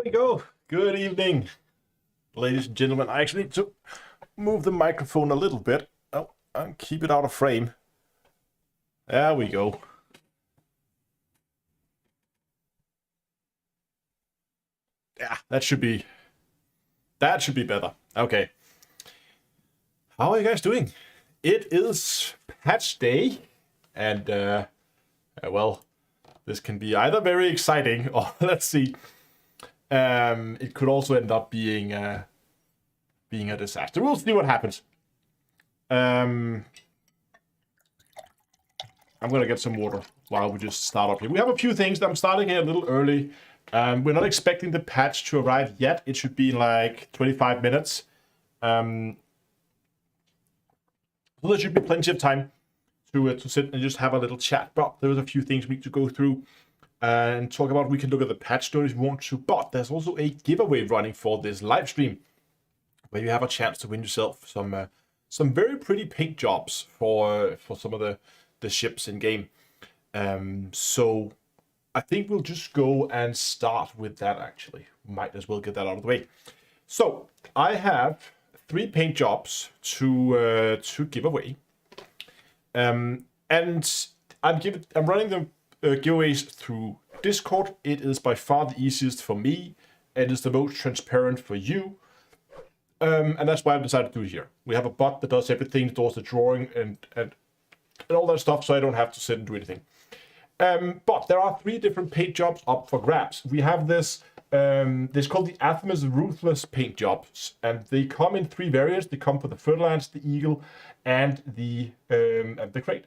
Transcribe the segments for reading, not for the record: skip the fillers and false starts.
we go. Good evening, ladies and gentlemen. I actually need to move the microphone a little bit. Oh, and keep it out of frame. There we go. Yeah, that should be better. Okay. How are you guys doing? It is patch day, and well, this can be either very exciting or let's see. It could also end up being a disaster. We'll see what happens. I'm gonna get some water while we just start up here. We have a few things. I'm starting here a little early. We're not expecting the patch to arrive yet. It should be in like 25 minutes. So there should be plenty of time to sit and just have a little chat. But there was a few things we need to go through and talk about. We can look at the patch notes if you want to. But there's also a giveaway running for this live stream where you have a chance to win yourself some very pretty paint jobs for some of the ships in game. So I think we'll just go and start with that. Actually, might as well get that out of the way. So I have 3 paint jobs to give away, and I'm running the giveaways through Discord. It is by far the easiest for me. It is the most transparent for you, and that's why I've decided to do it here. We have a bot that does everything, that does the drawing and all that stuff, so I don't have to sit and do anything. But there are 3 different paint jobs up for grabs. We have this called the Athemus Ruthless paint jobs, and they come in 3 variants. They come for the Fertilance, the Eagle, and the Crate.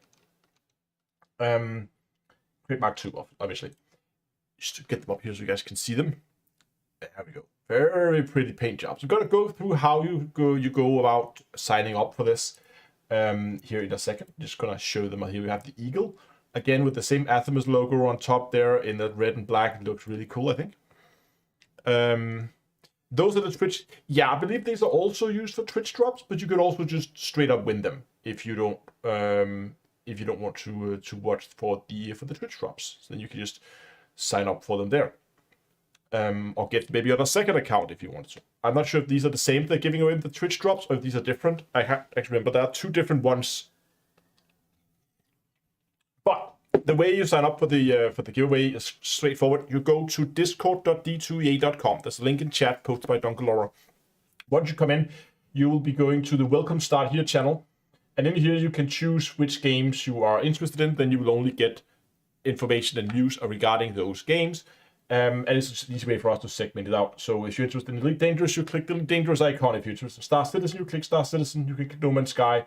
Crate Mark II, obviously. Just to get them up here so you guys can see them. There we go. Very pretty paint jobs. I'm gonna go through how you go about signing up for this here in a second. Just gonna show them. Here we have the Eagle. Again, with the same Athemus logo on top there in the red and black. It looks really cool, I think. Those are the Twitch. Yeah, I believe these are also used for Twitch drops, but you could also just straight up win them if you don't want to watch for the Twitch drops. So then you can just sign up for them there, or get maybe on a second account if you want to. I'm not sure if these are the same they're giving away the Twitch drops, or if these are different. I actually remember there are 2 different ones. But the way you sign up for the giveaway is straightforward. You go to discord.d2ea.com. There's a link in chat posted by Dunkelora. Once you come in, you will be going to the Welcome Start Here channel. And in here, you can choose which games you are interested in. Then you will only get information and news regarding those games. And it's just an easy way for us to segment it out. So if you're interested in Elite Dangerous, you click the Dangerous icon. If you're interested in Star Citizen, you click Star Citizen. You can click No Man's Sky.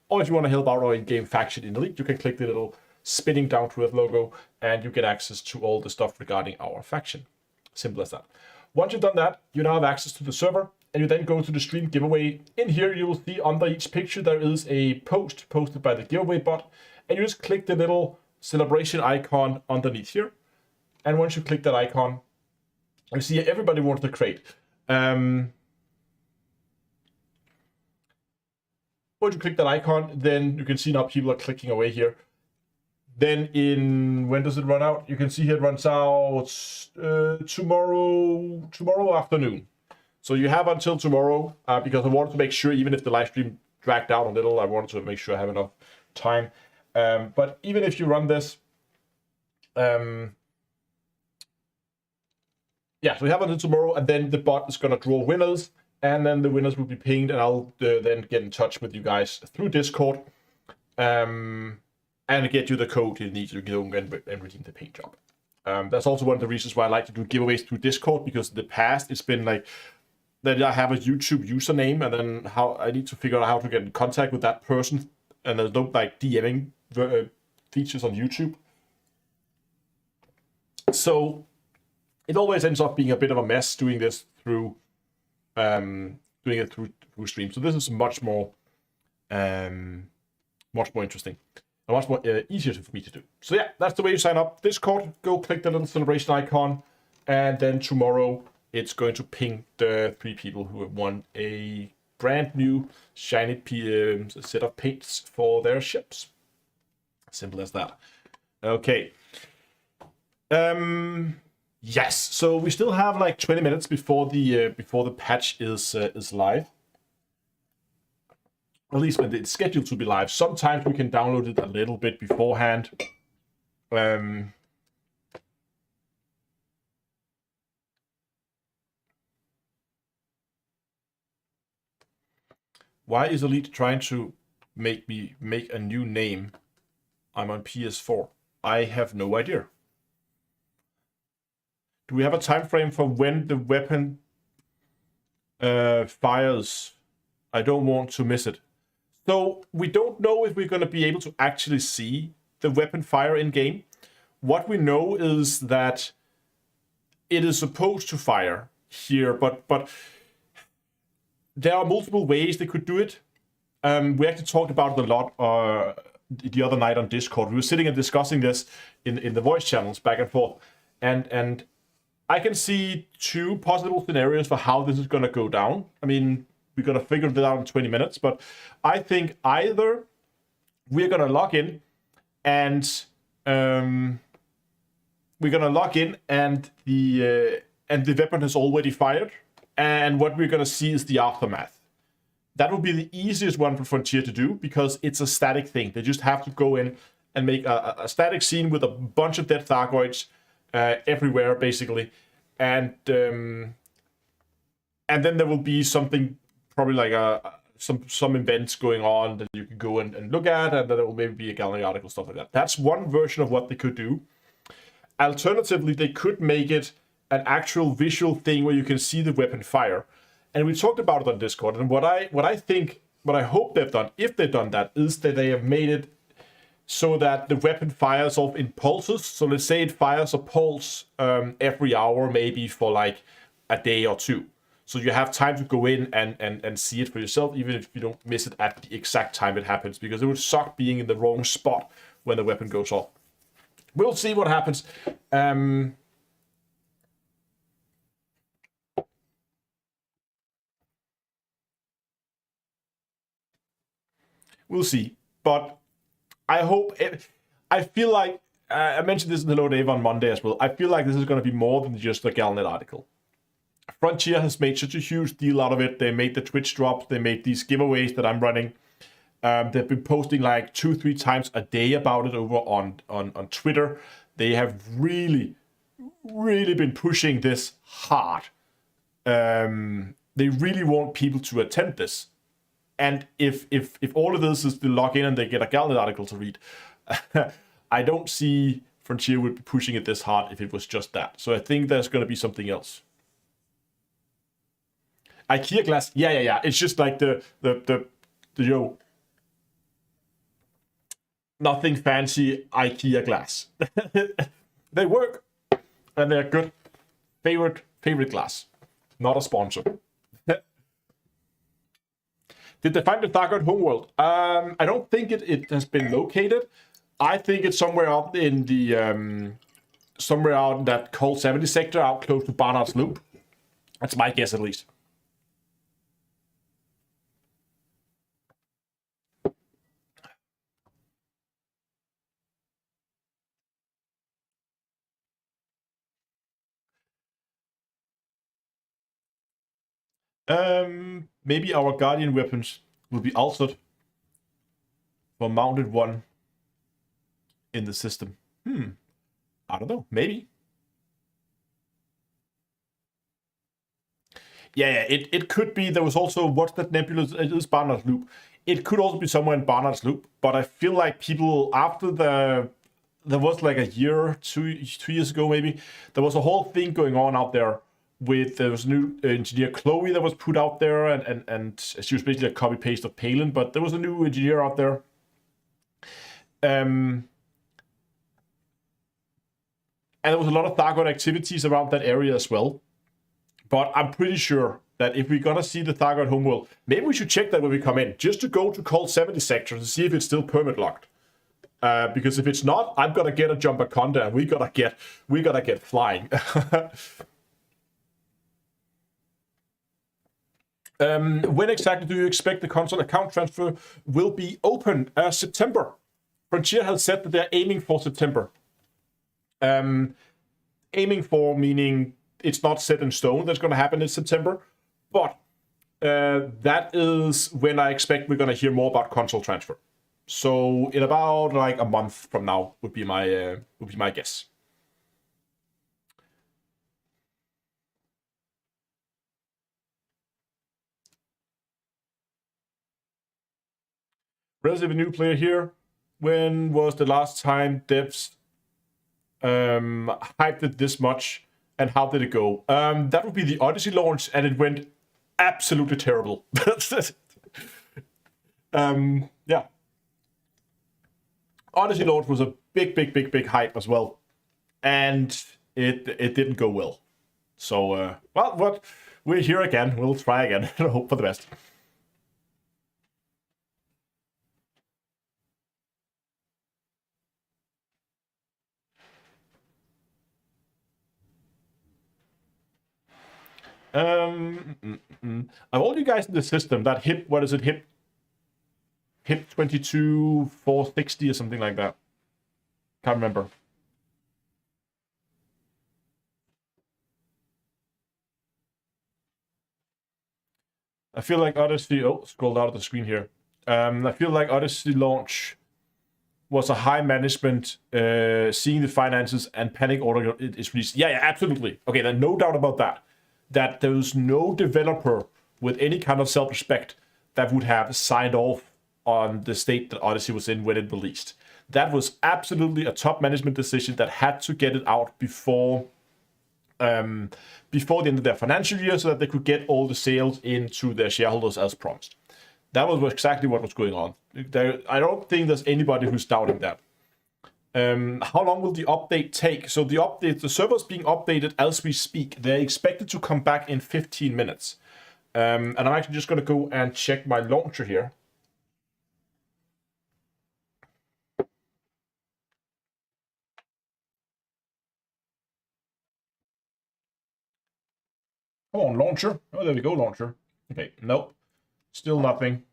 Or if you want to help out our in-game faction in Elite, you can click the little spinning down to Earth logo, and you get access to all the stuff regarding our faction. Simple as that. Once you've done that, you now have access to the server, and you then go to the stream giveaway. In here, you will see under each picture there is a post posted by the giveaway bot, and you just click the little celebration icon underneath here. And once you click that icon, you see everybody wants to create. Once you click that icon, then you can see now people are clicking away here. Then when does it run out? You can see here it runs out tomorrow afternoon. So you have until tomorrow, because I wanted to make sure, even if the live stream dragged out a little, I wanted to make sure I have enough time. But even if you run this, yeah, so we have until tomorrow, and then the bot is going to draw winners, and then the winners will be pinged, and I'll then get in touch with you guys through Discord. And get you the code you need to go and redeem the paint job. That's also one of the reasons why I like to do giveaways through Discord, because in the past it's been like that I have a YouTube username, and then how I need to figure out how to get in contact with that person, and there's no like DMing features on YouTube. So it always ends up being a bit of a mess doing this through stream. So this is much more interesting. And much more easier for me to do. So yeah, that's the way you sign up. Discord, go click the little celebration icon, and then tomorrow it's going to ping the 3 people who have won a brand new shiny set of paints for their ships. Simple as that. Okay. Yes. So we still have like 20 minutes before the patch is live. At least when it's scheduled to be live. Sometimes we can download it a little bit beforehand. Why is Elite trying to make me make a new name? I'm on PS4. I have no idea. Do we have a time frame for when the weapon fires? I don't want to miss it. So we don't know if we're going to be able to actually see the weapon fire in game. What we know is that it is supposed to fire here, but there are multiple ways they could do it. We actually talked about it a lot the other night on Discord. We were sitting and discussing this in the voice channels back and forth, and I can see two possible scenarios for how this is going to go down. I mean, we're going to figure it out in 20 minutes, but I think either we're going to log in and the weapon has already fired, and what we're going to see is the aftermath. That would be the easiest one for Frontier to do because it's a static thing. They just have to go in and make a static scene with a bunch of dead Thargoids everywhere, basically, and then there will be something, probably like some events going on that you can go and look at, and then there will maybe be a gallery article, stuff like that. That's one version of what they could do. Alternatively, they could make it an actual visual thing where you can see the weapon fire. And we talked about it on Discord. And what I hope they've done, if they've done that, is that they have made it so that the weapon fires off in pulses. So let's say it fires a pulse every hour, maybe for like a day or two. So you have time to go in and see it for yourself, even if you don't miss it at the exact time it happens, because it would suck being in the wrong spot when the weapon goes off. We'll see what happens. We'll see. But I hope... I feel like... I mentioned this in Hello Dave on Monday as well. I feel like this is going to be more than just a Galnet article. Frontier has made such a huge deal out of it. They made the Twitch drops. They made these giveaways that I'm running. They've been posting like 2-3 times a day about it over on Twitter. They have really been pushing this hard. They really want people to attend this. And if all of this is to log in and they get a Galnet article to read, I don't see Frontier would be pushing it this hard if it was just that. So I think there's going to be something else. IKEA glass, yeah. It's just like the nothing fancy IKEA glass. They work and they're good. Favorite glass. Not a sponsor. Did they find the Thargoid homeworld? I don't think it has been located. I think it's somewhere out in the somewhere out in that Cold 70 sector, out close to Barnard's Loop. That's my guess, at least. Maybe our Guardian weapons will be altered for mounted one in the system. I don't know. Maybe. Yeah, it could be. There was also, what's that nebula? It is Barnard's Loop. It could also be somewhere in Barnard's Loop, but I feel like people, after there was like a year, 2 years ago maybe, there was a whole thing going on out there with, there was a new engineer, Chloe, that was put out there, and she was basically a copy-paste of Palin, but there was a new engineer out there. And there was a lot of Thargoid activities around that area as well. But I'm pretty sure that if we're gonna see the Thargoid homeworld, maybe we should check that when we come in, just to go to Cold 70 sector to see if it's still permit locked. Because if it's not, I'm gonna get a jumper conda, and we gotta get flying. When exactly do you expect the console account transfer will be open? September. Frontier has said that they're aiming for September. aiming for, meaning it's not set in stone that's going to happen in September, but that is when I expect we're going to hear more about console transfer. So in about like a month from now would be my guess. Relatively new player here. When was the last time devs hyped it this much, and how did it go? That would be the Odyssey launch, and it went absolutely terrible. Yeah. Odyssey launch was a big hype as well, and it didn't go well. So, well, we're here again. We'll try again and hope for the best. Of all you guys in the system that hit, what is it, hit 22,460 or something like that. Can't remember. I feel like Odyssey, scrolled out of the screen here. I feel like Odyssey launch was a high management, seeing the finances and panic order is released. Yeah, absolutely. Okay, then no doubt about that. That there was no developer with any kind of self-respect that would have signed off on the state that Odyssey was in when it released. That was absolutely a top management decision that had to get it out before the end of their financial year, so that they could get all the sales into their shareholders as promised. That was exactly what was going on. I don't think there's anybody who's doubting that. How long will the update take? So the server's being updated as we speak. They're expected to come back in 15 minutes. And I'm actually just going to go and check my launcher here. Come on, launcher. Oh, there we go, launcher. Okay, nope. Still nothing.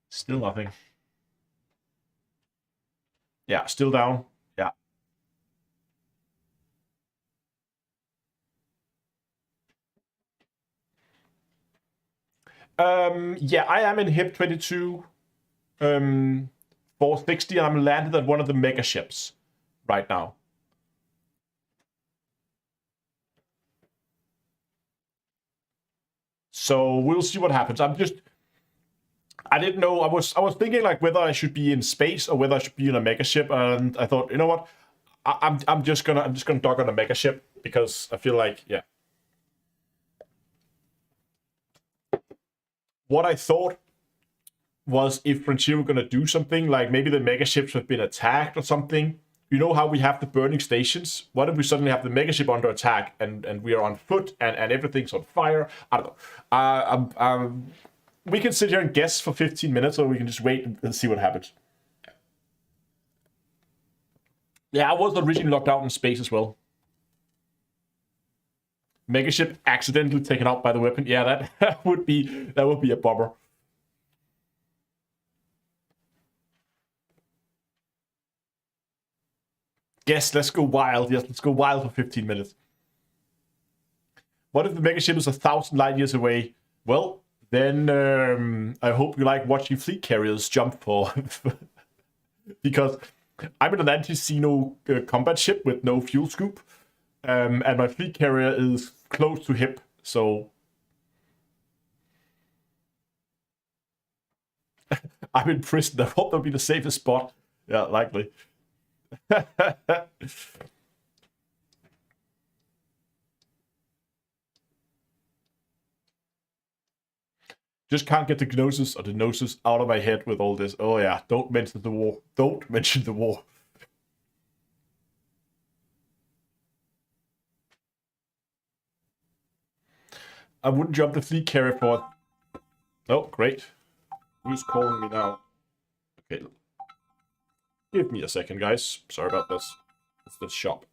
Still nothing. Yeah, still down. Yeah. Yeah, I am in HIP 22 460, and I'm landed at one of the mega ships right now. So we'll see what happens. I didn't know. I was thinking like whether I should be in space or whether I should be in a mega ship, and I thought, you know what, I'm just gonna dock on a mega ship because I feel like, yeah. What I thought was if Frontier were gonna do something, like maybe the mega ships have been attacked or something. You know how we have the burning stations? What if we suddenly have the mega ship under attack and we are on foot and everything's on fire? I don't know. We can sit here and guess for 15 minutes, or we can just wait and see what happens. Yeah, I was originally locked out in space as well. Megaship accidentally taken out by the weapon. Yeah, that would be a bummer. Yes, let's go wild. Yes, let's go wild for 15 minutes. What if the megaship is 1,000 light years away? Well, then I hope you like watching fleet carriers jump for... because I'm in an anti-Xeno combat ship with no fuel scoop, and my fleet carrier is close to HIP, so... I'm in prison. I hope that'll be the safest spot. Yeah, likely. Just can't get the gnosis or the gnosis out of my head with all this. Oh yeah, don't mention the war. Don't mention the war. I wouldn't jump the fleet carrier for it. Oh, great. Who's calling me now? Okay. Give me a second, guys. Sorry about this. It's the shop.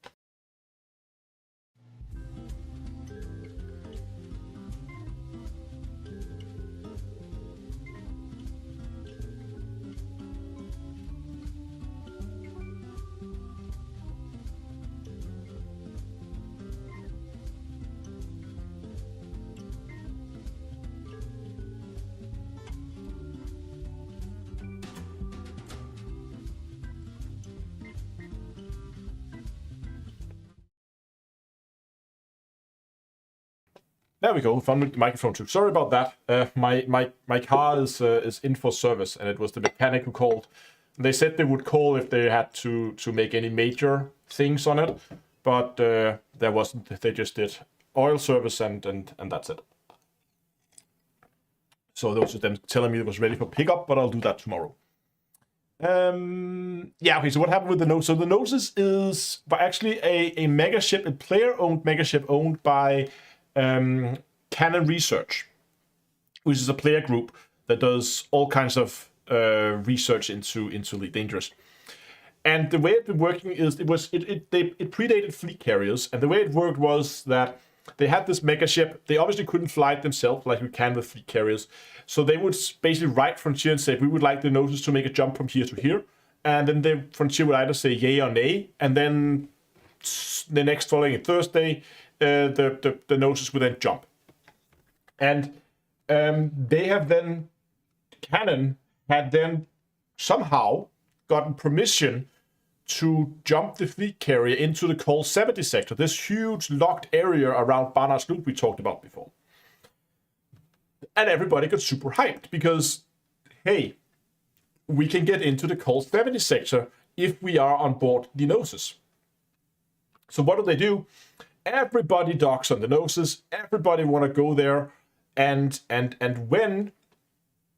There we go. Found the microphone too. Sorry about that. My car is in for service, and it was the mechanic who called. They said they would call if they had to make any major things on it, but there wasn't. They just did oil service and that's it. So those of them telling me it was ready for pickup, but I'll do that tomorrow. Yeah, okay, so what happened with the Gnosis? So the Gnosis is actually a megaship, a player-owned megaship owned by Canon Research, which is a player group that does all kinds of research into Elite Dangerous. And the way it's been working is it predated fleet carriers, and the way it worked was that they had this megaship. They obviously couldn't fly it themselves like we can with fleet carriers. So they would basically write Frontier and say, we would like the Gnosis to make a jump from here to here. And then the Frontier would either say yay or nay. And then the next following Thursday, the Gnosis would then jump. And they have then, Canon had then somehow gotten permission to jump the fleet carrier into the Col 70 sector, this huge locked area around Barnard's Loop we talked about before. And everybody got super hyped because, hey, we can get into the Col 70 sector if we are on board the Gnosis. So what do? Everybody docks on the Gnosis. Everybody want to go there, and when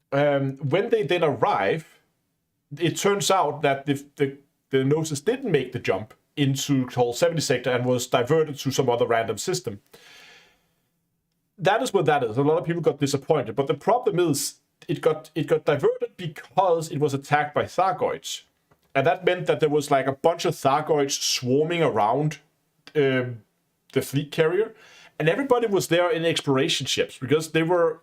they then arrive, it turns out that the Gnosis didn't make the jump into Col 70 sector and was diverted to some other random system. That is what that is. A lot of people got disappointed, but the problem is it got diverted because it was attacked by Thargoids, and that meant that there was like a bunch of Thargoids swarming around the fleet carrier, and everybody was there in exploration ships because they were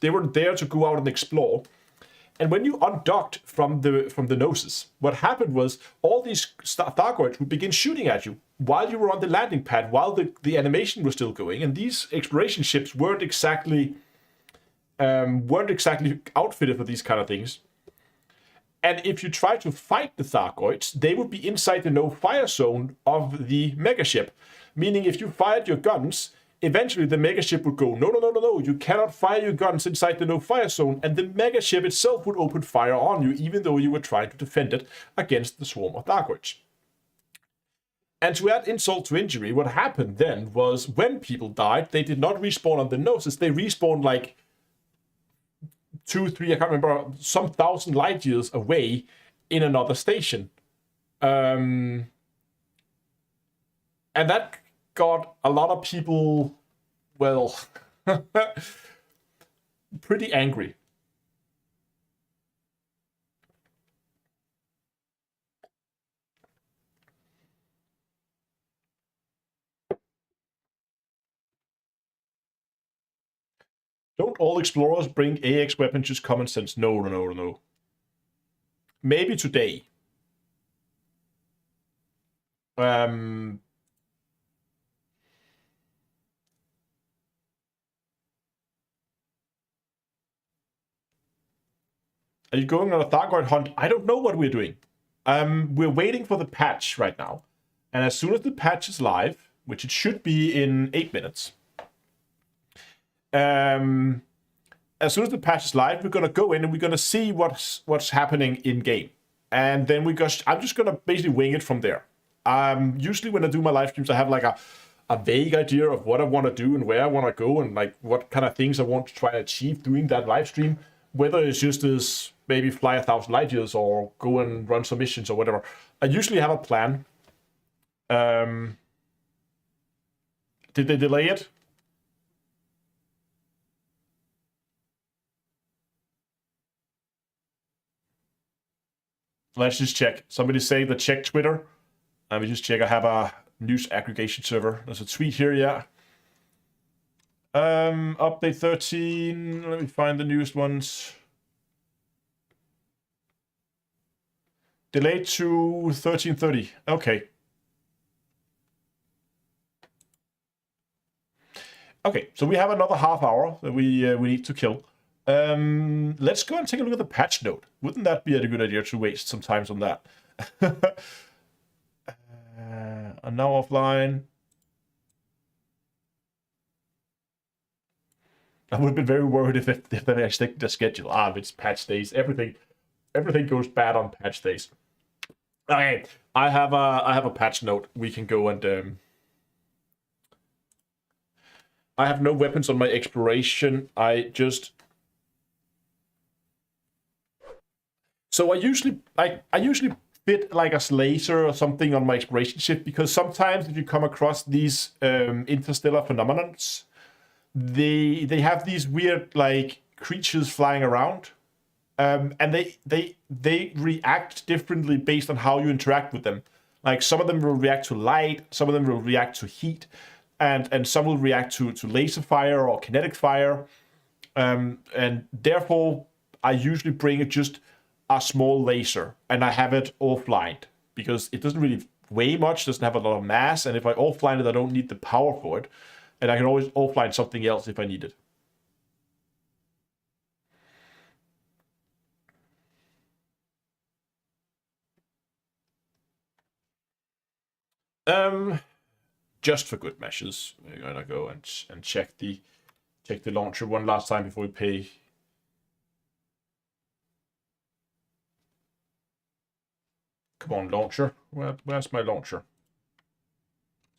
there to go out and explore. And when you undocked from the Gnosis, what happened was all these Thargoids would begin shooting at you while you were on the landing pad, while the animation was still going. And these exploration ships weren't exactly outfitted for these kind of things. And if you try to fight the Thargoids, they would be inside the no-fire zone of the megaship. Meaning if you fired your guns, eventually the megaship would go, no, you cannot fire your guns inside the no-fire zone, and the megaship itself would open fire on you, even though you were trying to defend it against the swarm of Thargoids. And to add insult to injury, what happened then was when people died, they did not respawn on the Gnosis, they respawned like 2, 3, I can't remember, some 1,000 light years away in another station. And that got a lot of people, well, pretty angry. Don't all explorers bring AX weapons, just common sense? No. Maybe today. Are you going on a Thargoid hunt? I don't know what we're doing. We're waiting for the patch right now. And as soon as the patch is live, which it should be in 8 minutes, as soon as the patch is live, we're going to go in and we're going to see what's happening in game. And then I'm just going to basically wing it from there. Usually when I do my live streams, I have like a vague idea of what I want to do and where I want to go and like what kind of things I want to try to achieve doing that live stream. Whether it's just as maybe fly 1,000 light years or go and run some missions or whatever. I usually have a plan. Did they delay it? Let's just check. Somebody say to check Twitter. Let me just check. I have a news aggregation server. There's a tweet here, yeah. Update 13. Let me find the newest ones. Delayed to 13:30. Okay. Okay, so we have another half hour that we need to kill. Let's go and take a look at the patch note. Wouldn't that be a good idea to waste some time on that? I'm now offline. I would have been very worried if they actually stick to the schedule. It's patch days. Everything goes bad on patch days. Okay, I have a patch note. We can go and I have no weapons on my exploration. I usually fit like a laser or something on my exploration ship, because sometimes if you come across these interstellar phenomenons, they have these weird like creatures flying around, and they react differently based on how you interact with them. Like some of them will react to light, some of them will react to heat, and some will react to laser fire or kinetic fire, and therefore I usually bring just a small laser and I have it offline, because it doesn't really weigh much, doesn't have a lot of mass, and if I offline it I don't need the power for it, and I can always offline something else if I need it. Just for good measures, we're gonna go and check the launcher one last time before we pay. Come on, launcher. Where's my launcher?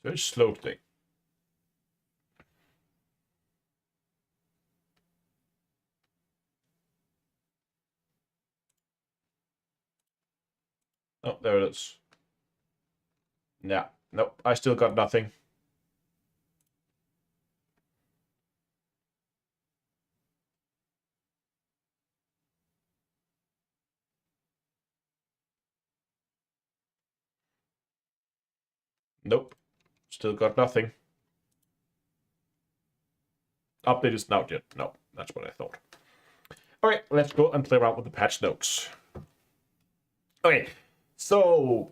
Very slow thing. Oh, there it is. Yeah, nope, I still got nothing. Nope, still got nothing. Update is not yet. No, that's what I thought. Okay, let's go and play around with the patch notes. Okay, so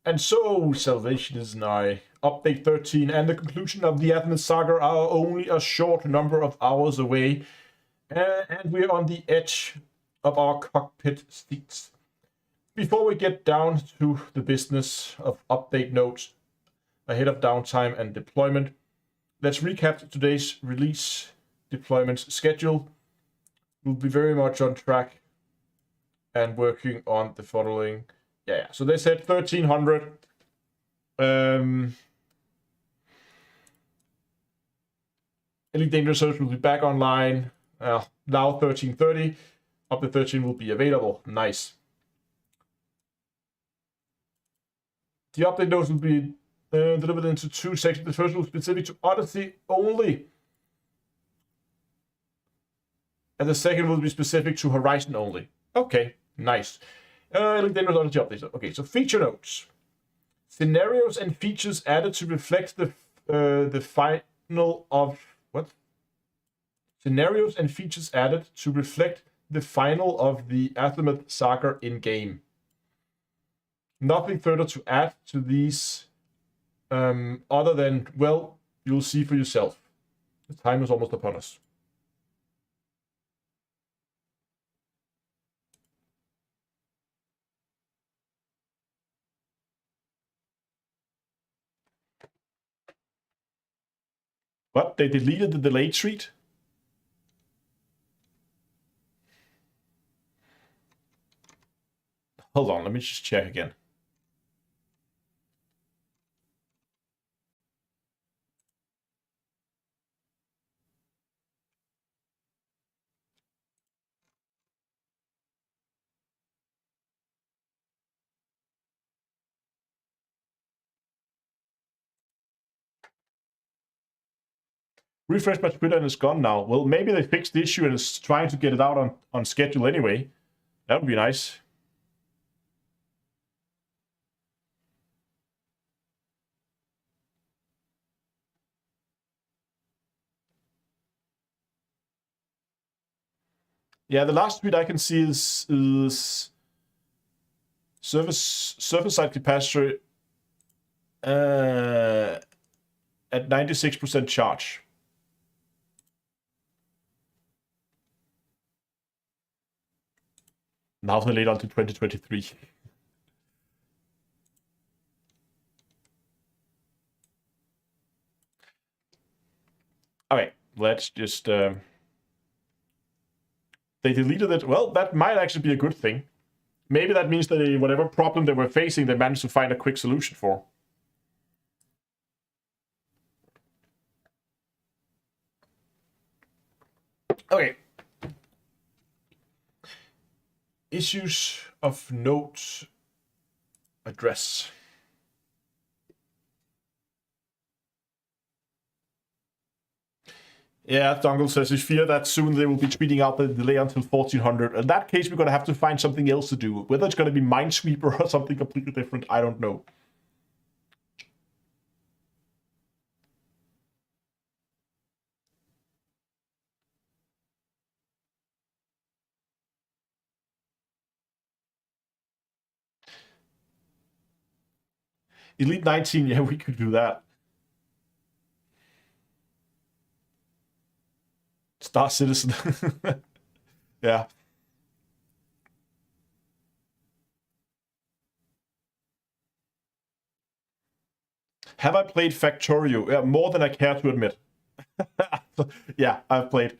Salvation is nigh. Update 13 and the conclusion of the Athens saga are only a short number of hours away, and we're on the edge of our cockpit seats. Before we get down to the business of update notes ahead of downtime and deployment, let's recap today's release deployment schedule. We'll be very much on track and working on the following. Yeah. So they said 1300. Elite Danger Search will be back online. Now 1330. Up to 13 will be available. Nice. The update notes will be delivered into two sections. The first will be specific to Odyssey only, and the second will be specific to Horizon only. Okay, nice. Elite Danger Odyssey updates. Okay, so feature notes. Scenarios and features added to reflect the final of what? Scenarios and features added to reflect the final of the Athens saga in game. Nothing further to add to these, other than, well, you'll see for yourself. The time is almost upon us. What? They deleted the delayed treat? Hold on, let me just check again. Refresh my Twitter and it's gone now. Well, maybe they fixed the issue and is trying to get it out on schedule anyway. That would be nice. Yeah, the last tweet I can see is surface side capacity at 96% charge. Now delayed until 2023. Okay, let's just... they deleted it. Well, that might actually be a good thing. Maybe that means that whatever problem they were facing, they managed to find a quick solution for. Okay. Issues of note address. Yeah, Dongle says we fear that soon they will be tweeting out the delay until 1400. In that case, we're going to have to find something else to do. Whether it's going to be Minesweeper or something completely different, I don't know. Elite 19, yeah, we could do that. Star Citizen. Yeah. Have I played Factorio? Yeah, more than I care to admit. Yeah, I've played.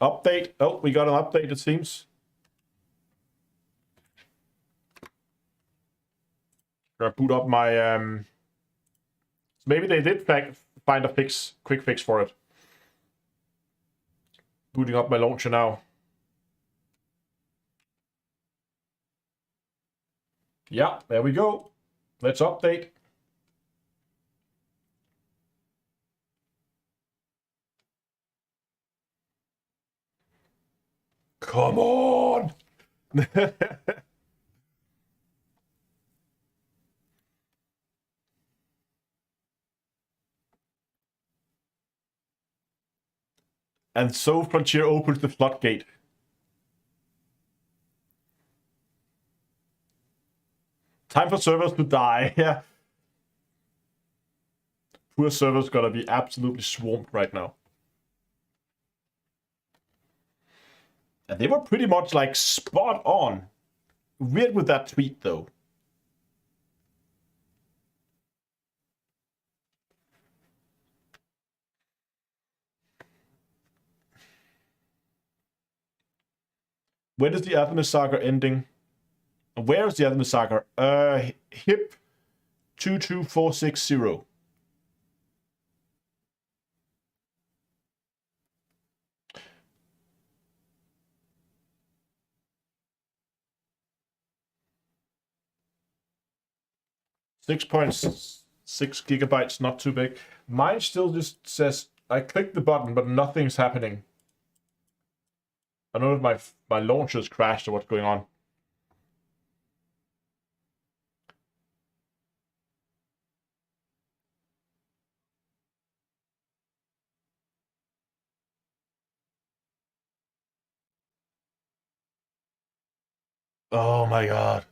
Update. Oh, we got an update, it seems. Gonna boot up my... Maybe they did find a quick fix for it. Booting up my launcher now. Yeah, there we go. Let's update. Come on! And so Frontier opens the floodgate. Time for servers to die. Yeah. Poor servers gotta be absolutely swamped right now. And they were pretty much like spot on. Weird with that tweet though. When is the Alchemist Saga ending? Where is the Alchemist Saga? HIP 22460. .6 gigabytes, not too big. Mine still just says I clicked the button, but nothing's happening. I don't know if my launcher's crashed or what's going on. Oh my god.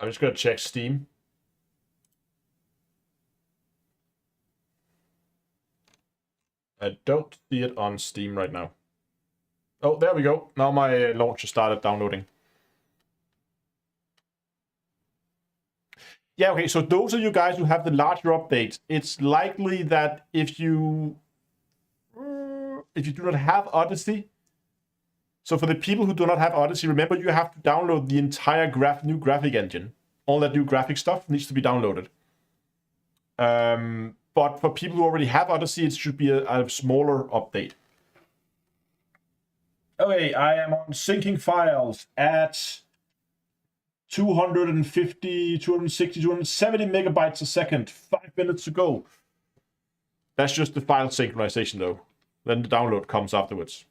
I'm just gonna check Steam. I don't see it on Steam right now. Oh, there we go. Now my launcher started downloading. Yeah, okay, so those of you guys who have the larger updates, it's likely that if you do not have Odyssey, so for the people who do not have Odyssey, remember you have to download the entire new graphic engine. All that new graphic stuff needs to be downloaded. But for people who already have Odyssey, it should be a smaller update. Okay, I am on syncing files at 250, 260, 270 megabytes a second. 5 minutes to go. That's just the file synchronization though. Then the download comes afterwards.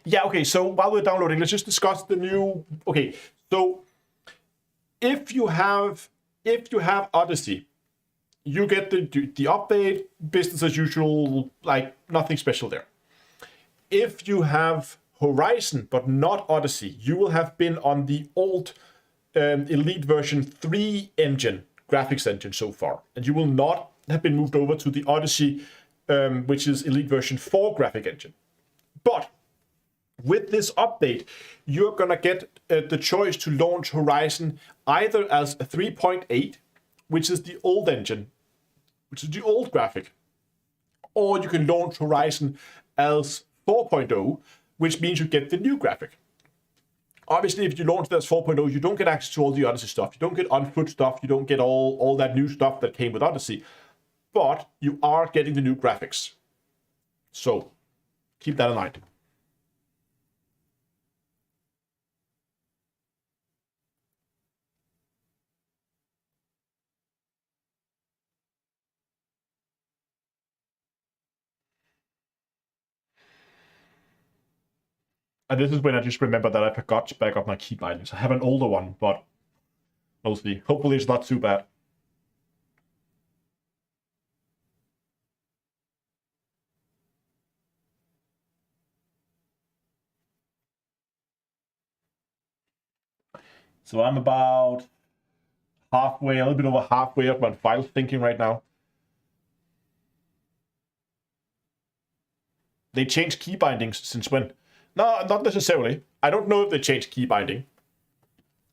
Yeah, okay, so while we're downloading, let's just discuss the new... Okay, so if you have Odyssey, you get the update, business as usual, like nothing special there. If you have Horizon but not Odyssey, you will have been on the old Elite version 3 engine, graphics engine so far, and you will not have been moved over to the Odyssey, which is Elite version 4 graphic engine. But with this update, you're gonna get the choice to launch Horizon either as a 3.8, which is the old engine, which is the old graphic, or you can launch Horizon as 4.0, which means you get the new graphic. Obviously, if you launch that as 4.0, you don't get access to all the Odyssey stuff. You don't get on-foot stuff. You don't get all that new stuff that came with Odyssey. But you are getting the new graphics. So, keep that in mind. And this is when I just remember that I forgot to back up my key bindings. I have an older one, but we'll see. Hopefully it's not too bad. So I'm about halfway, a little bit over halfway up my file thinking right now. They changed key bindings since when? No, not necessarily. I don't know if they changed key binding.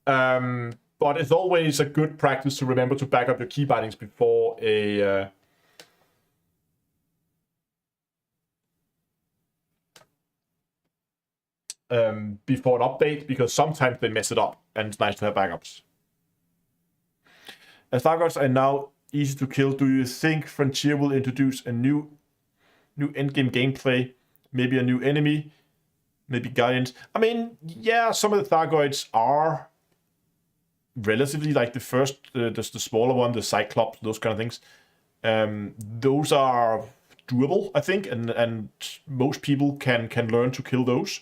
But it's always a good practice to remember to back up your key bindings before a before an update, because sometimes they mess it up, and it's nice to have backups. As Thargoids are now easy to kill, do you think Frontier will introduce a new endgame gameplay? Maybe a new enemy? Maybe Guardians? I mean, yeah, some of the Thargoids are relatively like the first, the smaller one, the Cyclops, those kind of things. Those are doable, I think, and most people can learn to kill those.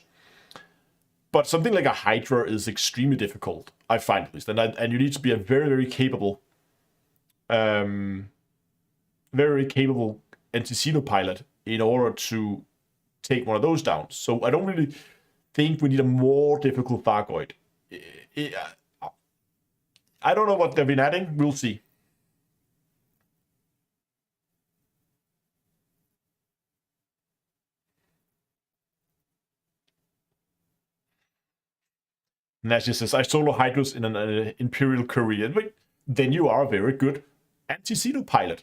But something like a Hydra is extremely difficult, I find at least, and you need to be a very, very capable, anti-xeno pilot in order to take one of those down. So I don't really think we need a more difficult Thargoid. I don't know what they've been adding. We'll see. Nash says, I solo Hydras in an Imperial career. Then you are a very good anti-xeno pilot.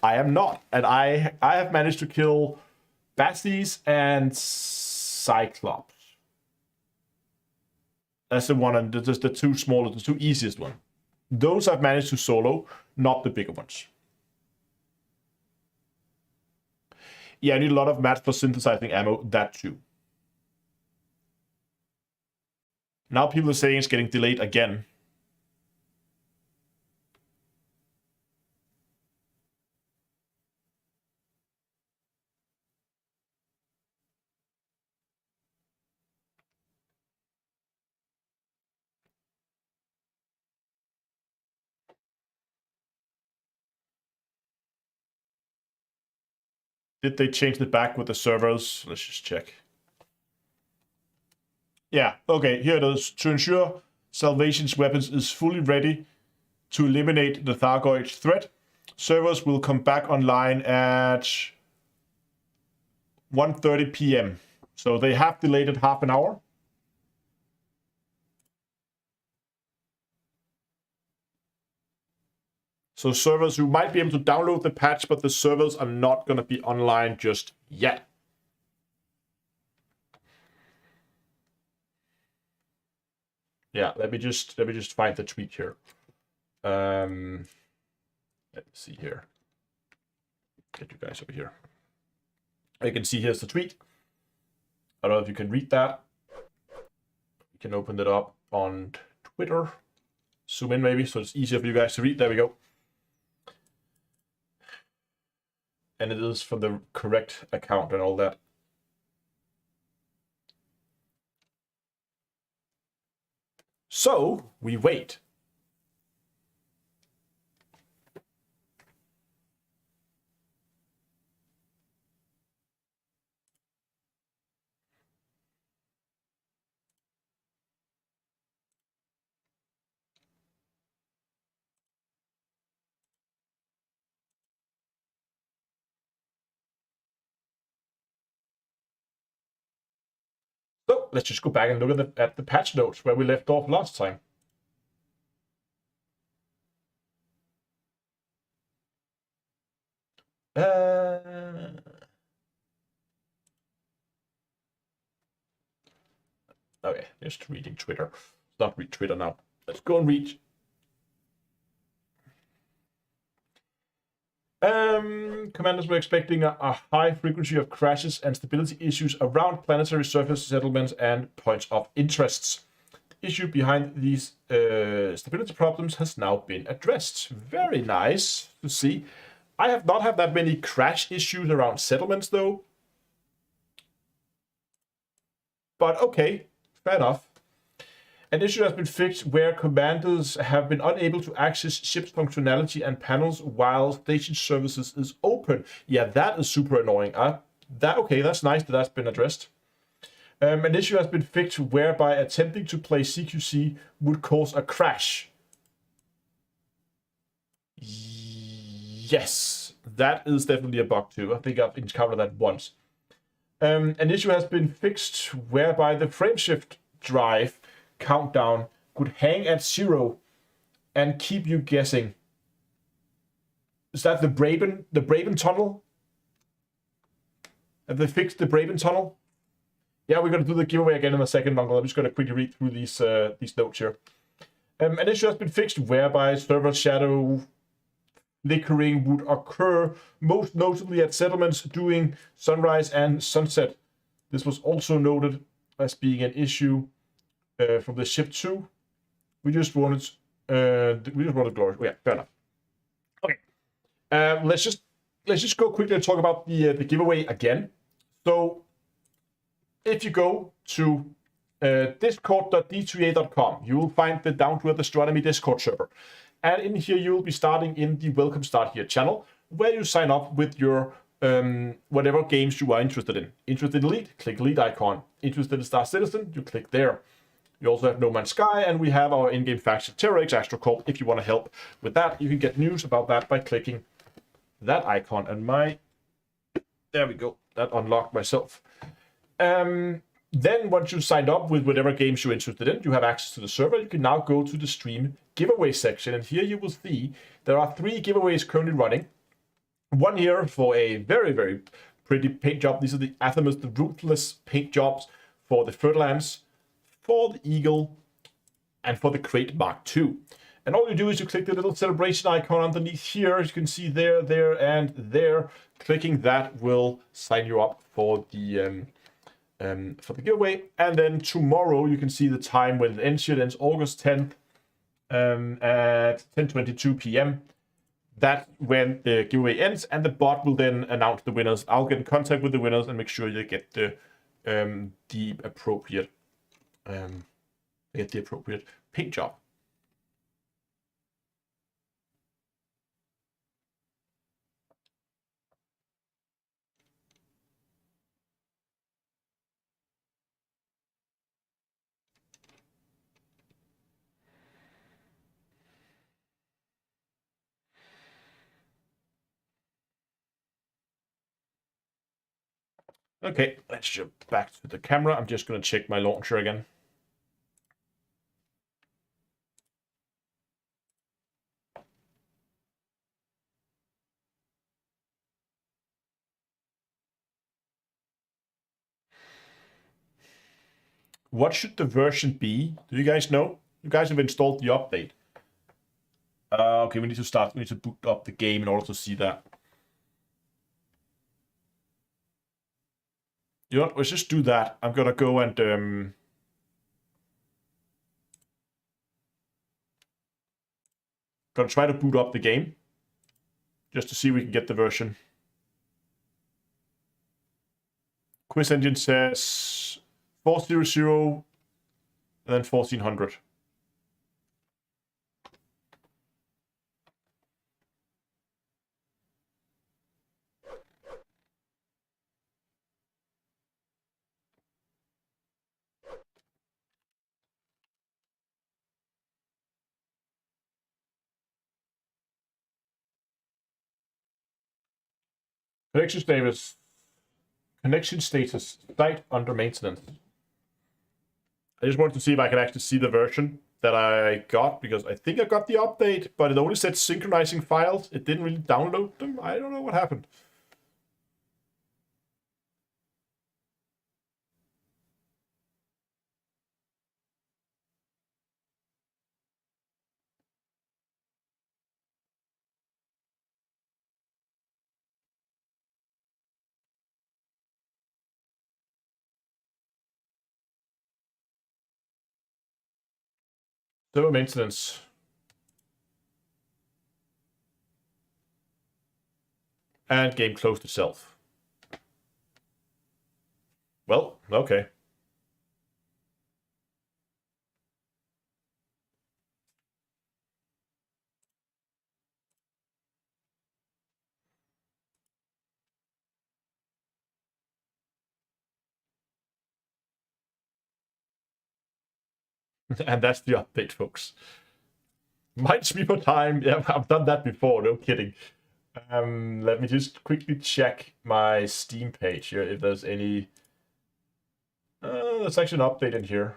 I am not. And I have managed to kill Basties and Cyclops. That's the one, and just the two smallest, the two easiest one. Those I've managed to solo, not the bigger ones. Yeah, I need a lot of mats for synthesizing ammo, that too. Now people are saying it's getting delayed again. Did they change the back with the servers? Let's just check. Yeah, okay, here it is. To ensure Salvation's weapons is fully ready to eliminate the Thargoid threat, servers will come back online at 1:30 p.m. So they have delayed it half an hour. So servers, you might be able to download the patch, but the servers are not going to be online just yet. Yeah, let me just find the tweet here. Let me see here. Get you guys over here. You can see here's the tweet. I don't know if you can read that. You can open it up on Twitter. Zoom in maybe, so it's easier for you guys to read. There we go. And it is from the correct account and all that. So we wait. So let's just go back and look at the patch notes where we left off last time. Okay, just reading Twitter. Let's not read Twitter now. Let's go and read. Commanders were expecting a high frequency of crashes and stability issues around planetary surface settlements and points of interests. The issue behind these stability problems has now been addressed. Very nice to see. I have not had that many crash issues around settlements though. But okay, fair enough. An issue has been fixed where commanders have been unable to access ship's functionality and panels while station services is open. Yeah, that is super annoying. Okay, that's nice that that's been addressed. An issue has been fixed whereby attempting to play CQC would cause a crash. Yes, that is definitely a bug too. I think I've encountered that once. An issue has been fixed whereby the frameshift drive countdown could hang at 0 and keep you guessing. Is that the Braben tunnel? Have they fixed the Braben tunnel? Yeah, we're going to do the giveaway again in a second, Mongo. I'm just going to quickly read through these notes here. An issue has been fixed whereby server shadow flickering would occur, most notably at settlements during sunrise and sunset. This was also noted as being an issue from the ship 2. We just wanted glory. Oh, yeah, fair enough. Okay, let's just go quickly and talk about the giveaway again. So if you go to discord.d2a.com, you will find the Down to Earth Astronomy Discord server. And in here, you will be starting in the Welcome Start Here channel, where you sign up with your whatever games you are interested in. Interested in Elite? Click Elite icon. Interested in Star Citizen? You click there. We also have No Man's Sky, and we have our in-game faction TerraX AstroCorp. If you want to help with that, you can get news about that by clicking that icon. And there we go. That unlocked myself. Then once you've signed up with whatever games you're interested in, you have access to the server. You can now go to the stream giveaway section, and here you will see there are 3 giveaways currently running. One here for a very, very pretty paint job. These are the Athamas, the Ruthless paint jobs for the Furlands, for the Eagle, and for the Crate Mark II. And all you do is you click the little celebration icon underneath here. As you can see there, and there. Clicking that will sign you up for the giveaway. And then tomorrow you can see the time when it ends here. It ends August 10th at 10:22 p.m. That's when the giveaway ends, and the bot will then announce the winners. I'll get in contact with the winners and make sure you get the appropriate paint job. Okay, let's jump back to the camera. I'm just going to check my launcher again. What should the version be? Do you guys know? You guys have installed the update. Okay, we need to boot up the game in order to see that. You know what? Let's just do that. I'm gonna go and gonna try to boot up the game just to see if we can get the version. Quiz engine says 400 and then 1400. Connection status site under maintenance. I just wanted to see if I could actually see the version that I got, because I think I got the update, but it only said synchronizing files. It didn't really download them. I don't know what happened. Server maintenance. And game closed itself. Well, okay. And that's the update, folks. Might be for time. Yeah, I've done that before, no kidding. Let me just quickly check my Steam page here if there's any... there's actually an update in here.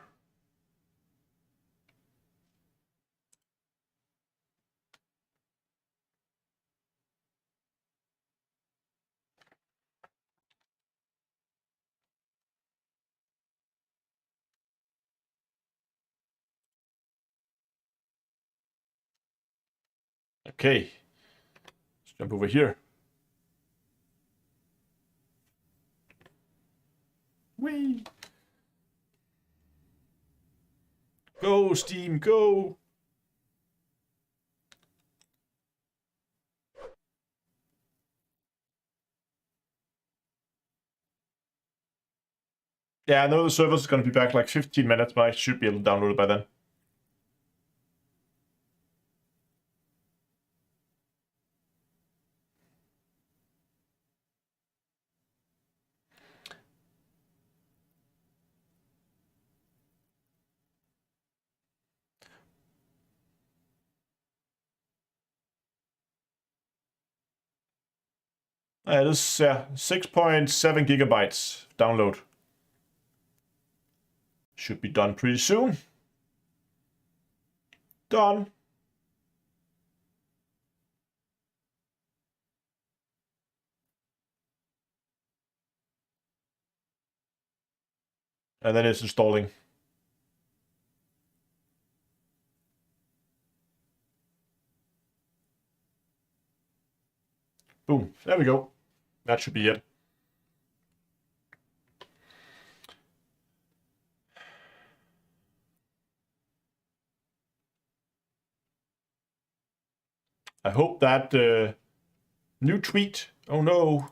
Okay. Let's jump over here. Whee! Go, Steam, go! Yeah, I know the server's going to be back like 15 minutes, but I should be able to download it by then. It is 6.7 gigabytes download. Should be done pretty soon. Done. And then it's installing. Boom. There we go. That should be it. I hope that new tweet. Oh no.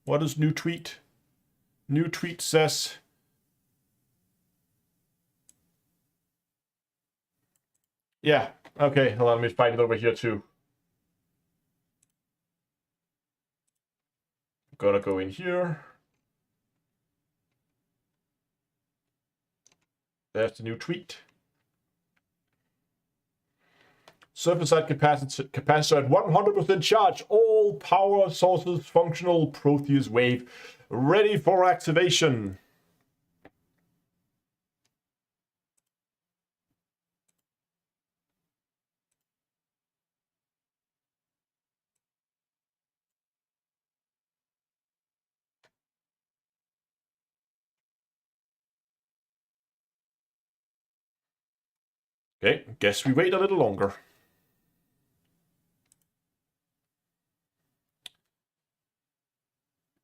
What is new tweet? New tweet says... Yeah. Okay. Hold on. Let me find it over here too. I'm gonna go in here. There's the new tweet. Surface side capacitor at 100% charge. All power sources functional. Proteus wave ready for activation. Okay, guess we wait a little longer.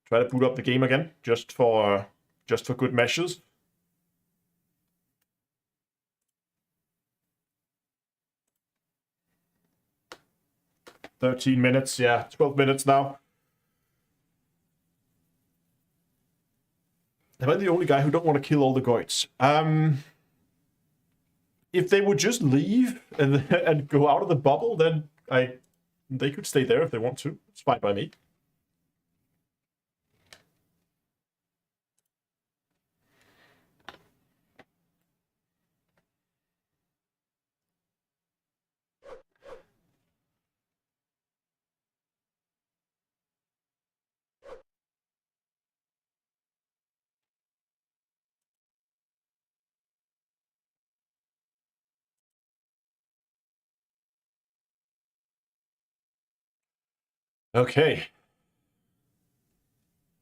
Try to boot up the game again, just for good measures. "13 minutes, yeah, 12 minutes now. Am I the only guy who don't want to kill all the goits? If they would just leave and go out of the bubble, then they could stay there if they want to. It's fine by me. Okay.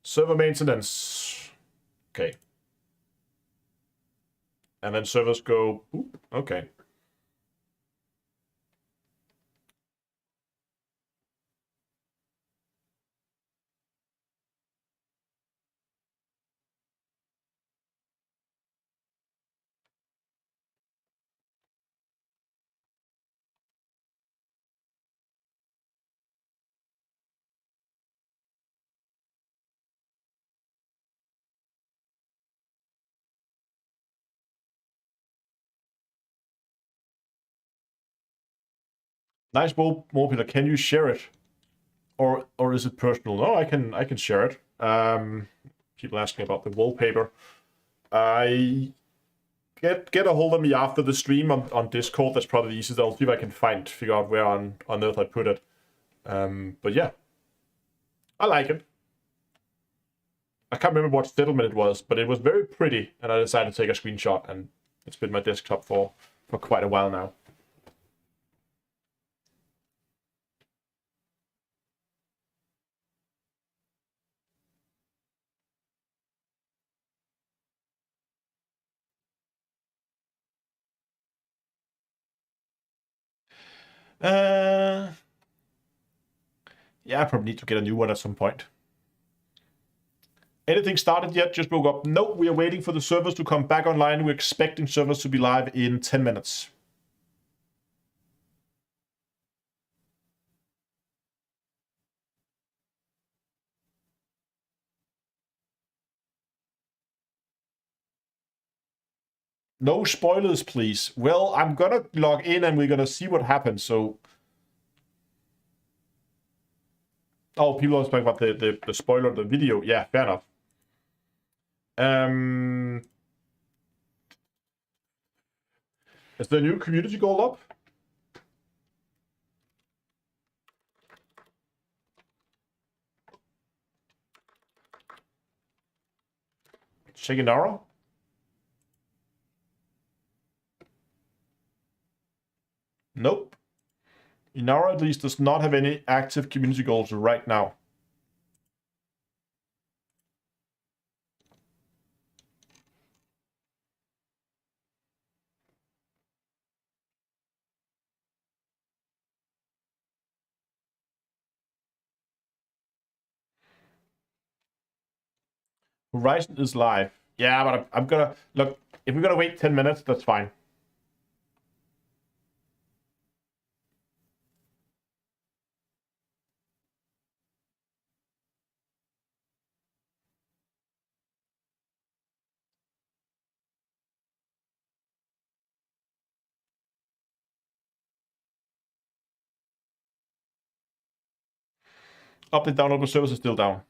Server maintenance. Okay. And then servers go, oop, okay. Nice wallpaper. Can you share it? Or is it personal? No, I can share it. People asking about the wallpaper. I get a hold of me after the stream on Discord. That's probably the easiest. I'll see if I can figure out where on earth I put it. But yeah, I like it. I can't remember what settlement it was, but it was very pretty, and I decided to take a screenshot, and it's been my desktop for quite a while now. Yeah, I probably need to get a new one at some point. Anything started yet? Just woke up. Nope, we are waiting for the servers to come back online. We're expecting servers to be live in 10 minutes. No spoilers, please. Well, I'm gonna log in and we're gonna see what happens. So, oh, people are talking about the spoiler of the video. Yeah, fair enough. Is the new community goal up? Check it out. Nope. Inara at least does not have any active community goals right now. Horizon is live. Yeah, but I'm gonna look. If we're gonna wait 10 minutes, that's fine. Update downloadable service is still down.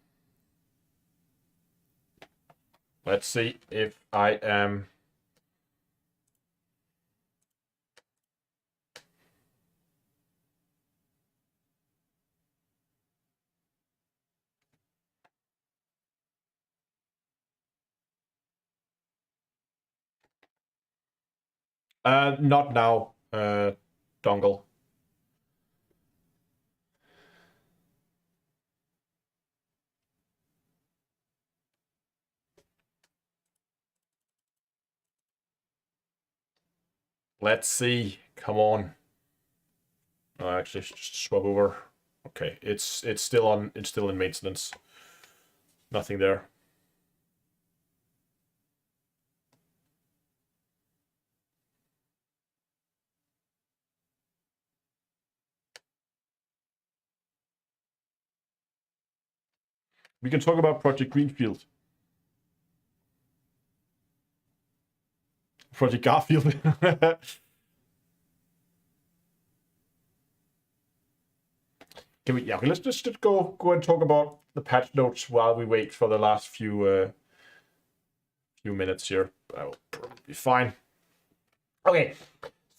Let's see if I am. Not now, dongle. Let's see. Come on. Actually, just swap over. Okay, it's still on. It's still in maintenance. Nothing there. We can talk about Project Greenfield. Project Garfield. Okay, let's just go and talk about the patch notes while we wait for the last few minutes here. That will probably be fine. Okay,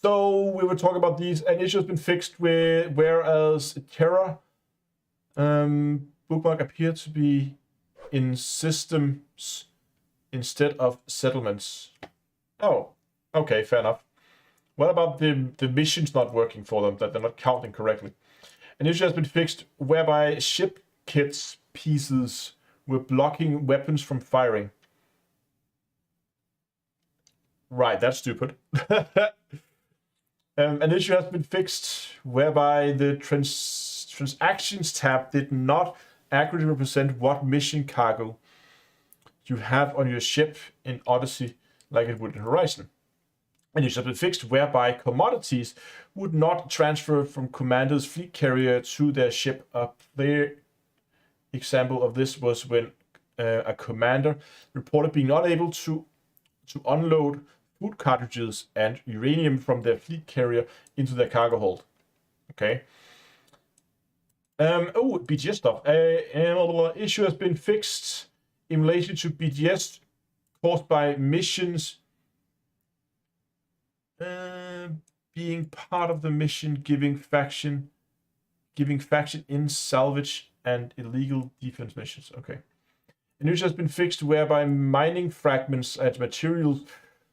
so we were talking about these. An issue has been fixed with whereas Terra bookmark appeared to be in systems instead of settlements. Oh, okay, fair enough. What about the missions not working for them, that they're not counting correctly? An issue has been fixed whereby ship kits pieces were blocking weapons from firing. Right, that's stupid. An issue has been fixed whereby the transactions tab did not accurately represent what mission cargo you have on your ship in Odyssey like it would in Horizon. An issue has been fixed whereby commodities would not transfer from commander's fleet carrier to their ship. A clear example of this was when a commander reported being unable to unload food cartridges and uranium from their fleet carrier into their cargo hold. Okay. BGS stuff. Issue has been fixed in relation to BGS caused by missions being part of the mission, giving faction in salvage and illegal defense missions. Okay. An issue has been fixed whereby mining fragments and materials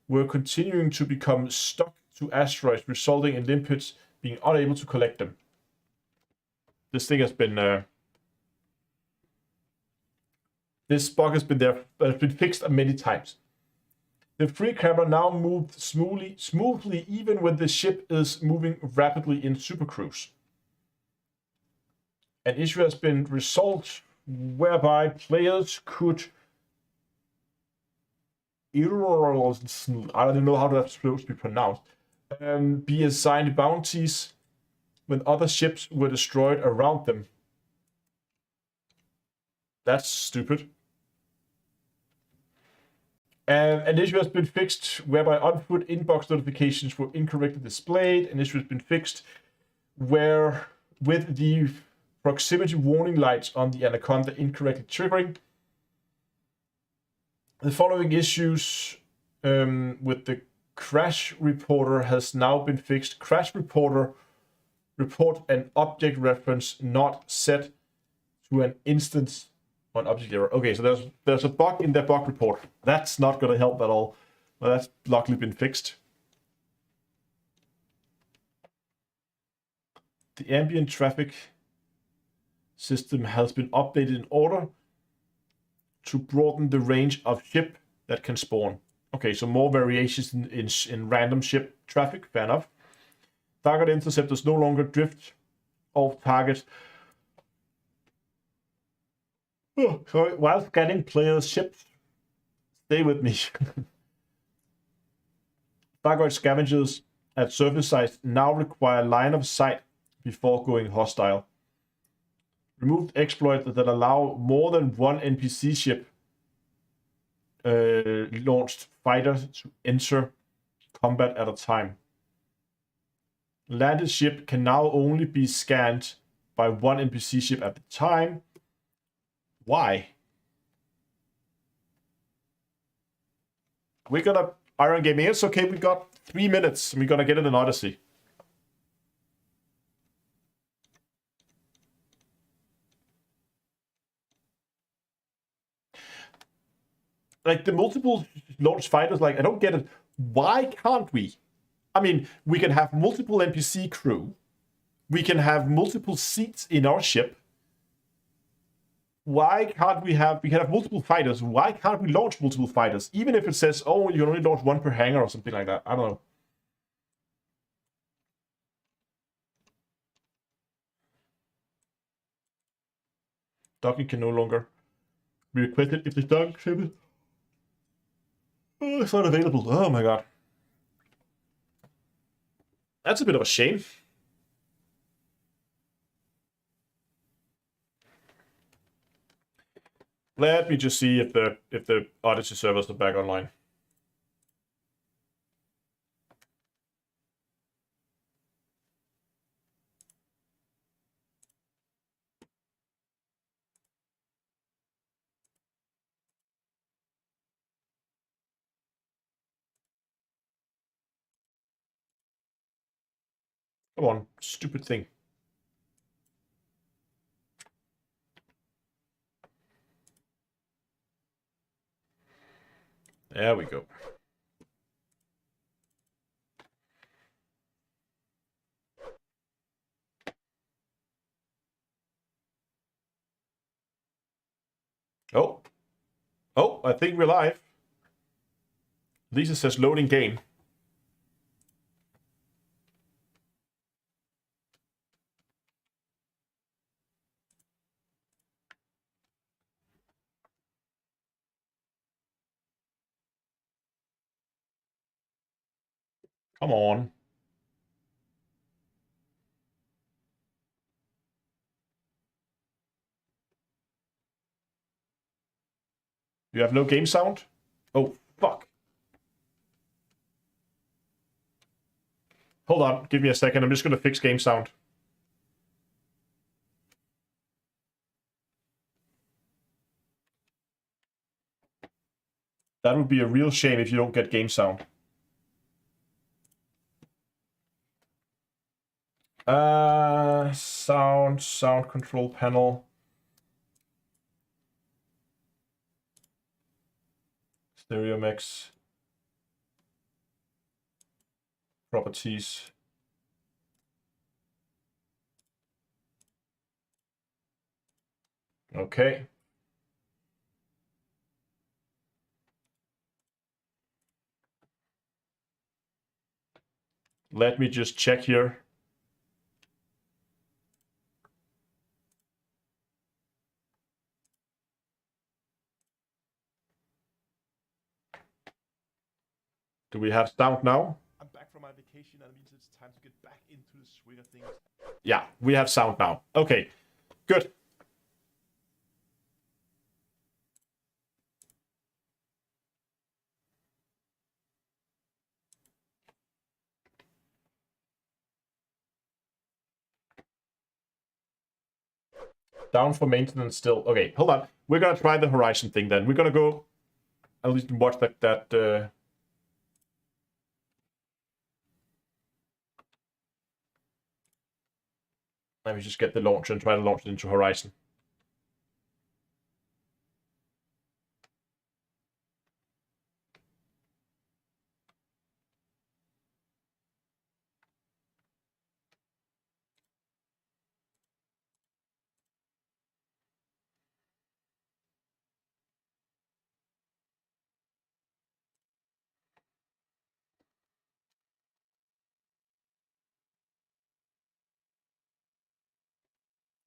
were continuing to become stuck to asteroids, resulting in limpets being unable to collect them. This thing has been this bug has been fixed many times. The free camera now moved smoothly even when the ship is moving rapidly in supercruise. An issue has been resolved whereby players could, I don't know how that's supposed to be pronounced, be assigned bounties when other ships were destroyed around them. That's stupid. An issue has been fixed whereby on-foot inbox notifications were incorrectly displayed. An issue has been fixed where with the proximity warning lights on the Anaconda incorrectly triggering. The following issues with the crash reporter has now been fixed. Crash reporter report an object reference not set to an instance on object error. Okay, so there's a bug in the bug report. That's not going to help at all. Well, that's luckily been fixed. The ambient traffic system has been updated in order to broaden the range of ship that can spawn. Okay, so more variations in random ship traffic. Fair enough. Target interceptors no longer drift off target. Oh, sorry, while scanning players' ships. Stay with me. Thargoid scavengers at surface sites now require line of sight before going hostile. Removed exploits that allow more than one NPC ship launched fighter to enter combat at a time. Landed ship can now only be scanned by one NPC ship at a time. Why? We're gonna Iron Gaming. It's okay, we got 3 minutes and we're gonna get it in Odyssey. Like the multiple launch fighters, like I don't get it. Why can't we? I mean, we can have multiple NPC crew. We can have multiple seats in our ship. Why can't we can have multiple fighters? Why can't we launch multiple fighters? Even if it says, oh, you can only launch one per hangar or something like that. I don't know. Docking can no longer be requested if the docking ship it's not available. Oh my god. That's a bit of a shame. Let me just see if the Odyssey servers are back online. Come on, stupid thing. There we go. Oh. Oh, I think we're live. Lisa says loading game. Come on. You have no game sound? Oh, fuck. Hold on, give me a second. I'm just going to fix game sound. That would be a real shame if you don't get game sound. Sound control panel. Stereo mix. Properties. Okay. Let me just check here. Do we have sound now? I'm back from my vacation, and it means it's time to get back into the swing of things. Yeah, we have sound now. Okay, good. Down for maintenance still. Okay, hold on. We're gonna try the Horizon thing then. We're gonna go at least watch that. Let me just get the launcher and try to launch it into Horizon.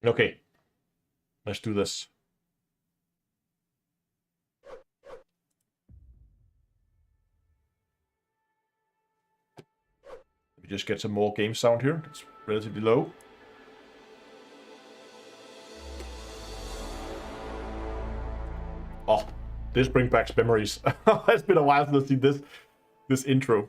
Okay, let's do this. Let me just get some more game sound here. It's relatively low. Oh, this brings back memories. It's been a while since I've seen this intro.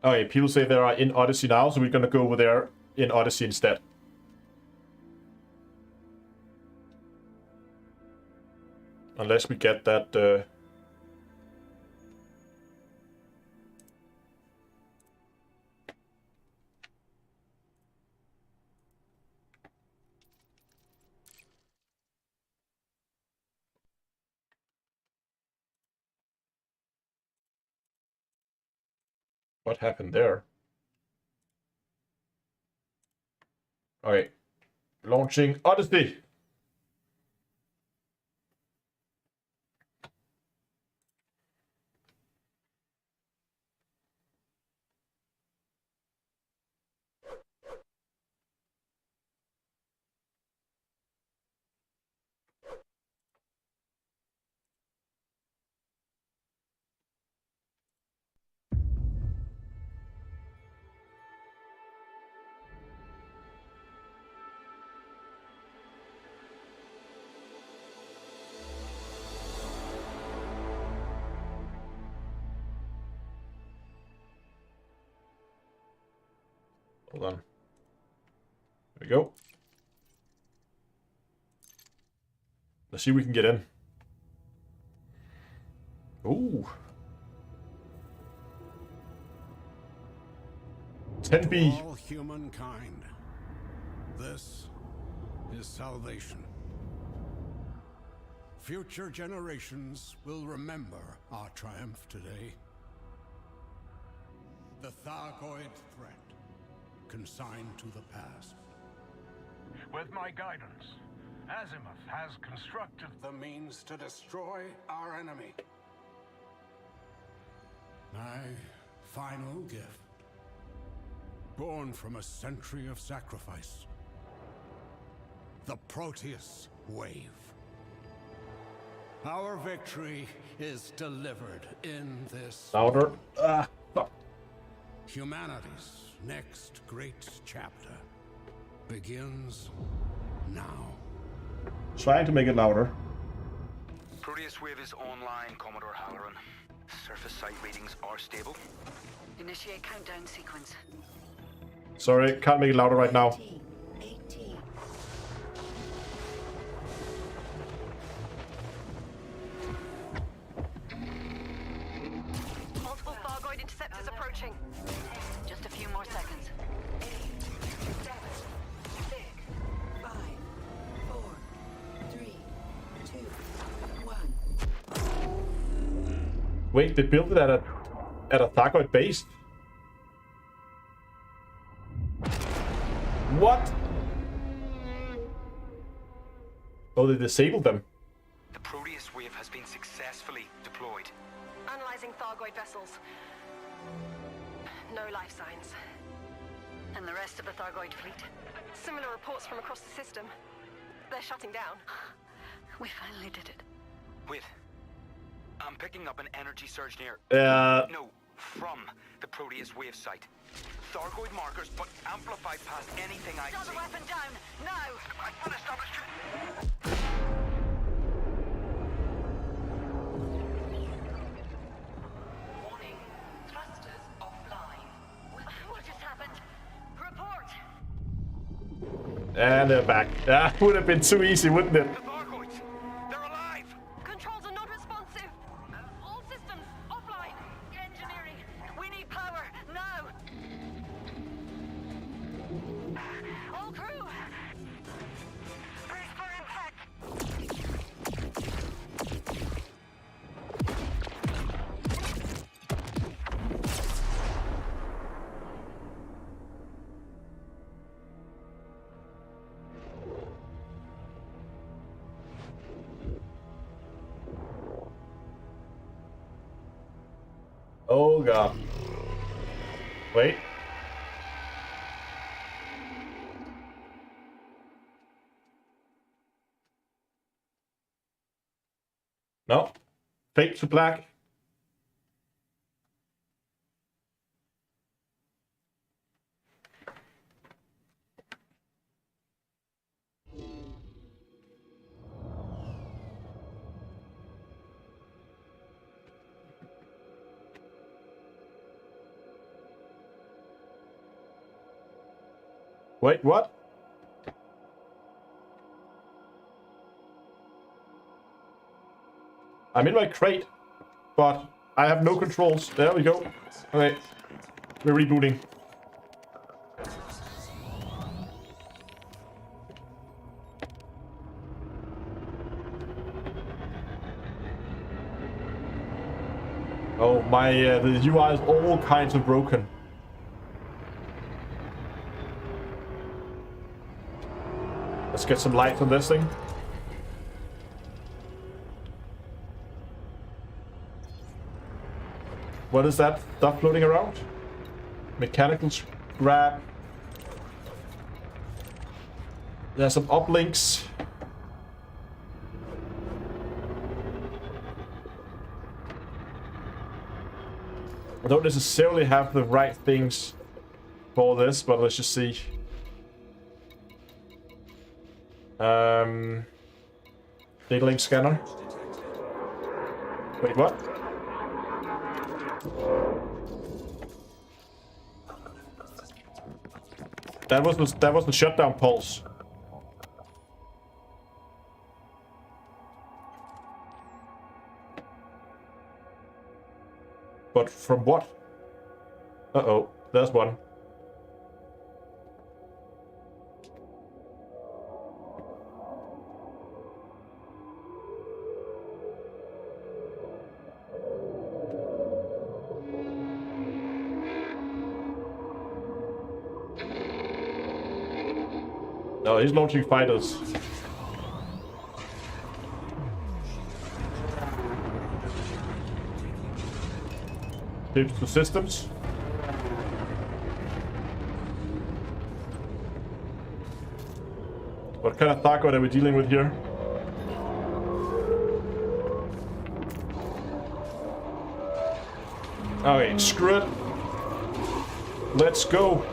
Okay, people say they are in Odyssey now, so we're gonna go over there in Odyssey instead. Unless we get that... What happened there? Okay, launching Odyssey. Hold on. There we go. Let's see if we can get in. Ooh. 10B. All humankind, this is salvation. Future generations will remember our triumph today. The Thargoid threat, consigned to the past. With my guidance, Azimuth has constructed the means to destroy our enemy. My final gift, born from a century of sacrifice. The Proteus Wave. Our victory is delivered in this. Louder. Fuck. Humanity's next great chapter begins now. Trying to make it louder. Proteus Wave is online, Commodore Halloran. Surface site readings are stable. Initiate countdown sequence. Sorry, can't make it louder right now. 18. Multiple Thargoid interceptors approaching. Just a few more seconds. 8, 7, 6, 5, 4, 3, 2, 1. Wait, they built it at a Thargoid base? What? Oh, they disabled them. The Proteus Wave has been successfully deployed. analyzing Thargoid vessels. No life signs. And the rest of the Thargoid fleet? Similar reports from across the system. They're shutting down. We finally did it. Wait. I'm picking up an energy surge near... No, from the Proteus Wave site. Thargoid markers, but amplified past anything I Shut see. the weapon down! Now! I want to stop it. Warning. Thrusters offline. What just happened? Report! And they're back. That would have been too easy, wouldn't it? The Thargoids! They're alive! Controls are not responsive. All systems offline. Engineering! We need power! Now! All crew! Brace for impact. Oh god. Wait. No. Fade to black. Wait, what? I'm in my crate, but I have no controls. There we go. Okay, we're rebooting. Oh my, the UI is all kinds of broken. Let's get some light on this thing. What is that stuff floating around? Mechanical scrap. There's some uplinks. I don't necessarily have the right things for this, but let's just see. Data link scanner. Wait, what? That was the shutdown pulse. But from what? Uh-oh, there's one. No, he's launching fighters. Ships to systems. What kind of Thargoid are we dealing with here? Okay, screw it. Let's go.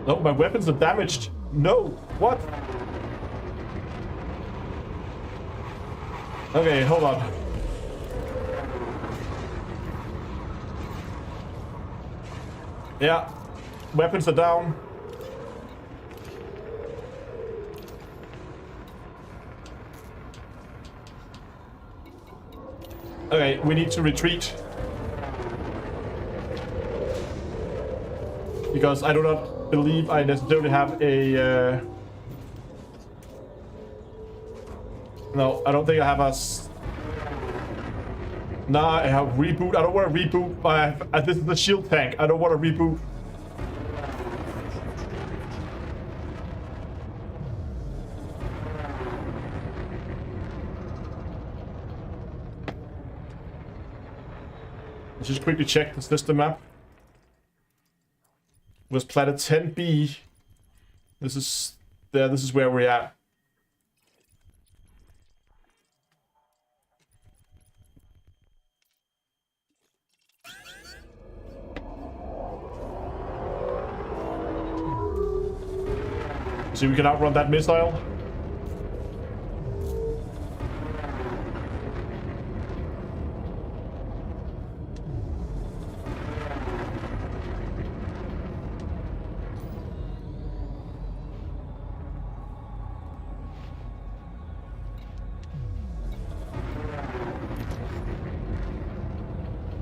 Oh, my weapons are damaged. No, what? Okay, hold on. Yeah, weapons are down. Okay, we need to retreat. Because I do not believe I necessarily have a... No, I don't think I have a... Nah, I have reboot. I don't want to reboot. This is the shield tank. I don't want to reboot. Let's just quickly check the system map. Was planet 10B. This is there. This is where we're at. See, we can outrun that missile.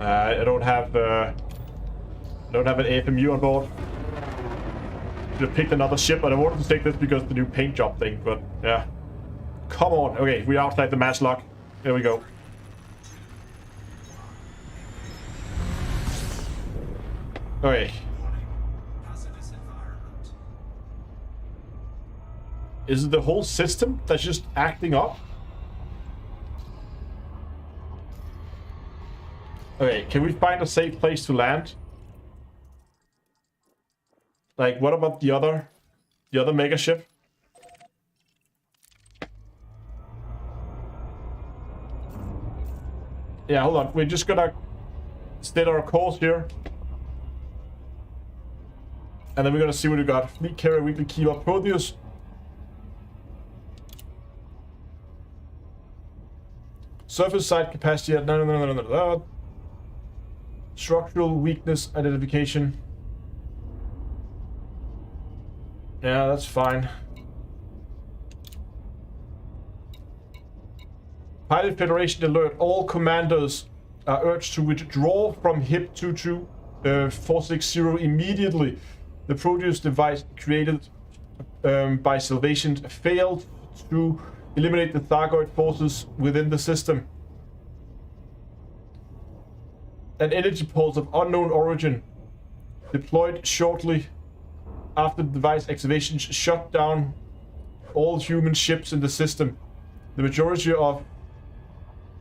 I don't have an AFMU on board. Should have picked another ship, but I wanted to take this because of the new paint job thing, but yeah. Come on. Okay, we're outside the match lock. There we go. Okay. Is it the whole system that's just acting up? Okay, can we find a safe place to land? Like, what about the other mega ship? Yeah, hold on. We're just gonna stay our course here. And then we're gonna see what we got. Fleet carrier, weekly keep up Proteus. Surface side capacity at no. Structural weakness identification. Yeah, that's fine. Pilot Federation alert. All commanders are urged to withdraw from HIP 22460 immediately. The Proteus device created by Salvation failed to eliminate the Thargoid forces within the system. An energy pulse of unknown origin deployed shortly after the device activation shut down all human ships in the system. The majority of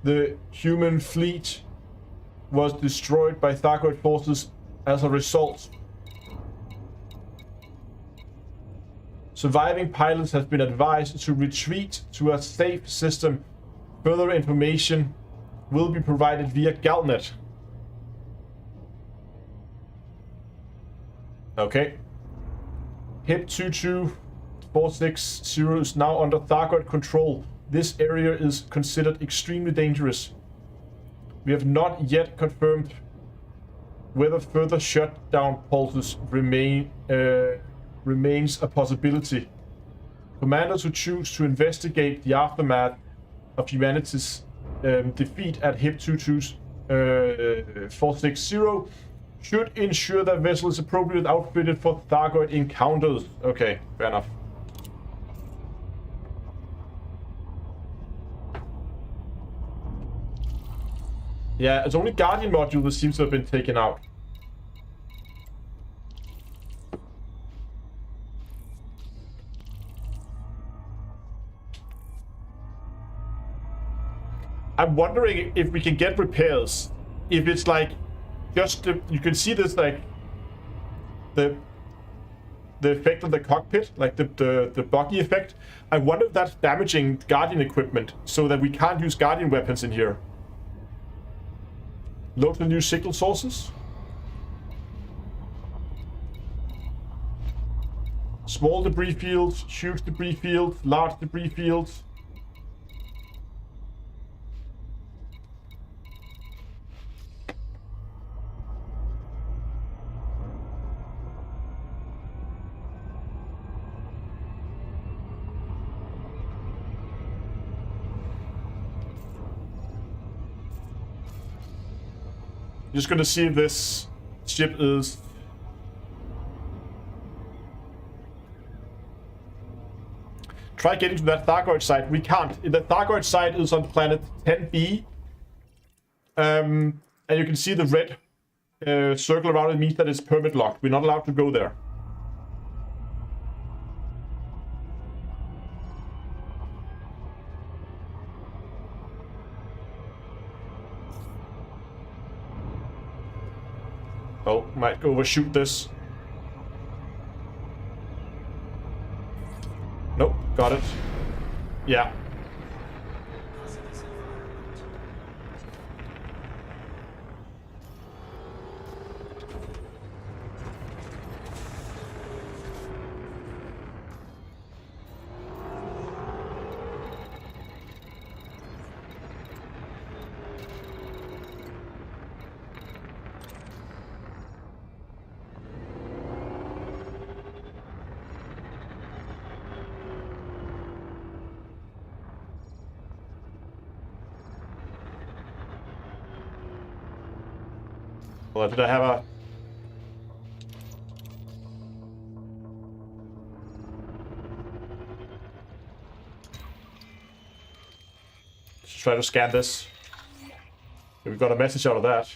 the human fleet was destroyed by Thargoid forces as a result. Surviving pilots have been advised to retreat to a safe system. Further information will be provided via Galnet. Okay. HIP 22460 is now under Thargoid control. This area is considered extremely dangerous. We have not yet confirmed whether further shutdown pulses remains a possibility. Commanders who choose to investigate the aftermath of humanity's defeat at HIP 22460 should ensure that vessel is appropriately outfitted for Thargoid encounters. Okay, fair enough. Yeah, it's only Guardian module that seems to have been taken out. I'm wondering if we can get repairs. If it's like just you can see this like the effect on the cockpit, like the buggy effect. I wonder if that's damaging Guardian equipment so that we can't use Guardian weapons in here. Load the new signal sources. Small debris fields, huge debris fields, large debris fields. Just gonna see if this ship is... Try getting to that Thargoid site. We can't. The Thargoid site is on planet 10B. And you can see the red circle around it means that it's permit locked. We're not allowed to go there. Oh, might overshoot this. Nope, got it. Yeah. Well, did I have a... Let's try to scan this. We got a message out of that.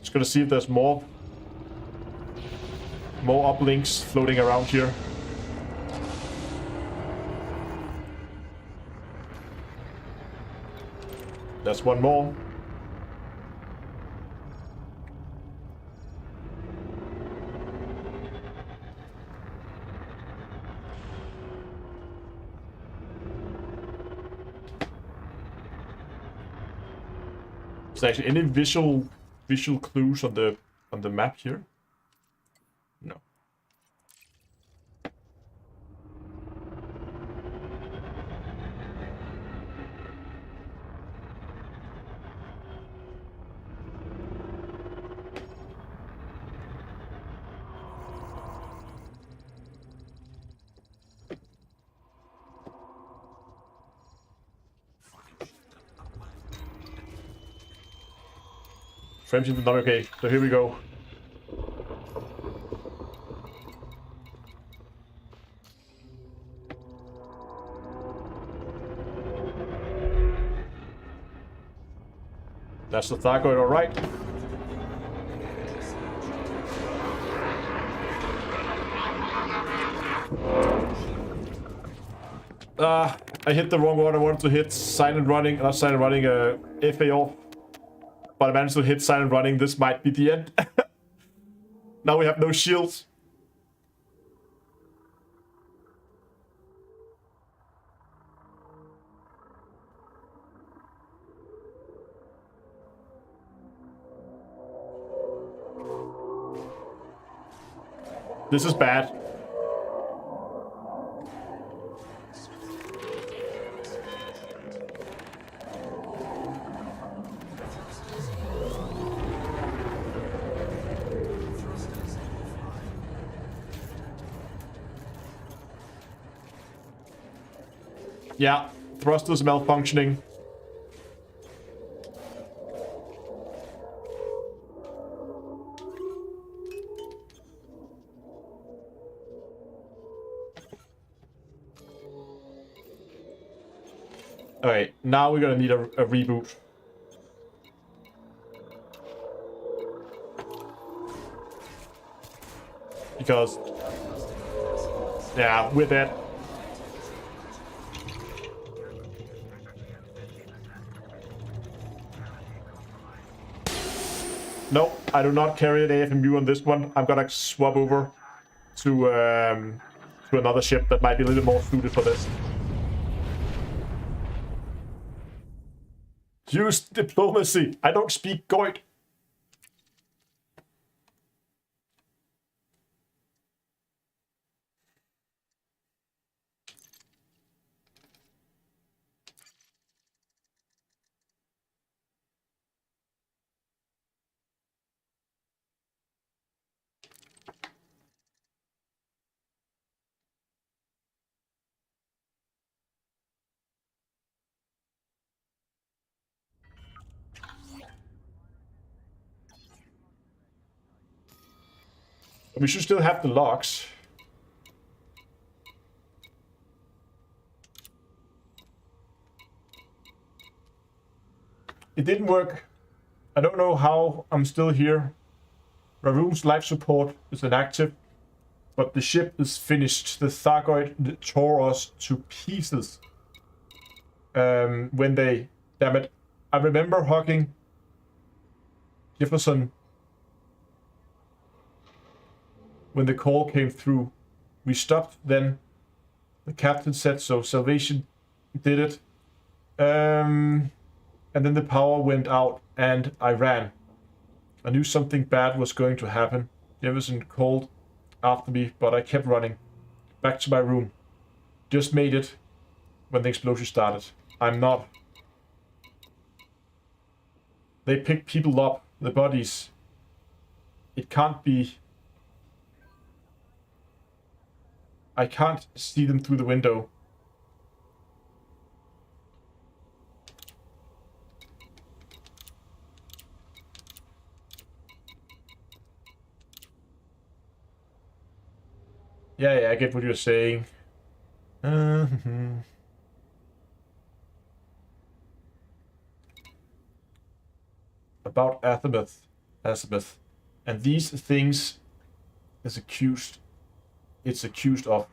Just gonna see if there's more uplinks floating around here. There's one more. Is there actually any visual clues on the map here? No. Frames in the number. Okay, so here we go. That's the Thargoid, all right. I hit the wrong one. I wanted to hit silent running, not silent running, FA off. But I managed to hit silent running. This might be the end. Now we have no shields. This is bad. Yeah, thrusters malfunctioning. Now we're gonna need a reboot. Because, yeah, we're dead. No, I do not carry an AFMU on this one. I'm gonna swap over to another ship that might be a little more suited for this. Use diplomacy. I don't speak Goit. We should still have the logs. It didn't work. I don't know how I'm still here. Raroon's life support is inactive, but the ship is finished. The Thargoid tore us to pieces when they... Damn it. I remember hugging Jefferson when the call came through. We stopped then. The captain said so. Salvation did it. And then the power went out and I ran. I knew something bad was going to happen. Jefferson called after me, but I kept running. Back to my room. Just made it when the explosion started. I'm not. They picked people up, the bodies. It can't be. I can't see them through the window. Yeah, I get what you're saying. About Azimuth. And these things is accused. It's accused of,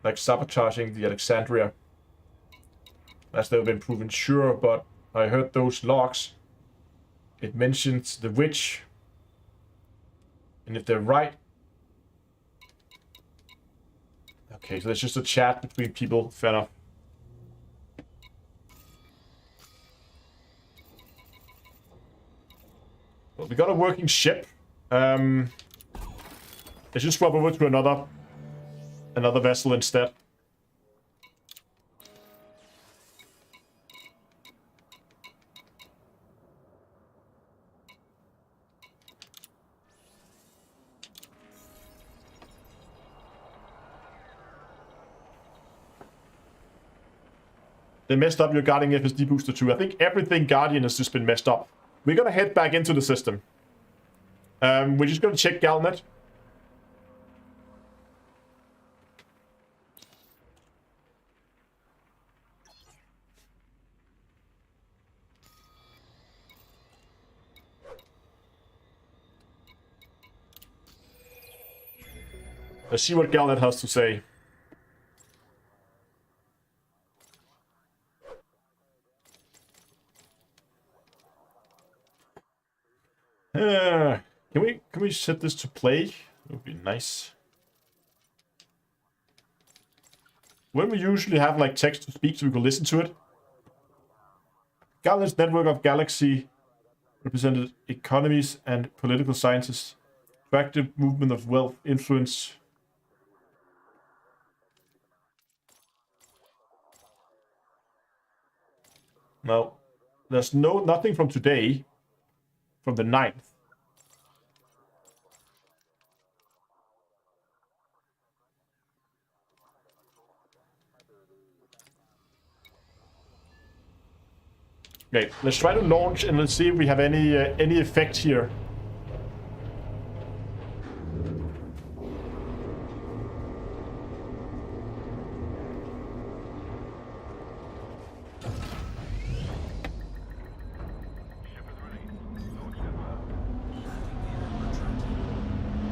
like, sabotaging the Alexandria. As they've been proven sure, but I heard those logs. It mentions the witch. And if they're right... Okay, so there's just a chat between people. Fair enough. Well, we got a working ship. Let's just swap over to another vessel instead. They messed up your Guardian FSD booster too. I think everything Guardian has just been messed up. We're gonna head back into the system. We're just gonna check Galnet. Let's see what Galnet has to say. Can we set this to play? It would be nice. When we usually have like text to speak so we can listen to it. Galnet's network of galaxy represented economies and political sciences, attractive movement of wealth, influence. No, there's nothing from today, from the 9th. Okay, let's try to launch and let's see if we have any effect here.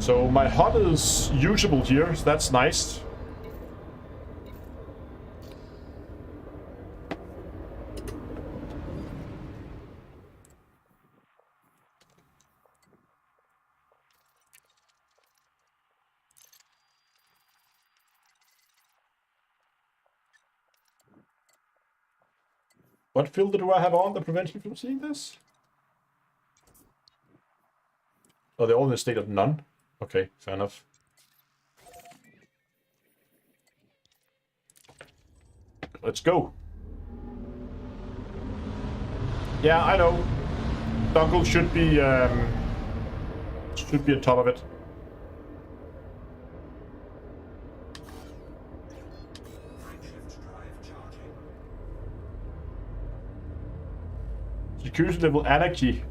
So my HUD is usable here, so that's nice. What filter do I have on that prevents me from seeing this? Oh, they're all in a state of none. Okay, fair enough. Let's go. Yeah, I know. Dongle should be on top of it. Security level anarchy.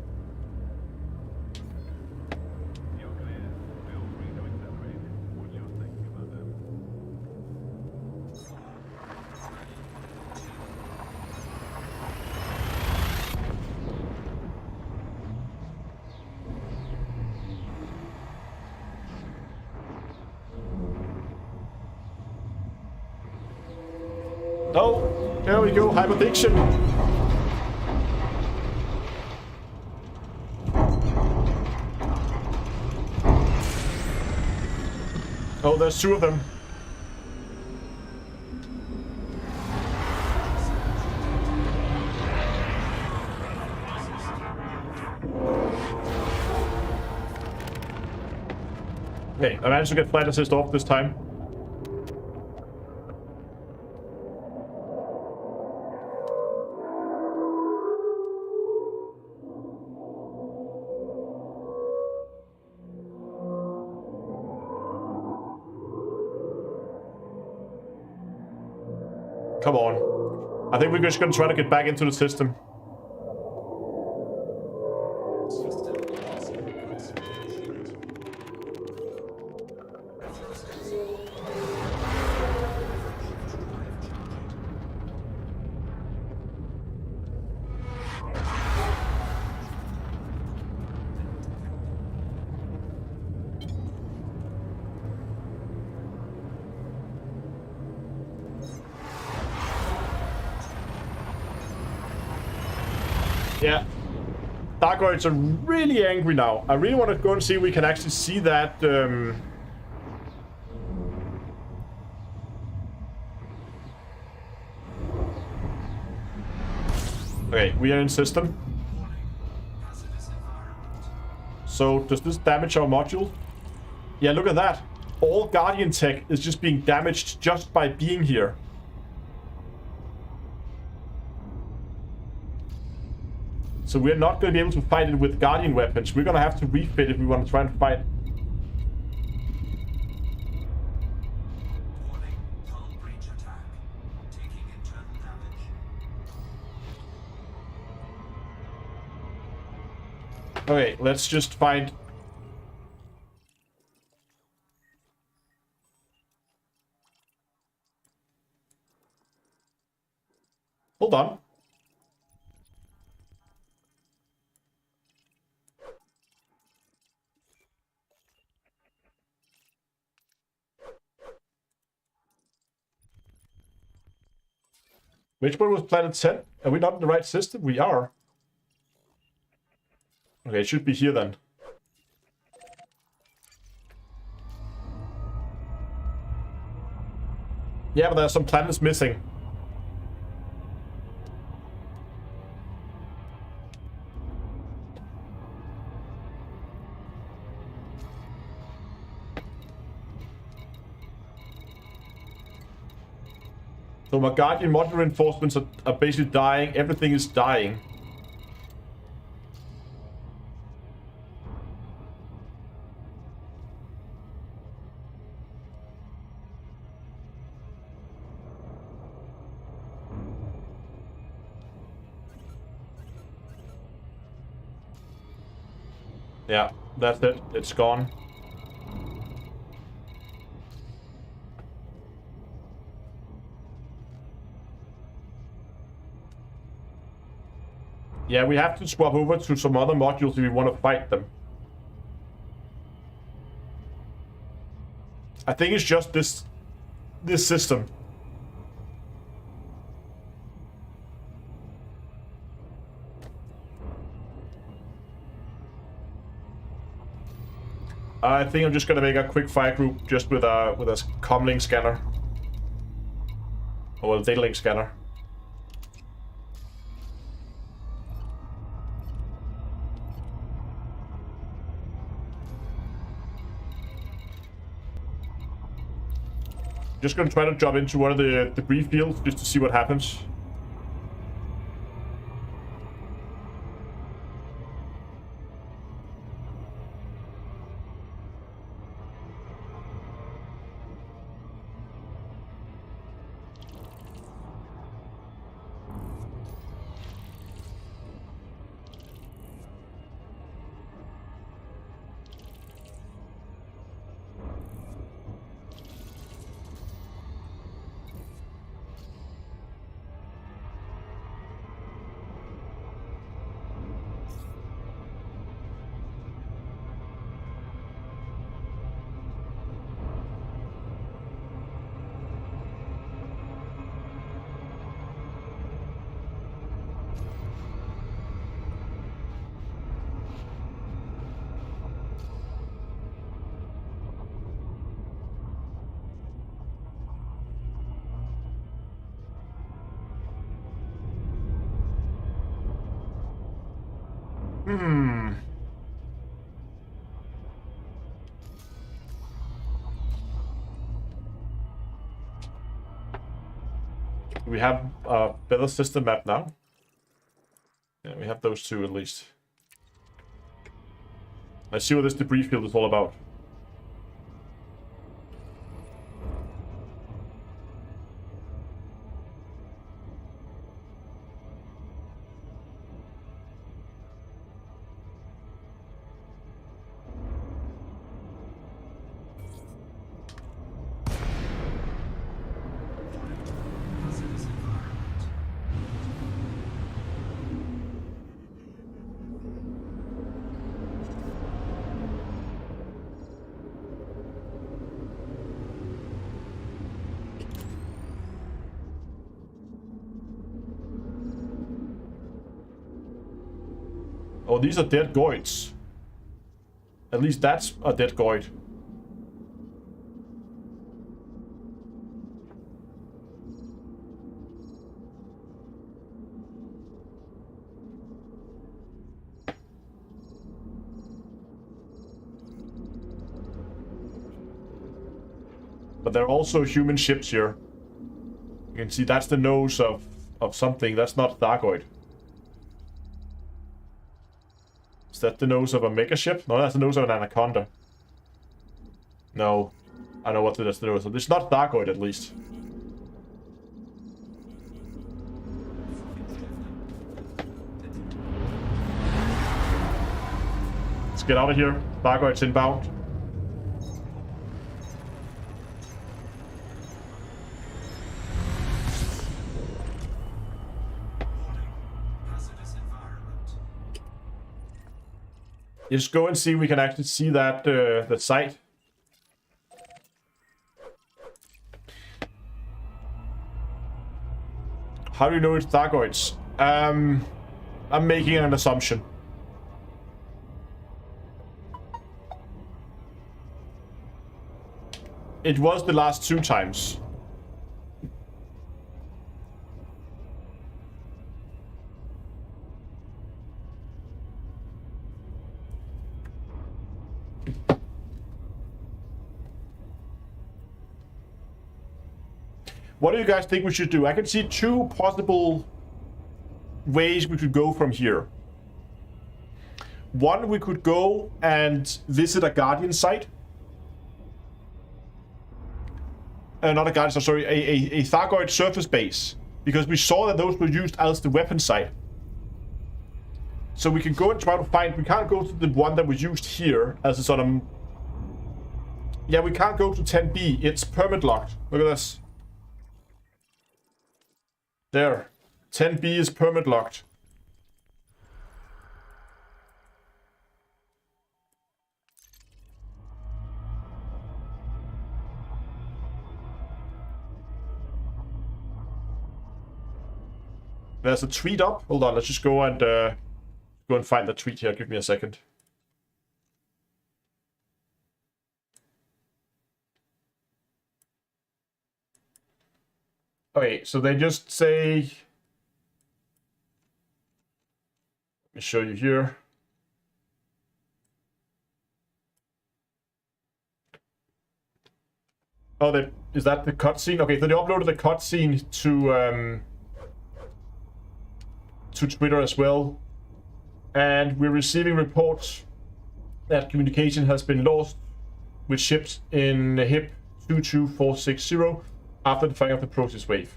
Oh, there we go, hyperdiction. Oh, there's two of them. Okay, I managed to get flight assist off this time. Come on. I think we're just gonna try to get back into the system. Yeah. Thargoids are really angry now. I really want to go and see if we can actually see that. Okay, we are in system. So, does this damage our module? Yeah, look at that. All Guardian tech is just being damaged just by being here. So we're not going to be able to fight it with Guardian weapons. We're going to have to refit if we want to try and fight. Okay, let's just find... Hold on. Which one was planet 10? Are we not in the right system? We are. Okay, it should be here then. Yeah, but there are some planets missing. So my Guardian module reinforcements are basically dying. Everything is dying. Yeah, that's it. It's gone. Yeah, we have to swap over to some other modules if we want to fight them. I think it's just this system. I think I'm just gonna make a quick fire group just with a comlink scanner. Or a data link scanner. Just gonna try to jump into one of the debris fields just to see what happens. We have a better system map now. Yeah, we have those two at least. Let's see what this debris field is all about. Oh, these are dead Goids. At least that's a dead Goid. But there are also human ships here. You can see that's the nose of something. That's not Thargoid. Is that the nose of a mega ship? No, that's the nose of an anaconda. No. I know what that's the nose of. It's not Thargoid, at least. Let's get out of here. Thargoid's inbound. Just go and see if we can actually see that the site. How do you know it's Thargoids? I'm making an assumption. It was the last 2 times. What do you guys think we should do? I can see 2 possible ways we could go from here. One, we could go and visit a Guardian site. Not a Guardian, sorry, a Thargoid surface base. Because we saw that those were used as the weapon site. So we can go and try to find... We can't go to the one that was used here as a sort of... Yeah, we can't go to 10B. It's permit locked. Look at this. There. 10B is permit locked. There's a tweet up. Hold on, let's just go and find the tweet here. Give me a second. Okay, so they just say, let me show you here. Oh, is that the cutscene? Okay, so they uploaded the cutscene to Twitter as well. And we're receiving reports that communication has been lost with ships in HIP 22460 after the firing of the process wave.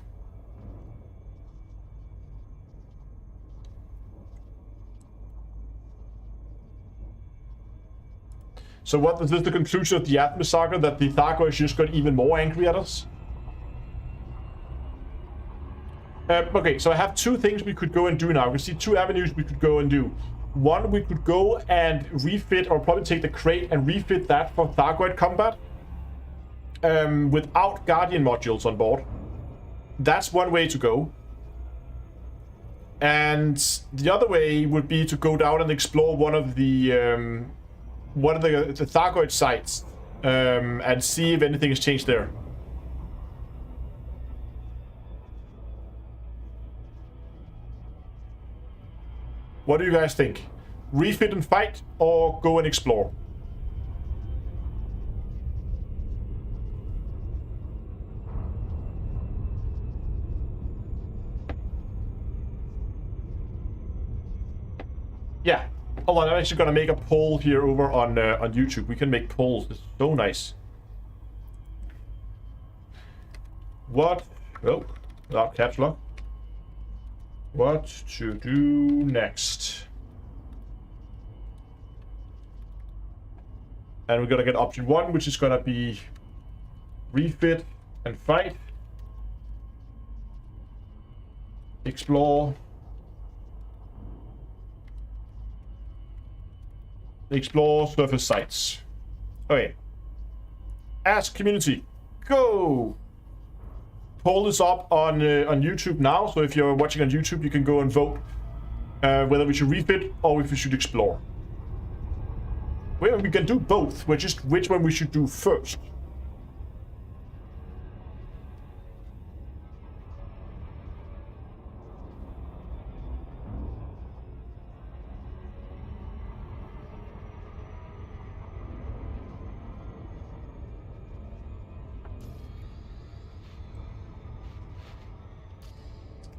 So what is this, the conclusion of the Athme saga, that the Thargoids just got even more angry at us? Okay, so I have two things we could go and do now. We see two avenues we could go and do. One, we could go and refit, or probably take the crate and refit that for Thargoid combat without Guardian modules on board. That's one way to go. And the other way would be to go down and explore one of the Thargoid sites and see if anything has changed there. What do you guys think? Refit and fight, or go and explore? Yeah. Hold on, I'm actually gonna make a poll here over on YouTube. We can make polls. It's so nice. What? Oh, without caps lock. What to do next? And we're gonna get option 1, which is gonna be refit and fight, explore, surface sites. Okay. Ask community. Go. Poll is up on YouTube now, so if you're watching on YouTube, you can go and vote whether we should refit or if we should explore. Well, we can do both. We're just which one we should do first.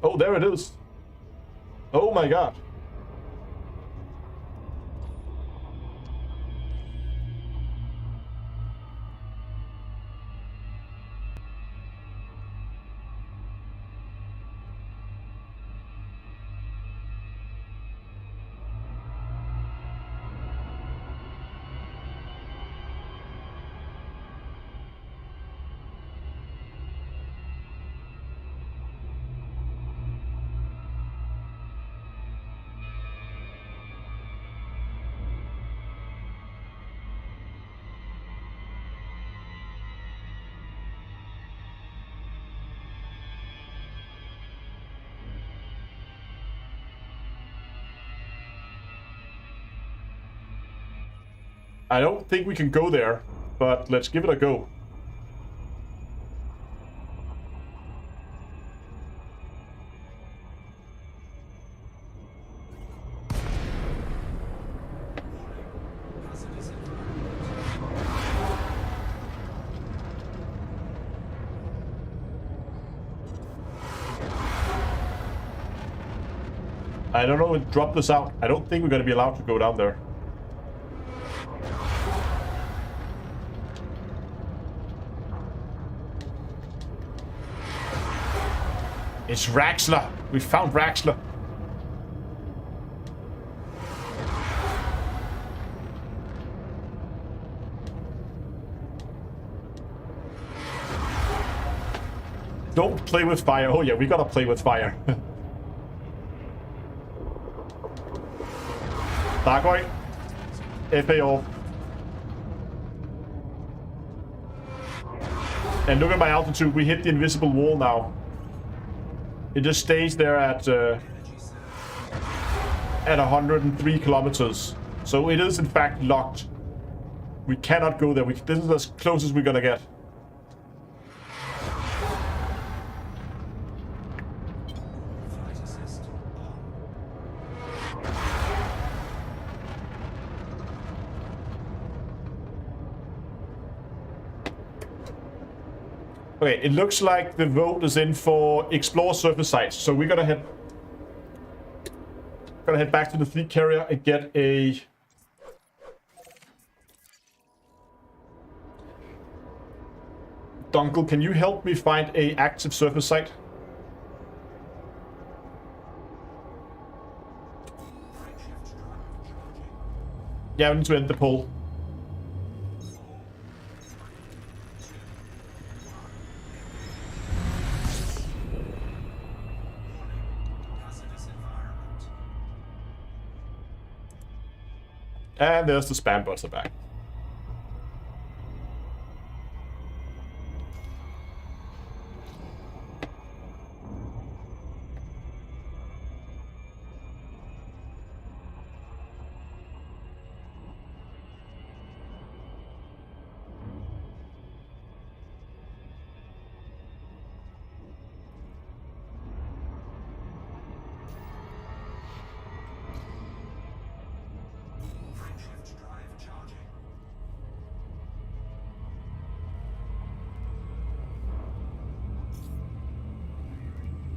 Oh, there it is. Oh my god. I don't think we can go there, but let's give it a go. I don't know, it dropped us out. I don't think we're going to be allowed to go down there. It's Raxler. We found Raxler. Don't play with fire. Oh yeah, we gotta play with fire. Thargoid. FAO. And look at my altitude. We hit the invisible wall now. It just stays there at 103 kilometers. So it is in fact locked. We cannot go there. This is as close as we're gonna get. Okay, it looks like the vote is in for explore surface sites. So we're gonna head back to the fleet carrier and get a Dunkel, can you help me find a active surface site? Yeah, we need to end the poll. And there's the spam bots are back.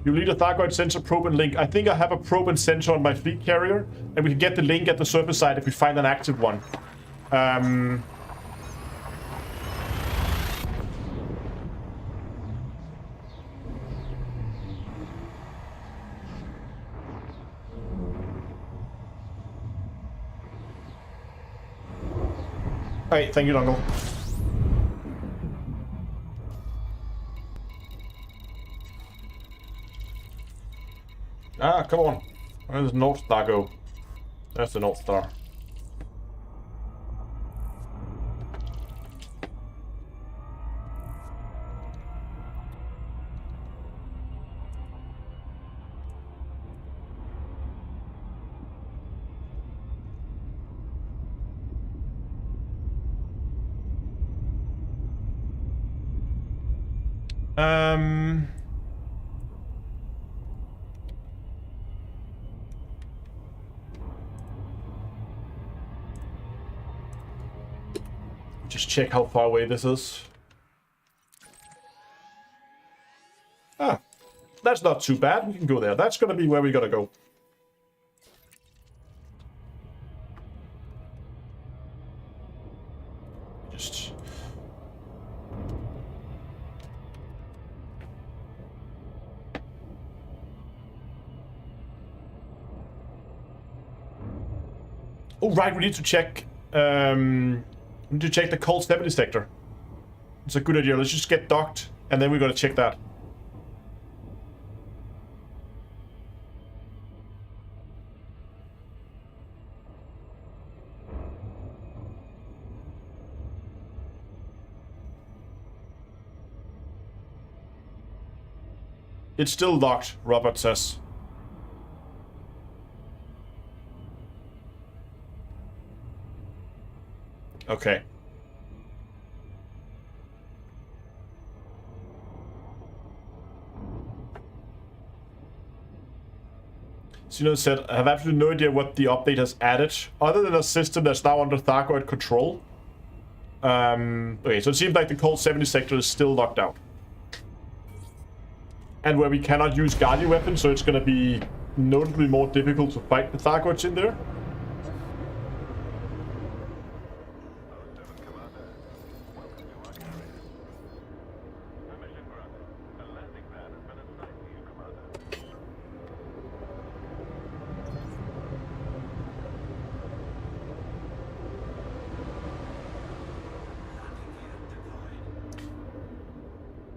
You need a Thargoid sensor probe and link. I think I have a probe and sensor on my fleet carrier, and we can get the link at the surface site if we find an active one. Alright, thank you, Dongle. Ah, come on. Where's the North Star go? There's the North Star. Just check how far away this is. Ah, that's not too bad. We can go there. That's gonna be where we gotta go. Just... Oh, right, we need to check... We need to check the cold 70 sector. It's a good idea. Let's just get docked, and then we're gonna check that. It's still locked, Robert says. Okay. Sino said, I have absolutely no idea what the update has added, other than a system that's now under Thargoid control. Okay, so it seems like the cold 70 sector is still locked out. And where we cannot use Guardian weapons, so it's going to be notably more difficult to fight the Thargoids in there.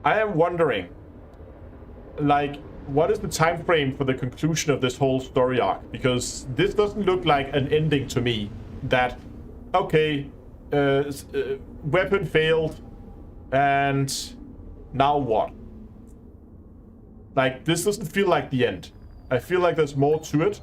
I am wondering, like, what is the time frame for the conclusion of this whole story arc? Because this doesn't look like an ending to me. That, okay, weapon failed, and now what? Like, this doesn't feel like the end. I feel like there's more to it.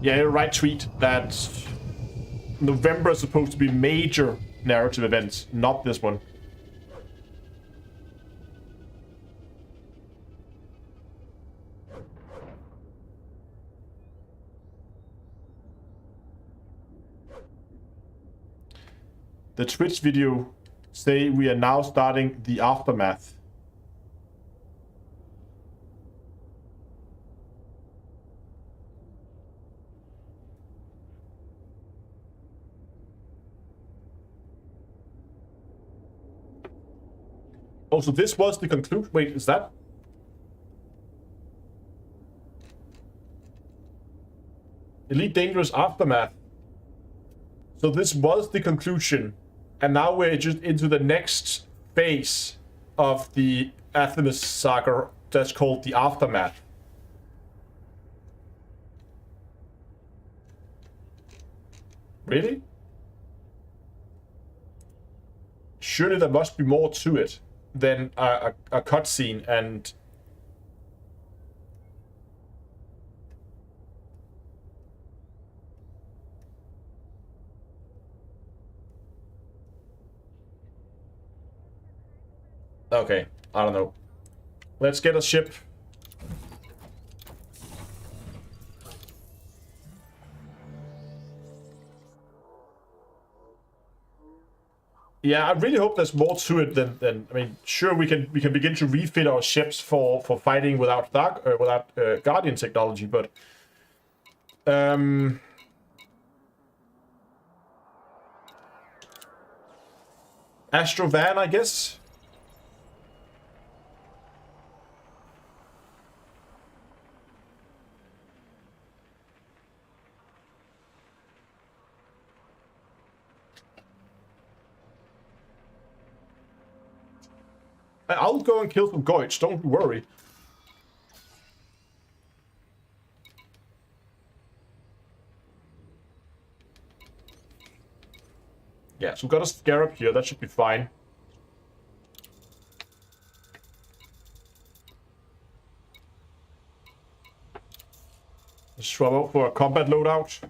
Yeah, you're right, Tweet, that November is supposed to be major narrative events, not this one. The Twitch video say we are now starting the aftermath. Oh, so this was the conclusion. Wait, is that? Elite Dangerous Aftermath. So this was the conclusion. And now we're just into the next phase of the Athenis saga that's called the Aftermath. Really? Surely there must be more to it than a cutscene and... Okay, I don't know. Let's get a ship. Yeah, I really hope there's more to it than I mean, sure we can begin to refit our ships for fighting without Guardian technology, but Astro Van, I guess. I'll go and kill some Goits, don't worry. Yeah, so we've got a Scarab here, that should be fine. Let's swap out for a combat loadout.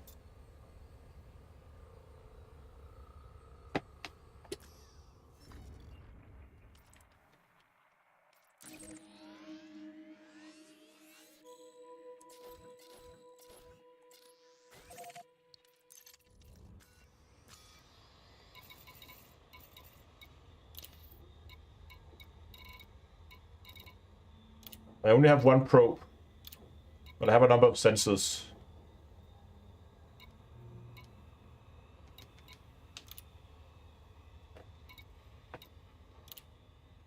I only have one probe, but I have a number of sensors.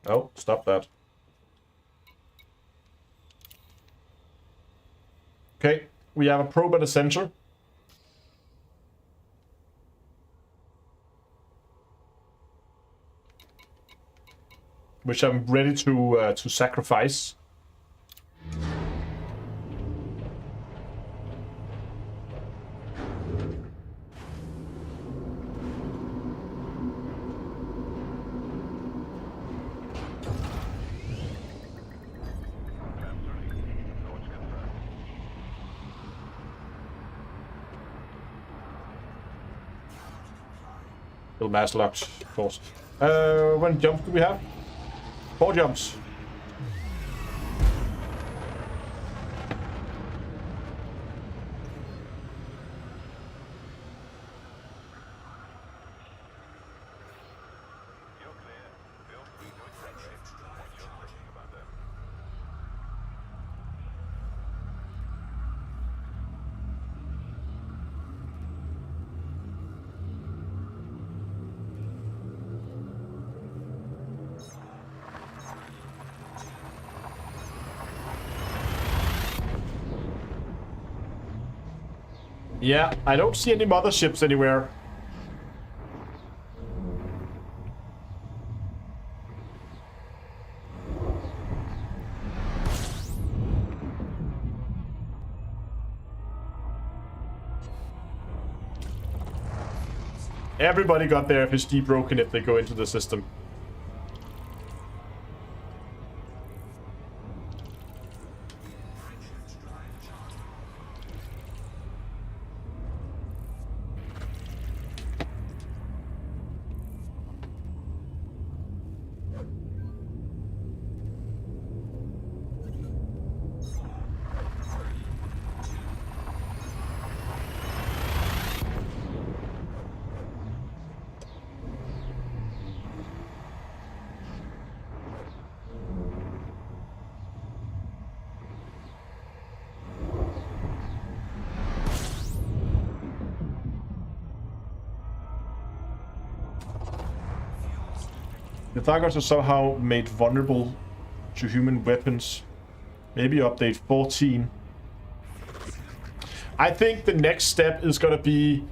Oh, stop that. Okay, we have a probe at a sensor. Which I'm ready to sacrifice. Mass locked, of course. How many jumps do we have? 4 jumps. Yeah, I don't see any motherships anywhere. Everybody got their FSD broken if they go into the system. The Thargoids are somehow made vulnerable to human weapons. Maybe update 14. I think the next step is gonna be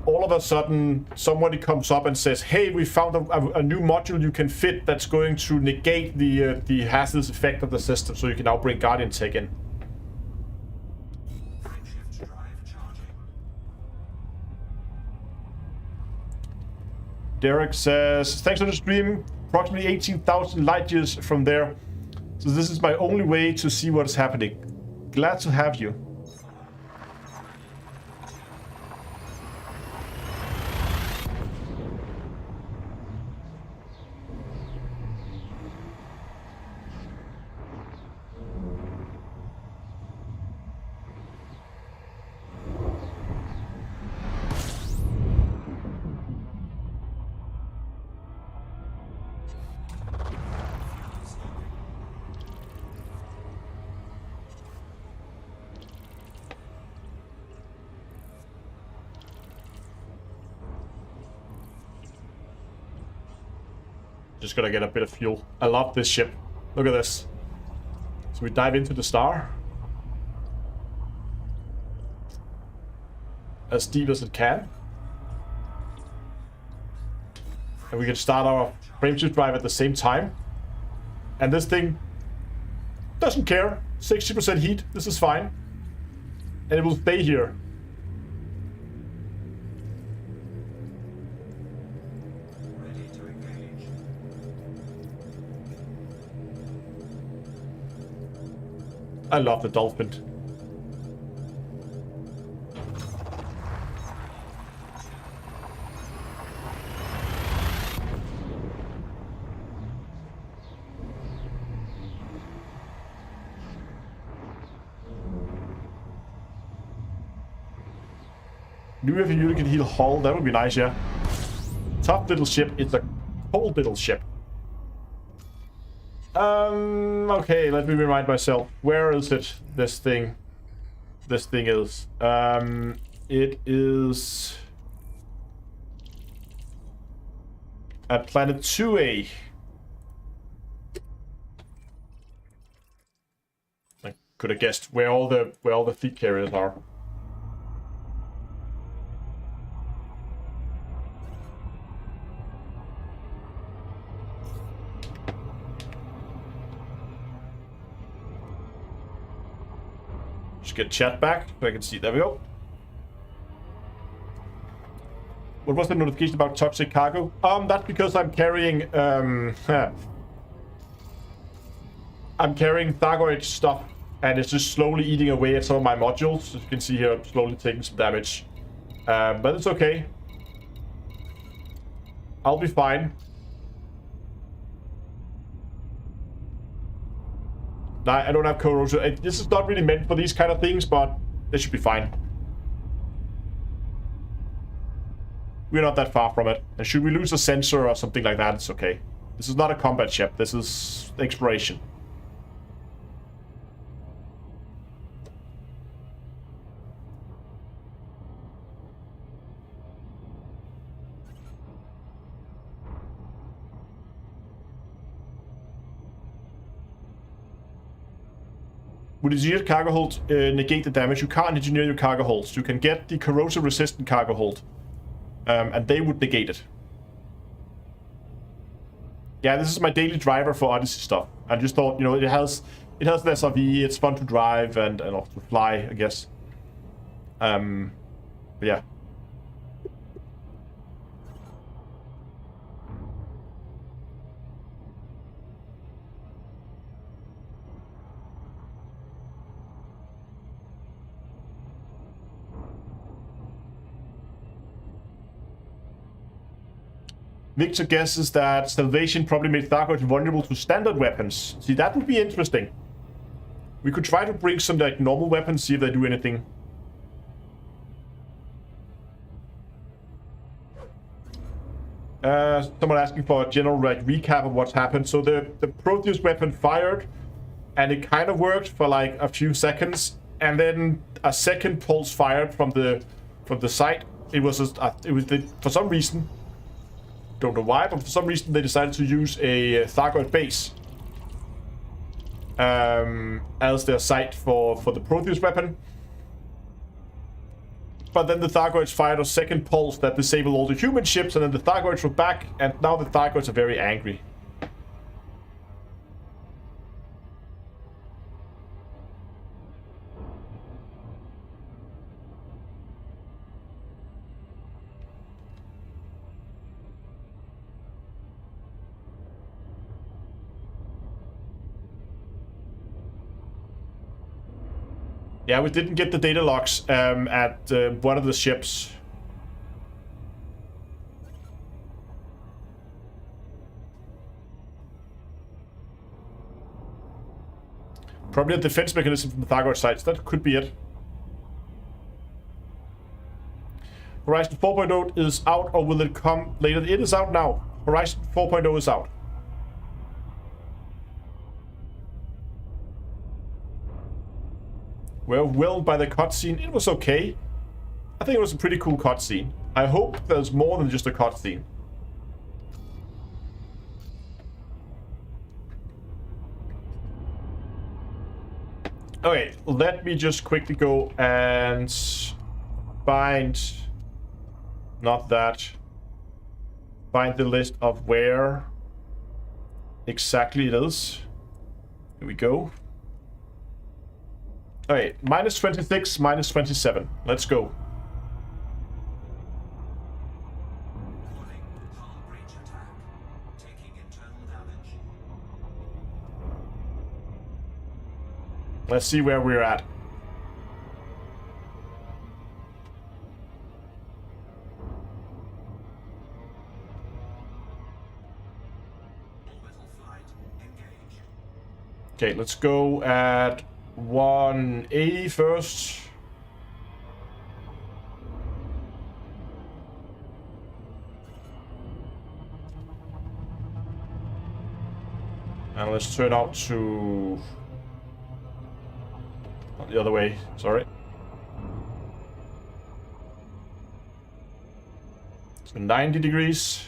all of a sudden somebody comes up and says, hey, we found a new module you can fit that's going to negate the hazardous effect of the system, so you can now bring Guardian Tech in. Derek says, thanks for the stream. Approximately 18,000 light years from there. So this is my only way to see what is happening. Glad to have you. Just gotta get a bit of fuel. I love this ship. Look at this. So we dive into the star. As deep as it can. And we can start our frameshift drive at the same time. And this thing doesn't care. 60% heat. This is fine. And it will stay here. I love the dolphin. New if you can heal hull, that would be nice, yeah. Tough little ship, it's a cold little ship. Okay, let me remind myself. Where is it? This thing is. It is at planet 2A. I could have guessed where all the fleet carriers are. Just get chat back so I can see. There we go. What was the notification about toxic cargo? That's because I'm carrying I'm carrying Thargoid stuff, and it's just slowly eating away at some of my modules. As you can see here, I'm slowly taking some damage. But it's okay. I'll be fine. I don't have corrosion. This is not really meant for these kind of things, but they should be fine. We're not that far from it. And should we lose a sensor or something like that, it's okay. This is not a combat ship. This is exploration. Would engineered cargo hold negate the damage? You can't engineer your cargo holds. You can get the corrosion resistant cargo hold. And they would negate it. Yeah, this is my daily driver for Odyssey stuff. I just thought, you know, it has an SRV, it's fun to drive and also to fly, I guess. But yeah. Victor guesses that salvation probably made Thargoids vulnerable to standard weapons. See, that would be interesting. We could try to bring some like normal weapons, see if they do anything. Someone asking for a general like recap of what's happened. So the Proteus weapon fired, and it kind of worked for like a few seconds, and then a second pulse fired from the site. It was for some reason, don't know why, but for some reason they decided to use a Thargoid base as their site for the Proteus weapon. But then the Thargoids fired a second pulse that disabled all the human ships, and then the Thargoids were back, and now the Thargoids are very angry. Yeah, we didn't get the data logs at one of the ships. Probably a defense mechanism from the Thargoid sites. That could be it. Horizon 4.0 is out, or will it come later? It is out now. Horizon 4.0 is out. We're overwhelmed by the cutscene. It was okay. I think it was a pretty cool cutscene. I hope there's more than just a cutscene. Okay, let me just quickly go and find... Not that. Find the list of where exactly it is. Here we go. Okay, minus 26, minus 27. Let's go. Let's see where we're at. Okay, let's go at 180 first. And let's turn out to... the other way, sorry. So 90 degrees.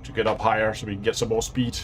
To get up higher so we can get some more speed.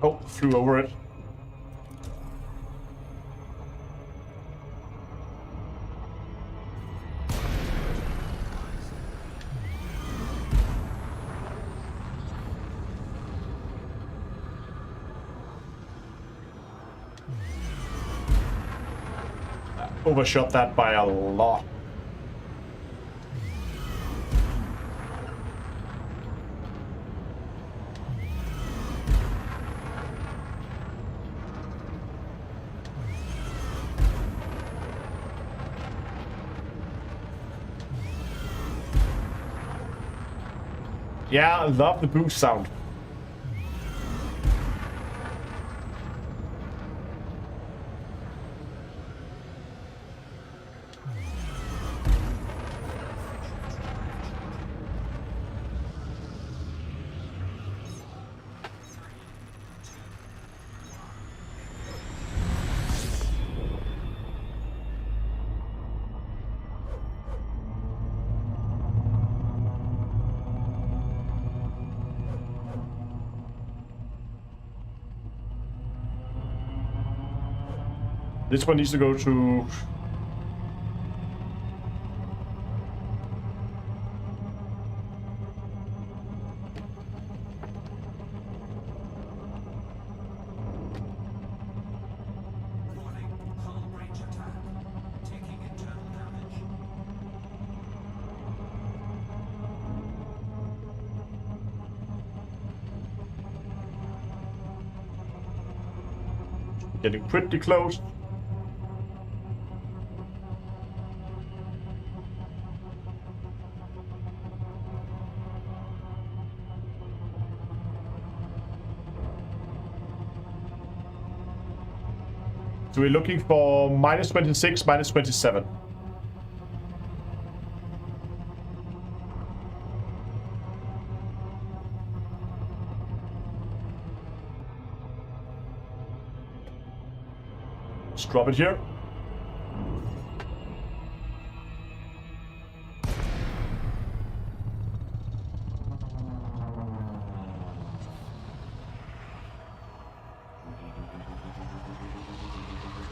Oh, flew over it. Overshot that by a lot. Yeah, I love the boost sound. This one needs to go to... Getting pretty close. So we're looking for -26, -27. Let's drop it here.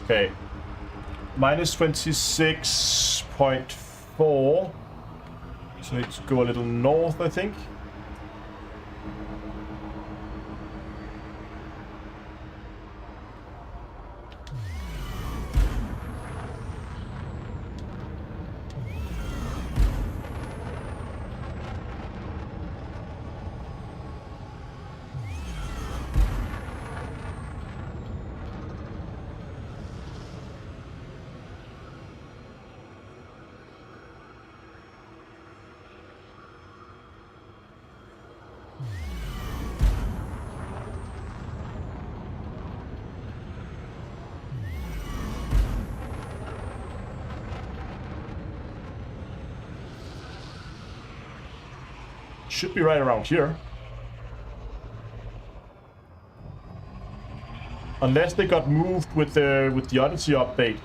Okay. -26.4. So let's go a little north, I think. Should be right around here. Unless they got moved with the Odyssey update.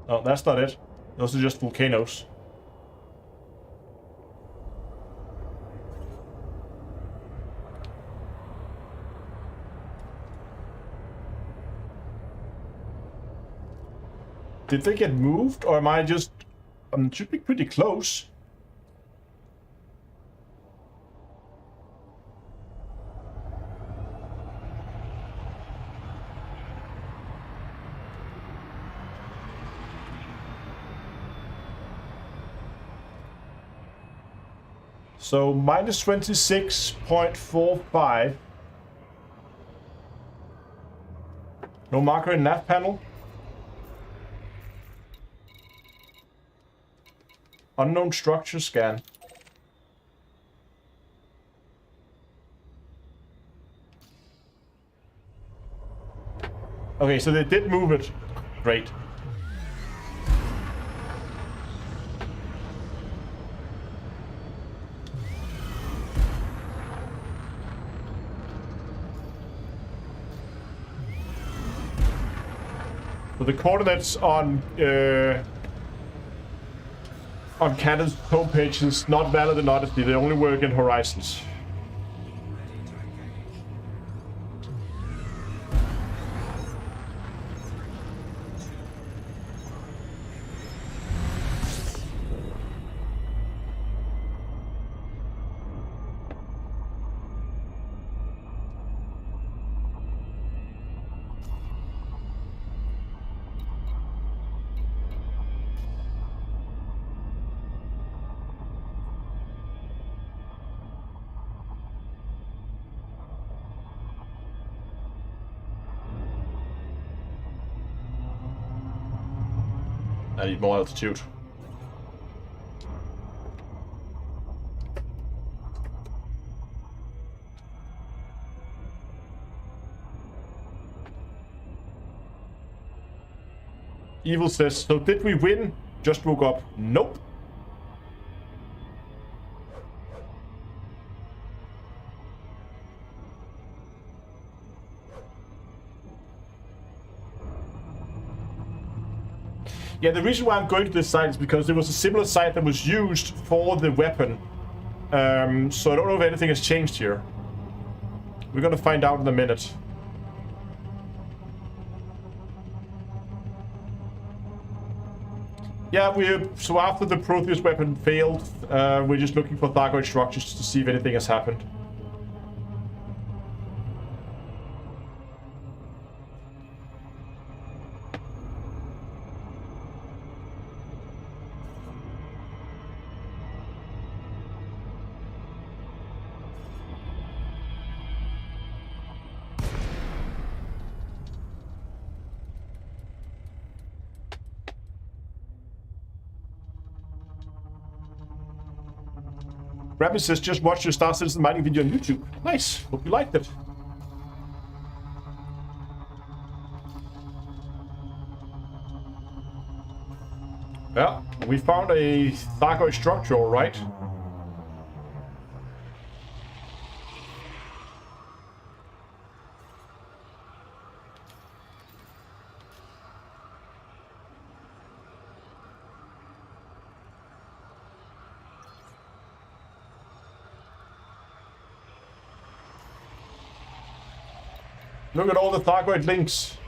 Oh, that's not it. Those are just volcanoes. Did they get moved, or am I just... should be pretty close. So, -26.45. No marker in nav panel. Unknown structure scan. Okay, so they did move it. Great. So the coordinates on Canon's homepage is not valid in Odyssey. They only work in Horizons. I need more altitude. Evil says, so did we win? Just woke up. Nope. Yeah, the reason why I'm going to this site is because there was a similar site that was used for the weapon. So I don't know if anything has changed here. We're gonna find out in a minute. Yeah, so after the Protheus weapon failed, we're just looking for Thargoid structures to see if anything has happened. Rapid says, just watch your Star Citizen mining video on YouTube. Nice. Hope you liked it. Yeah, we found a Thargoid structure, all right. Look at all the Thargoid links.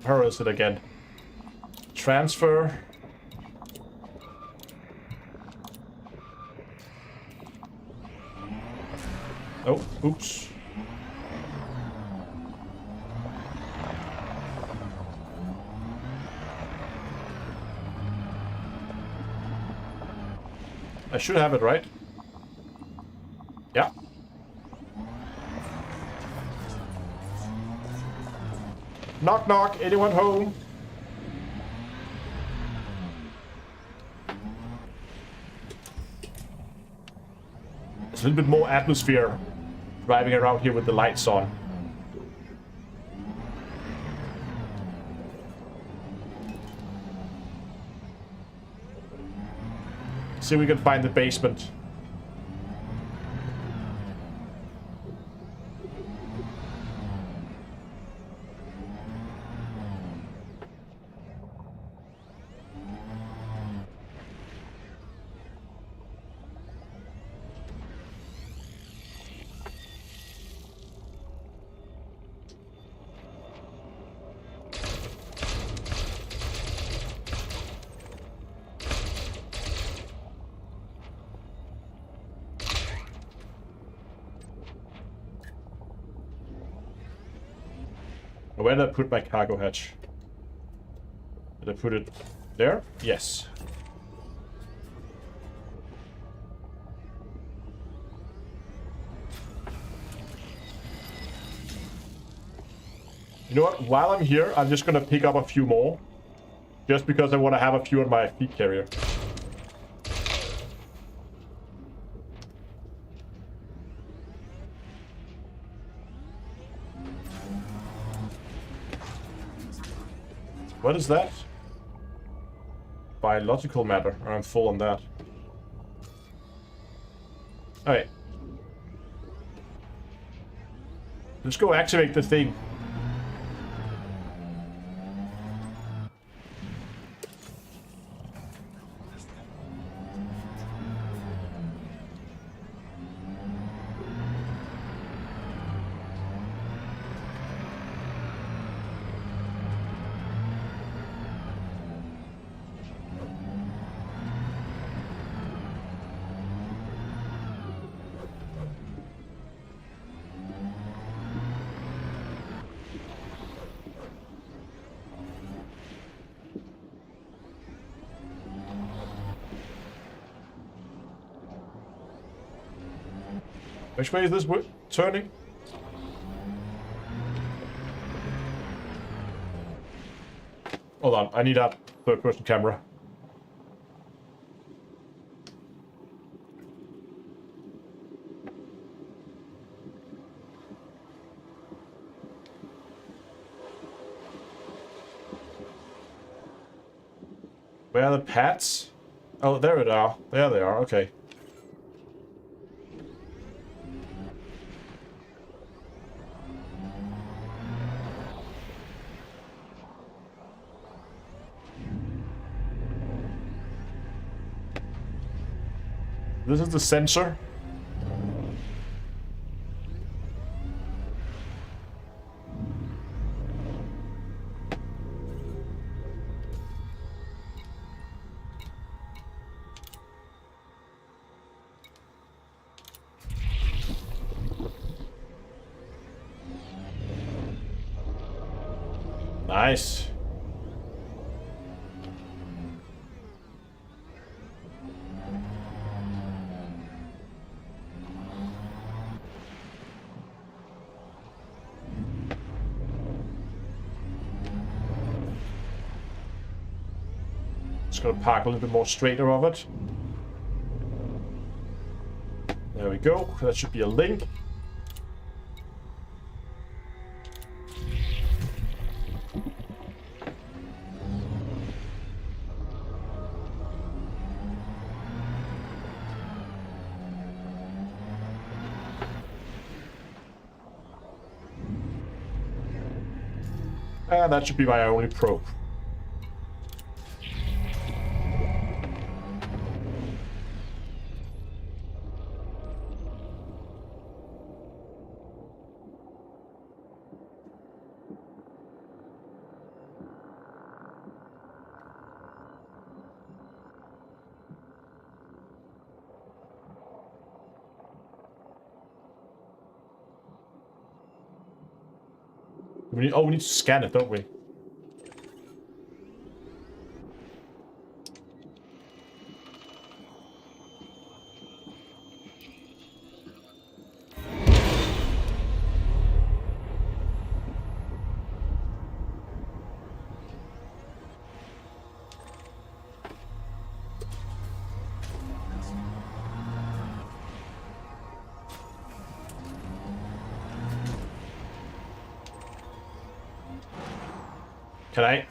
Where is it again? Transfer. Oh, oops. I should have it right. Yeah. Knock knock, anyone home? There's a little bit more atmosphere driving around here with the lights on. See if we can find the basement. Where did I put my cargo hatch? Did I put it there? Yes. You know what? While I'm here, I'm just gonna pick up a few more. Just because I want to have a few on my feed carrier. What is that? Biological matter. I'm full on that. Alright. Let's go activate the thing. Which way is this turning? Hold on, I need a third-person camera. Where are the pads? Oh, there they are. There they are, okay. This is the sensor. Nice. Just gotta park a little bit more straighter of it. There we go. That should be a link. That should be my only probe. We need to scan it, don't we? Can I?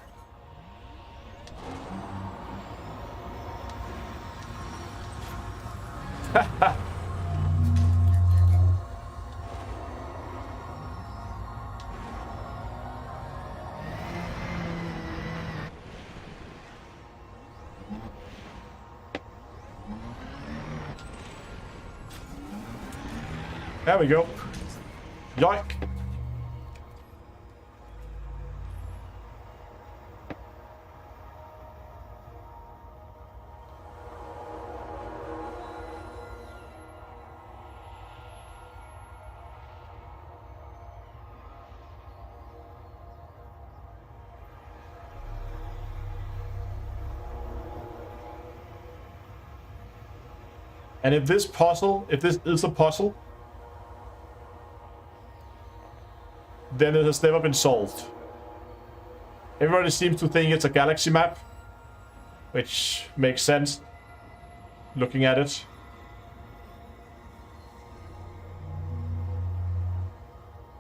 There we go. Yoink. And if this is a puzzle, then it has never been solved. Everybody seems to think it's a galaxy map, which makes sense, looking at it.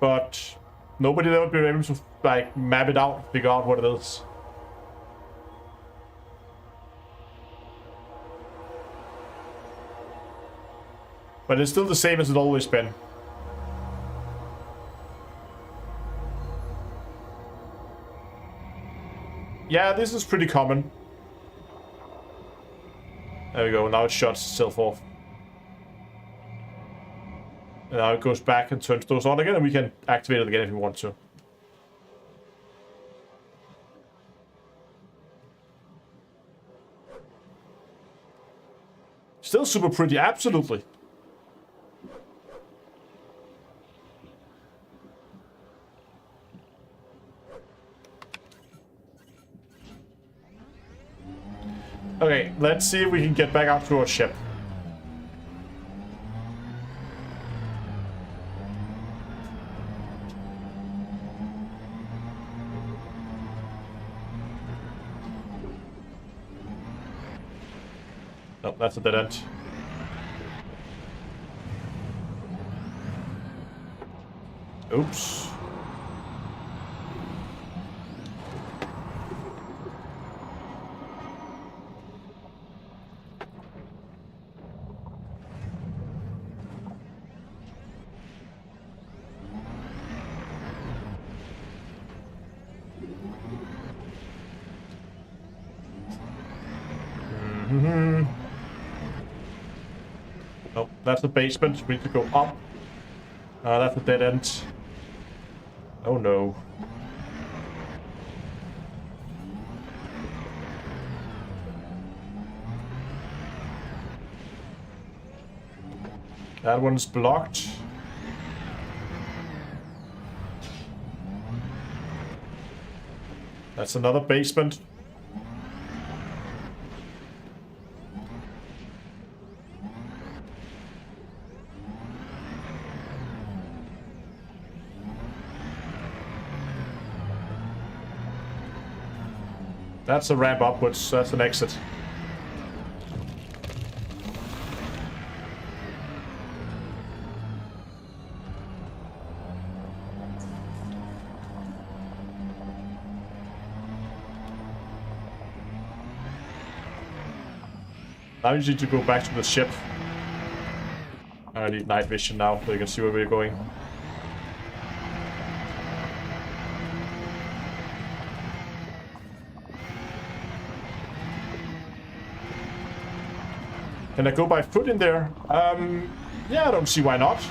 But nobody ever been able to, like, map it out, figure out what it is. But it's still the same as it's always been. Yeah, this is pretty common. There we go, now it shuts itself off. And now it goes back and turns those on again, and we can activate it again if we want to. Still super pretty, absolutely. Okay, let's see if we can get back out to our ship. Oh, that's a dead end. Oops. Oh, that's the basement. We need to go up. That's a dead end. Oh no. That one's blocked. That's another basement. That's a ramp upwards. That's an exit. Now you need to go back to the ship. I need night vision now so you can see where we're going. Can I go by foot in there? Yeah, I don't see why not.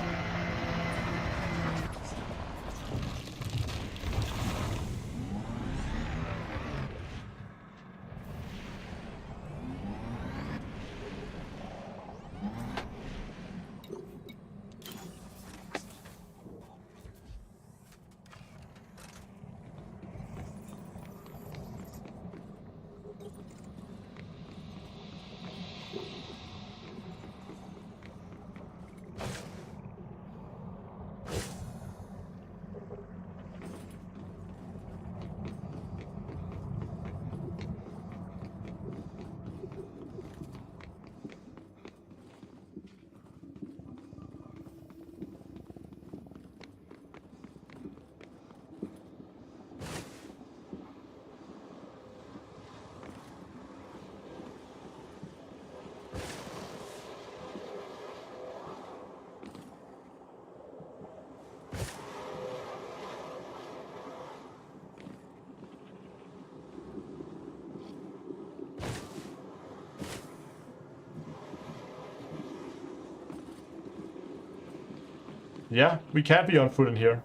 Yeah, we can't be on foot in here.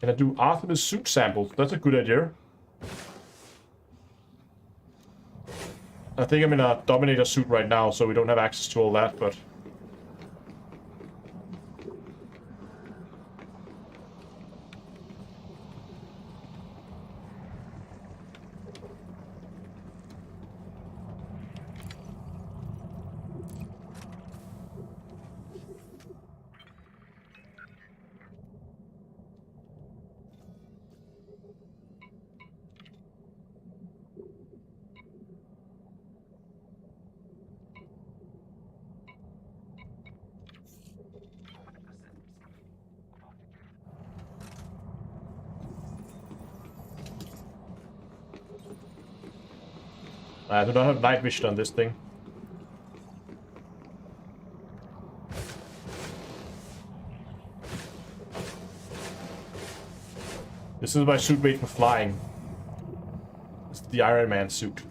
Can I do Artemis suit samples? That's a good idea. I think I'm in a Dominator suit right now, so we don't have access to all that, but... I do not have night vision on this thing. This is my suit made for flying. It's the Iron Man suit.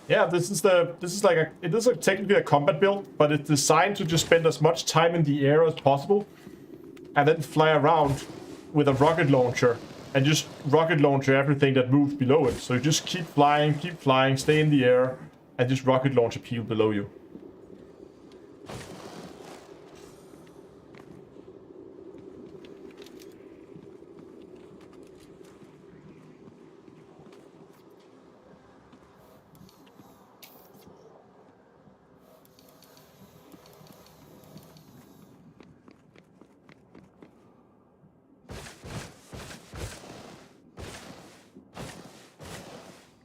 Yeah, this is like it is technically a combat build, but it's designed to just spend as much time in the air as possible, and then fly around with a rocket launcher and just rocket launcher everything that moves below it. So you just keep flying, stay in the air, and just rocket launcher people below you.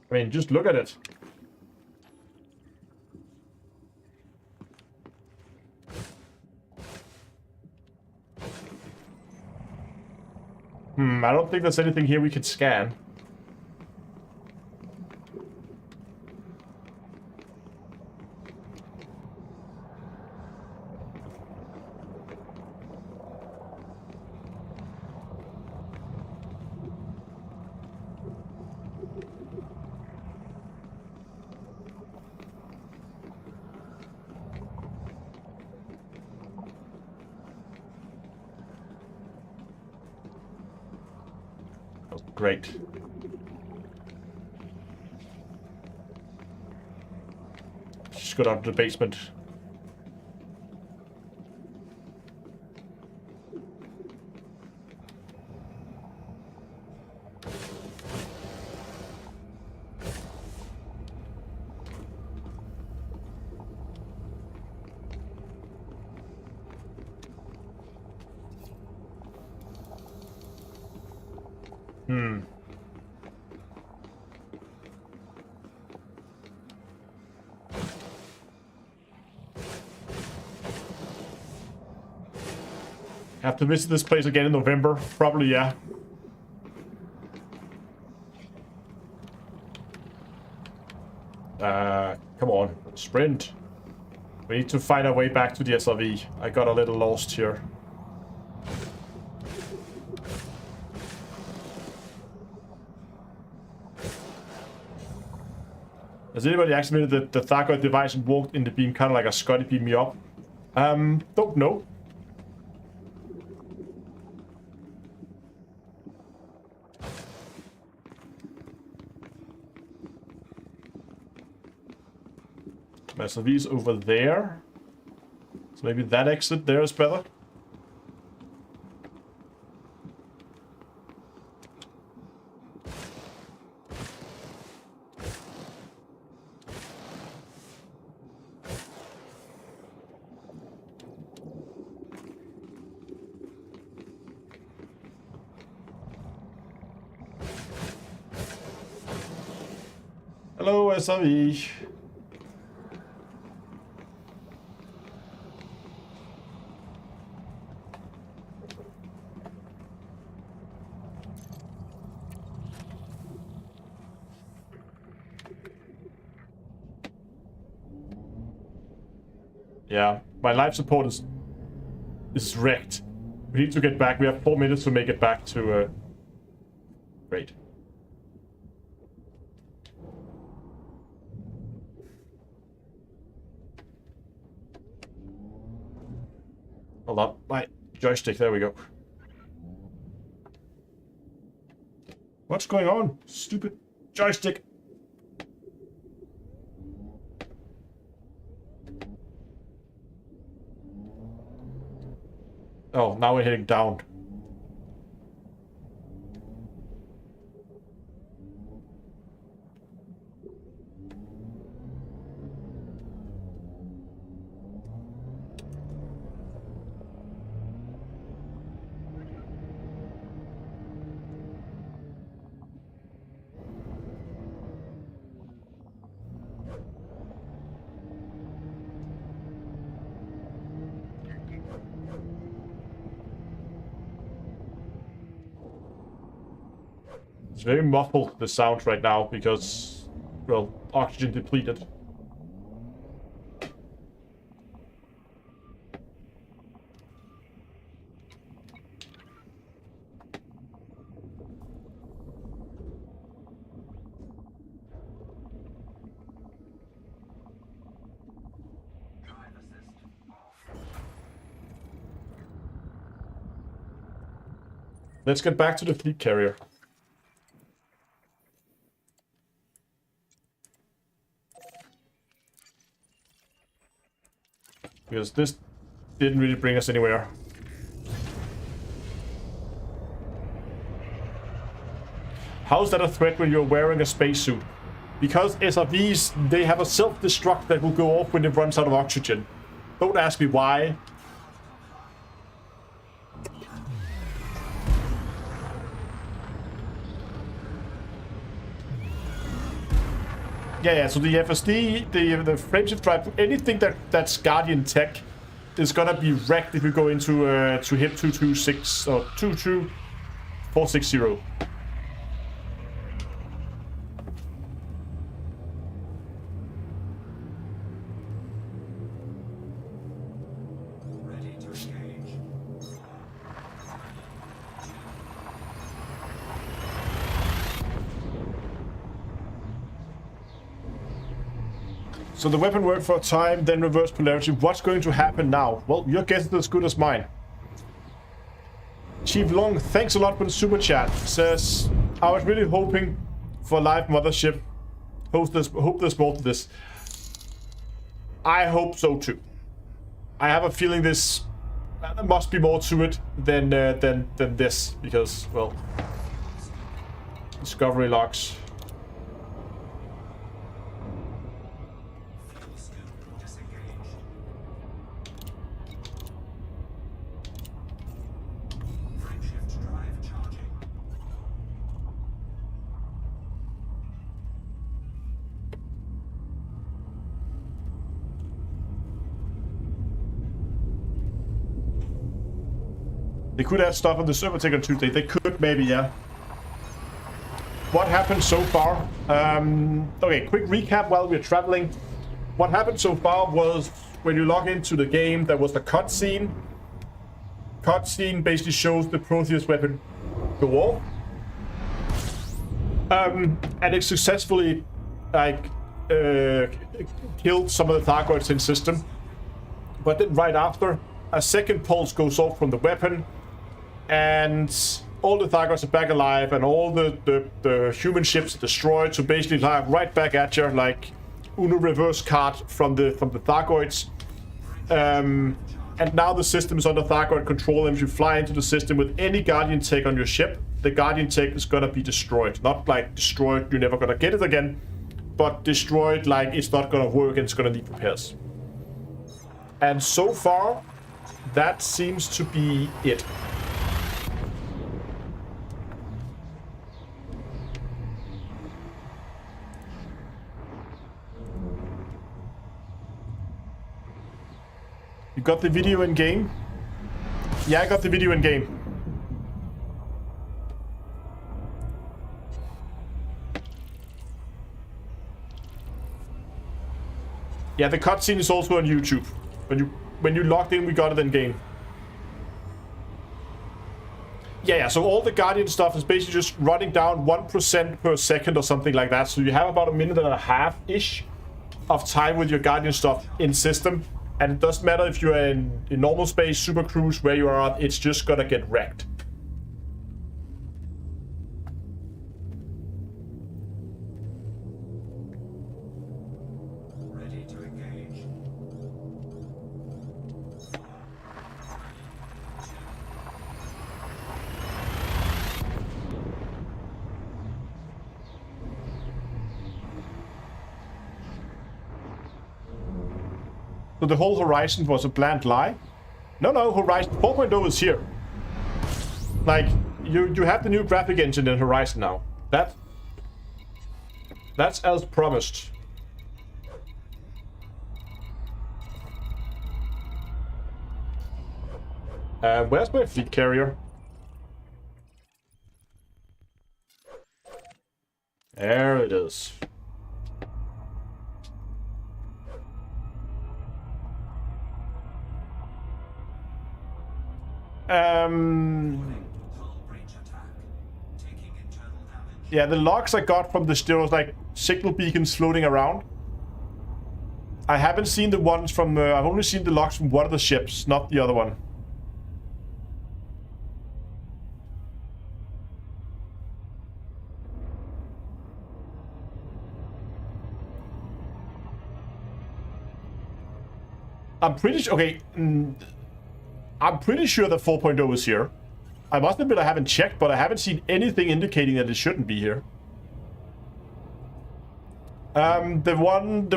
I mean, just look at it. I don't think there's anything here we could scan. Great. Just go down to the basement. Have to visit this place again in November. Probably, yeah. Come on. Sprint. We need to find our way back to the SRV. I got a little lost here. Has anybody activated the Thargoid device and walked in the beam, kind of like a Scotty beam me up? Don't know. SRV's over there. So maybe that exit there is better. Hello, SRV. Yeah, my life support is wrecked. We need to get back. We have 4 minutes to make it back to... Great. Hold on. My joystick. There we go. What's going on? Stupid joystick. Oh, now we're heading down. It's very muffled, the sound right now, because, well, oxygen depleted. Let's get back to the fleet carrier. Because this didn't really bring us anywhere. How is that a threat when you're wearing a spacesuit? Because SRVs, they have a self-destruct that will go off when it runs out of oxygen. Don't ask me why. Yeah, so the FSD, the frameshift drive, anything that's Guardian tech is gonna be wrecked if we go into to hit 226 or 22460. So the weapon worked for a time, then reverse polarity. What's going to happen now? Well, your guess is as good as mine. Chief Long, thanks a lot for the super chat. Says, I was really hoping for a live mothership. Hope there's more to this. I hope so too. I have a feeling there must be more to it than this, because, well, discovery logs. They could add stuff on the server take on Tuesday. They could, maybe, yeah. What happened so far? Okay, quick recap while we're traveling. What happened so far was when you log into the game, there was the cutscene. Cutscene basically shows the Protheus weapon go off. And it successfully, like, killed some of the Thargoids in system. But then right after, a second pulse goes off from the weapon. And all the Thargoids are back alive, and all the human ships are destroyed. So basically, like, right back at you, like Uno reverse card from the Thargoids. And now the system is under Thargoid control, and if you fly into the system with any Guardian tech on your ship, the Guardian tech is gonna be destroyed. Not like destroyed, you're never gonna get it again, but destroyed like it's not gonna work and it's gonna need repairs. And so far, that seems to be it. You got the video in game? Yeah, I got the video in game. Yeah, the cutscene is also on YouTube. When you logged in, we got it in game. Yeah, so all the Guardian stuff is basically just running down 1% per second or something like that. So you have about a minute and a half-ish of time with your Guardian stuff in system. And it doesn't matter if you're in normal space, super cruise, where you are, it's just gonna get wrecked. Ready to engage. So the whole Horizon was a planned lie? No, Horizon 4.0 is here. Like, you have the new graphic engine in Horizon now. That's as promised. Where's my fleet carrier? There it is. Yeah, the logs I got from there was like signal beacons floating around. I haven't seen the ones from I've only seen the logs from one of the ships, not the other one. I'm pretty sure... Okay. I'm pretty sure that 4.0 is here. I must admit I haven't checked, but I haven't seen anything indicating that it shouldn't be here. The one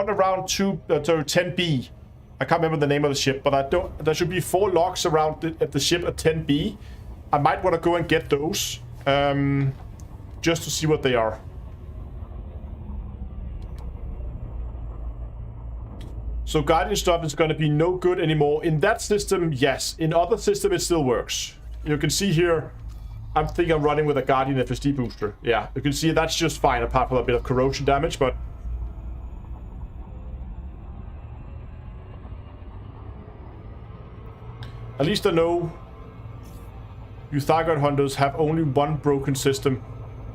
around 10B. I can't remember the name of the ship, but I don't. There should be 4 logs around at the ship at 10B. I might want to go and get those, just to see what they are. So Guardian stuff is going to be no good anymore. In that system, yes. In other system, it still works. You can see here, I think I'm running with a Guardian FSD booster. Yeah, you can see that's just fine, apart from a bit of corrosion damage, but... At least I know you Thargoid hunters have only one broken system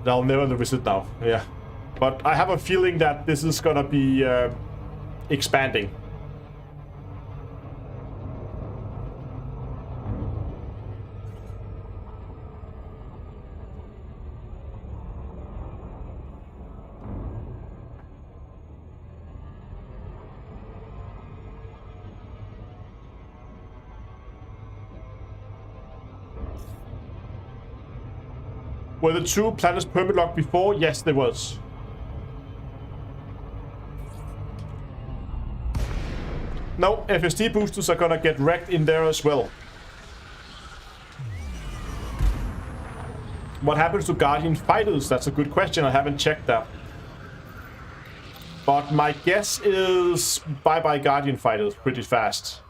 that I'll never visit now. Yeah. But I have a feeling that this is going to be expanding. Were the 2 planets permalocked before? Yes, there was. No, FSD boosters are gonna get wrecked in there as well. What happens to Guardian fighters? That's a good question. I haven't checked that. But my guess is bye-bye Guardian fighters pretty fast.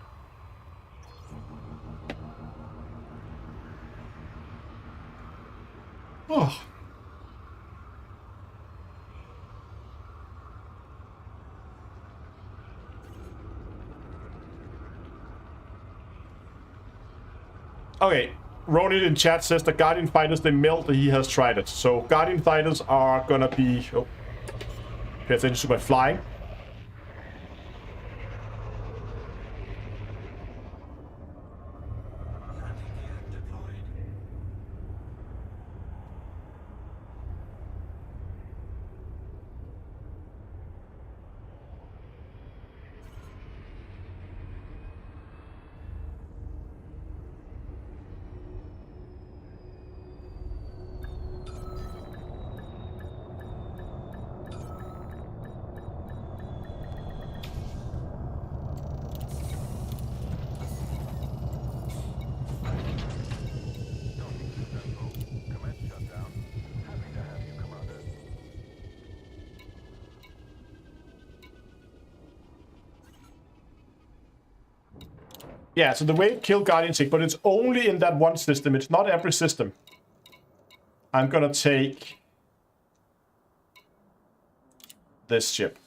Oh. Okay, Ronin in chat says the Guardian fighters, they melt, he has tried it. So Guardian fighters are gonna be... Oh, pay attention to my flying. Yeah, so the wave killed Guardian Sick, but it's only in that one system. It's not every system. I'm gonna take this ship.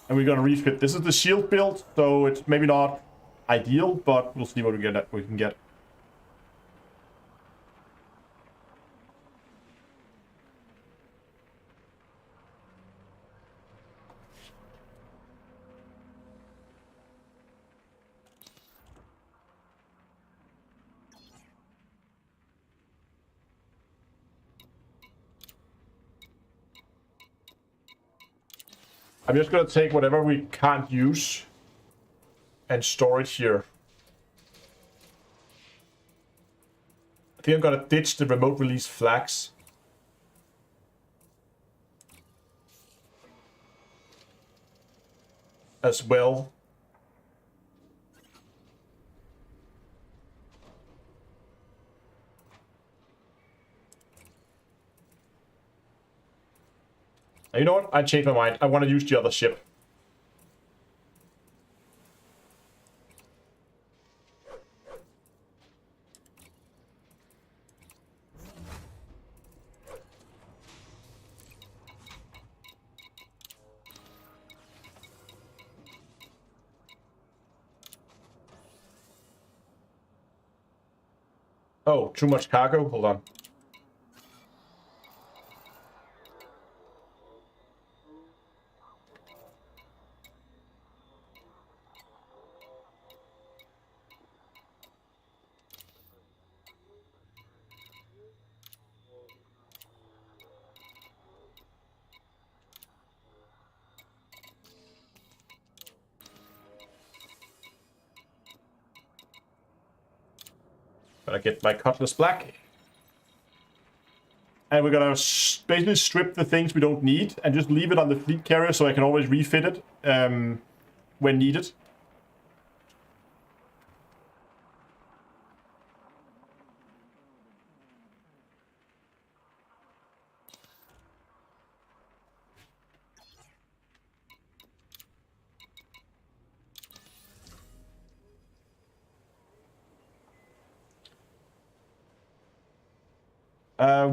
And we're gonna refit. This is the shield build, so it's maybe not ideal, but we'll see what we can get. I'm just gonna take whatever we can't use and store it here. I think I'm gonna ditch the remote release flags. As well. You know what? I changed my mind. I want to use the other ship. Oh, too much cargo? Hold on. Gotta get my Cutlass Black. And we're gonna basically strip the things we don't need and just leave it on the fleet carrier so I can always refit it when needed.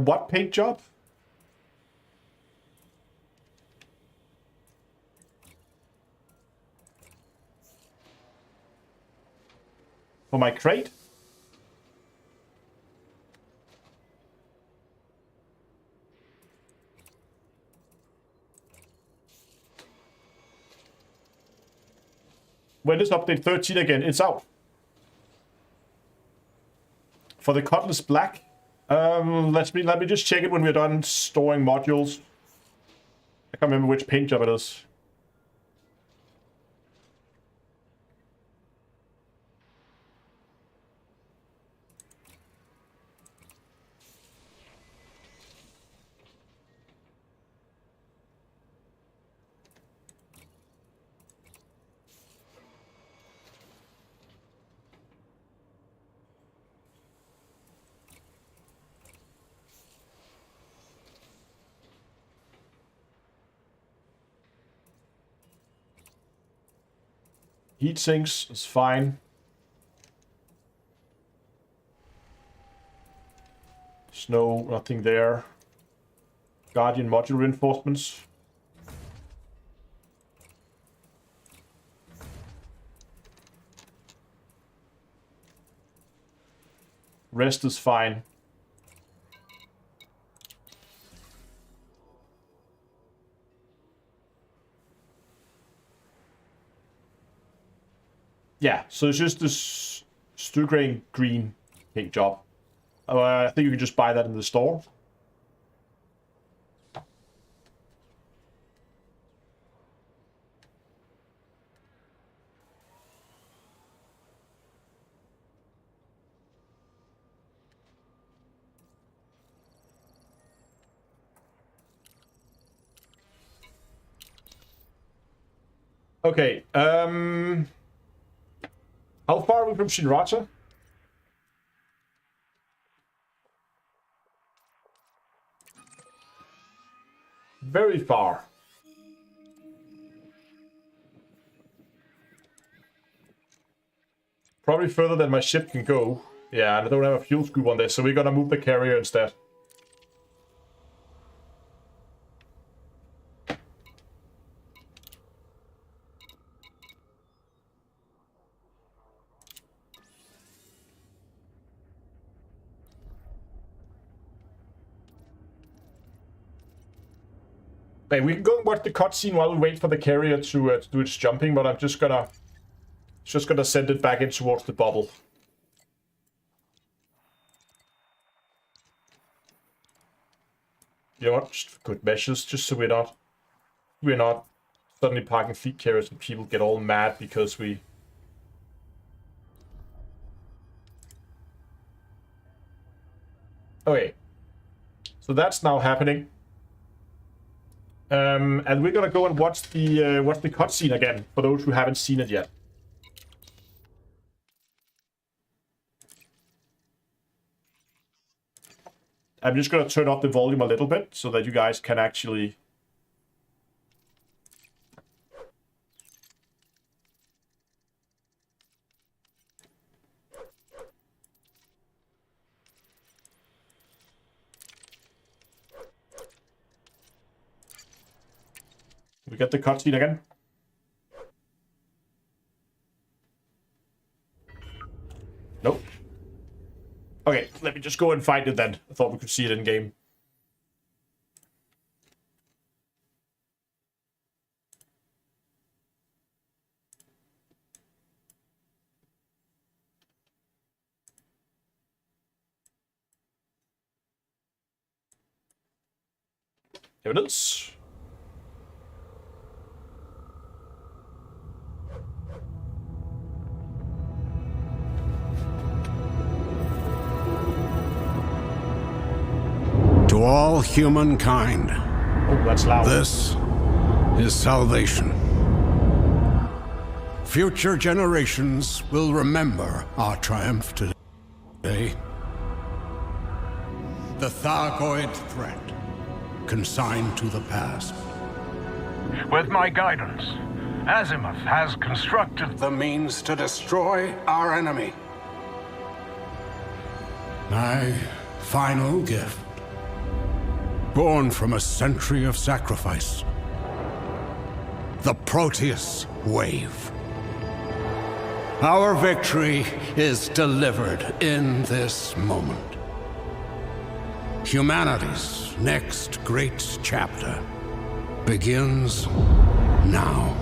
What paint job? For my crate? When is update 13 again? It's out. For the Cutlass Black? Let me just check it when we're done storing modules. I can't remember which paint job it is. Heat sinks is fine. Snow, nothing there. Guardian module reinforcements. Rest is fine. Yeah, so it's just this Stugrain green paint job. I think you can just buy that in the store. Okay, how far are we from Shinrata? Very far. Probably further than my ship can go. Yeah, and I don't have a fuel scoop on this, so we're gonna move the carrier instead. Hey, we can go and watch the cutscene while we wait for the carrier to do its jumping, but I'm just gonna send it back in towards the bubble. You know what? Just good measures, just so we're not suddenly parking fleet carriers and people get all mad because we. Okay, so that's now happening. And we're gonna go and watch the cutscene again for those who haven't seen it yet. I'm just gonna turn up the volume a little bit so that you guys can actually. We get the cutscene again. Nope. Okay, let me just go and find it then. I thought we could see it in game. Here it is. To all humankind, Oh, that's loud. this is salvation. Future generations will remember our triumph today. The Thargoid threat, consigned to the past. With my guidance, Azimuth has constructed the means to destroy our enemy. My final gift, born from a century of sacrifice. The Proteus Wave. Our victory is delivered in this moment. Humanity's next great chapter begins now.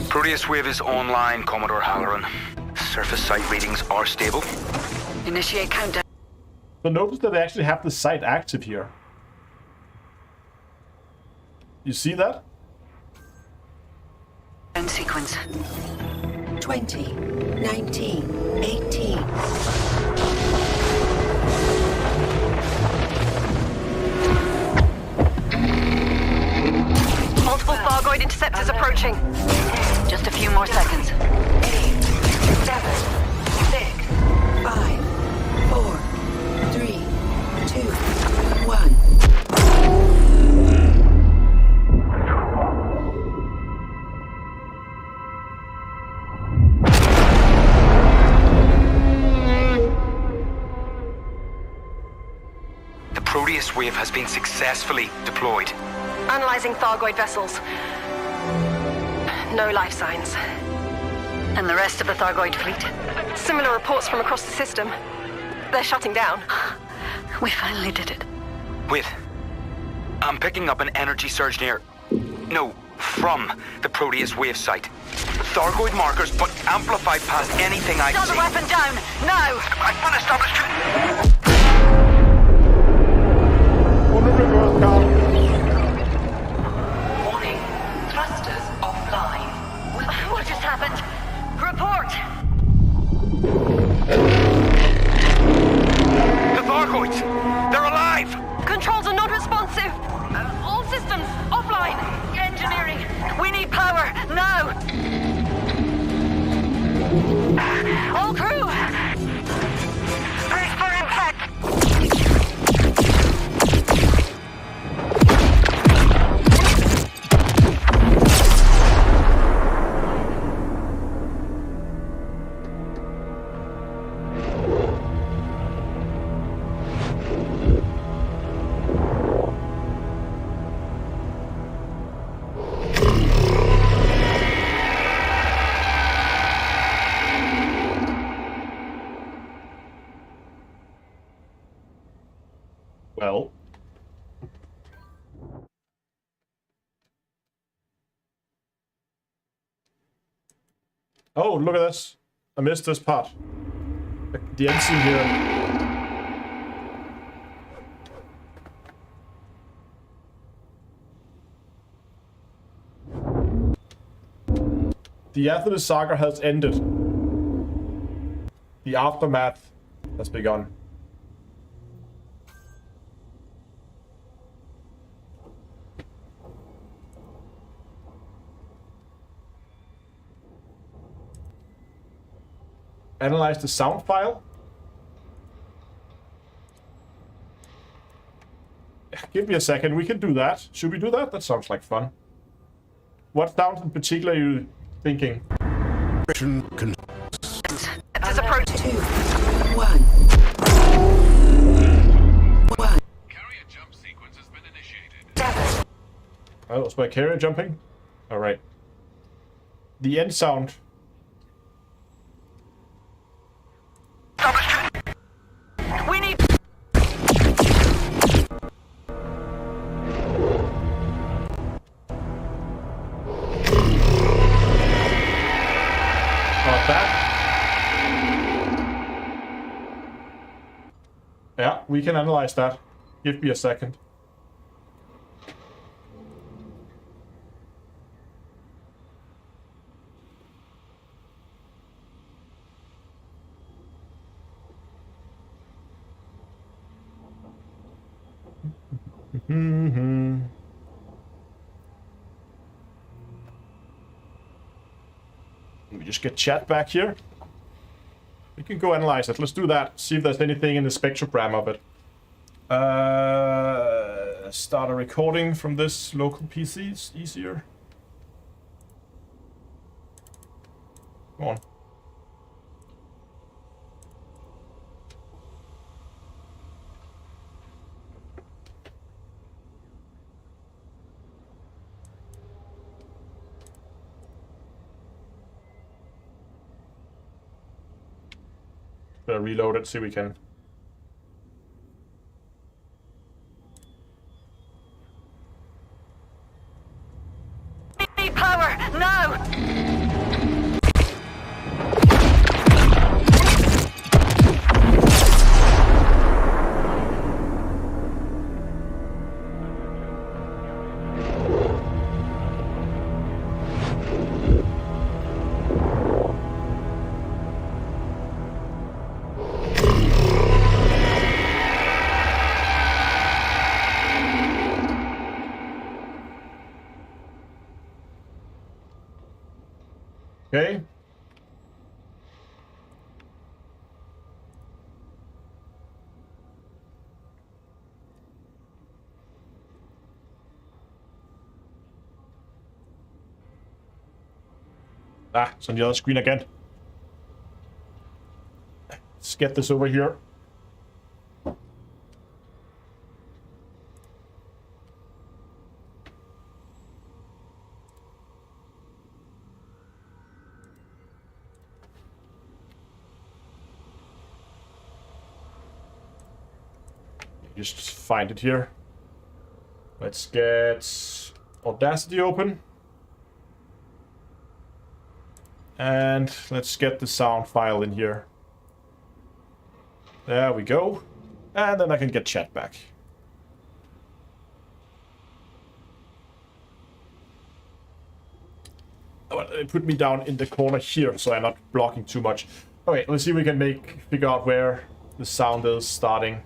Proteus Wave is online, Commodore Halloran. Surface site readings are stable. Initiate countdown. So notice that they actually have the site active here. You see that? End sequence. 20, 19, 18. Multiple Thargoid interceptors approaching. Just a few more seconds. 8, 7, 6, 5, 4, 3, 2, 1. The Proteus Wave has been successfully deployed. Analyzing Thargoid vessels. No life signs. And the rest of the Thargoid fleet? Similar reports from across the system. They're shutting down. We finally did it. I'm picking up an energy surge near... No, from the Proteus Wave site. Thargoid markers, but amplified past anything I Shut see. the weapon down! Now! I've been established. Warning. Thrusters offline. What just happened? Report! The Thargoids! They're alive! Controls are non-responsive. All systems offline. Engineering! We need power! Now! All crew! Brace for impact! Well. Oh, look at this. I missed this part. The end scene here. The Athenis saga has ended. The aftermath has begun. Analyze the sound file. Give me a second, we can do that. Should we do that? That sounds like fun. What sounds in particular are you thinking? Interceptors approaching. 2, 1. 1. Carrier jump sequence has been initiated. 7. Oh, it's my carrier jumping? Alright. The end sound. We need... That. Yeah, we can analyze that. Give me a second. We just get chat back here. We can go analyze it. Let's do that. See if there's anything in the spectrogram of it. Start a recording from this local PC. It's easier. Come on. Reload it, see if we can. We need power now. Okay. Ah, it's on the other screen again. Let's get this over here. Just find it here. Let's get Audacity open. And let's get the sound file in here. There we go. And then I can get chat back. Oh, it put me down in the corner here, so I'm not blocking too much. Okay, let's see if we can figure out where the sound is starting.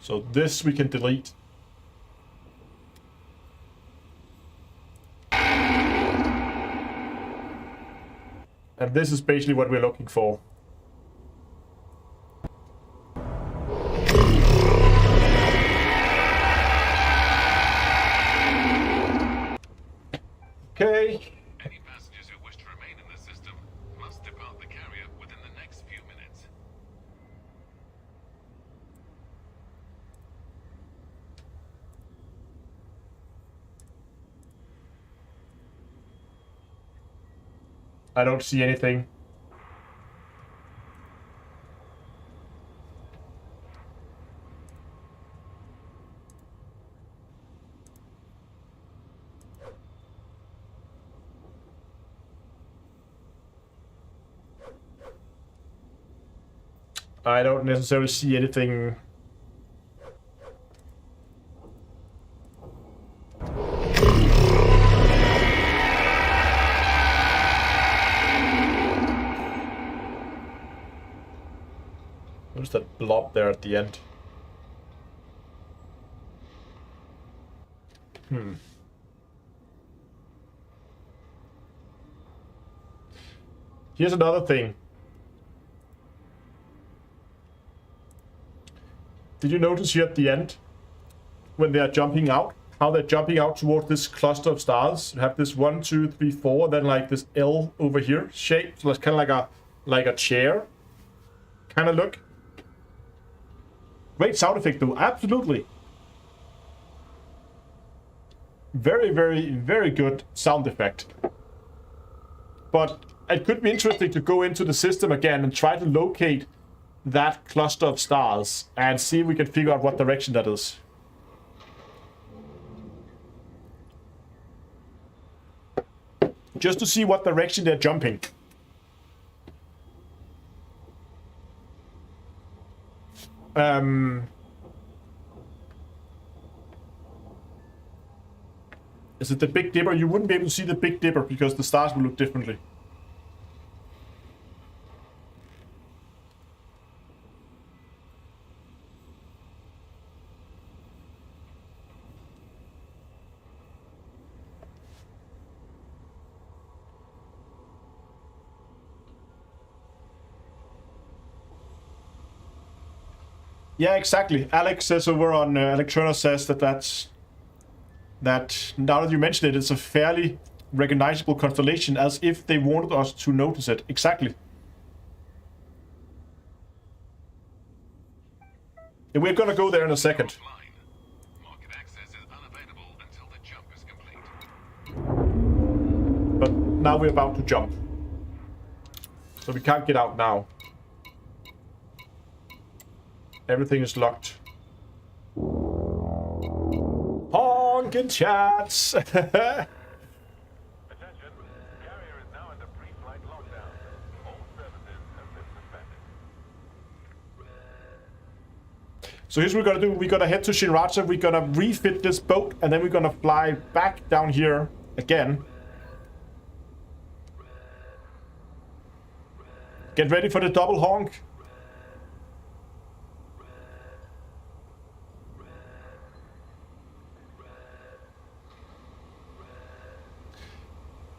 So this we can delete. And this is basically what we're looking for. Okay. Any passengers who wish to remain in the system must depart the carrier within the next few minutes. I don't see anything. I don't necessarily see anything. What's that blob there at the end? Here's another thing. Did you notice here at the end, when they are jumping out, how they're jumping out toward this cluster of stars? You have this 1, 2, 3, 4, then like this L over here shape. So it's kind of like a chair kind of look. Great sound effect though, absolutely. Very, very, very good sound effect. But it could be interesting to go into the system again and try to locate that cluster of stars and see if we can figure out what direction that is. Just to see what direction they're jumping. Is it the Big Dipper? You wouldn't be able to see the Big Dipper because the stars will look differently. Yeah, exactly. Alex says over on Electrona says that now that you mention it, it's a fairly recognizable constellation, as if they wanted us to notice it. Exactly. And we're gonna go there in a second. Market access is unavailable until the jump is complete. But now we're about to jump. So we can't get out now. Everything is locked. Honkin' chats! Attention, carrier is now under pre-flight lockdown. All services have been suspended. So here's what we're gonna do. We're gonna head to Shinracha, we're gonna refit this boat, and then we're gonna fly back down here again. Get ready for the double honk.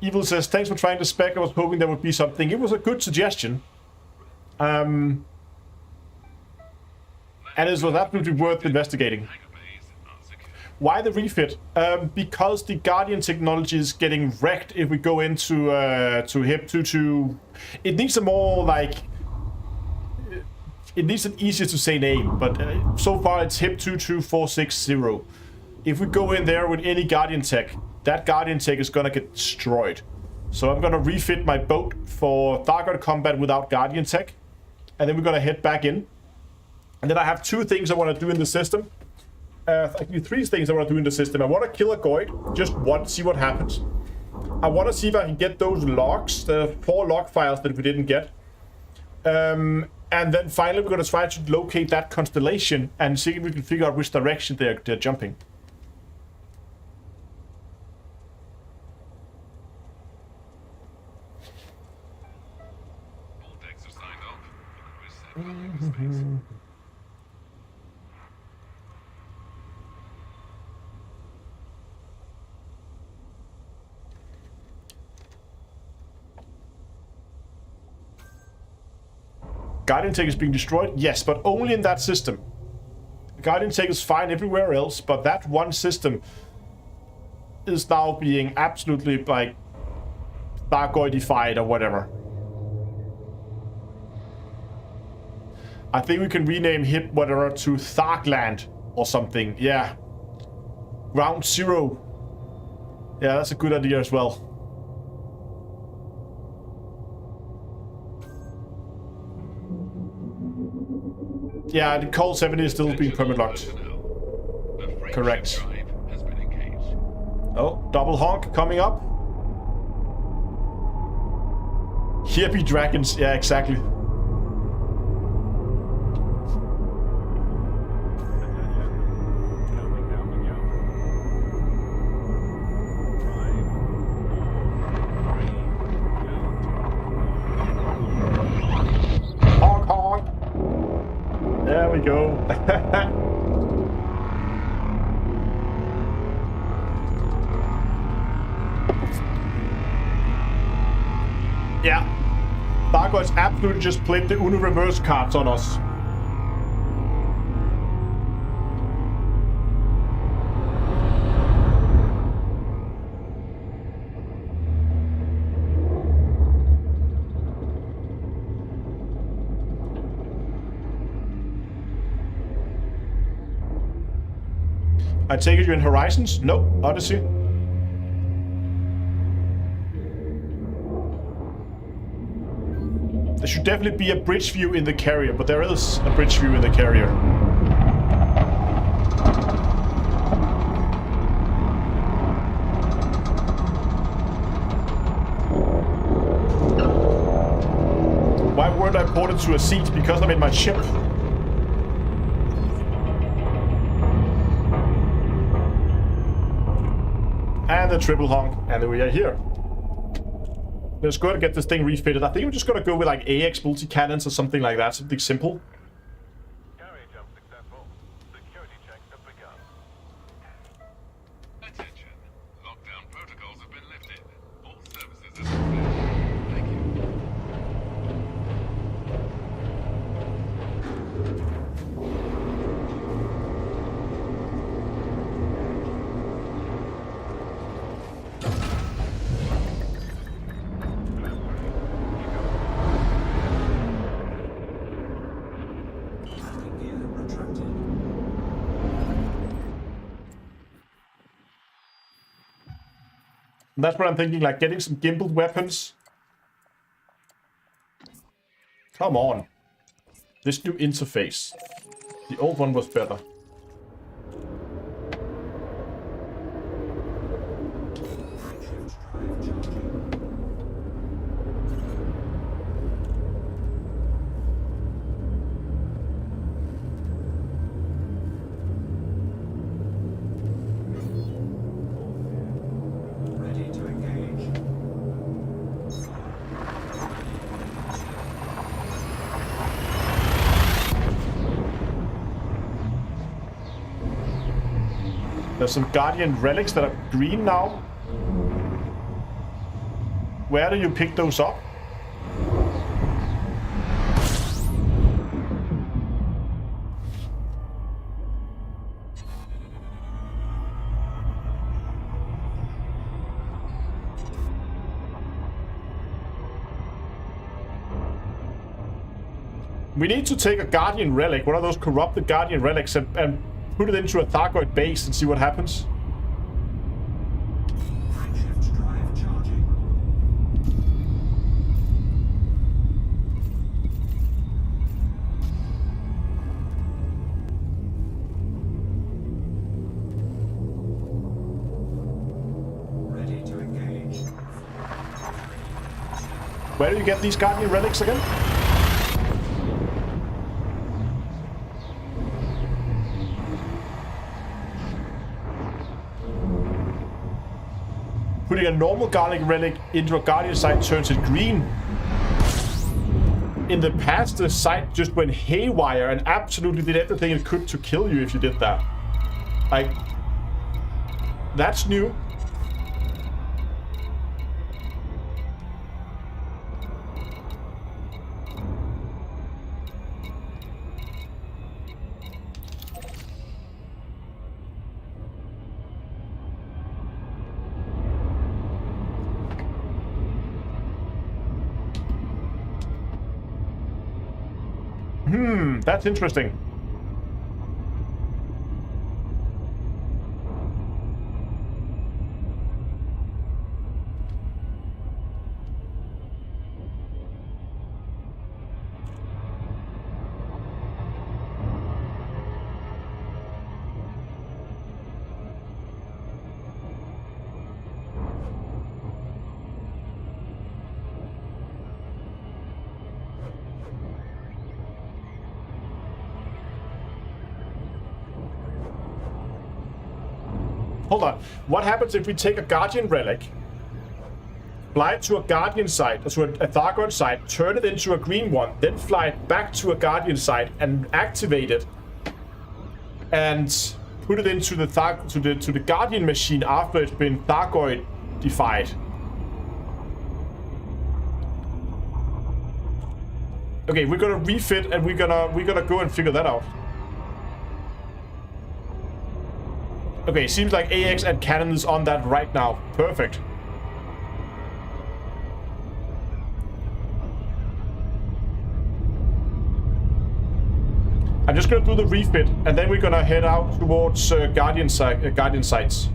Evil says, thanks for trying the spec. I was hoping there would be something. It was a good suggestion. And it was absolutely worth investigating. Why the refit? Because the Guardian technology is getting wrecked if we go into to HIP 22. It needs a more like... It needs an easier to say name, but so far it's HIP 22460. If we go in there with any Guardian tech, that Guardian tech is gonna get destroyed. So I'm gonna refit my boat for Thargoid combat without Guardian tech. And then we're gonna head back in. And then I have two things I want to do in the system. Actually, three things I want to do in the system. I want to kill a Goid, just one, see what happens. I want to see if I can get those logs, the 4 log files that we didn't get. And then finally we're going to try to locate that constellation and see if we can figure out which direction they're jumping. All decks are signed off. We're settling the space. Guardian tech is being destroyed? Yes, but only in that system. Guardian tech is fine everywhere else, but that one system is now being absolutely, like, Thargoidified or whatever. I think we can rename HIP whatever to Thargland or something. Yeah. Ground Zero. Yeah, that's a good idea as well. Yeah, the Col 70 is still being permit locked. Correct. Oh, double honk coming up. Here be dragons. Yeah, exactly. Honk, honk. There we go. Yeah. Thargoids absolutely just played the Uno reverse cards on us. I take it you're in Horizons? No, Odyssey. There should definitely be a bridge view in the carrier, but there is a bridge view in the carrier. Why weren't I ported to a seat? Because I'm in my ship. And the triple honk, and we are here. Let's go and get this thing refitted. I think we're just gonna go with like aUEC multi-cannons or something like that, something simple. Carrier jump successful. Security checks have begun. Attention. Lockdown protocols have been lifted. All services are suspended. Thank you. That's what I'm thinking, like getting some gimbaled weapons. Come on. This new interface. The old one was better. There's some Guardian relics that are green now. Where do you pick those up? We need to take a Guardian relic, one of those corrupted Guardian relics, and put it into a Thargoid base and see what happens. Ready to engage. Where do you get these Guardian relics again? Putting a normal Guardian relic into a Guardian site turns it green. In the past, the site just went haywire and absolutely did everything it could to kill you if you did that. Like, that's new. That's interesting. Hold on. What happens if we take a Guardian relic, fly it to a Guardian site, or to a Thargoid site, turn it into a green one, then fly it back to a Guardian site and activate it, and put it into the to the Guardian machine after it's been Thargoid-defied? Okay, we're gonna refit and we're gonna go and figure that out. Okay, seems like aUEC and Canon is on that right now. Perfect. I'm just gonna do the refit, and then we're gonna head out towards Guardian sites.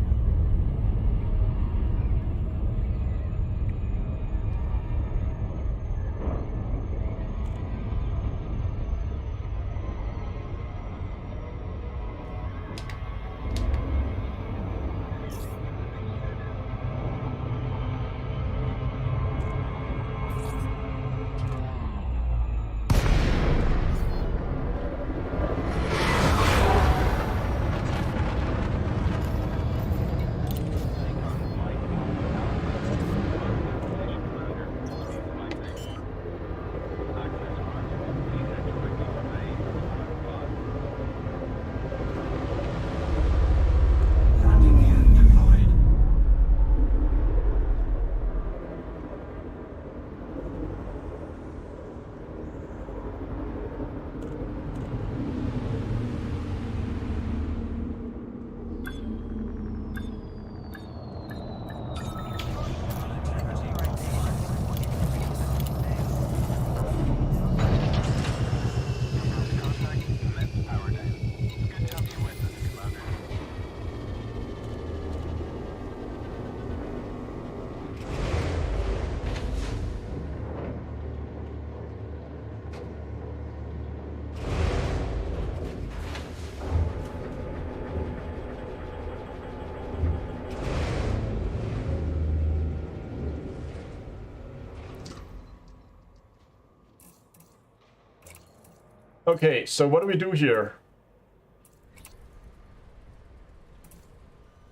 Okay, so what do we do here?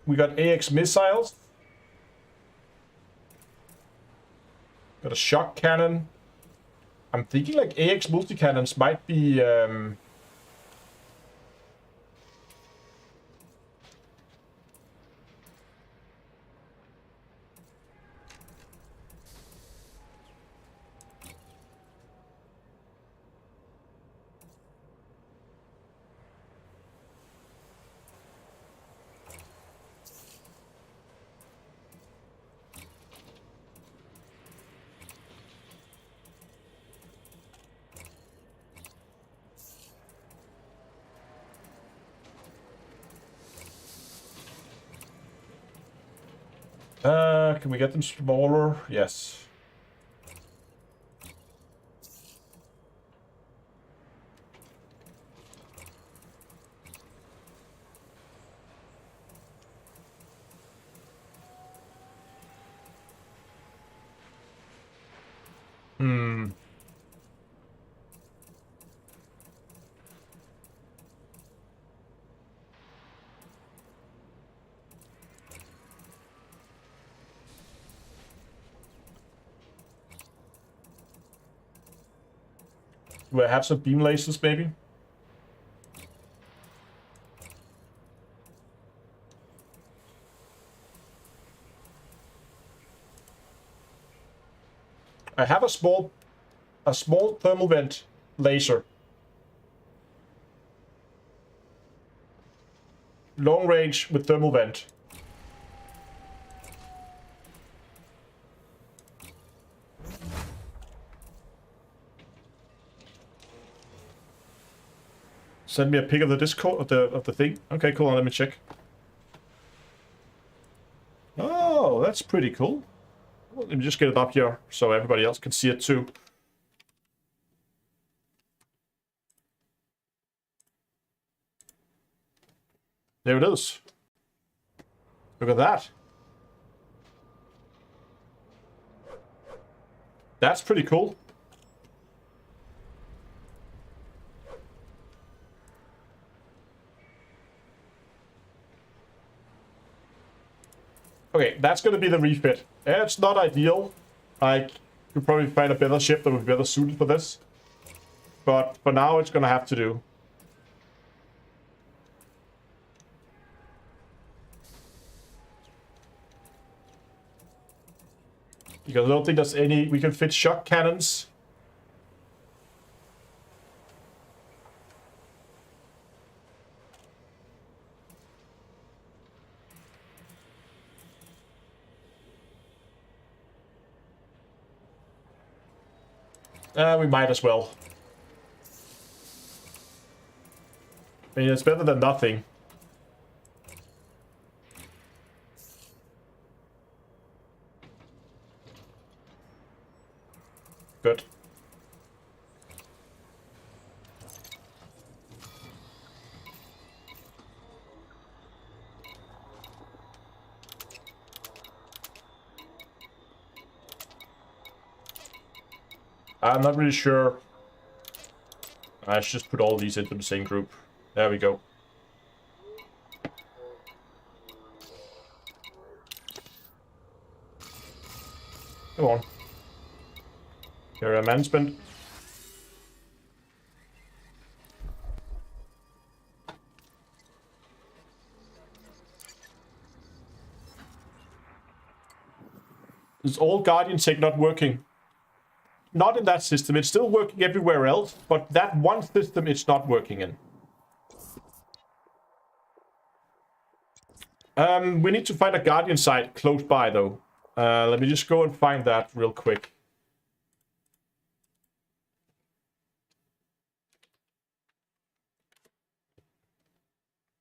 We got AX missiles. Got a shock cannon. I'm thinking like AX multi-cannons might be... can we get them smaller? Yes. Hmm. Do I have some beam lasers, maybe? I have a small thermal vent laser. Long range with thermal vent. Send me a pic of the Discord of the thing. Okay, cool. Let me check. Oh, that's pretty cool. Well, let me just get it up here so everybody else can see it too. There it is. Look at that. That's pretty cool. Okay, that's going to be the refit. It's not ideal. I could probably find a better ship that would be better suited for this. But for now, it's going to have to do. Because I don't think there's any... We can fit shock cannons. We might as well. I mean, it's better than nothing. Good. I'm not really sure. I should just put all these into the same group. There we go. Come on. Area management. Is all Guardian tech not working? Not in that system. It's still working everywhere else, but that one system it's not working in. We need to find a Guardian site close by, though. Let me just go and find that real quick.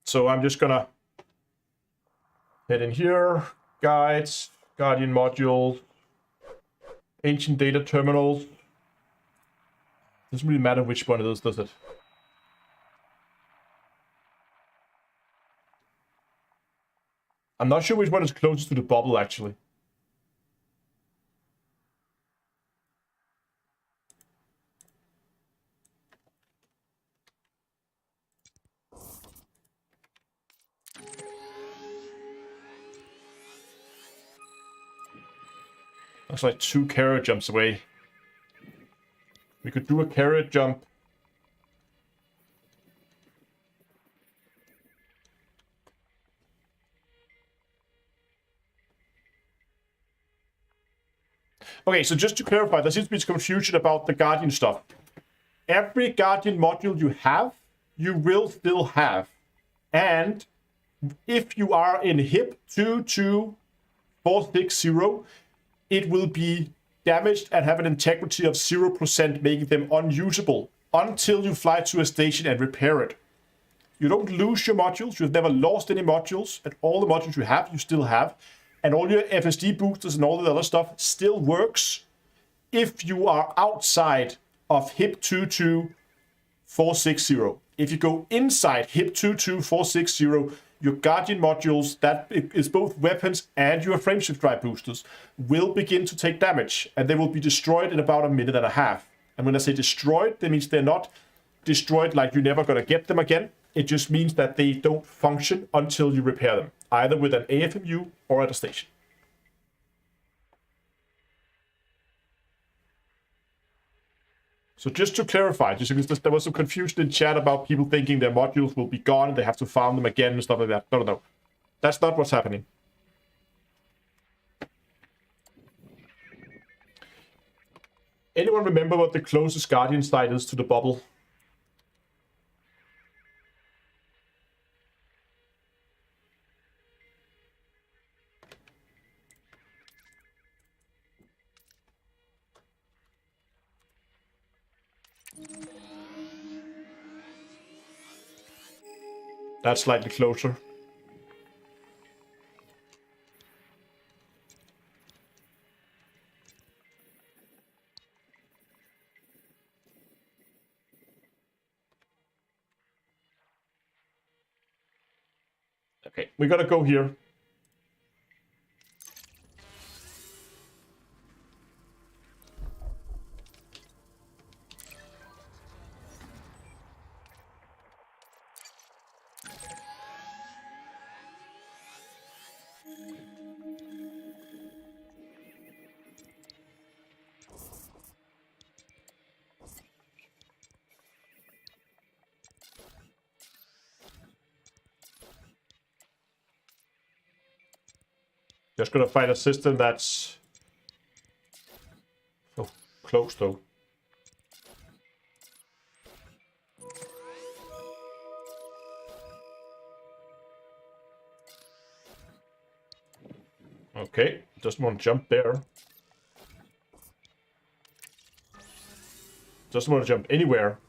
So I'm just gonna head in here. Guides, Guardian modules, ancient data terminals. Doesn't really matter which one it is, does it? I'm not sure which one is closest to the bubble, actually. That's like 2 carrier jumps away. We could do a carrier jump. Okay, so just to clarify, there seems to be some confusion about the Guardian stuff. Every Guardian module you have, you will still have. And if you are in HIP 22460, it will be damaged and have an integrity of 0%, making them unusable until you fly to a station and repair it. You don't lose your modules. You've never lost any modules. And all the modules you have, you still have. And all your FSD boosters and all the other stuff still works if you are outside of HIP 22460. If you go inside HIP 22460, your Guardian modules, that is both weapons and your frameshift drive boosters, will begin to take damage, and they will be destroyed in about 1.5 minutes. And when I say destroyed, that means they're not destroyed like you're never going to get them again. It just means that they don't function until you repair them, either with an AFMU or at a station. So just to clarify, just because there was some confusion in chat about people thinking their modules will be gone and they have to farm them again and stuff like that. No. That's not what's happening. Anyone remember what the closest Guardian site is to the bubble? That's slightly closer. Okay, we gotta go here. Just gonna find a system that's so close though. Okay, doesn't want to jump there. Doesn't want to jump anywhere.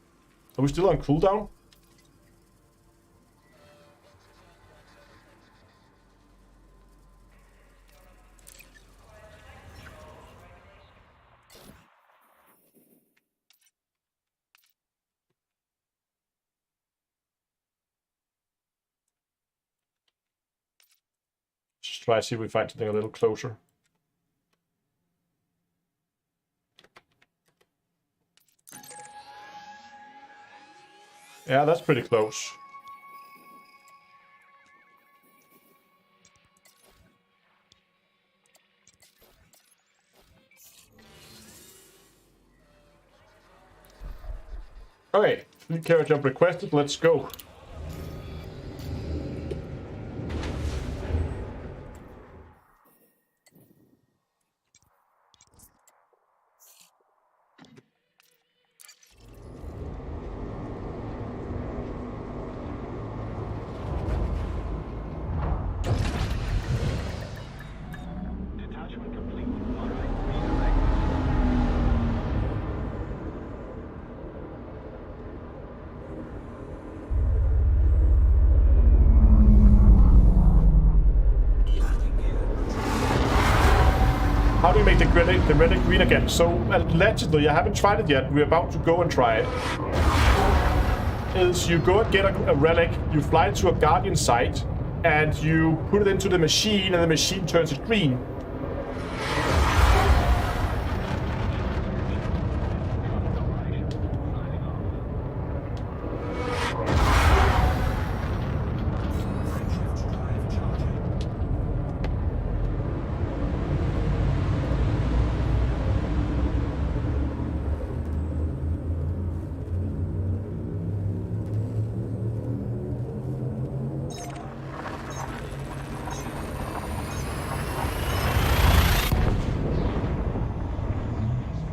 Are we still on cooldown? Try to see if we find something a little closer. Yeah, that's pretty close. Okay, free carrier jump requested. Let's go. How do you make the relic green again? So, allegedly, I haven't tried it yet. We're about to go and try it. Is you go and get a relic, you fly to a Guardian site, and you put it into the machine, and the machine turns it green.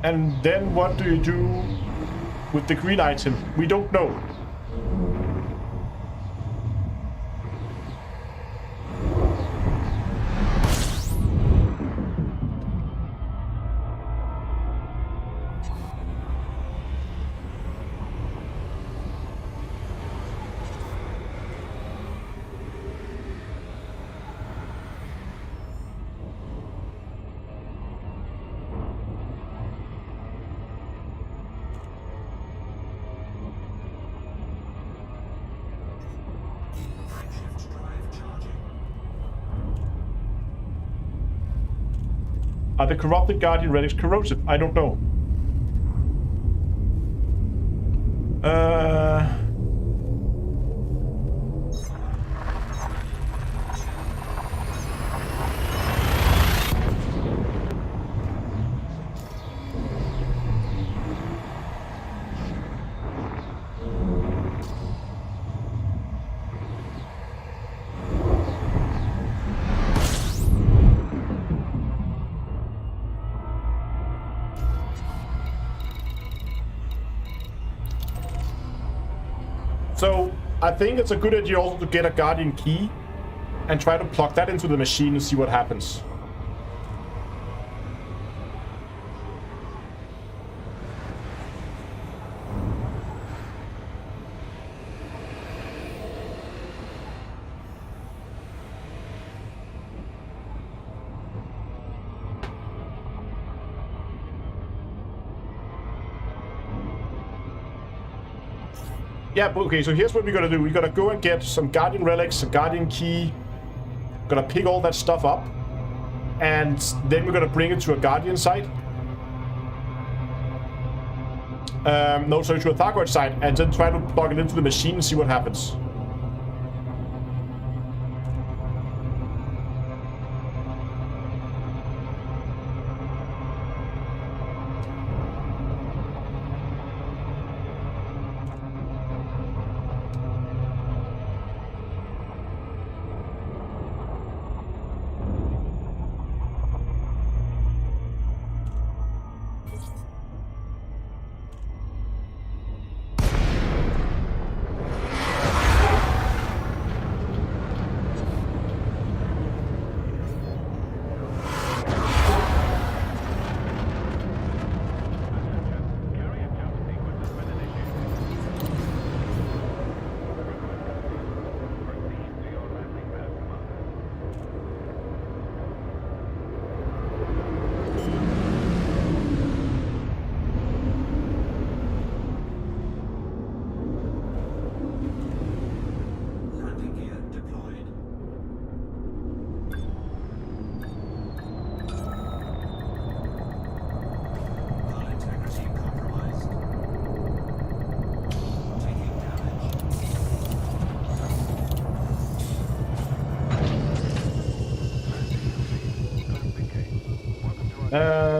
And then what do you do with the green item? We don't know. Are the corrupted Guardian relics corrosive? I don't know. So I think it's a good idea also to get a Guardian key and try to plug that into the machine and see what happens. Yeah, okay, so here's what we're gonna do. We're gonna go and get some Guardian relics, a Guardian key. We're gonna pick all that stuff up. And then we're gonna bring it to a Guardian site. No, sorry, to a Thargoid site. And then try to plug it into the machine and see what happens.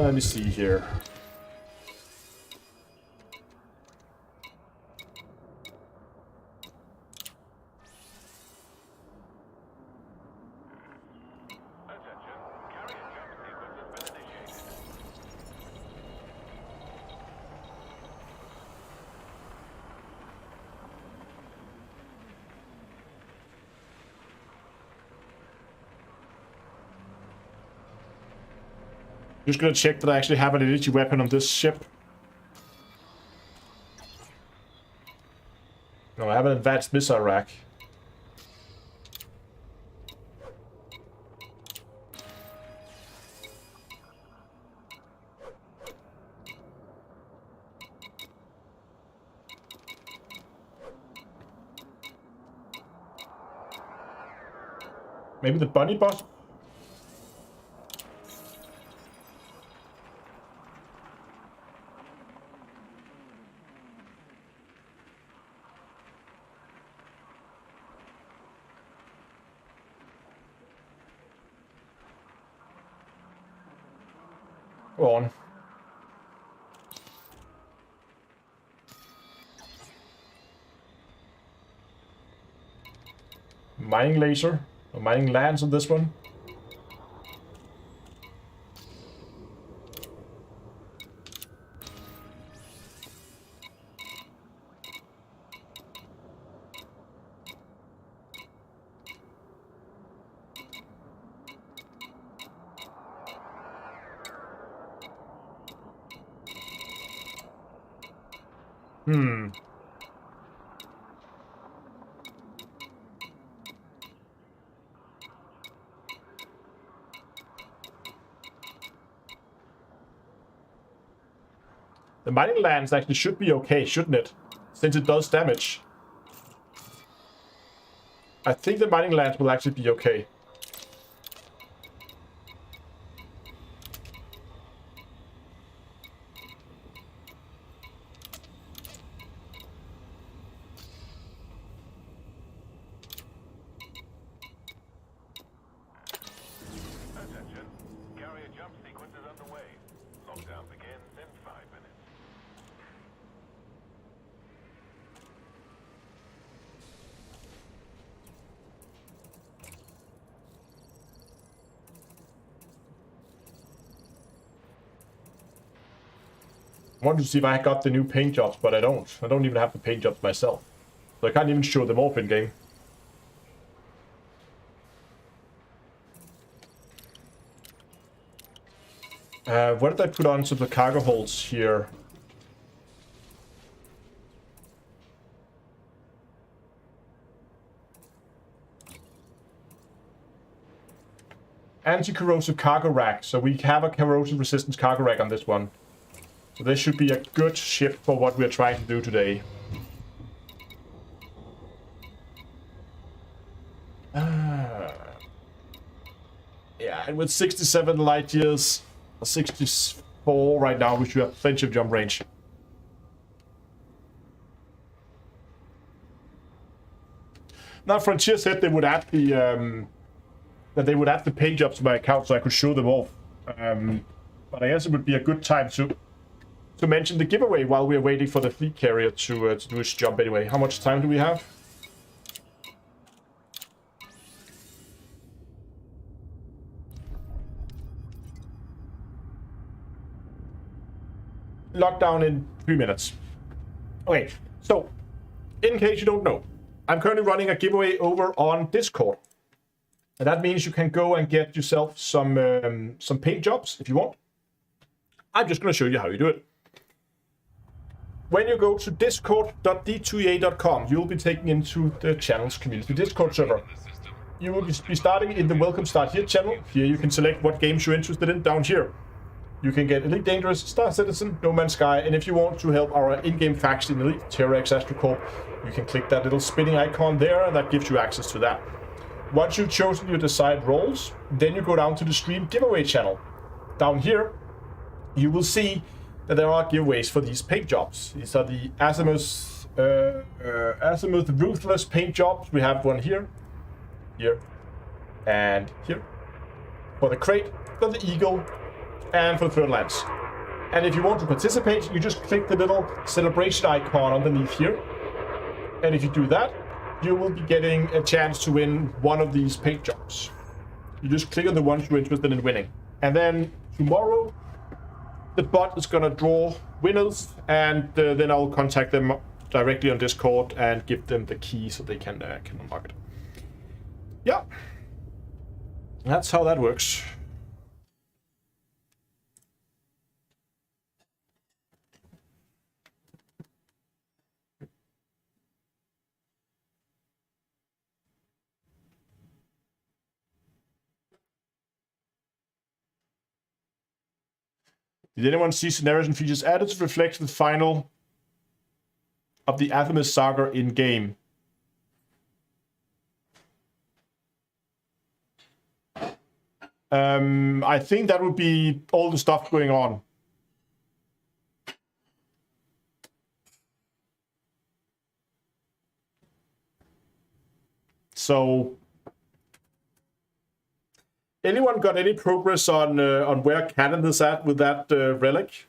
Let me see here. Just gonna check that I actually have an energy weapon on this ship. No, I have an advanced missile rack. Maybe the bunny boss? Go on. Mining laser, or mining lands on this one. Hmm. The mining lands actually should be okay, shouldn't it? Since it does damage. I think the mining lands will actually be okay. Attention. Carrier jump sequence is underway. Lockdown begins in 5 minutes. I wanted to see if I got the new paint jobs, but I don't. I don't even have the paint jobs myself. So I can't even show them off in-game. What did I put onto the cargo holds here? Anti-corrosive cargo rack. So we have a corrosion resistance cargo rack on this one. So this should be a good ship for what we're trying to do today. Yeah, and with 67 light years, 64 right now, we should have plenty of jump range. Now, Frontier said they would add the paint jobs to my account so I could show them off. But I guess it would be a good time to mention the giveaway while we're waiting for the fleet carrier to do its jump anyway. How much time do we have? Lockdown in 3 minutes. Okay, so in case you don't know, I'm currently running a giveaway over on Discord. And that means you can go and get yourself some paint jobs if you want. I'm just going to show you how you do it. When you go to discord.d2ea.com, you'll be taken into the channel's community Discord server. You will be starting in the Welcome Start Here channel. Here you can select what games you're interested in down here. You can get Elite Dangerous, Star Citizen, No Man's Sky, and if you want to help our in-game faction Elite, Terra X Astrocorp, you can click that little spinning icon there, and that gives you access to that. Once you've chosen your desired roles, then you go down to the stream giveaway channel. Down here, you will see that there are giveaways for these paint jobs. These are the Azimuth Ruthless paint jobs. We have one here, here, and here. For the crate, for the eagle, and for the third lance. And if you want to participate, you just click the little celebration icon underneath here. And if you do that, you will be getting a chance to win one of these paint jobs. You just click on the ones you're interested in winning. And then tomorrow, the bot is gonna draw winners, and then I'll contact them directly on Discord and give them the key so they can unlock it. Yeah, that's how that works. Did anyone see scenarios and features added to reflect the final of the Athemis saga in game? I think that would be all the stuff going on. So, anyone got any progress on where Canada's at with that relic?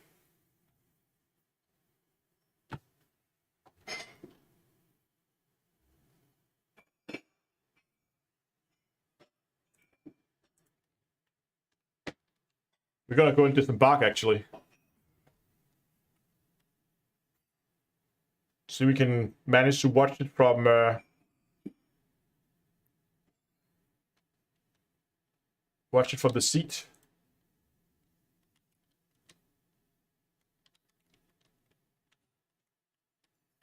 We're gonna go and disembark actually. So we can manage to watch it from the seat.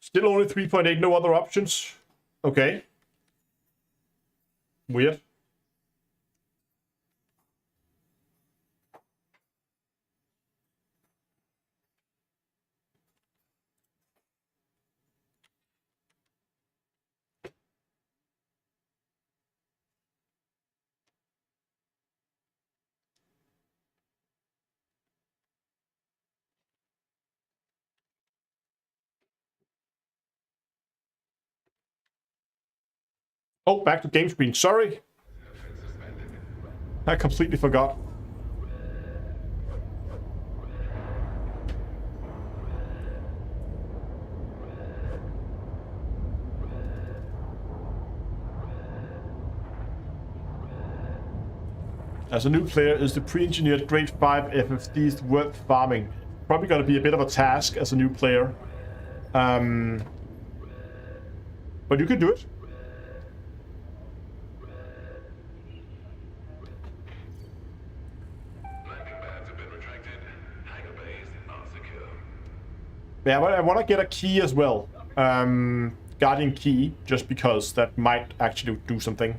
Still only 3.8, no other options. Okay. Weird. Oh, back to game screen. Sorry. I completely forgot. As a new player, is the pre-engineered grade 5 FFDs worth farming? Probably going to be a bit of a task as a new player. But you can do it. Yeah, but I want to get a key as well. Guardian key, just because that might actually do something.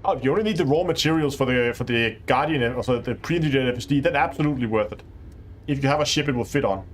Oh, you only need the raw materials for the Guardian, also the pre-engineered FSD. Then absolutely worth it. If you have a ship, it will fit on.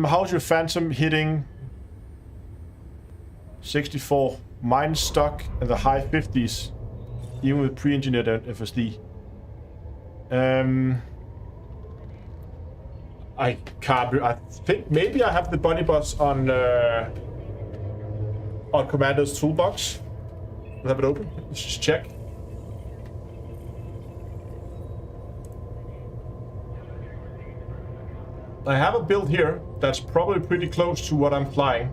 How's your Phantom hitting? 64. Mine's stuck in the high 50s, even with pre-engineered FSD. I can't. I think maybe I have the bunny bots on Commander's toolbox. Let's have it open. Let's just check. I have a build here that's probably pretty close to what I'm flying.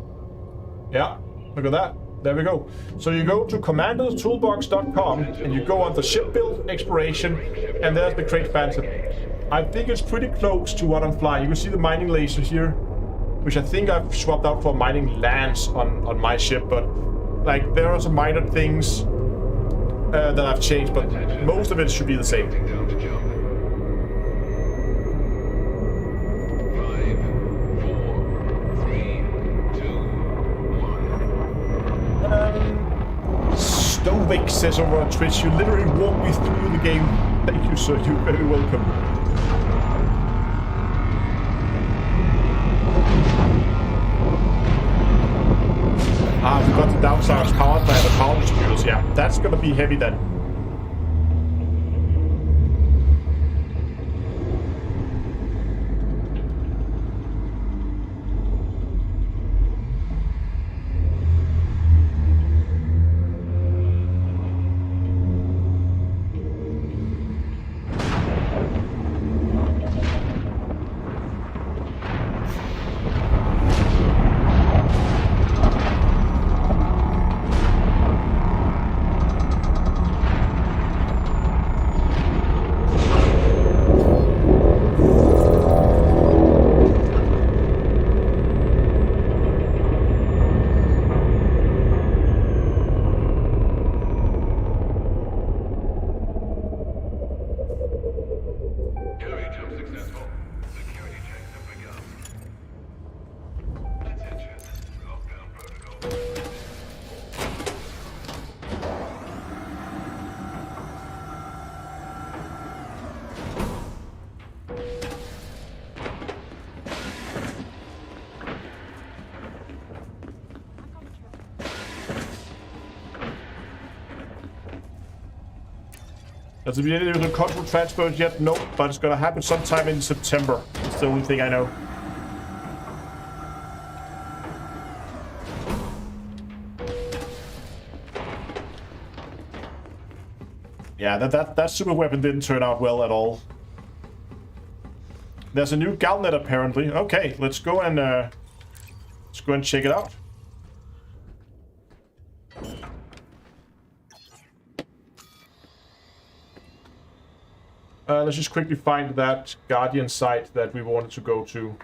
Yeah, look at that. There we go. So you go to commanderstoolbox.com and you go on the ship build exploration, and there's the Crate Phantom. I think it's pretty close to what I'm flying. You can see the mining laser here, which I think I've swapped out for mining lance on my ship, but like there are some minor things that I've changed, but most of it should be the same. Stovik says over on Twitch, you literally walked me through the game. Thank you, sir. You're very welcome. Ah, we got the downsides powered by the power distributors. Yeah, that's gonna be heavy then. Has it been any control transfer yet? No, but it's gonna happen sometime in September. That's the only thing I know. Yeah, that super weapon didn't turn out well at all. There's a new gauntlet apparently. Okay, let's go and check it out. Let's just quickly find that Guardian site that we wanted to go to.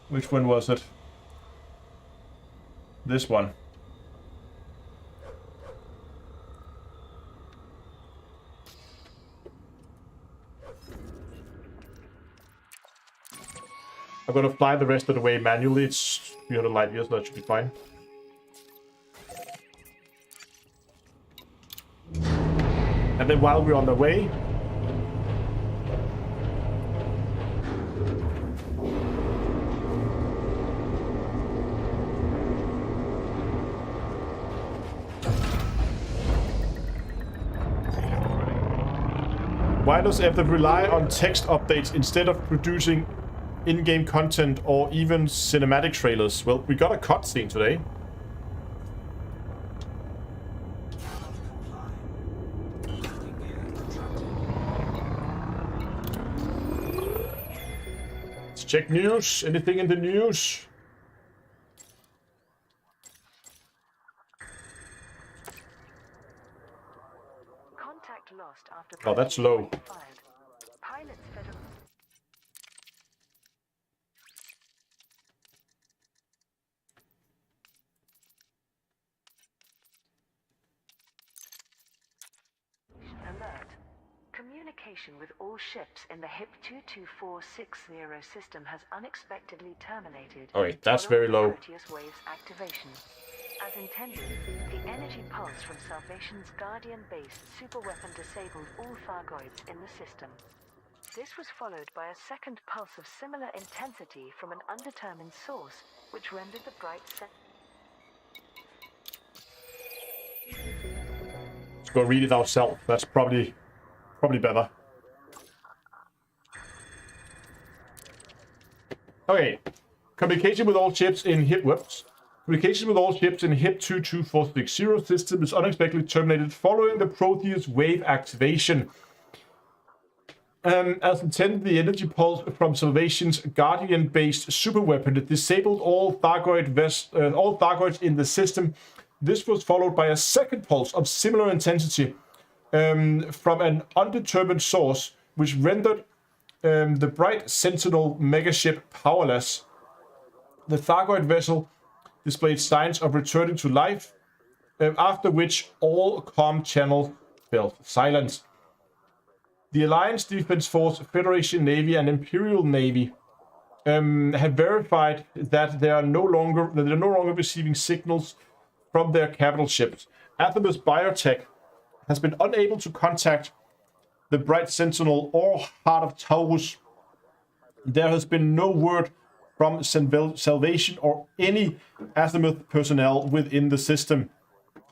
Which one was it? This one. I'm gonna fly the rest of the way manually. It's 300 light years, so that should be fine. And then while we're on the way, why does Epic rely on text updates instead of producing in-game content or even cinematic trailers? Well, we got a cutscene today. Let's check news. Anything in the news? Contact lost after Oh, that's low. Pilots federal. Alert. Communication with all ships in the HIP 22460 system has unexpectedly terminated. Okay, that's very low. Proteus waves activation. As intended, the energy pulse from Salvation's Guardian-based superweapon disabled all Thargoids in the system. This was followed by a second pulse of similar intensity from an undetermined source, which rendered the bright set. Let's go read it ourselves. That's probably better. Okay. Communication with all ships in HIP whoops. Communication with all ships in HIP 22460 system is unexpectedly terminated following the Proteus wave activation. As intended, the energy pulse from Salvation's Guardian-based superweapon disabled all Thargoids in the system. This was followed by a second pulse of similar intensity from an undetermined source, which rendered the bright Sentinel megaship powerless. The Thargoid vessel displayed signs of returning to life, after which all comm channels fell silent. The Alliance Defense Force, Federation Navy, and Imperial Navy have verified that they are no longer receiving signals from their capital ships. Athemus Biotech has been unable to contact the Bright Sentinel or Heart of Taurus. There has been no word from Salvation or any Azimuth personnel within the system.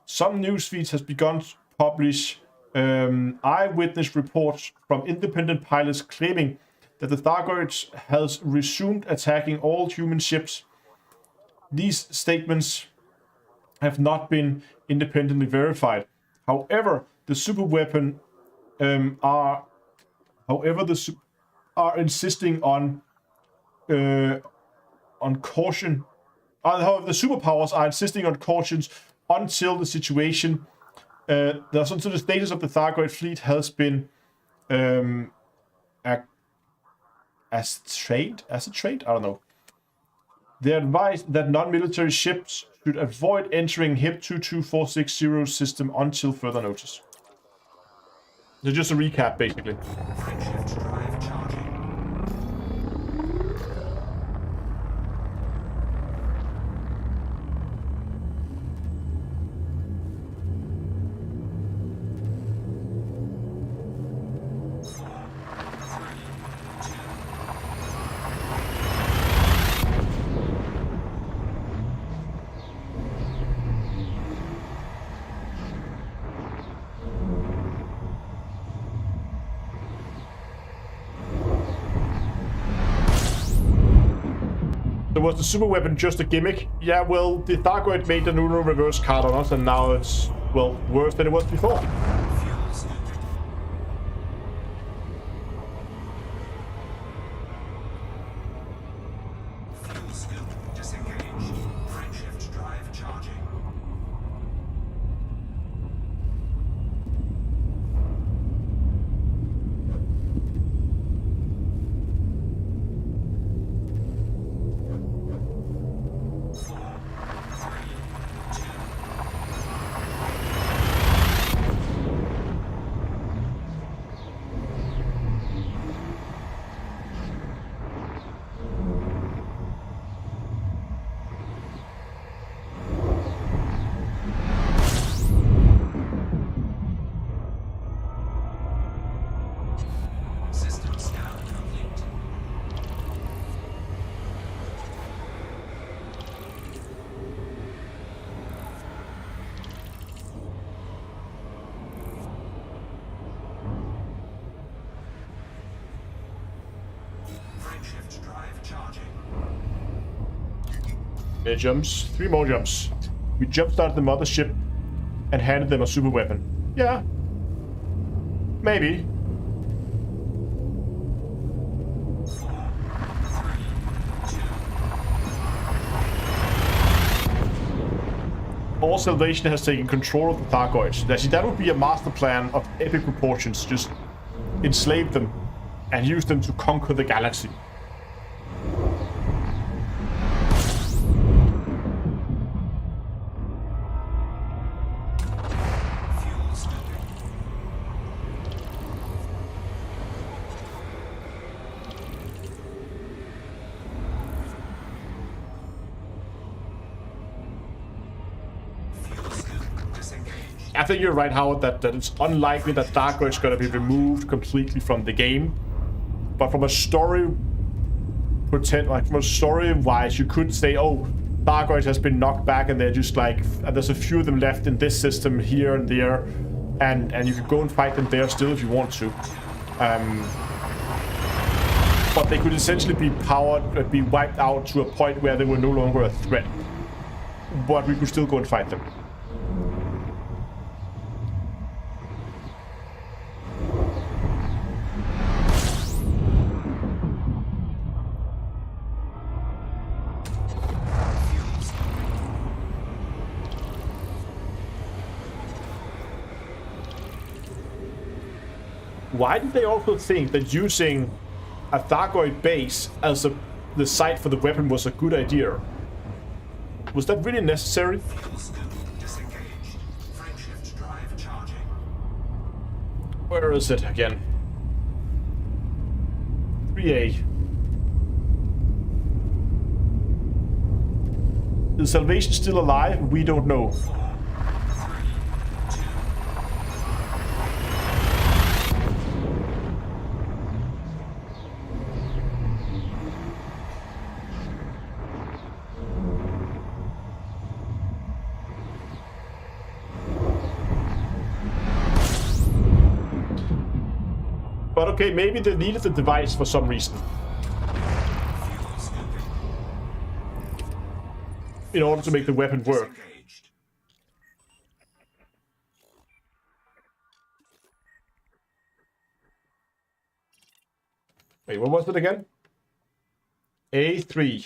Some news feeds has begun to publish eyewitness reports from independent pilots claiming that the Thargoids has resumed attacking all human ships. These statements have not been independently verified. However, the superweapon are insisting on caution. However, the superpowers are insisting on cautions until the situation, until the status of the Thargoid fleet has been ascertained. I don't know. They advise that non-military ships should avoid entering HIP 22460 system until further notice. So just a recap, basically. was the super weapon just a gimmick? Yeah, well, the Thargoid made the Nuno reverse card on us, and now it's, well, worse than it was before. There jumps. 3 more jumps. We jump-started the mothership and handed them a super weapon. Yeah. Maybe. All Salvation has taken control of the Thargoids. See, that would be a master plan of epic proportions. Just enslave them and use them to conquer the galaxy. I think you're right, Howard, that it's unlikely that Thargoid is going to be removed completely from the game. But from a story wise, you could say, oh, Thargoid has been knocked back, and they're just like, there's a few of them left in this system here and there, and you could go and fight them there still if you want to. But they could essentially be be wiped out to a point where they were no longer a threat. But we could still go and fight them. Why did they also think that using a Thargoid base as the site for the weapon was a good idea? Was that really necessary? Where is it again? 3A. Is Salvation still alive? We don't know. But okay, maybe they needed the device for some reason. In order to make the weapon work. Wait, what was it again? A3.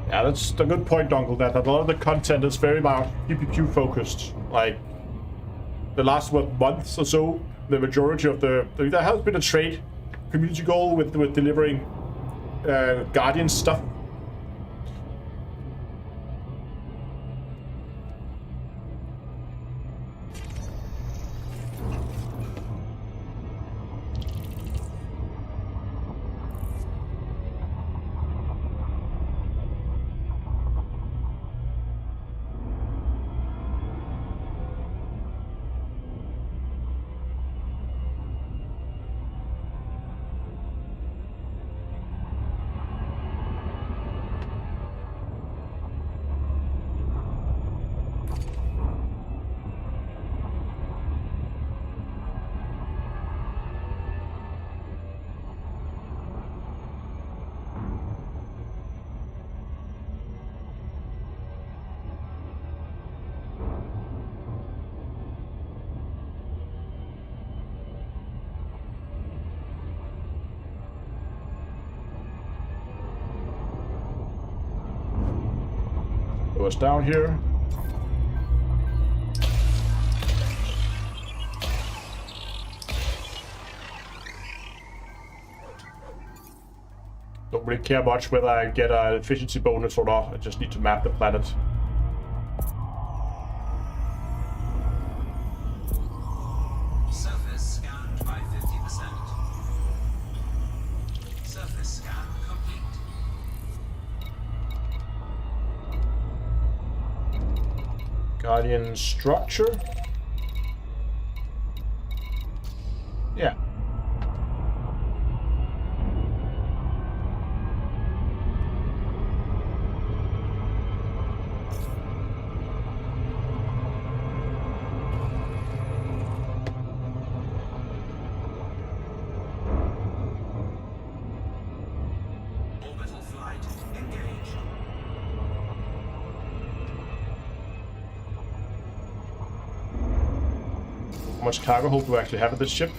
Yeah, that's a good point, Dunkel, that a lot of the content is very much PPQ focused. Like, the last, months or so, the majority of there has been a trade community goal with delivering Guardian stuff. It was down here. Don't really care much whether I get an efficiency bonus or not. I just need to map the planet. Surface scanned by 50%. Surface scan complete. Guardian structure. Yeah. Orbital flight engaged. How much cargo hold do I actually have at this ship?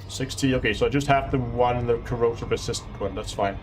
60. Okay, so I just have the one, the corrosion resistant one. That's fine.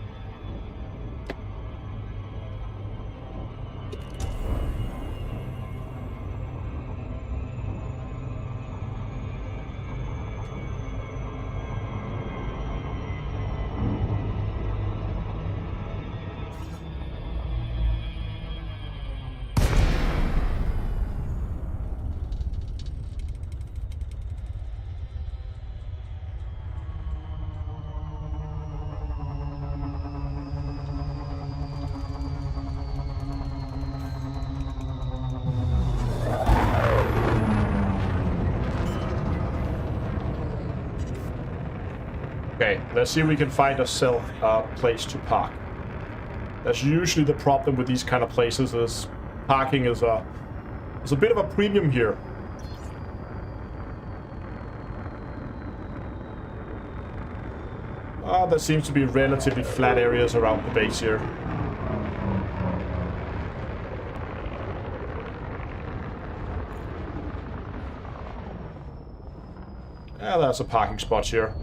Okay, let's see if we can find ourselves a place to park. That's usually the problem with these kind of places, is parking is a bit of a premium here. There seems to be relatively flat areas around the base here. Yeah, there's a parking spot here.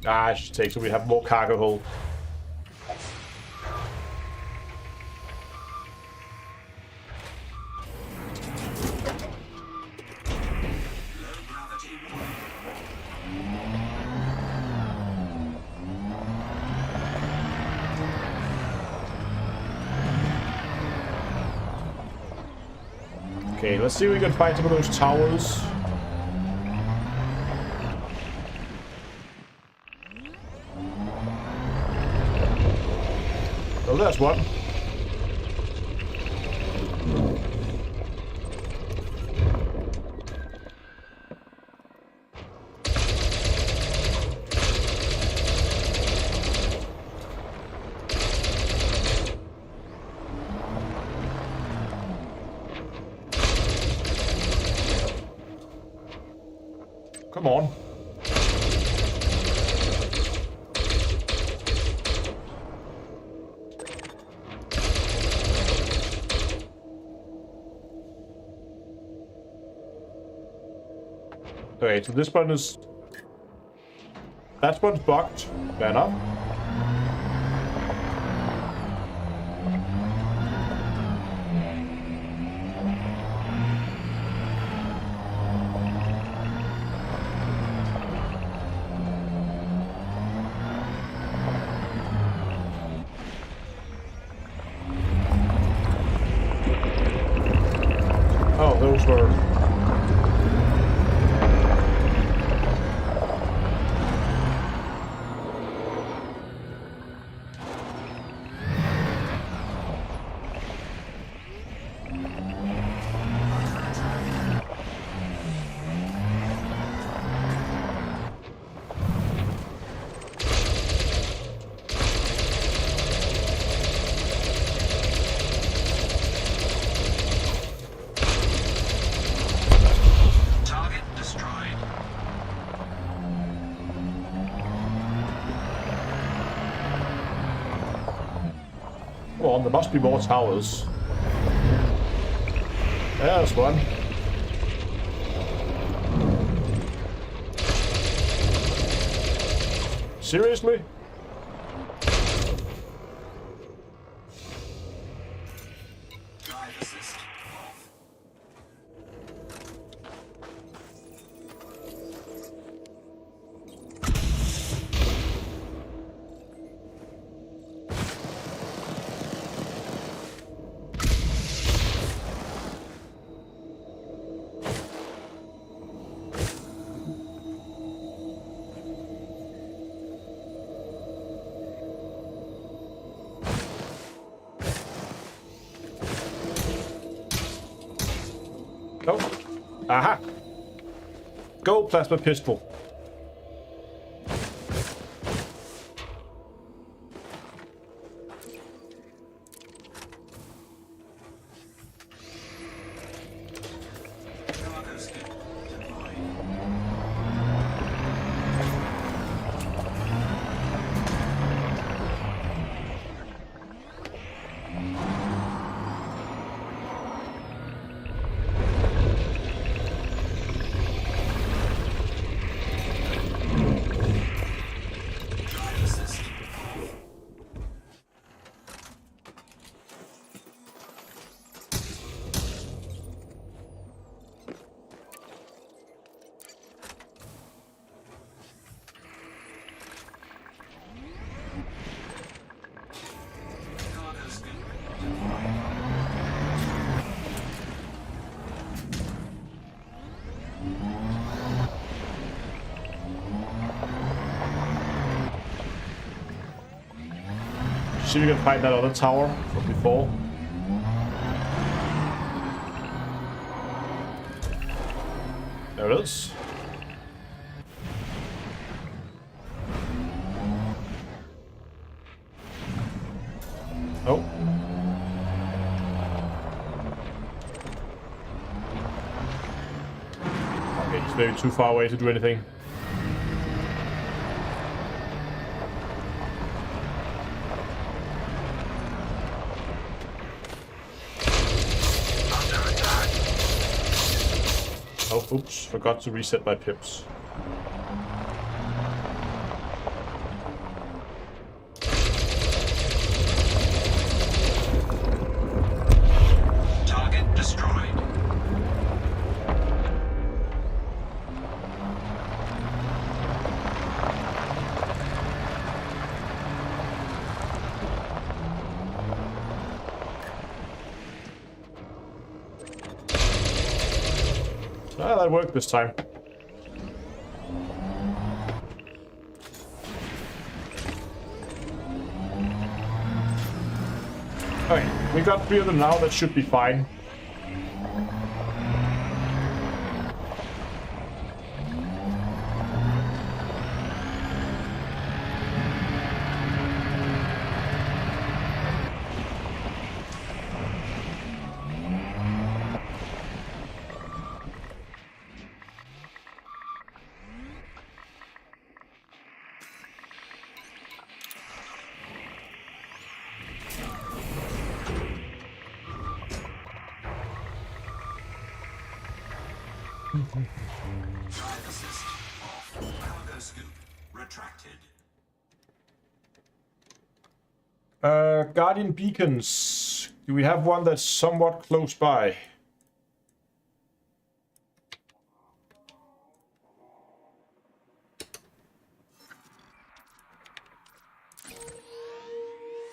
I should take so we have more cargo hold. Okay, let's see if we can find some of those towers. Oh, there's one. Come on. Okay, so this one is... That one's bugged. Fair enough. Oh, those were... on. There must be more towers. There's one. Seriously? Drive assist off. Oh. Aha. Go, plasma pistol. Cargo scoop deployed. Drive assist off. Cargo scoop deployed. See if we can find that other tower from before. There it is. Oh. Okay, it's maybe too far away to do anything. Oh, oops, forgot to reset my pips. Target destroyed. Ah, that worked this time. Okay, we got 3 of them now, that should be fine. Drive assist off. Cargo scoop retracted. Guardian beacons. Do we have one that's somewhat close by?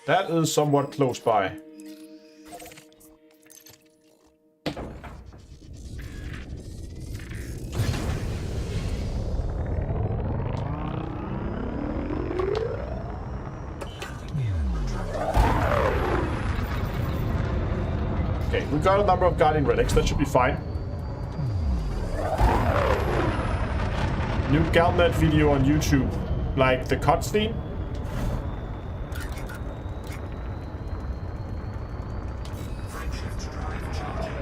That is somewhat close by. Okay, we got a number of Guardian relics, that should be fine. New Galnet video on YouTube, like the cutscene. Frameshift drive charging.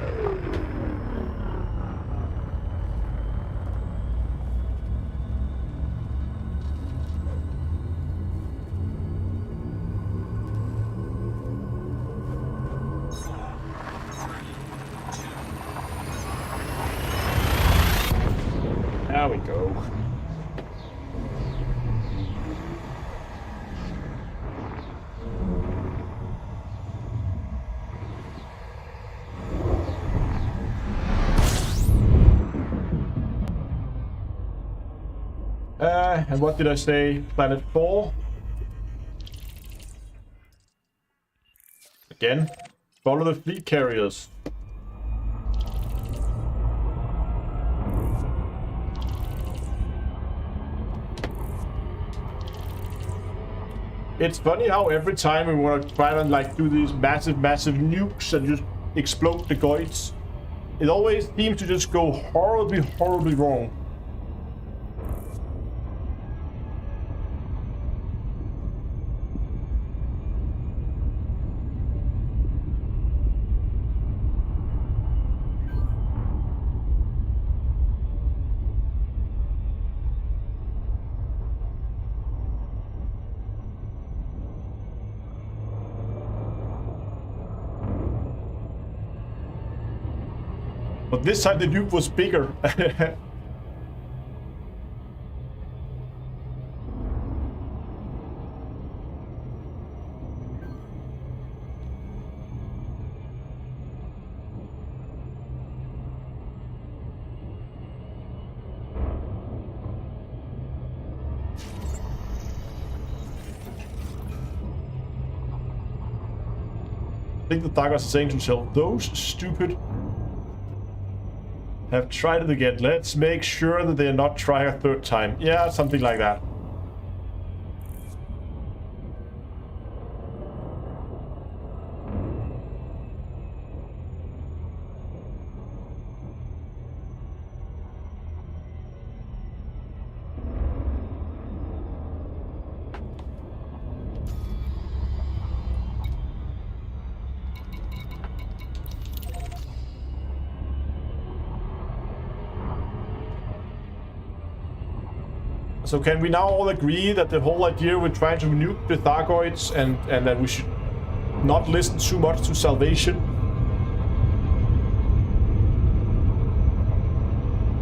And what did I say? Planet 4. Again, follow the fleet carriers. It's funny how every time we want to try and like do these massive nukes and just explode the Goids, it always seems to just go horribly wrong. But this time the nuke was bigger. I think the Thargoids are saying to themselves, those stupid have tried it again. Let's make sure that they're not trying a third time. Yeah, something like that. So can we now all agree that the whole idea with trying to nuke the Thargoids and that we should not listen too much to Salvation?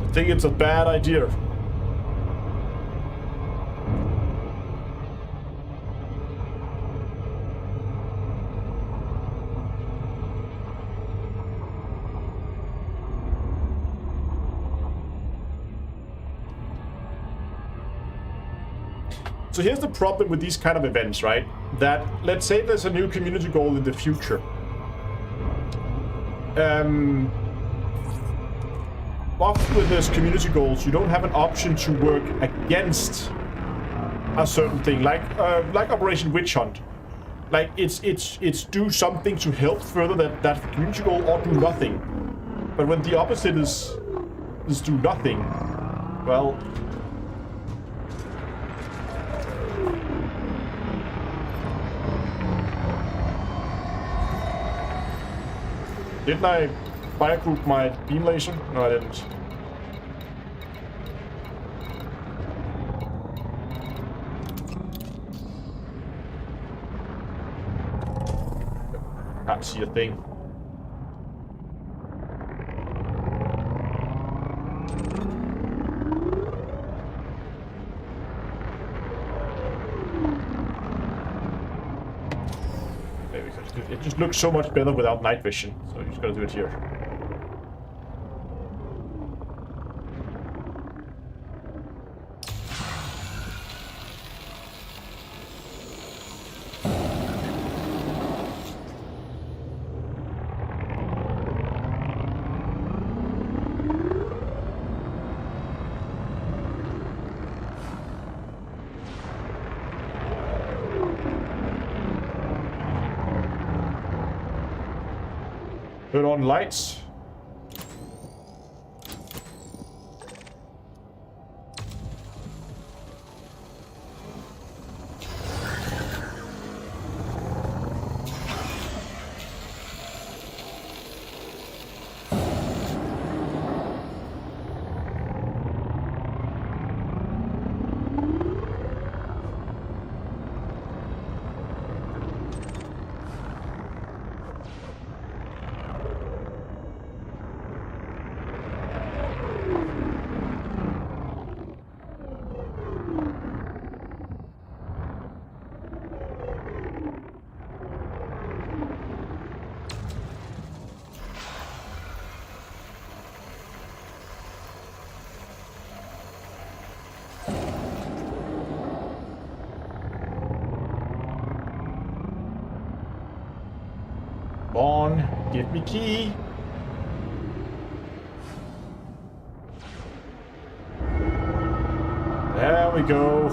I think it's a bad idea. So here's the problem with these kind of events, right? That, let's say there's a new community goal in the future. Often with those community goals, you don't have an option to work against a certain thing, like Operation Witch Hunt. Like it's do something to help further that community goal or do nothing. But when the opposite is do nothing, well. Didn't I firegroup my beam laser? No, I didn't. Can't see a thing. It just looks so much better without night vision, so you just gotta do it here. Turn on lights. on. Give me key. There we go.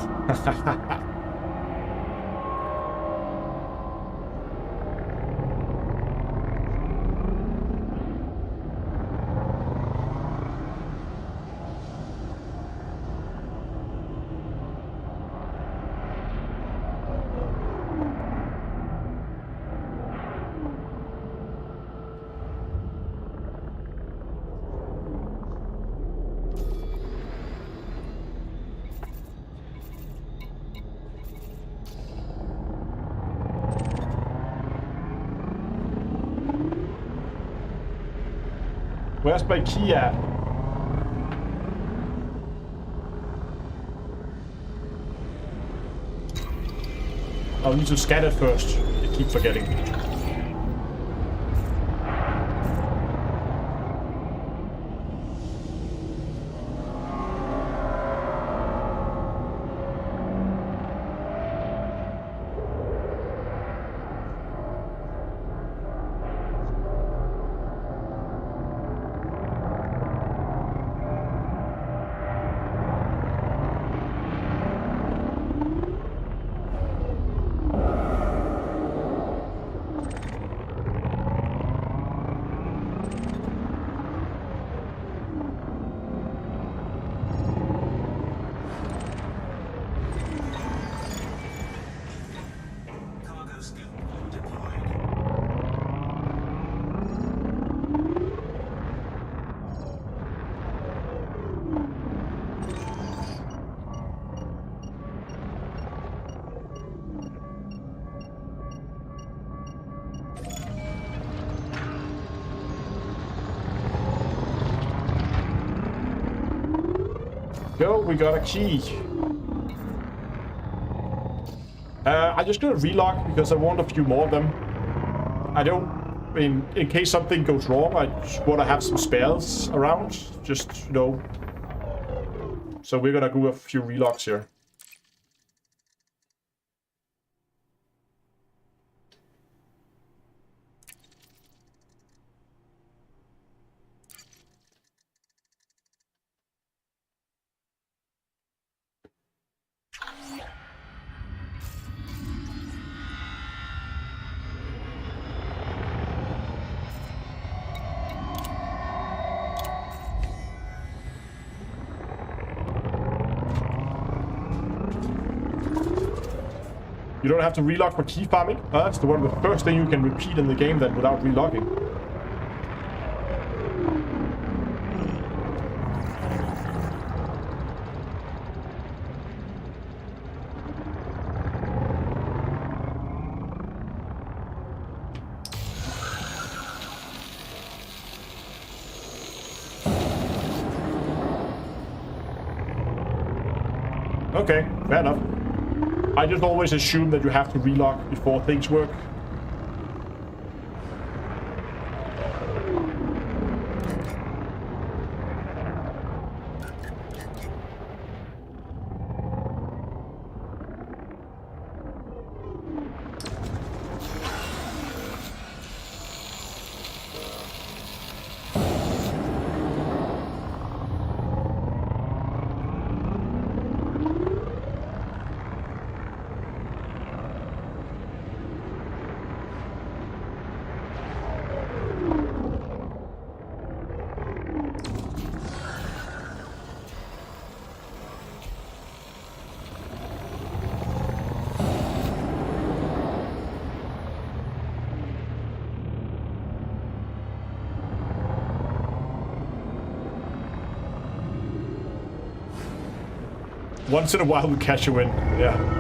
Where's my key at? I'll need to scan it first. I keep forgetting. Go, we got a key. I'm just gonna relock because I want a few more of them. I don't, in case something goes wrong, I just want to have some spares around. Just, you know. So we're gonna do a few relocks here. You don't have to relock for key farming. That's the first thing you can repeat in the game then without relocking. Okay, fair enough. I just always assume that you have to relock before things work. Once in a while we catch a win, yeah.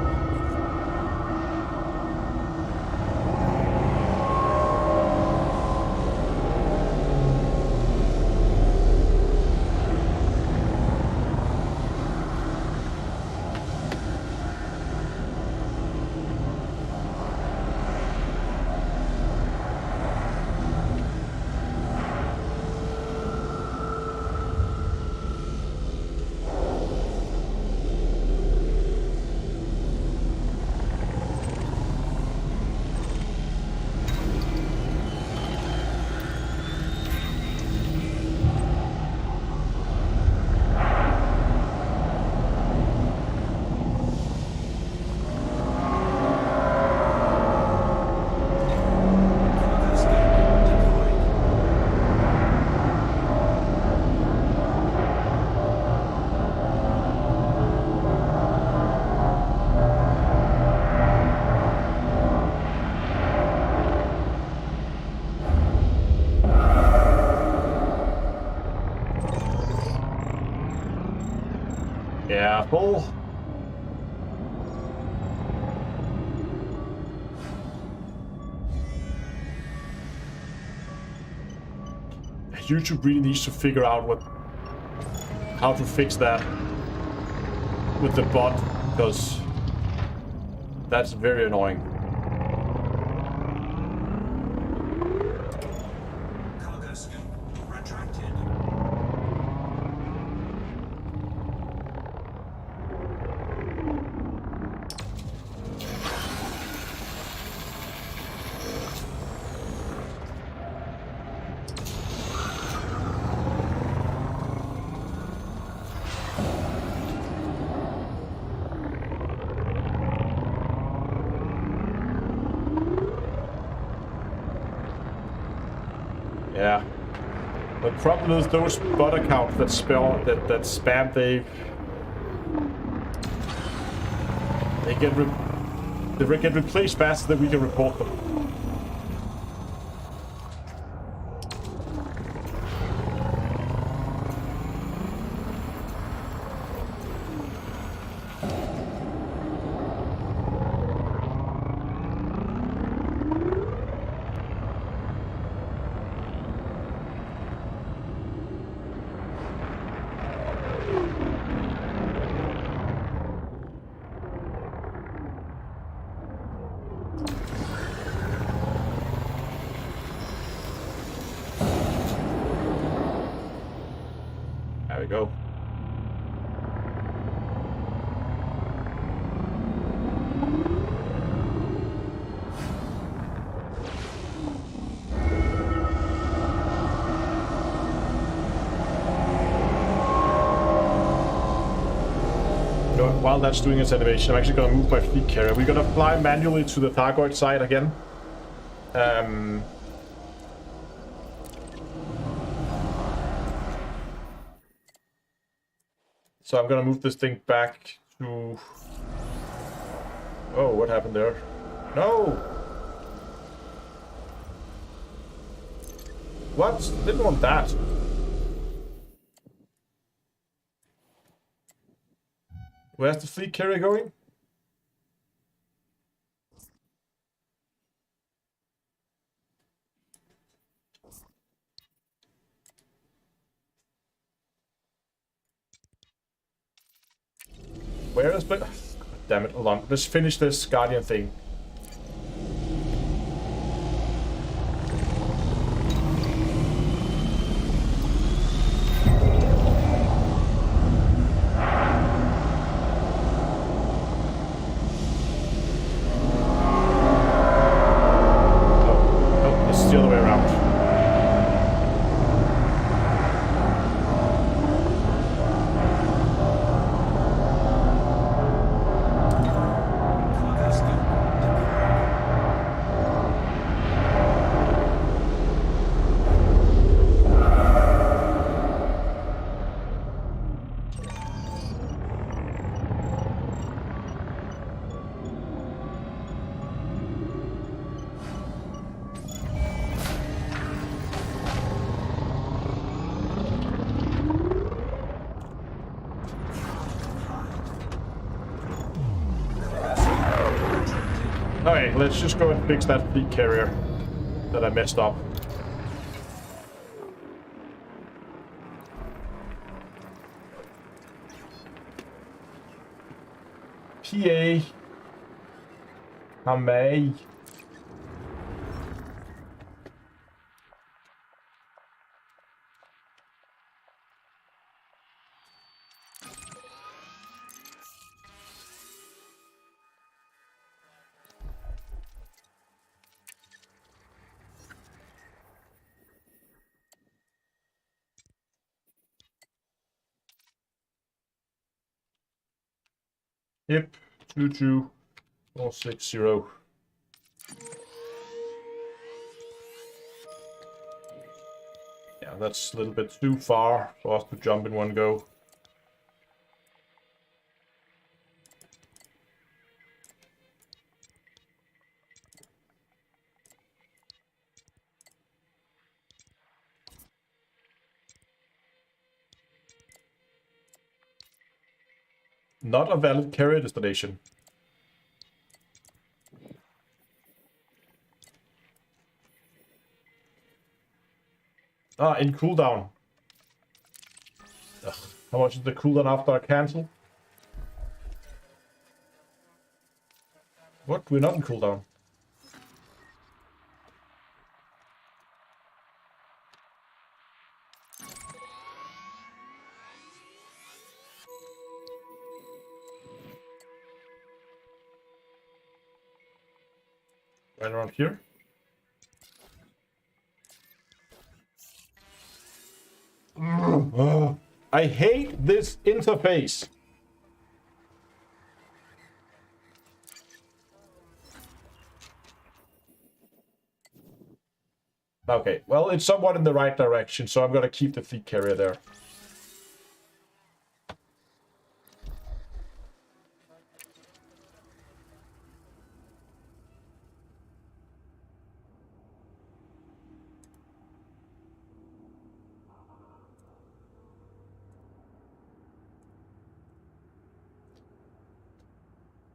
Careful. YouTube really needs to figure out how to fix that with the bot, because that's very annoying. Cargo scoop retracted. Yeah. The problem is those bot accounts that spam, they get replaced faster than we can report them. There we go. While that's doing its animation, I'm actually going to move my fleet carrier. We're going to fly manually to the Thargoid side again. So I'm going to move this thing back to... Oh, what happened there? No! What? Didn't want that. Where's the fleet carrier going? Where is it? Damn it, hold on. Let's finish this Guardian thing. Okay, let's just go and fix that fleet carrier that I messed up. PA. May. Yep, 22460. Yeah, that's a little bit too far for us to jump in one go. Not a valid carrier destination. Ah, in cooldown. Ugh, how much is the cooldown after I cancel? What? We're not in cooldown. Right around here. I hate this interface. Okay, well, it's somewhat in the right direction, so I'm gonna keep the fleet carrier there.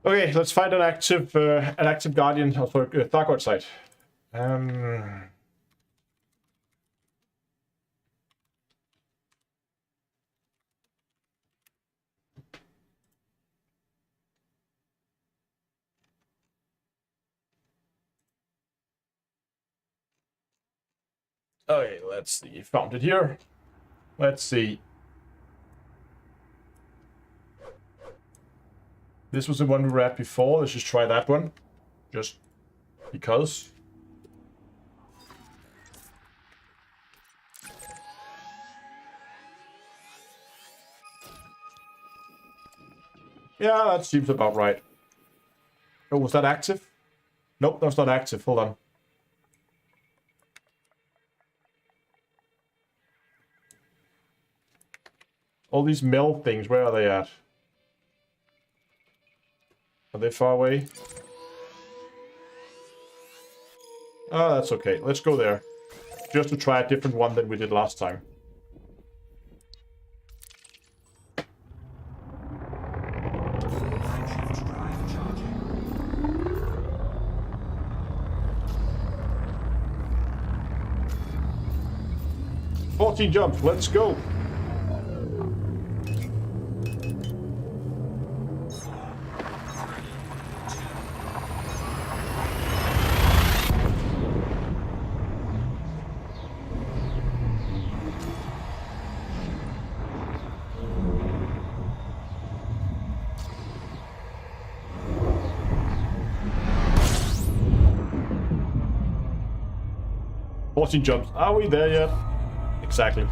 Okay, let's find an active Guardian, sorry, Thargoid site. Okay, let's see. Found it here. Let's see. This was the one we were at before. Let's just try that one. Just because. Yeah, that seems about right. Oh, was that active? Nope, that's not active. Hold on. All these mill things, where are they at? Are they far away? Oh, that's okay. Let's go there. Just to try a different one than we did last time. "14 jumps, let's go." Jumps. Are we there yet? Exactly.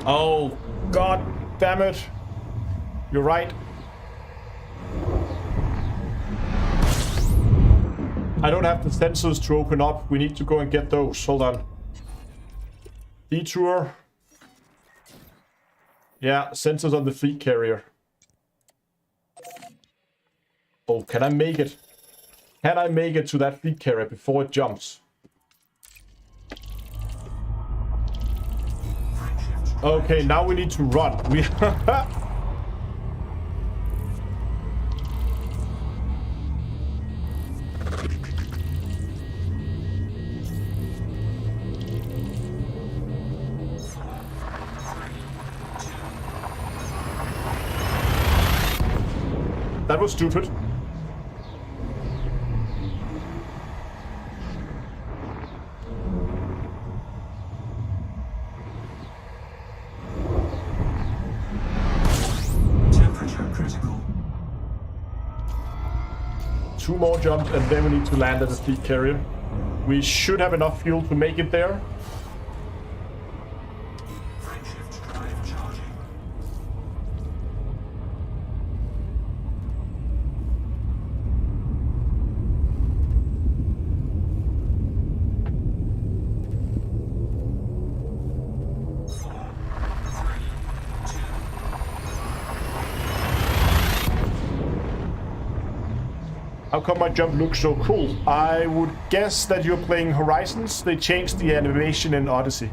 Oh, god damn it. You're right. I don't have the sensors to open up. We need to go and get those. Hold on. Detour. Yeah, sensors on the fleet carrier. Oh, can I make it? Can I make it to that fleet carrier before it jumps? Okay, now we need to run. We That was stupid. Two more jumps and then we need to land at the fleet carrier. We should have enough fuel to make it there. How come my jump looks so cool? I would guess that you're playing Horizons. They changed the animation in Odyssey.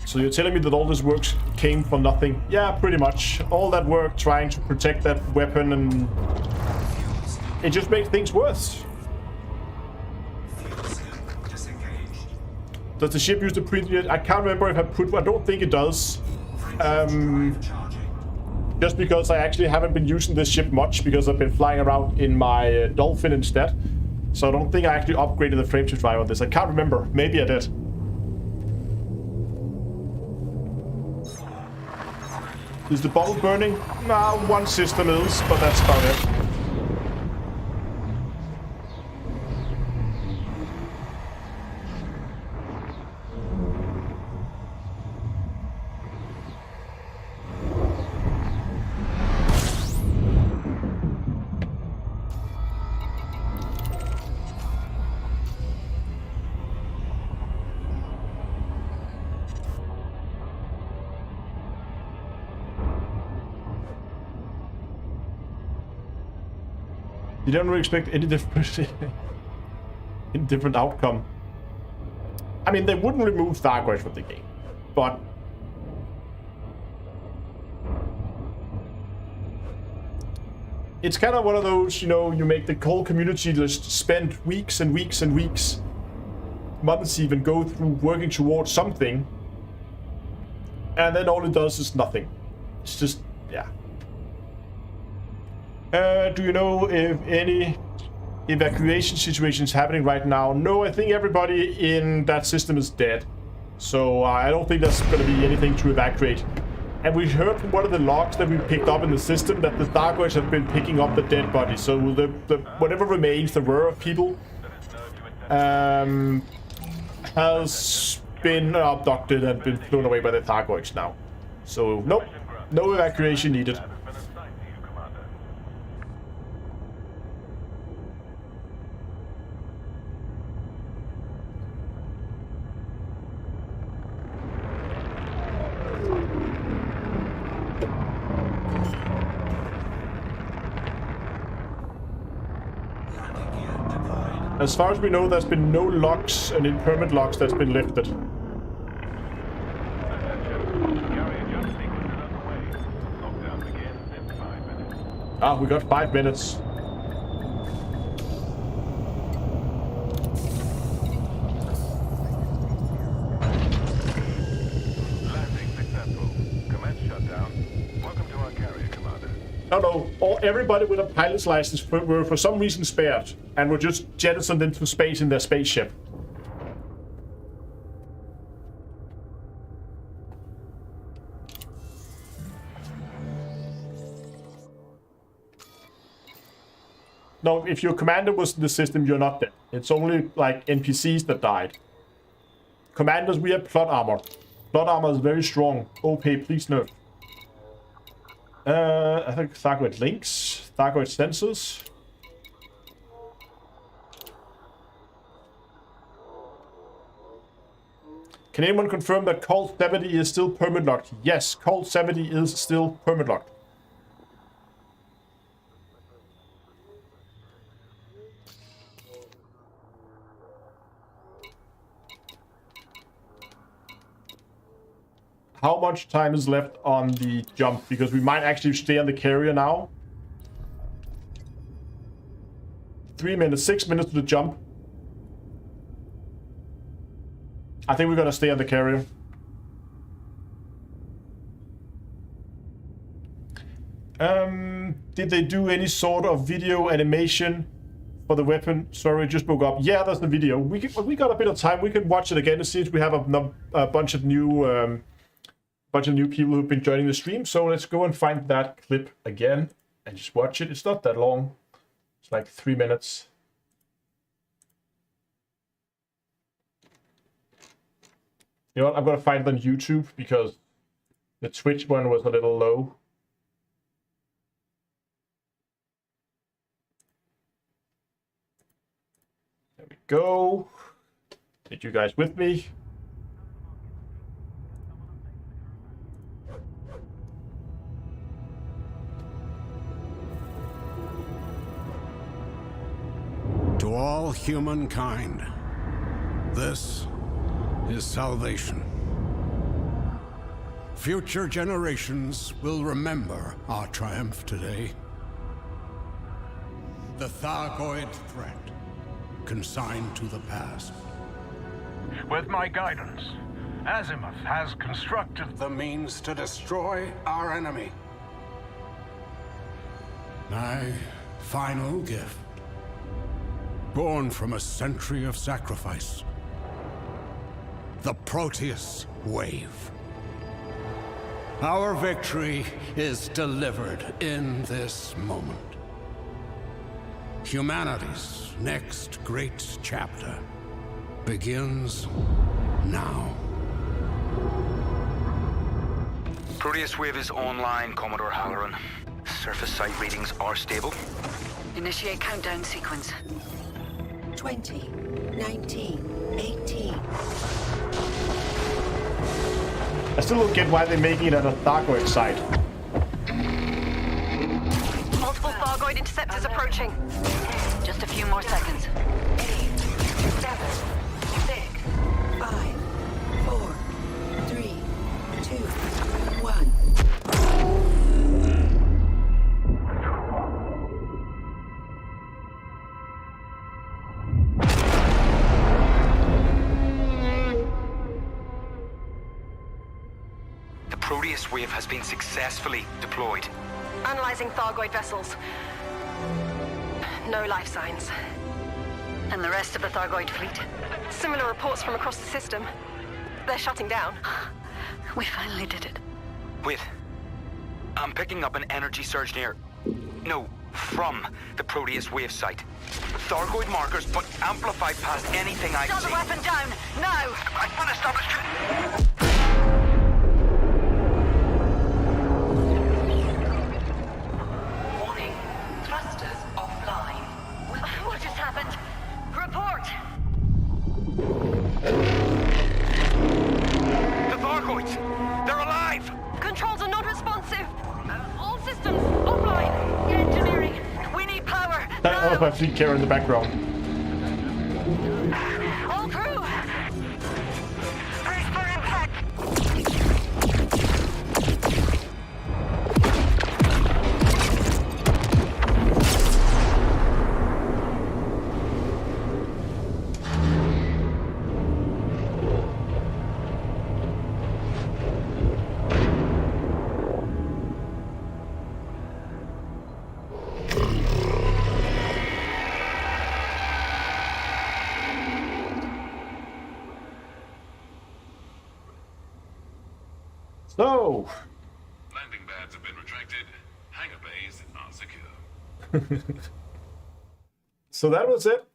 So you're telling me that all this work came for nothing? Yeah, pretty much. All that work trying to protect that weapon, and it just makes things worse. Does the ship use the previous? I can't remember if I put. I don't think it does. Just because I actually haven't been using this ship much because I've been flying around in my Dolphin instead. So I don't think I actually upgraded the frameshift drive on this. I can't remember. Maybe I did. Is the bubble burning? No, one system is, but that's about it. You don't really expect any different outcome. I mean, they wouldn't remove Thargoids from the game, but it's kind of one of those, you know, you make the whole community just spend weeks and weeks and weeks, months even, go through working towards something, and then all it does is nothing. It's just, yeah. Do you know if any evacuation situations happening right now? No, I think everybody in that system is dead. So I don't think there's going to be anything to evacuate. And we heard from one of the logs that we picked up in the system that the Thargoids have been picking up the dead bodies. So the whatever remains there were of people has been abducted and been flown away by the Thargoids now. So nope, no evacuation needed. As far as we know, there's been no locks and impermanent locks that's been lifted. Ah, we got 5 minutes. Landing successful. Commence shutdown. Welcome to our carrier, Commander. No, everybody with a pilot's license were for some reason spared and were just jettisoned into space in their spaceship. No, if your commander was in the system, you're not dead. It's only like NPCs that died. Commanders, we have plot armor. Plot armor is very strong. OP, please nerf. I think Thargoid links, Thargoid sensors. Can anyone confirm that Colt 70 is still permit-locked? Yes, Colt 70 is still permit-locked. How much time is left on the jump? Because we might actually stay on the carrier now. 3 minutes, 6 minutes to the jump. I think we're gonna stay on the carrier. Did they do any sort of video animation for the weapon? Sorry, just broke up. Yeah, that's the video. We got a bit of time. We can watch it again. It seems we have a bunch of new people who've been joining the stream. So let's go and find that clip again and just watch it. It's not that long. It's like 3 minutes. You know what? I'm gonna find it on YouTube because the Twitch one was a little low. There we go. Get you guys with me. To all humankind, this is salvation. Future generations will remember our triumph today. The Thargoid threat, consigned to the past. With my guidance, Azimuth has constructed The means to destroy our enemy. My final gift. Born from a century of sacrifice. The Proteus Wave. Our victory is delivered in this moment. Humanity's next great chapter begins now. Proteus Wave is online, Commodore Halloran. Surface site readings are stable. Initiate countdown sequence. 20, 19, 18. I still don't get why they're making it at a Thargoid site. Multiple Thargoid interceptors approaching. Just a few more seconds. 8, 7, 6, 5, 4, 3, 2, 1. The Proteus Wave has been successfully deployed. Analyzing Thargoid vessels. No life signs. And the rest of the Thargoid fleet? Similar reports from across the system. They're shutting down. We finally did it. Wait. I'm picking up an energy surge near... No, from the Proteus Wave site. Thargoid markers, but amplified past anything I Shut see. the weapon down! Now! I can establish... Warning. Thrusters offline. What just happened? Report! The Thargoids! They're alive! Controls are not responsive. All systems offline. Engineering. We need power! That was my fleet carrier in the background. All crew! Brace for impact. So, Landing pads have been retracted. Hangar bays are secure. so that was it.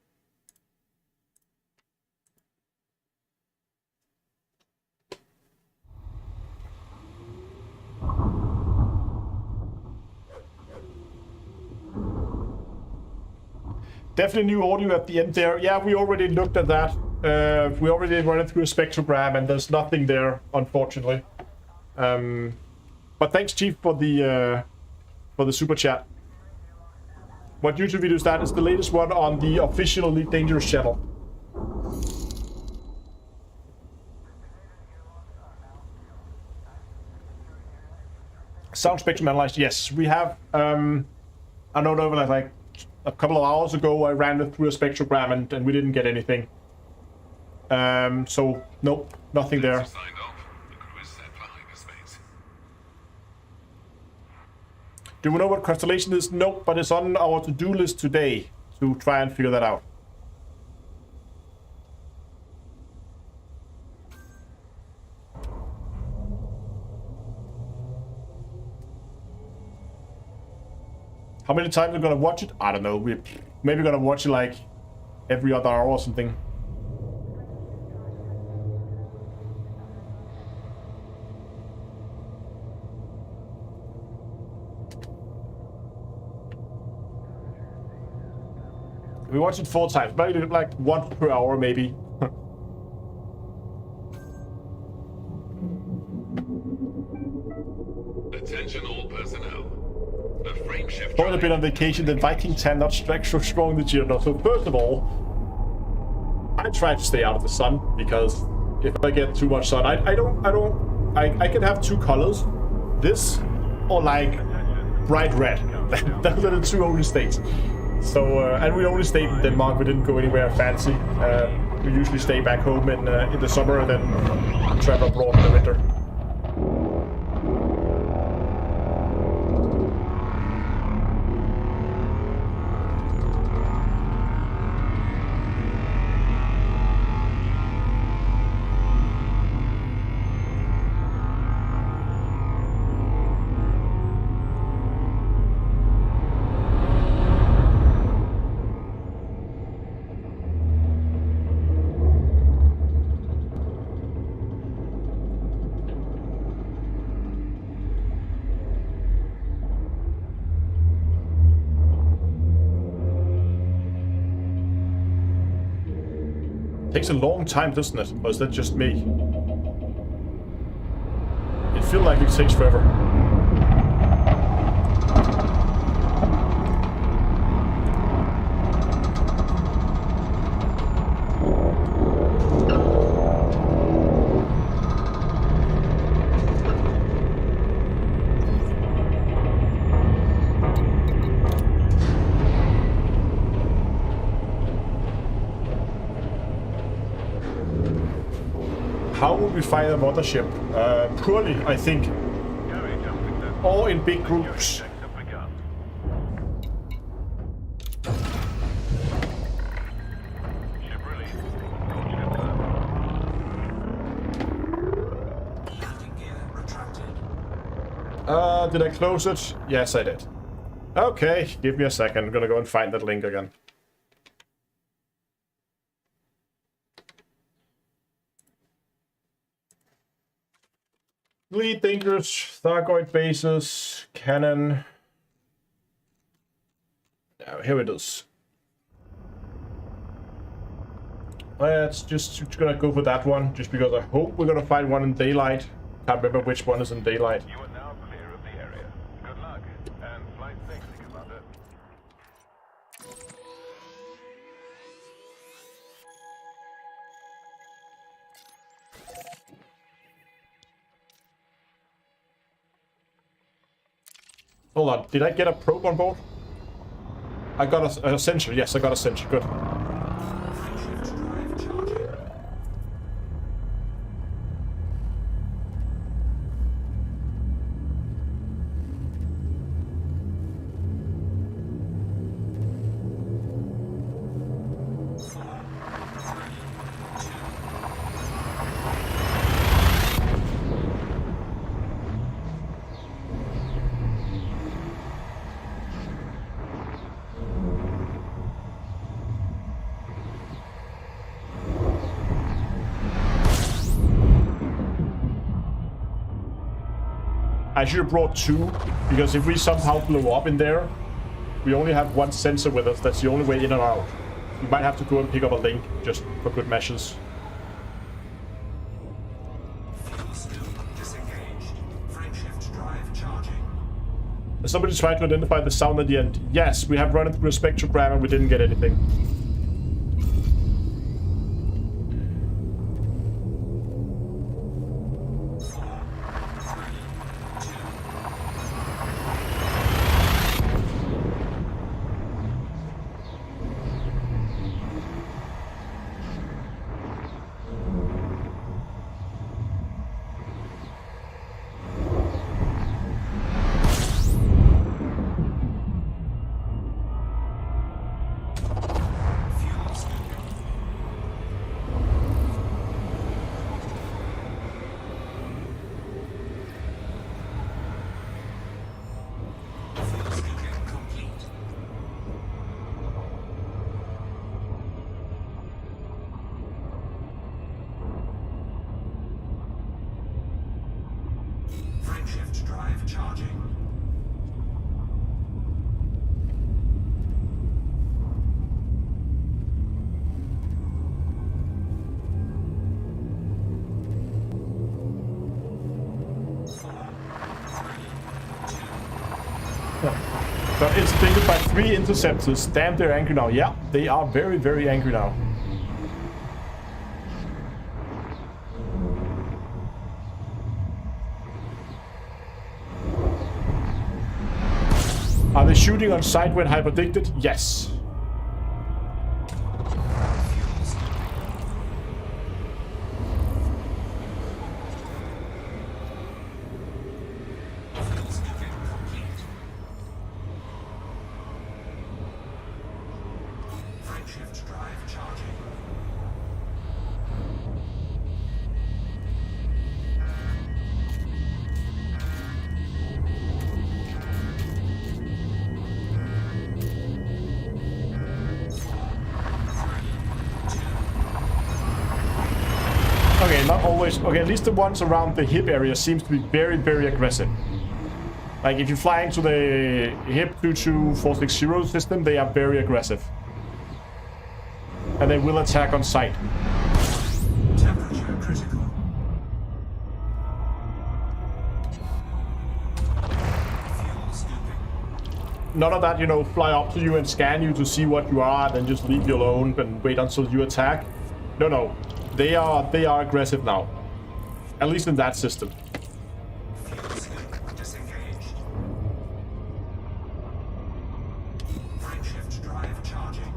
Definitely new audio at the end there. Yeah, we already looked at that. We already run it through a spectrogram, and there's nothing there, unfortunately. But thanks, Chief, for the super chat. What YouTube video is that? It's the latest one on the official Elite Dangerous channel. Sound spectrum analyzed. Yes, we have. I don't know, like a couple of hours ago, I ran it through a spectrogram and we didn't get anything. So nope, nothing there. Signed off. The crew is set for hyperspace. Do we know what constellation is? Nope, but it's on our to-do list today to try and figure that out. How many times we're gonna watch it? I don't know. We're maybe gonna watch it like every other hour or something. We watch it 4 times, maybe like once per hour, maybe. Attention all personnel. A frameshift Probably been on vacation, the Viking 10 not so strong this year. No. So first of all, I try to stay out of the sun, because if I get too much sun, I can have two colors. This or like bright red. Those are the two only states. So and we only stayed in Denmark. We didn't go anywhere fancy. We usually stay back home in the summer and then travel abroad in the winter. Takes a long time, doesn't it? Or is that just me? It feels like it takes forever. How would we find a mothership? Poorly, I think. Or in big groups. Did I close it? Yes, I did. Okay, give me a second. I'm gonna go and find that link again. Lead thinkers, Thargoid bases, cannon. Now, here it is. Let's just gonna go for that one, just because I hope we're gonna find one in daylight. Can't remember which one is in daylight. You are now clear of the area. Good luck, and flight safety, Commander. Hold on, did I get a probe on board? I got a sensor, yes, I got a sensor, good. I should have brought two, because if we somehow blow up in there, we only have one sensor with us. That's the only way in and out. We might have to go and pick up a link, just for good measures. Somebody tried to identify the sound at the end. Yes, we have run it through a spectrogram and we didn't get anything. Frameshift drive charging. But it's detected by 3 interceptors. Damn, they're angry now. Yeah, they are very, very angry now. Are they shooting on sight when hyperdicted? Yes. Okay, not always. Okay, at least the ones around the hip area seems to be very, very aggressive. Like, if you fly into the hip 22460 system, they are very aggressive. And they will attack on sight. Temperature critical. Fuel scooping. None of that, you know, fly up to you and scan you to see what you are, and then just leave you alone and wait until you attack. No, no. They are aggressive now. At least in that system. Fuel scoop disengaged. Frameshift drive charging.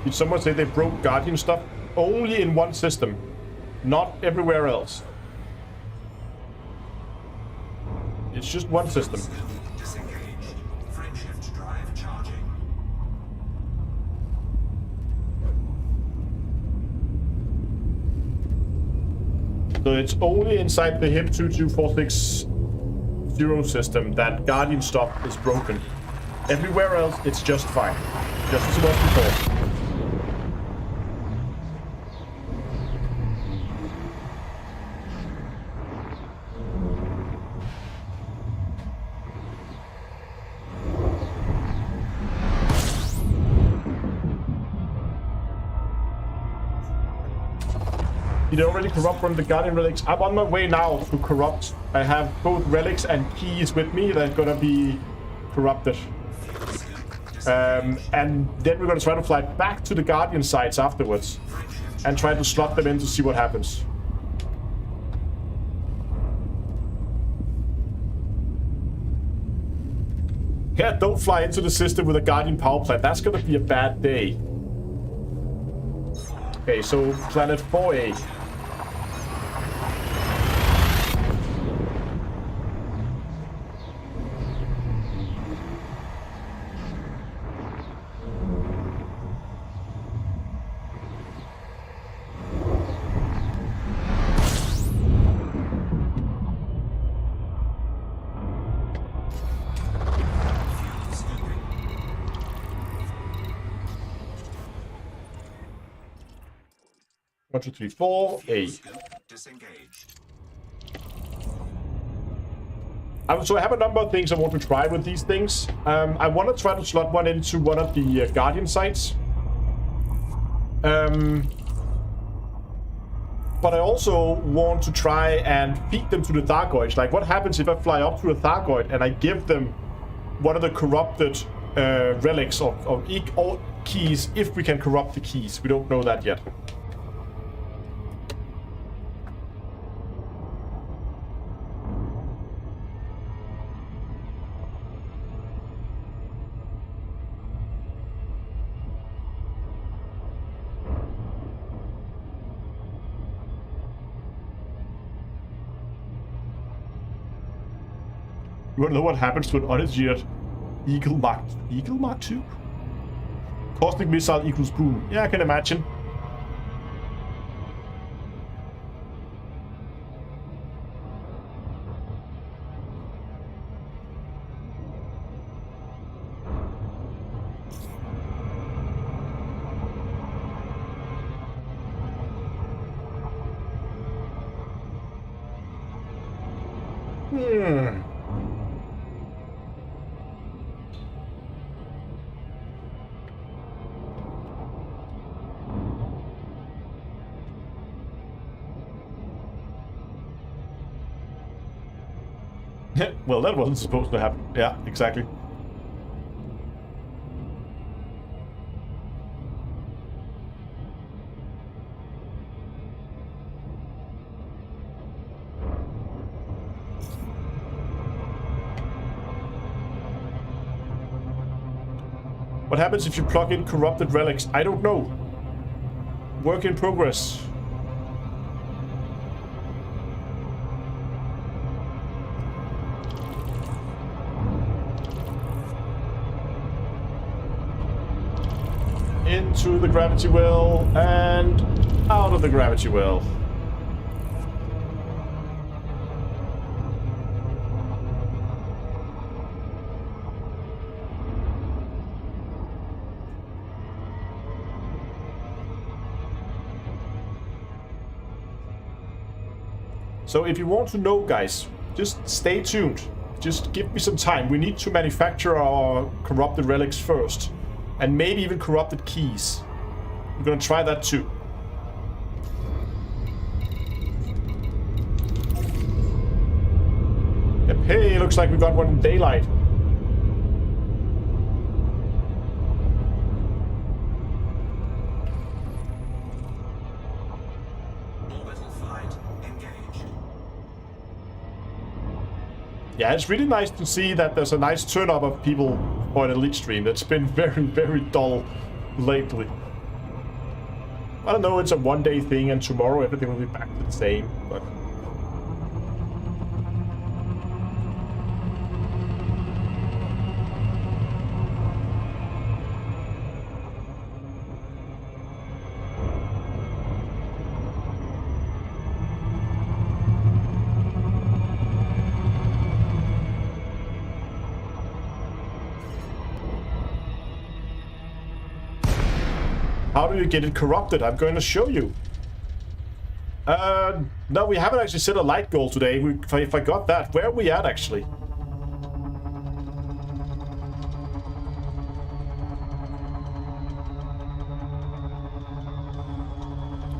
Did someone say they broke Guardian stuff? Only in one system, not everywhere else. It's just one system. Disengaged. Frameshift drive charging. So it's only inside the HIP 22460 system that Guardian stuff is broken. Everywhere else, it's just fine. Just as it was before. Did I already corrupt from the Guardian relics? I'm on my way now to corrupt. I have both relics and keys with me that are gonna be corrupted. And then we're gonna try to fly back to the Guardian sites afterwards and try to slot them in to see what happens. Yeah, don't fly into the system with a Guardian power plant. That's gonna be a bad day. Okay, so planet 4A. One, two, three, 4A. Disengaged. So I have a number of things I want to try with these things. I want to try to slot one into one of the Guardian sites. But I also want to try and feed them to the Thargoids. Like, what happens if I fly up to a Thargoid and I give them one of the corrupted relics or keys, if we can corrupt the keys? We don't know that yet. You wanna know what happens to an uninjured Eagle Mark 2? Cosmic missile equals boom. Yeah, I can imagine. Well, that wasn't supposed to happen. Yeah, exactly. What happens if you plug in corrupted relics? I don't know. Work in progress. Into the gravity well and out of the gravity well. So if you want to know, guys, just stay tuned. Just give me some time. We need to manufacture our corrupted relics first. And maybe even corrupted keys. We're gonna try that too. Yep, hey, looks like we got one in daylight. Yeah, it's really nice to see that there's a nice turn up of people for an Elite stream. It's been very, very dull lately. I don't know, it's a one-day thing and tomorrow everything will be back to the same, but... How do you get it corrupted? I'm going to show you. No, we haven't actually set a light goal today. If I got that, where are we at actually?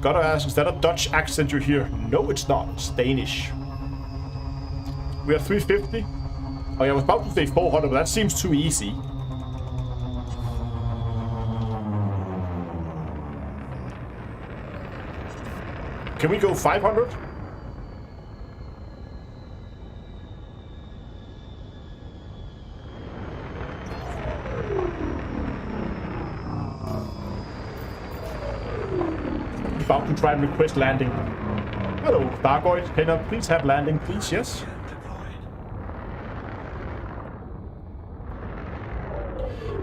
Gotta ask, is that a Dutch accent you hear? No, it's not. It's Danish. We are 350. Oh yeah, I was about to say 400, but that seems too easy. Can we go 500? About to try and request landing. Hello, Thargoid. Can I please have landing, please? Yes.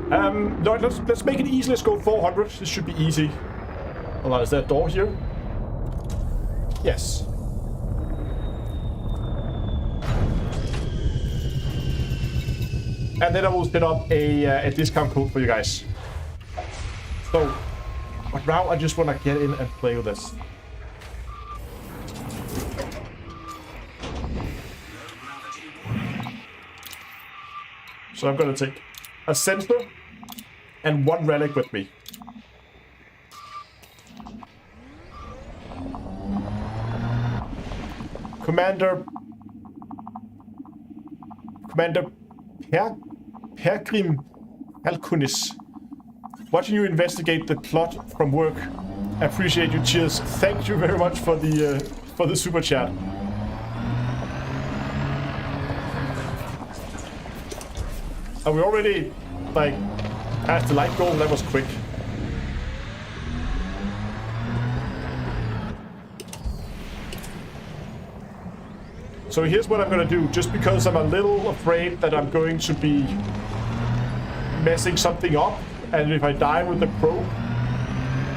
No, let's make it easy. Let's go 400. This should be easy. Hold on, is there a door here? Yes. And then I will set up a discount code for you guys. So, but now I just want to get in and play with this. So I'm going to take a sensor and one relic with me. Commander Pergrim Halkunis, watching you investigate the plot from work. I appreciate you. Cheers. Thank you very much for the super chat. Are we already like past the light goal? That was quick. So here's what I'm gonna do, just because I'm a little afraid that I'm going to be messing something up, and if I die with the probe,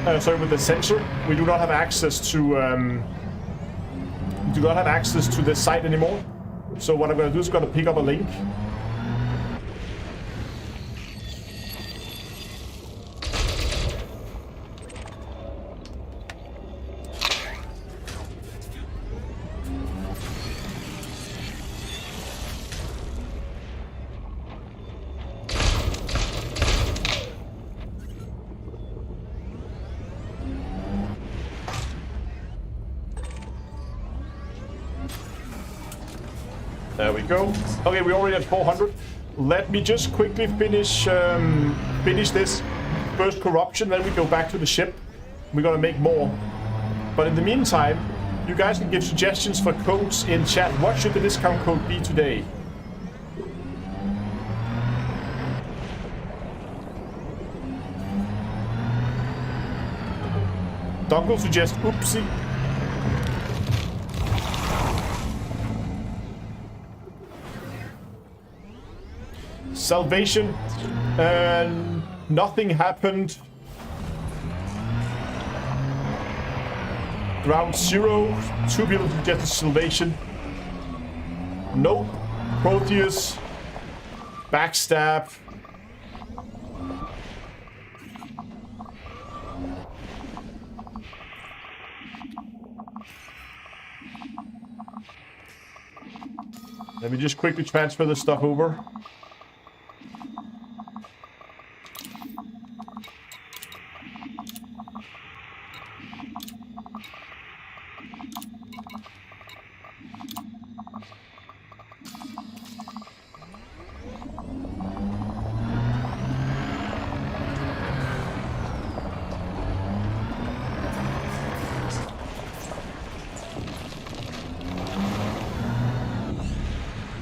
with the sensor, we do not have access to this site anymore. So what I'm gonna do is gonna pick up a link. There we go. Okay, we're already at 400. Let me just quickly finish this first corruption, then we go back to the ship. We're gonna make more. But in the meantime, you guys can give suggestions for codes in chat. What should the discount code be today? Dongle suggests oopsie. Salvation, and nothing happened. Ground zero, 2 people suggested salvation. Nope. Proteus, backstab. Let me just quickly transfer this stuff over.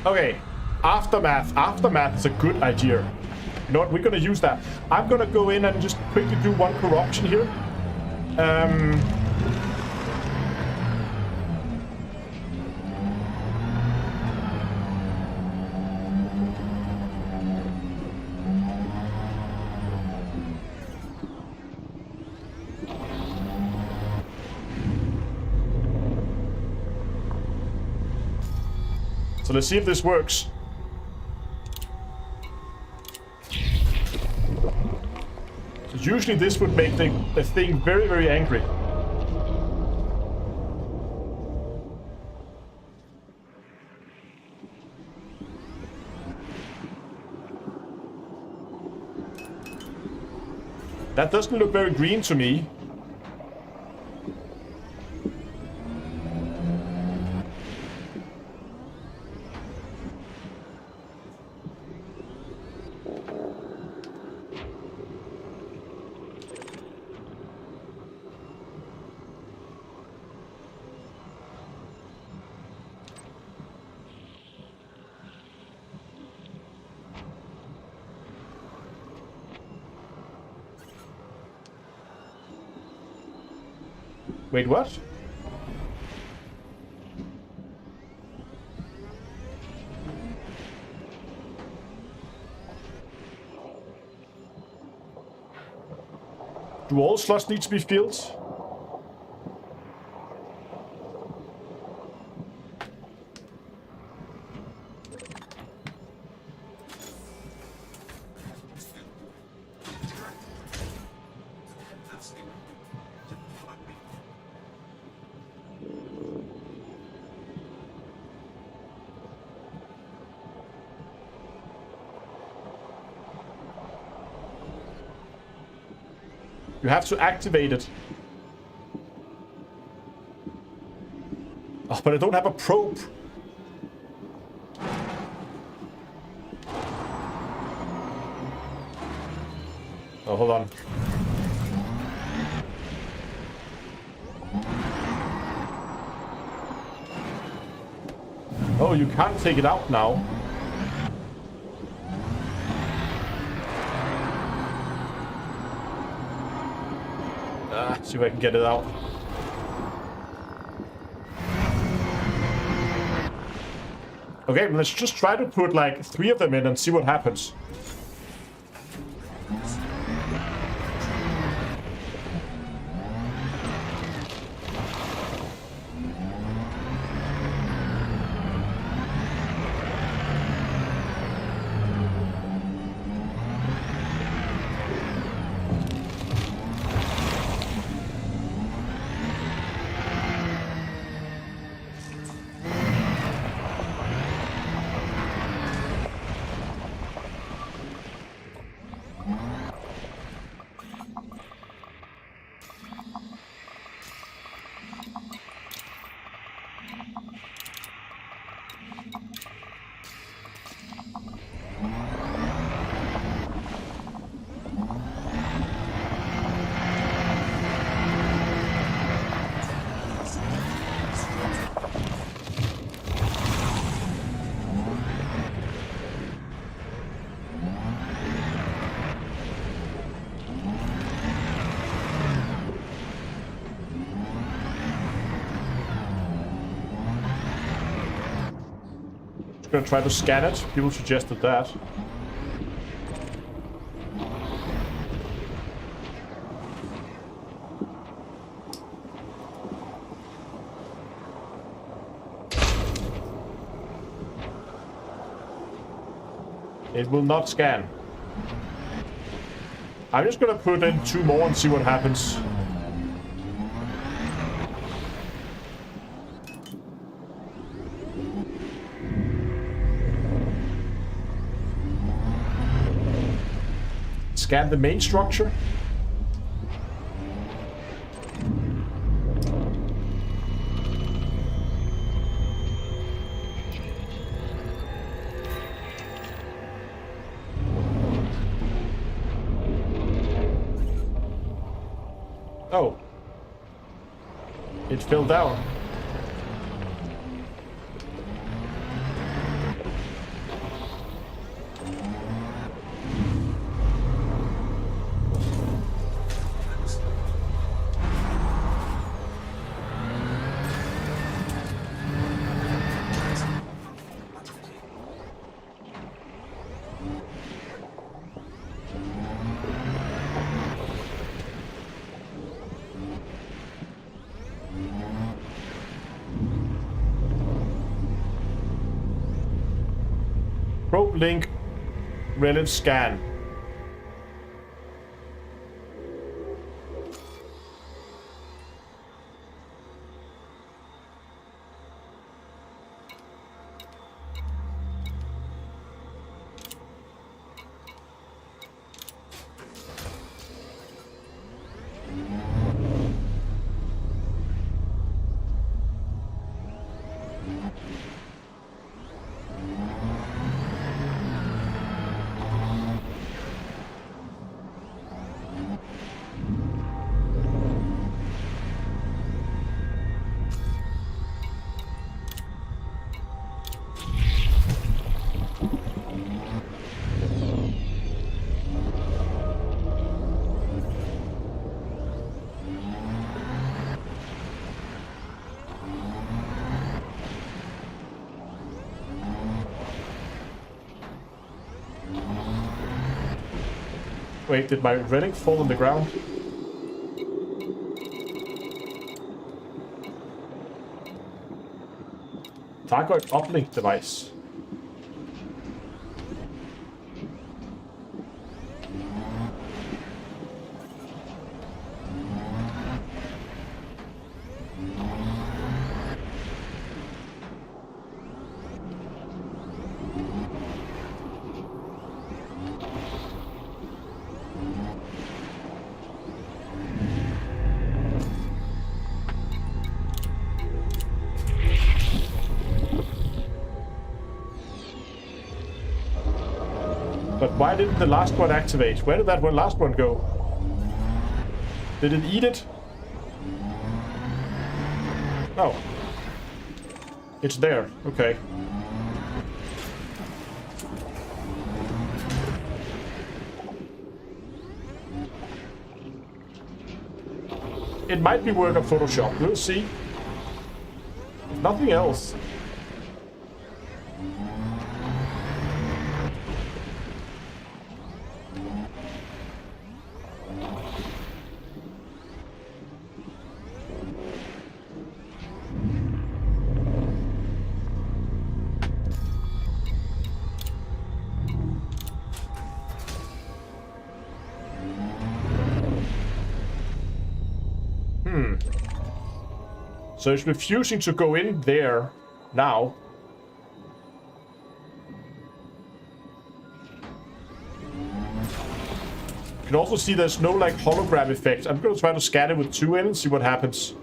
Okay, aftermath. Aftermath is a good idea. You know what? We're gonna use that. I'm gonna go in and just quickly do one corruption here. So let's see if this works. So usually this would make the thing very, very angry. That doesn't look very green to me. Wait, what? Do all slots need to be filled? You have to activate it. Oh, but I don't have a probe. Oh, hold on. Oh, you can't take it out now. See if I can get it out. Okay, let's just try to put like 3 of them in and see what happens. I'm gonna try to scan it. People suggested that. It will not scan. I'm just gonna put in 2 more and see what happens. Scan the main structure. Oh. It fell down. Probe link, relic scan. Wait, did my relic fall on the ground? Thargoid uplink device. But why didn't the last one activate? Where did that last one go? Did it eat it? Oh. It's there. Okay. It might be work on Photoshop. We'll see. Nothing else. So it's refusing to go in there now. You can also see there's no like hologram effect. I'm gonna try to scan it with 2 in and see what happens.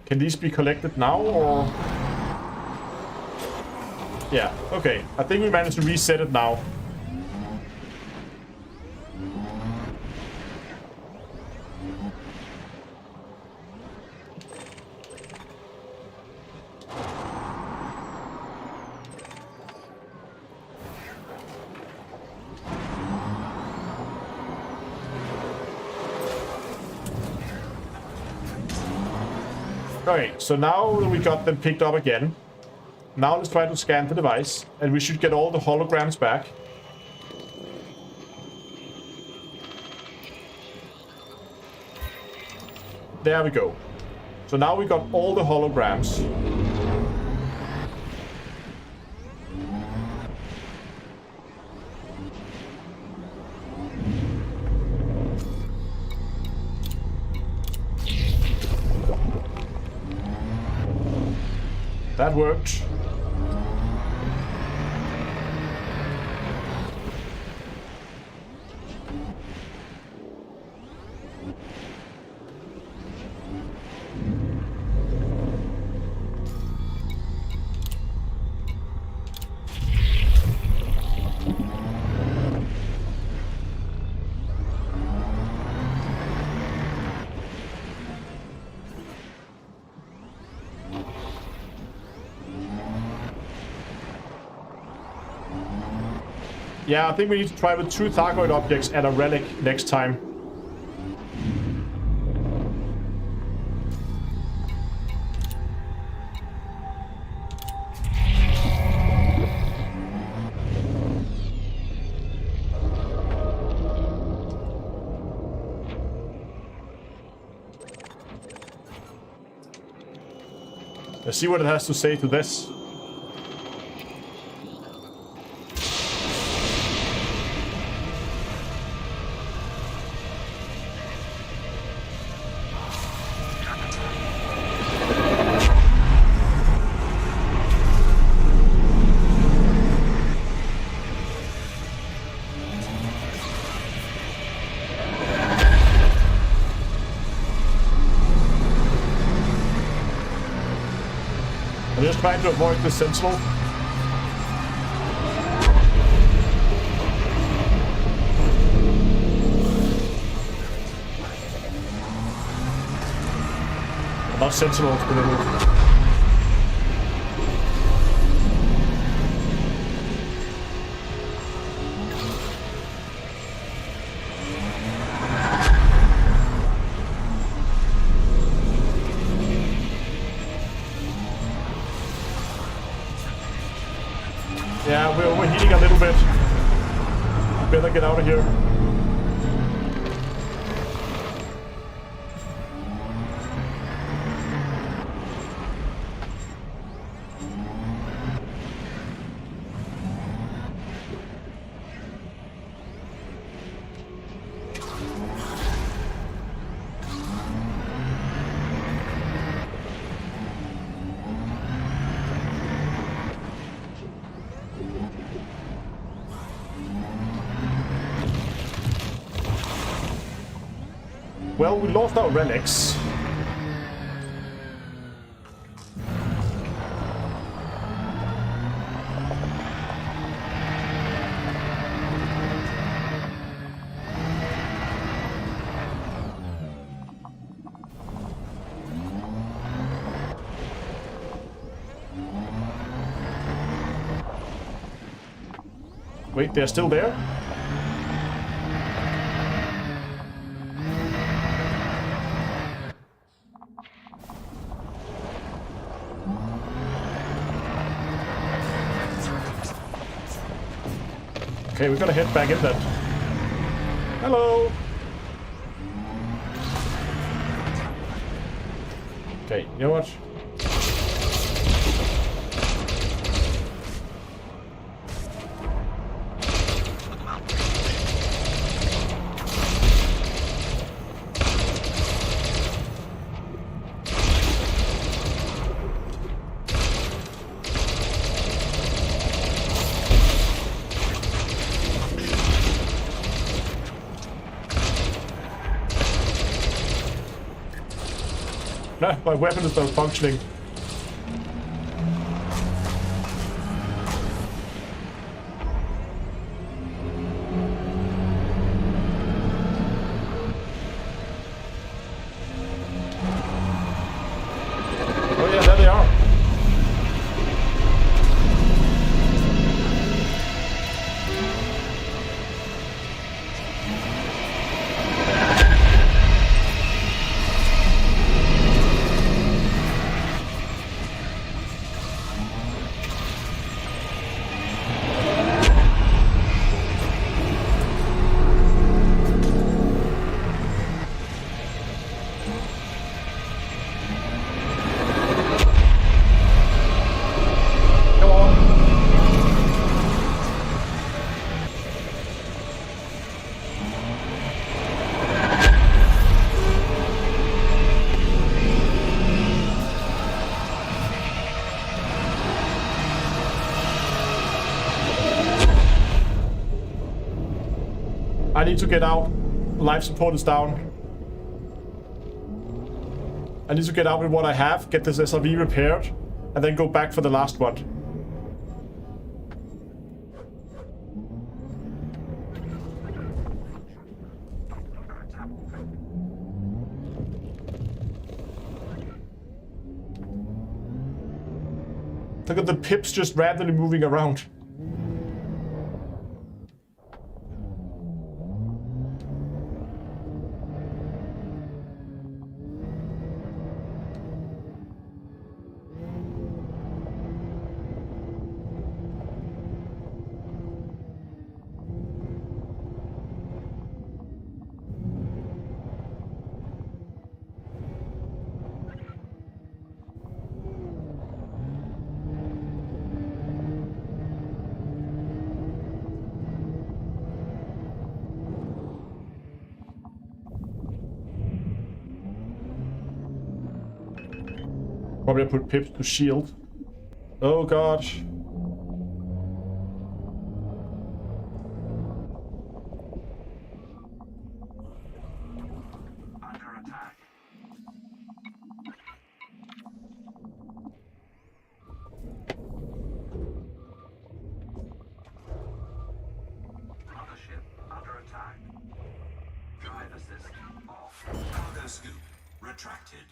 Can these be collected now, or...? Yeah, okay. I think we managed to reset it now. Okay, so now that we got them picked up again, now let's try to scan the device, and we should get all the holograms back. There we go. So now we got all the holograms. That worked. Yeah, I think we need to try with 2 Thargoid objects and a relic next time. Let's see what it has to say to this. I'm just trying to avoid the sentinel. Not sentinels, but yeah, we're overheating a little bit. Better get out of here. Well, we lost our relics. Wait, they're still there? Okay, we gotta head back in then. Hello! Okay, you know what? No, my weapon is not functioning. Oh yeah, there they are. Come on. I need to get out. Life support is down. I need to get out with what I have, get this SRV repaired, and then go back for the last one. Look at the pips just randomly moving around. Probably put pips to shield. Oh gosh. Under attack. Mothership under attack. Drive assist off. Cargo scoop retracted.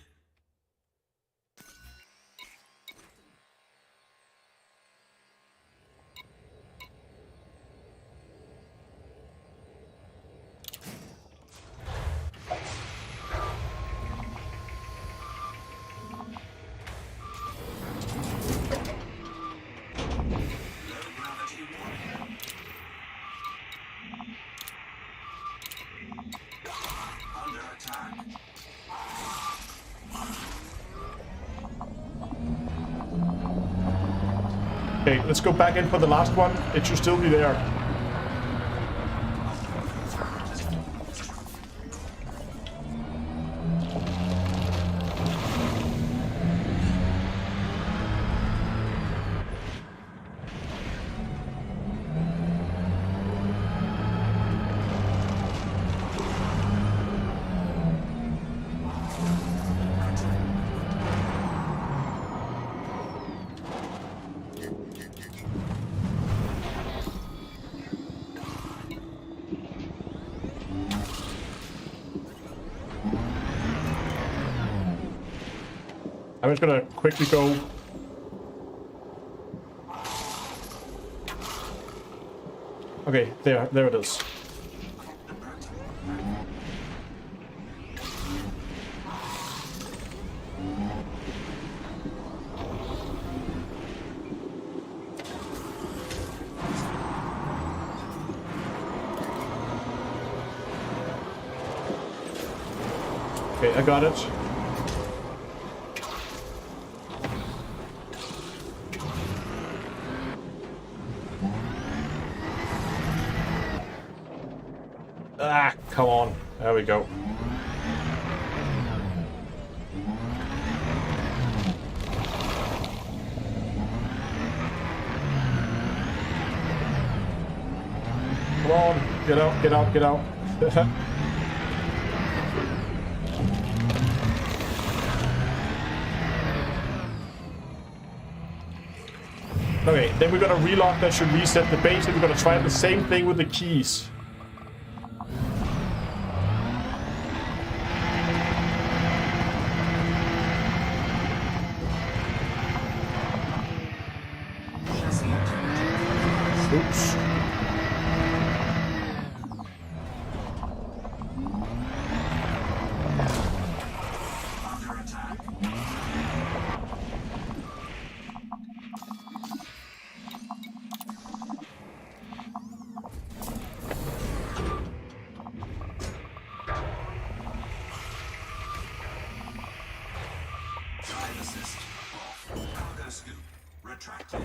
Okay, let's go back in for the last one. It should still be there. I'm just gonna quickly go. Okay, there it is. Okay, I got it. Ah, come on. There we go. Come on. Get out, get out, get out. Okay, then we're gonna relock. That should reset the base, and we're gonna try the same thing with the keys. Oops. System off. Cargo scoop retracted.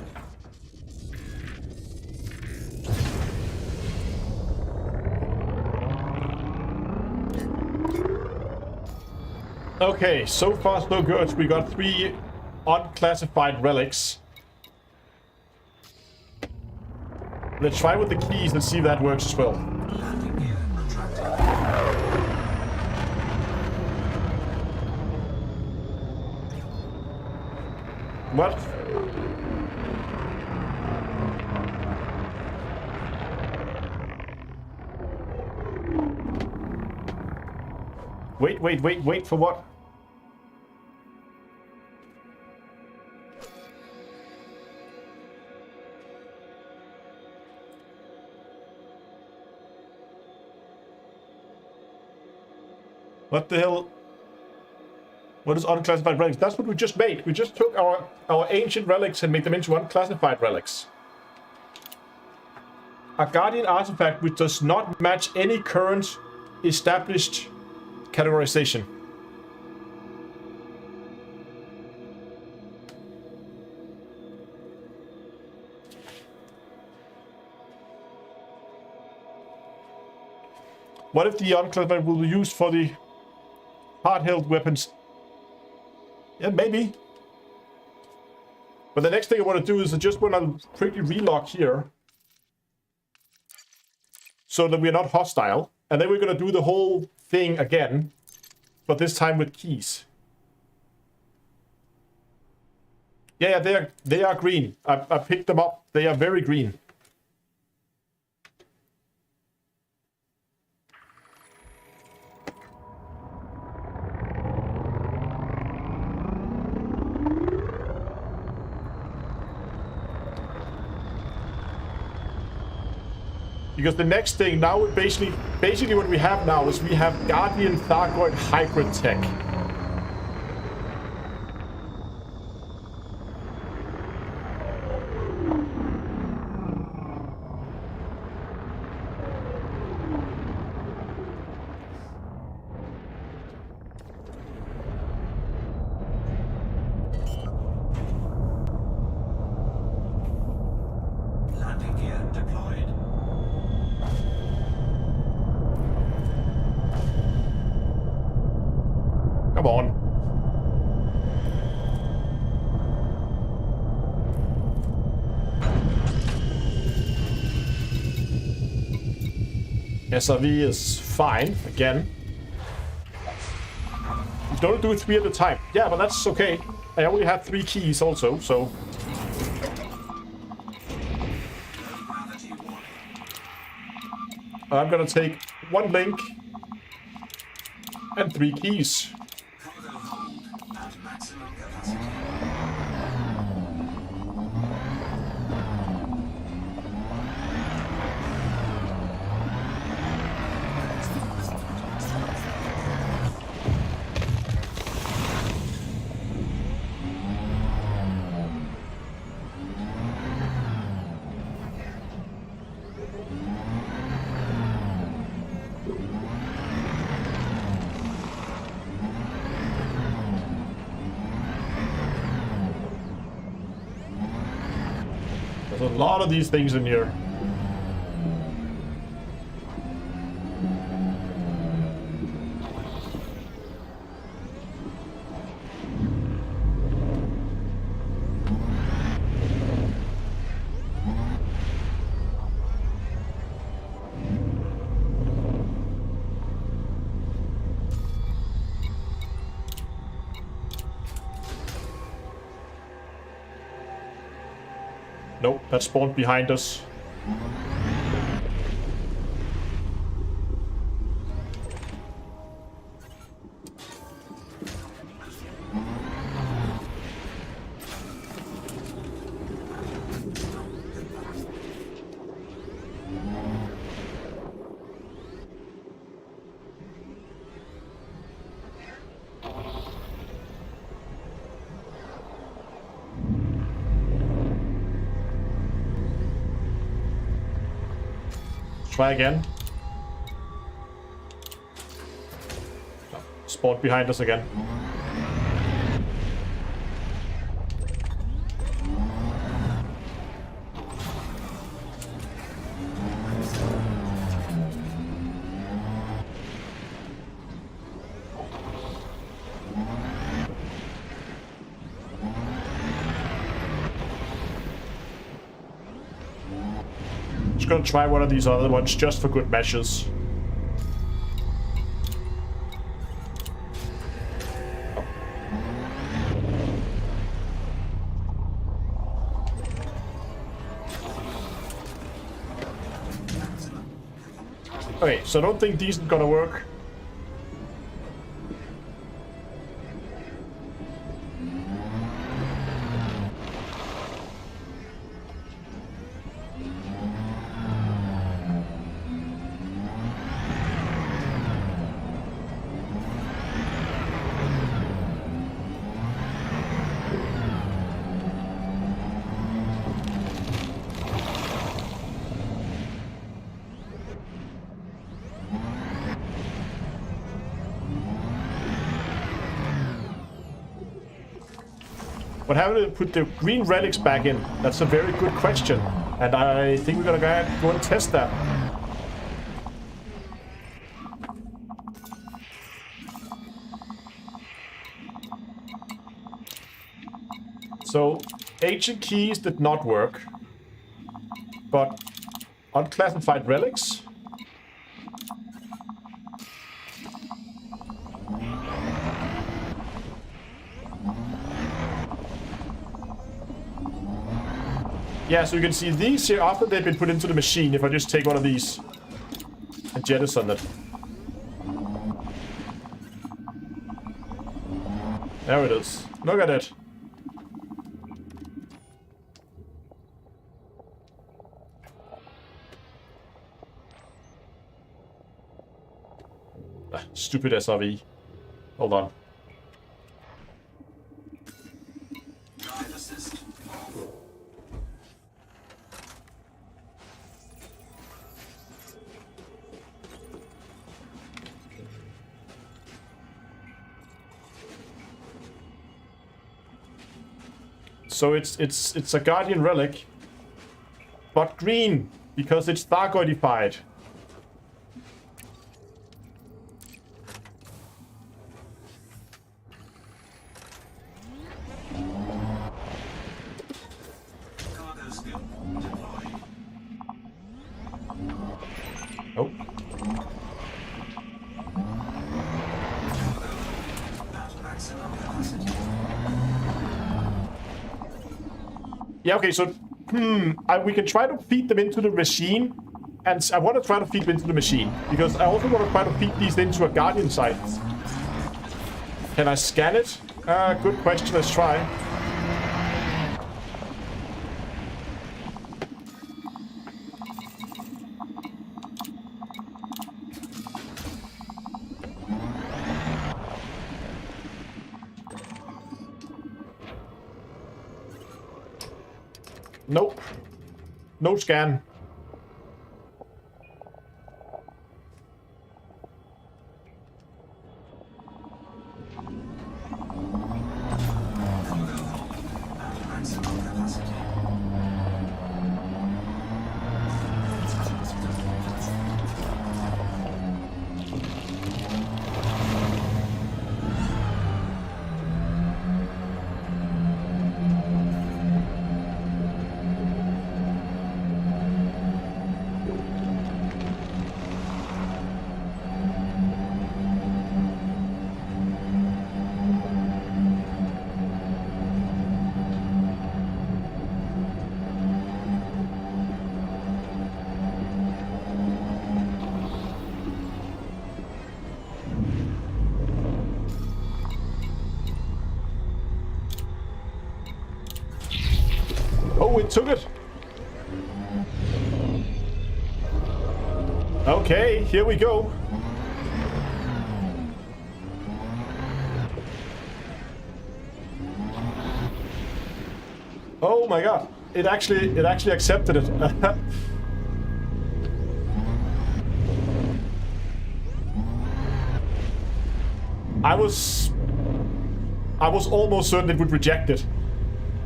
Okay, so far so good. We got 3 unclassified relics. Let's try with the keys and see if that works as well. Landing gear retracted. What? Wait for what? What the hell? What is unclassified relics? That's what we just made. We just took our ancient relics and made them into unclassified relics. A Guardian artifact which does not match any current established categorization. What if the unclassified will be used for the hard-held weapons? Yeah, maybe. But the next thing I want to do is I just want to quickly relock here, so that we're not hostile. And then we're going to do the whole thing again, but this time with keys. Yeah, they are green. I picked them up. They are very green. Because the next thing now, basically what we have now is we have Guardian Thargoid hybrid tech. Landing gear deployed. Come on. SRV is fine, again. You don't do 3 at a time. Yeah, but that's okay. I only have 3 keys also, so... I'm gonna take 1 link and 3 keys. Cargo hold at maximum capacity. There's a lot of these things in here. Nope, that spawned behind us. Try again. No, spawned behind us again. gonna try one of these other ones just for good measures. Okay, so I don't think these are gonna work. What happened to put the green relics back in? That's a very good question. And I think we're gonna go and test that. So, ancient keys did not work. But unclassified relics? Yeah, so you can see these here after they've been put into the machine. If I just take one of these and jettison it. There it is. Look at it. Ah, stupid SRV. Hold on. Drive assist. So it's a Guardian relic, but green because it's Thargoidified. Cargo skill deployed. Oh. At maximum capacity. Yeah, okay, so, we can try to feed them into the machine, and I want to try to feed them into the machine, because I also want to try to feed these into a Guardian site. Can I scan it? Good question, let's try. Nope. No scan. Maximum capacity. Oh, it took it. Okay, here we go. Oh my god. It actually accepted it. I was almost certain it would reject it.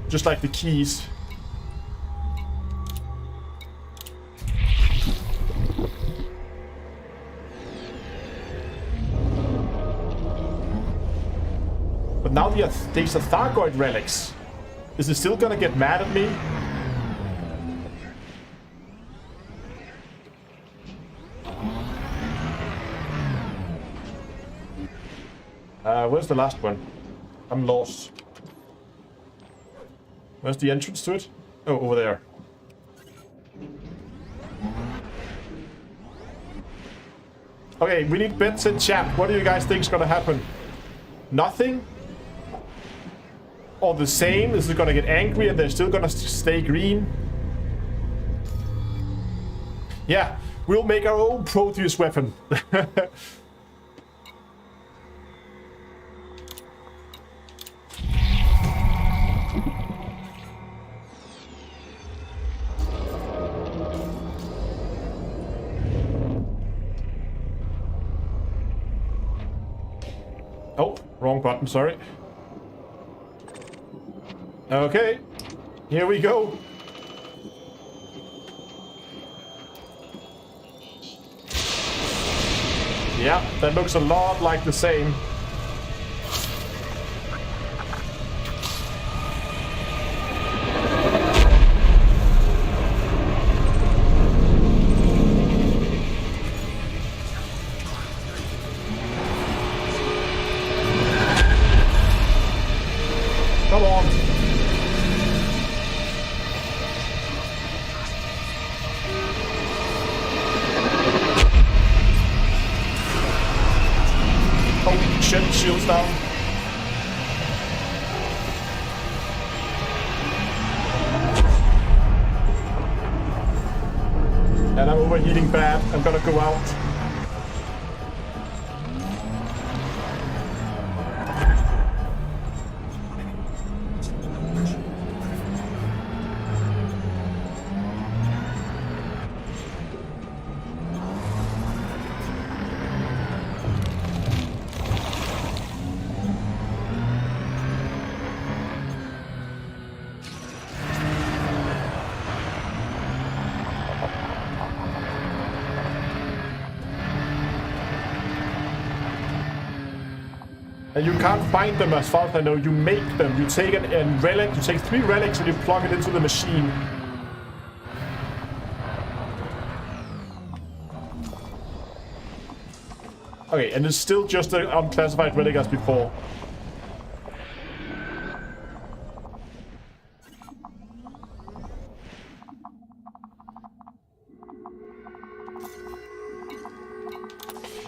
Just like the keys. But now these are Thargoid relics. Is it still gonna get mad at me? Where's the last one? I'm lost. Where's the entrance to it? Oh, over there. Okay, we need bets in chat. What do you guys think is gonna happen? Nothing? Or the same? Is it gonna get angry and they're still gonna stay green? Yeah, we'll make our own Proteus weapon. Oh, wrong button, sorry. Okay, here we go. Yeah, that looks a lot like the same. Come on. Oh shit, shield's down. And I'm overheating bad. I'm gonna go out. And you can't find them as far as I know. You make them. You take a relic. You take 3 relics and you plug it into the machine. Okay, and it's still just an unclassified relic as before.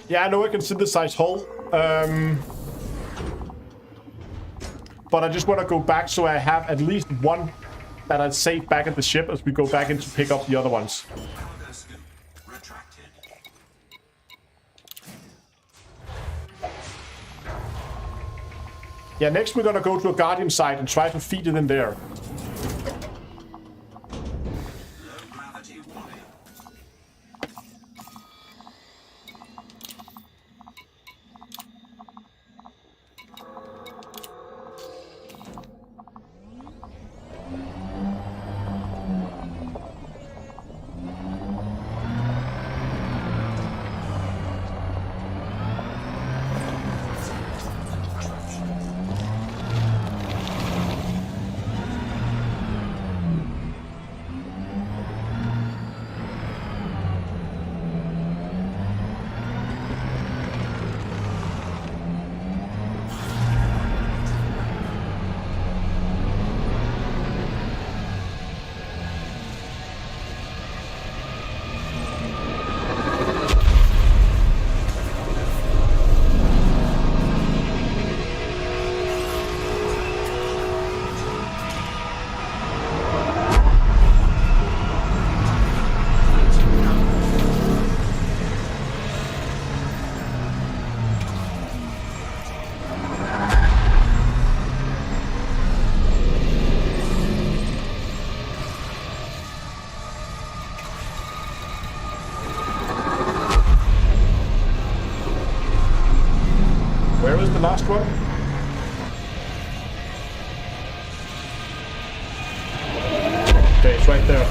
Yeah, I know I can synthesize hull. But I just want to go back so I have at least one that I save back at the ship as we go back in to pick up the other ones. Yeah, next we're gonna go to a Guardian site and try to feed it in there. Last one. Okay, it's right there.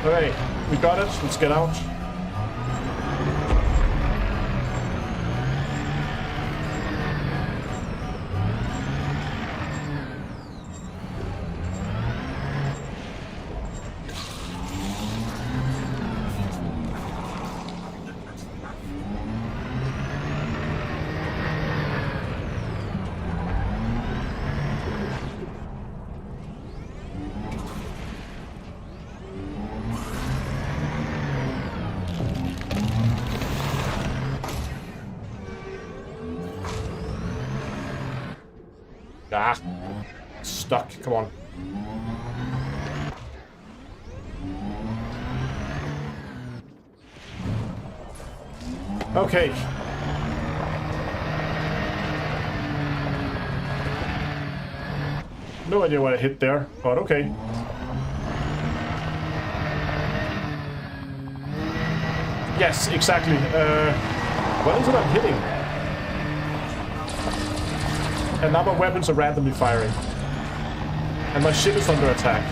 Okay, we got it. Let's get out. Ah, stuck. Come on. Okay. No idea what I hit there, but okay. Yes, exactly. What is it I'm hitting? And now my weapons are randomly firing. And my ship is under attack.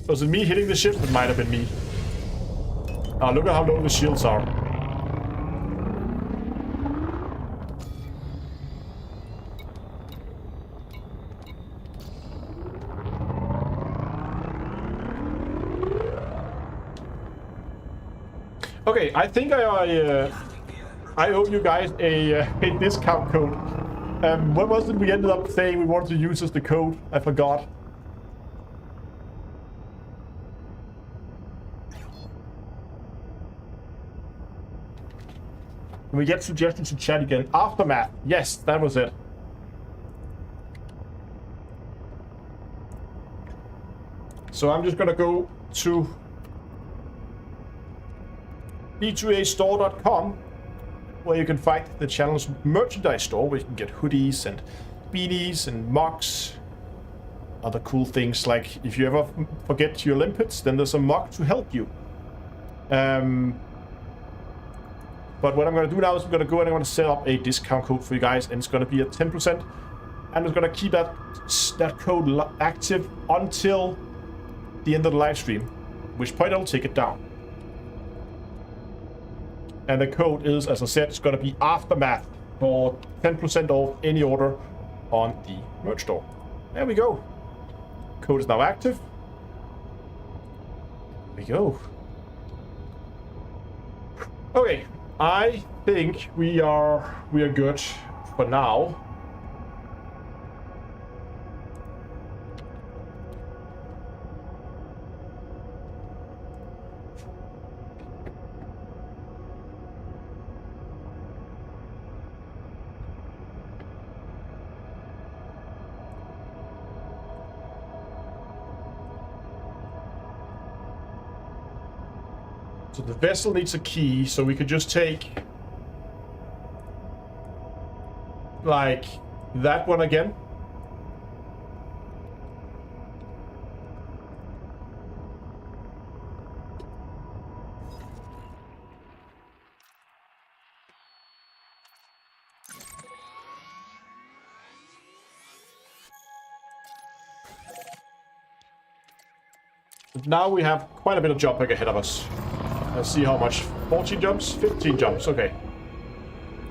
Was it me hitting the ship? It might have been me. Oh, look at how low the shields are. Okay, I think I owe you guys a discount code. What was it we ended up saying we wanted to use as the code? I forgot. We get suggestions in chat again. Aftermath. Yes, that was it. So I'm just gonna go to b2astore.com, where you can find the channel's merchandise store, where you can get hoodies and beanies and mugs, other cool things. Like if you ever forget your limpets, then there's a mug to help you. But what I'm going to do now is I'm going to go and I'm going to set up a discount code for you guys, and it's going to be at 10%. And I'm going to keep that code active until the end of the live stream, which point I'll take it down. And the code is, as I said, it's going to be Aftermath for 10% off any order on the merch store. There we go. Code is now active. There we go. Okay. I think we are good for now. So the vessel needs a key, so we could just take like that one again. Now we have quite a bit of jumping ahead of us. Let's see how much. 14 jumps, 15 jumps, okay.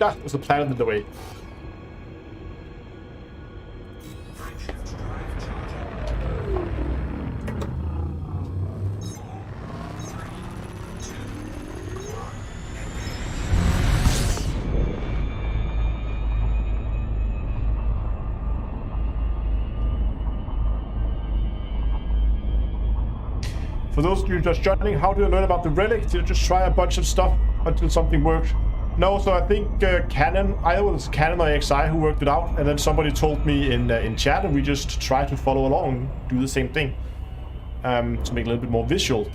That was the planet in the way. For those of you just joining, how do you learn about the relic? Did you just try a bunch of stuff until something worked? No, so I think Canon, either it was Canon or AXI who worked it out, and then somebody told me in chat, and we just tried to follow along, do the same thing, to make it a little bit more visual.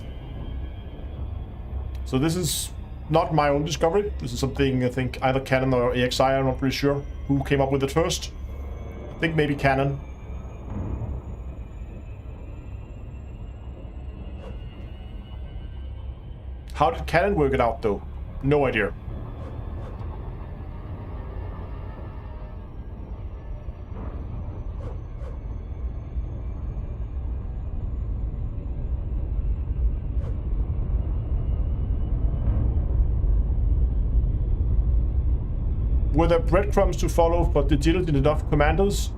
So this is not my own discovery. This is something I think either Canon or AXI, I'm not pretty sure who came up with it first. I think maybe Canon. How did Canon work it out, though? No idea. Were there breadcrumbs to follow, but the diligent enough commanders?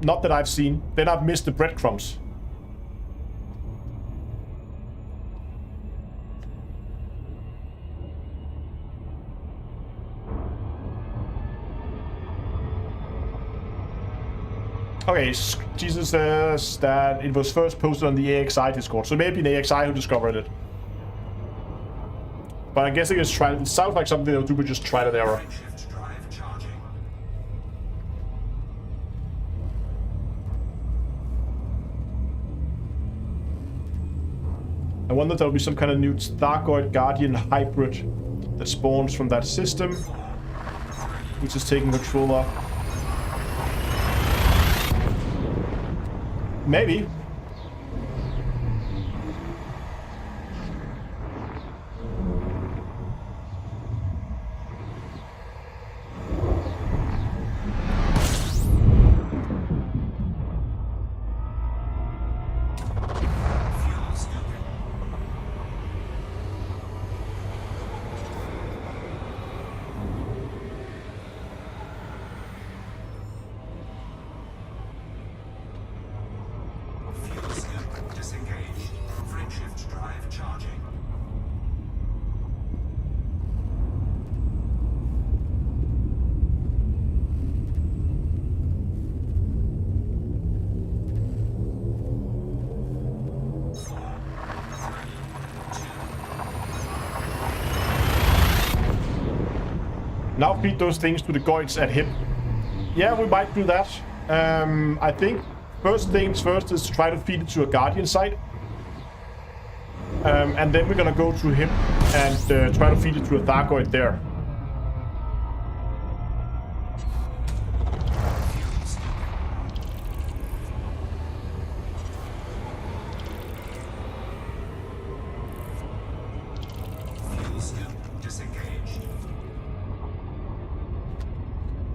Not that I've seen. Then I've missed the breadcrumbs. Okay, Jesus says that it was first posted on the aXI Discord, so maybe an aXI who discovered it. But I guess it sounds like something they'll do, but just trial and error. I wonder if there'll be some kind of new Thargoid Guardian hybrid that spawns from that system, which is taking control of. Maybe. Now feed those things to the Goids at hip. Yeah, we might do that. I think first things first is to try to feed it to a Guardian site. And then we're gonna go to him and try to feed it to a Thargoid there.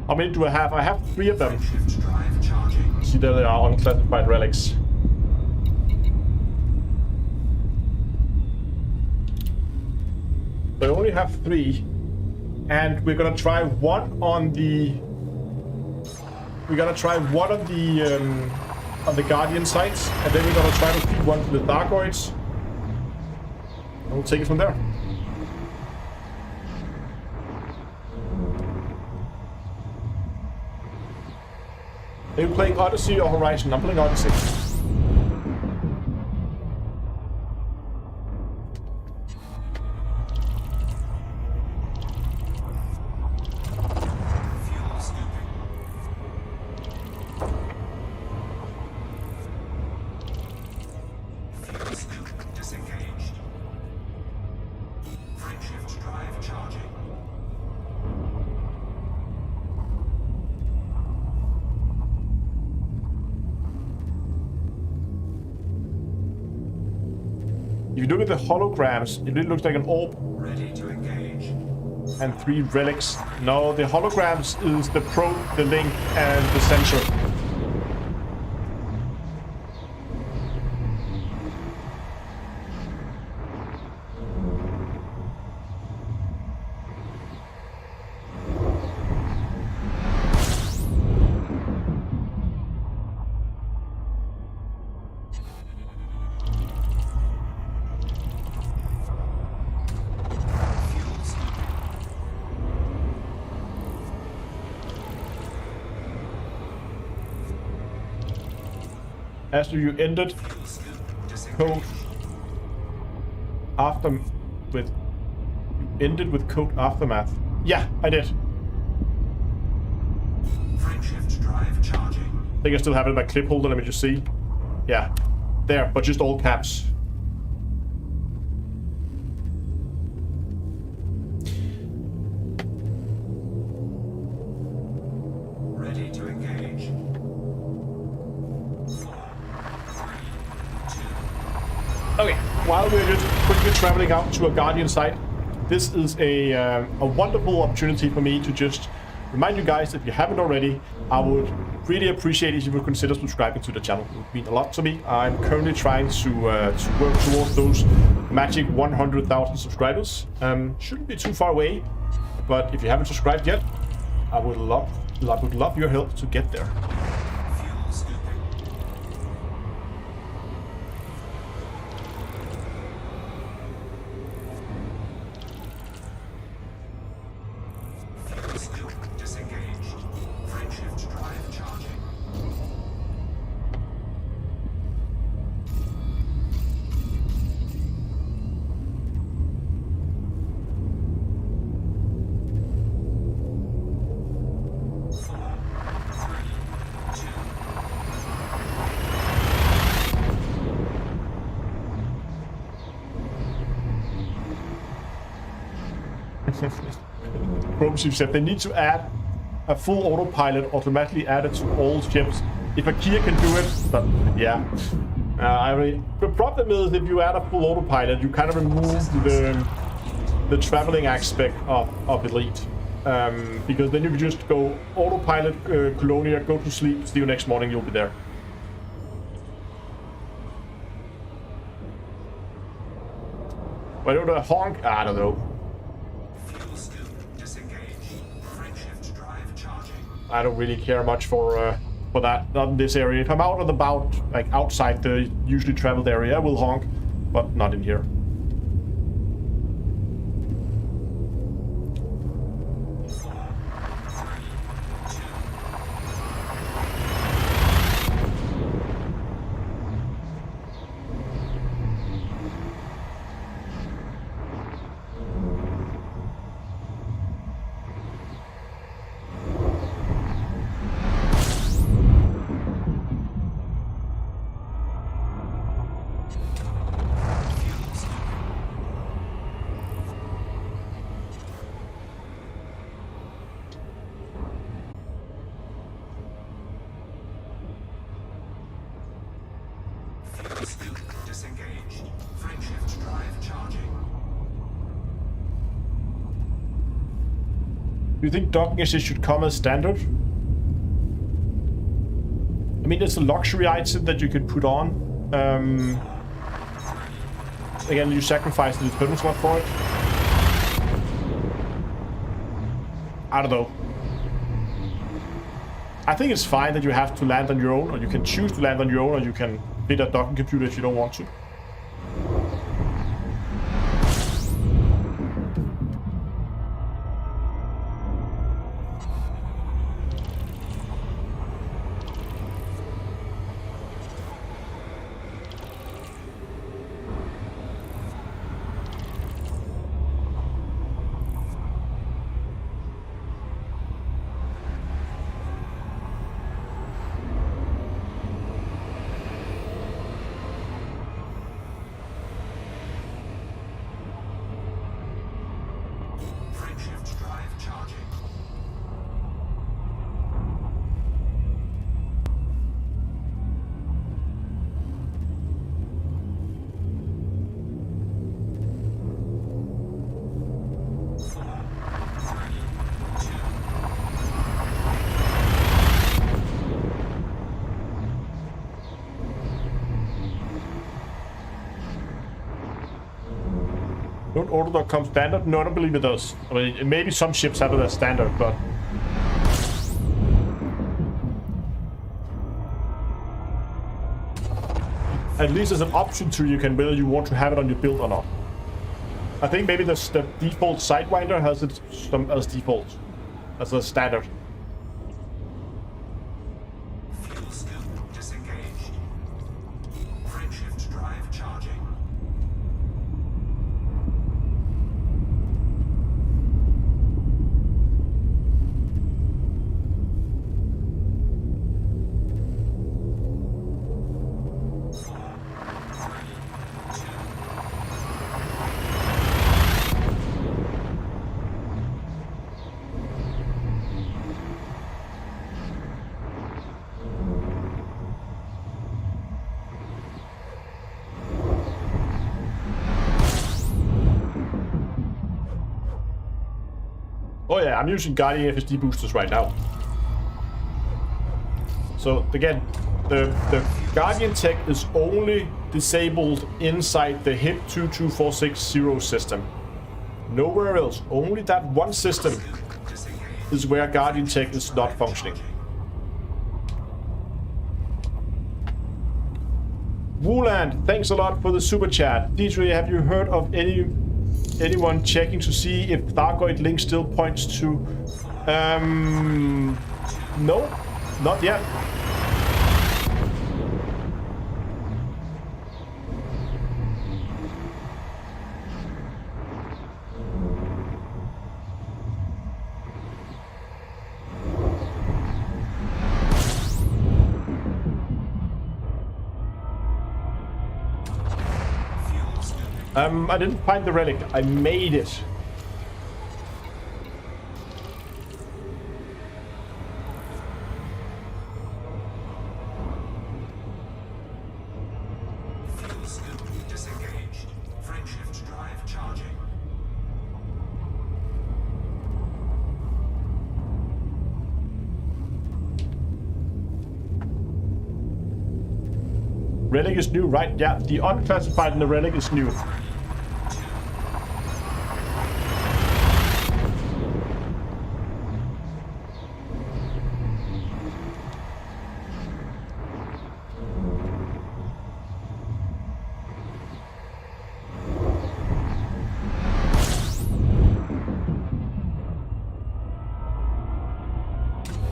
How many do I have? I have 3 of them. See, there they are, unclassified relics. So I only have 3, and we're gonna try one on the. We're gonna try one of the on the Guardian sites, and then we're gonna try to feed one to the Thargoids. And we'll take it from there. Are you playing Odyssey or Horizon? I'm playing Odyssey. If you look at the holograms, it really looks like an orb. Ready to engage. And 3 relics. No, the holograms is the probe, the link, and the sensor. After you ended code after with you ended with code aftermath. Yeah, I did. Frameshift drive charging. I think I still have it in my clip holder. Let me just see. Yeah, there, but just all caps. Ready to engage. Okay, while we're just quickly traveling out to a Guardian site, this is a wonderful opportunity for me to just remind you guys, if you haven't already, I would really appreciate if you would consider subscribing to the channel. It would mean a lot to me. I'm currently trying to work towards those magic 100,000 subscribers. Shouldn't be too far away, but if you haven't subscribed yet, I would love your help to get there. Fuels Chromeship said they need to add a full autopilot automatically added to all ships. If a Kia can do it, but yeah. I mean, the problem is if you add a full autopilot, you kind of remove the traveling aspect of Elite. Because then you can just go autopilot Colonia, go to sleep, see you next morning, you'll be there. Why don't I honk? I don't know. Fuel scoop disengaged. Frameshift drive charging. I don't really care much for that, not in this area. If I'm out and about, like outside the usually traveled area, I will honk, but not in here. Fuel scoop disengaged. Frameshift drive charging. Do you think docking assist should come as standard? I mean, it's a luxury item that you could put on. Again, you sacrifice the equipment slot for it. I don't know. I think it's fine that you have to land on your own, or you can choose to land on your own, or you can fit a docking computer if you don't want to. Frameshift drive charging. Don't auto.com standard? No, I don't believe it does. I mean, maybe some ships have it as standard, but... At least there's an option to you can whether you want to have it on your build or not. I think maybe the default Sidewinder has it as default, as a standard. Fuel scoop disengaged. Frameshift drive charging. Oh yeah, I'm using Guardian FSD boosters right now. So again, the Guardian tech is only disabled inside the HIP 22460 system. Nowhere else. Only that one system is where Guardian tech is not functioning. Wooland, thanks a lot for the super chat. DJ, have you heard of anyone checking to see if Thargoid link still points to... No, not yet. I didn't find the relic. I made it. Relic is new, right? Yeah, the unclassified and the relic is new.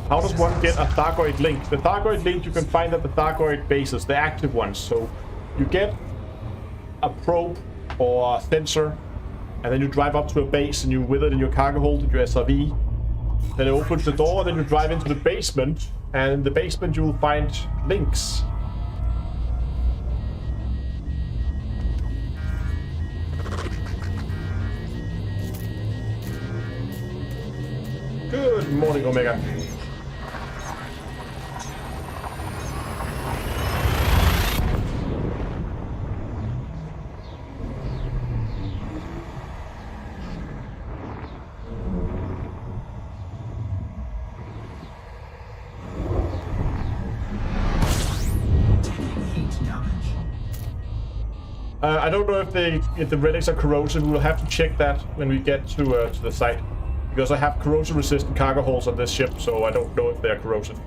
How does one get a Thargoid link? The Thargoid link you can find at the Thargoid bases, the active ones. So you get a probe or a sensor, and then you drive up to a base and you with it in your cargo hold, your SRV. Then it opens the door, then you drive into the basement, and in the basement you will find links. Good morning, Omega. I don't know if the relics are corrosive. We'll have to check that when we get to the site, because I have corrosion-resistant cargo holds on this ship, so I don't know if they are corrosive.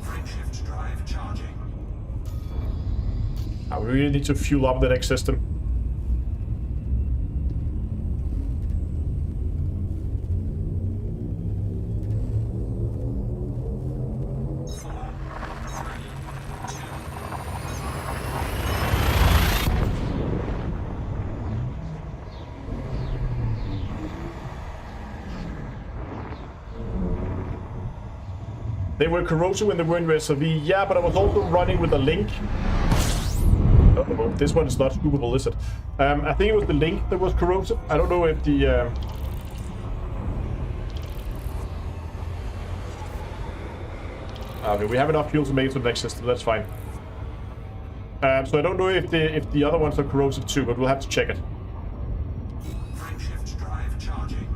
Frameshift drive charging. We really need to fuel up the next system. They were corrosive when they were in SRV. Yeah, but I was also running with a link. Uh-oh, this one is not scoopable, is it? I think it was the link that was corrosive. I don't know if the... Okay, we have enough fuel to make it to the next system. That's fine. So I don't know if the other ones are corrosive too, but we'll have to check it. Frameshift drive charging.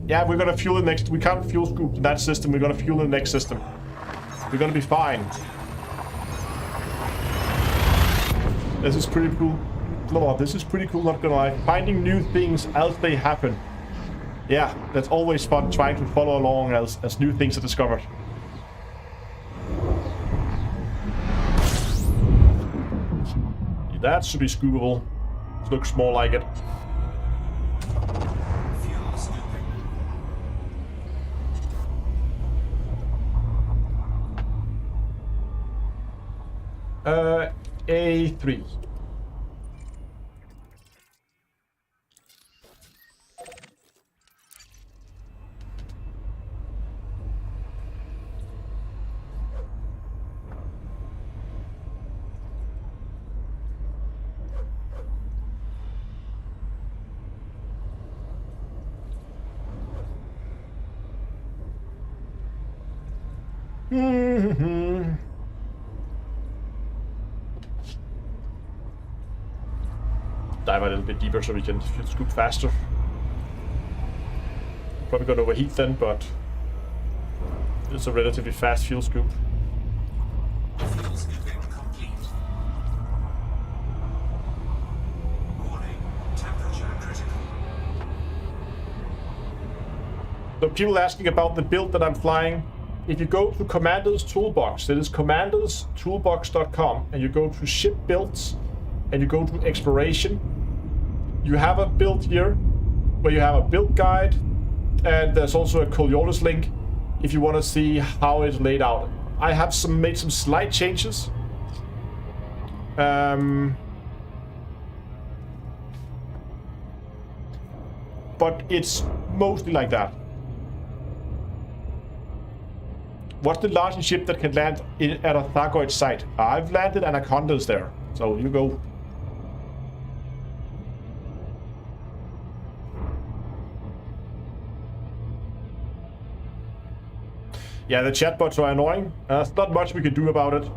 Yeah, we're gonna fuel the next. We can't fuel scoop that system. We're gonna fuel the next system. We're gonna be fine. This is pretty cool. Lord, this is pretty cool, not gonna lie. Finding new things as they happen. Yeah, that's always fun, trying to follow along as new things are discovered. That should be scoopable. It looks more like it. Fuel scooping. A3. Dive a little bit deeper so we can scoop faster. Probably gonna overheat then, but it's a relatively fast fuel scoop. Fuel scooping complete. Warning, temperature critical. So people asking about the build that I'm flying. If you go to Commander's Toolbox, it is commanderstoolbox.com, and you go to Ship Builds, and you go to Exploration, you have a build here, where you have a build guide, and there's also a Coriolis link, if you want to see how it's laid out. I have made some slight changes. But it's mostly like that. What's the largest ship that can land at a Thargoid site? I've landed Anacondas there, so you go. Yeah, the chatbots are annoying. There's not much we can do about it.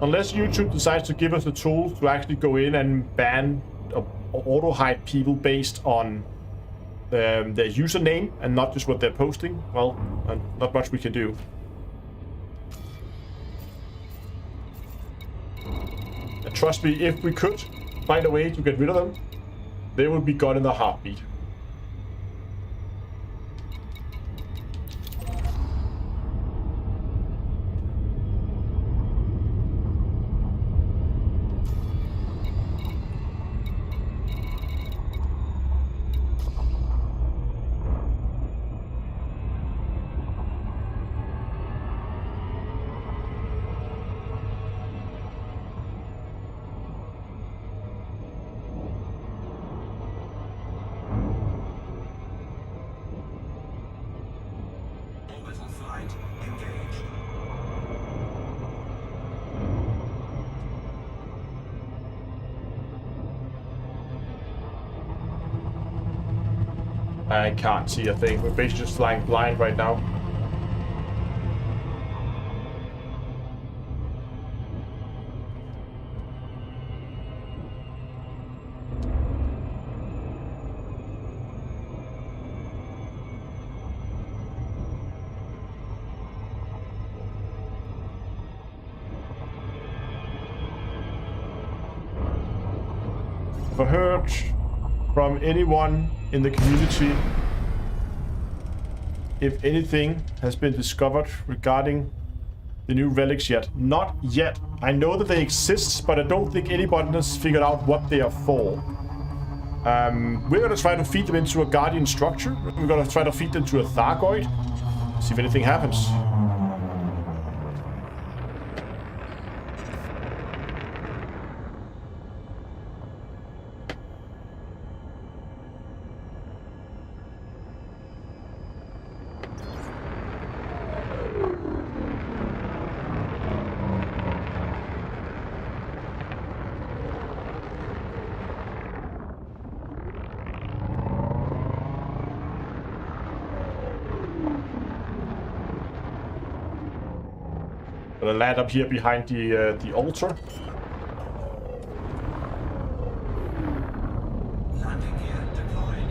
Unless YouTube decides to give us the tools to actually go in and ban or auto-hide people based on their username and not just what they're posting, well, not much we can do. And trust me, if we could find a way to get rid of them, they would be gone in a heartbeat. Orbital flight engaged. I can't see a thing. We're basically just flying blind right now. I've heard from anyone in the community if anything has been discovered regarding the new relics yet. Not yet. I know that they exist, but I don't think anybody has figured out what they are for. We're gonna try to feed them into a Guardian structure. We're gonna try to feed them to a Thargoid. See if anything happens. Gonna land up here behind the altar. Landing gear deployed.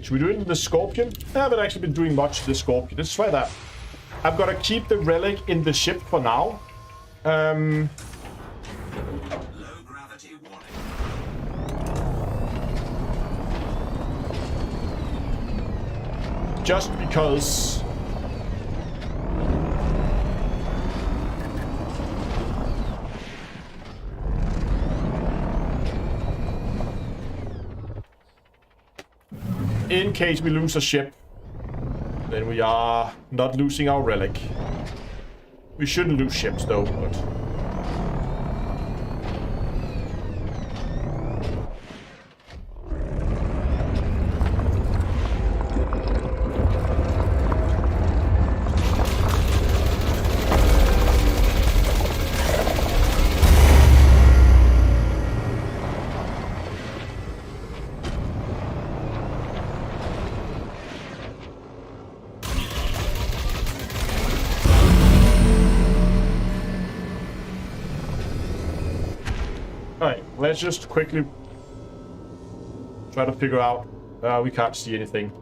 Should we do it in the Scorpion? I haven't actually been doing much in the Scorpion. Let's try that. I'm gonna keep the relic in the ship for now. Low gravity warning. Just because in case we lose a ship, then we are not losing our relic. We shouldn't lose ships though, but let's just quickly try to figure out. We can't see anything.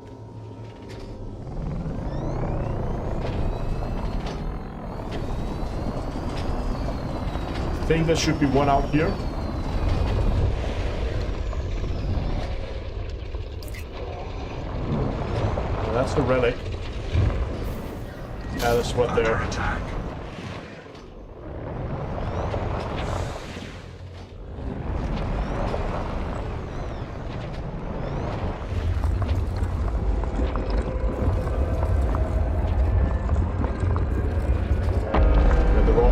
I think there should be one out here. Well, that's the relic. Yeah, that's what they're. Attack.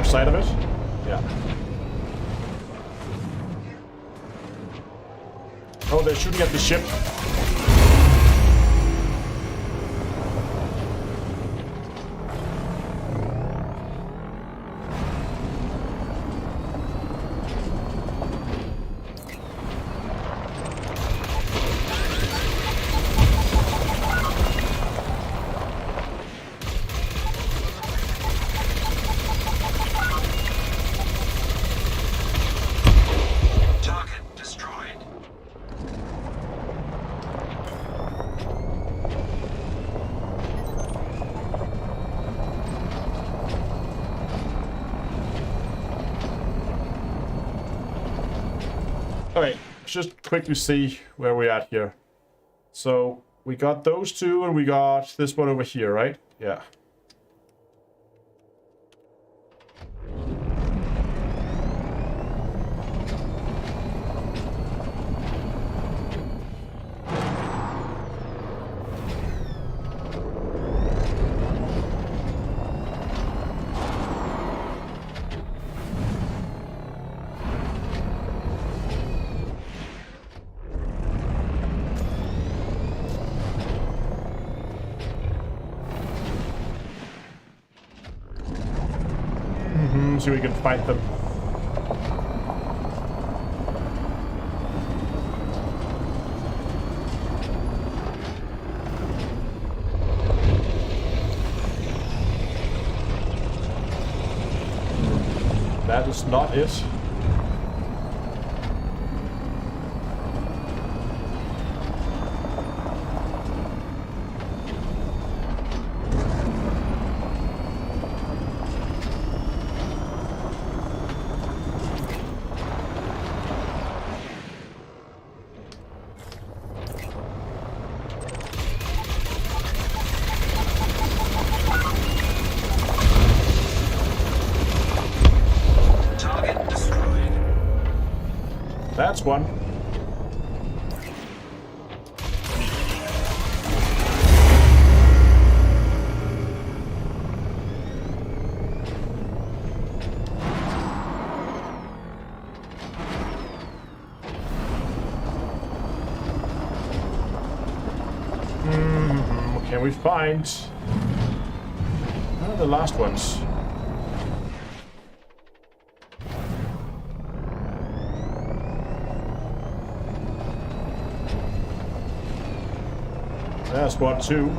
Side of it? Yeah. Oh, they're shooting at the ship. Okay, let's just quickly see where we're at here. So we got those two and we got this one over here, right? Yeah. So we can fight them. That is not it. That's one. What can we find? The last ones. That's one, two.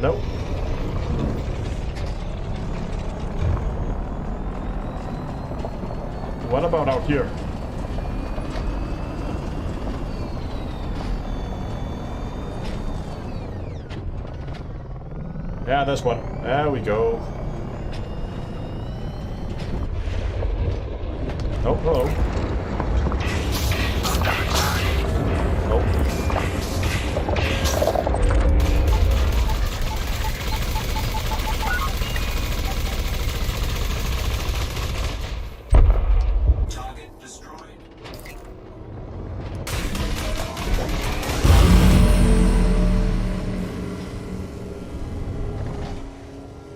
Nope. What about out here? Yeah, there's one. There we go. Oh, hello.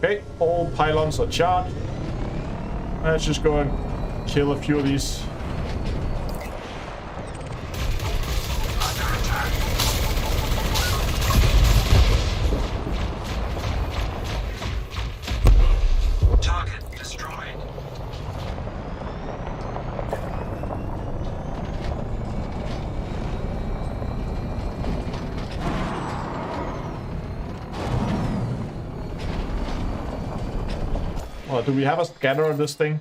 Okay, all pylons are charged. Let's just go and kill a few of these. Target destroyed. Oh, do we have a scanner on this thing?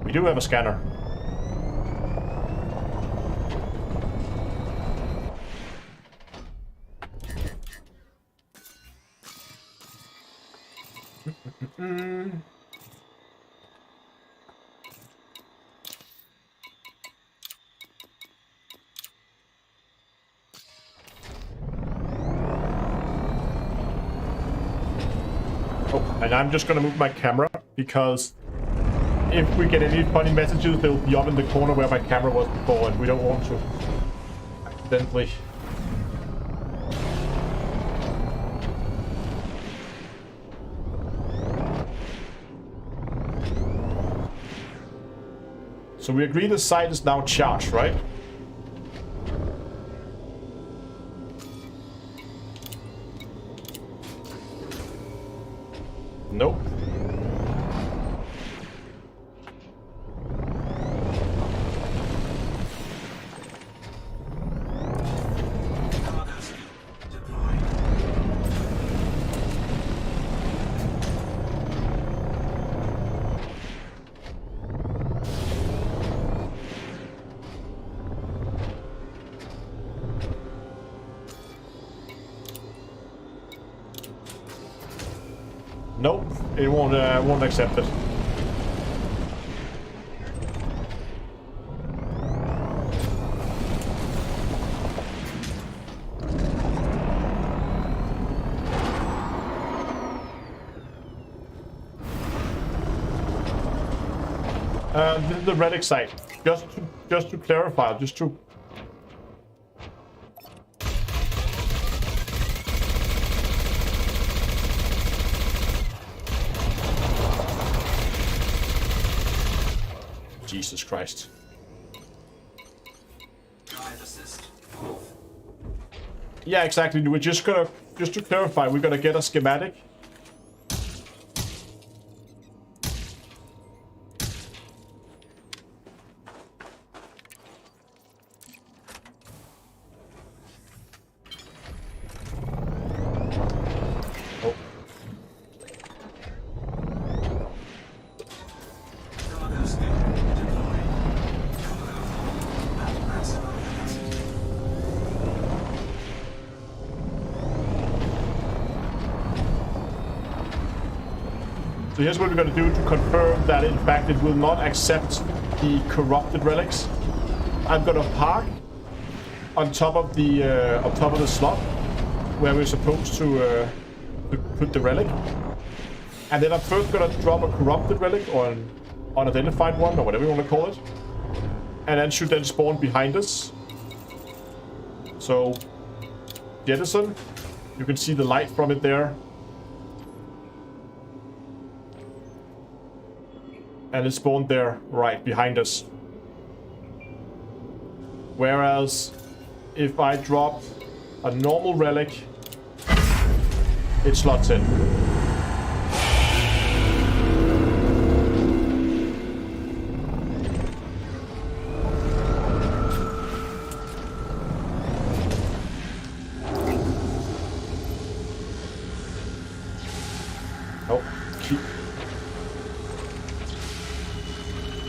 We do have a scanner. And I'm just gonna move my camera because if we get any funny messages, they'll be up in the corner where my camera was before, and we don't want to accidentally. So we agree the site is now charged, right? Nope. Nope, it won't accept it. This is the relic site. Just to clarify, just to. Jesus Christ. Drive assist off. Yeah, exactly. We're just to clarify, we're gonna get a schematic. Cargo scoop deployed. At maximum capacity. So here's what we're gonna do to confirm that in fact it will not accept the corrupted relics. I'm gonna park on top of the slot where we're supposed to put the relic, and then I'm first gonna drop a corrupted relic or an unidentified one or whatever you want to call it, and then should then spawn behind us. So jettison, you can see the light from it there. And it spawned there, right behind us. Whereas, if I drop a normal relic, it slots in. Oh, keep.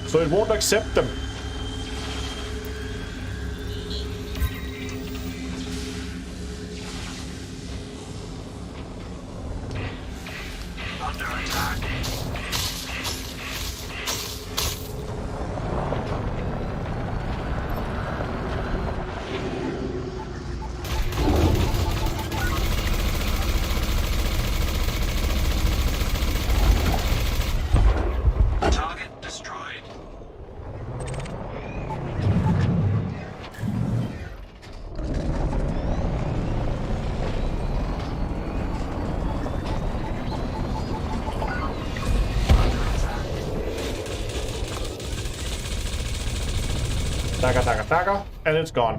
So it won't accept them. Under attack. Target destroyed. Dagger, dagger, dagger, and it's gone.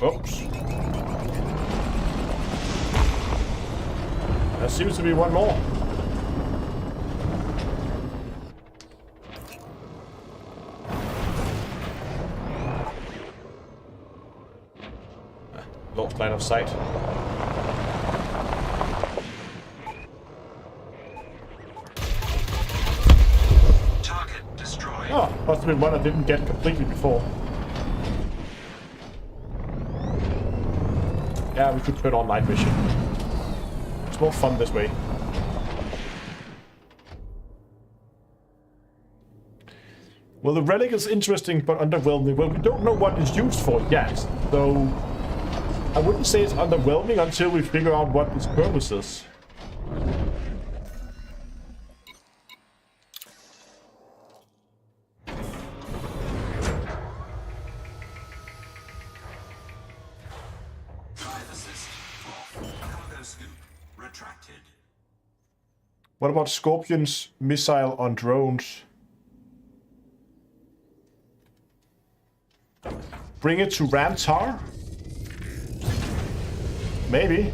Oops. There seems to be one more. Lost line of sight. Target destroyed. Oh, must have been one I didn't get completely before. Yeah, we could turn on night vision. It's more fun this way. Well, the relic is interesting but underwhelming. Well, we don't know what it's used for yet, so I wouldn't say it's underwhelming until we figure out what its purpose is. Drive assist off. Cargo scoop retracted. What about Scorpion's missile on drones? Bring it to Ramtar? Maybe.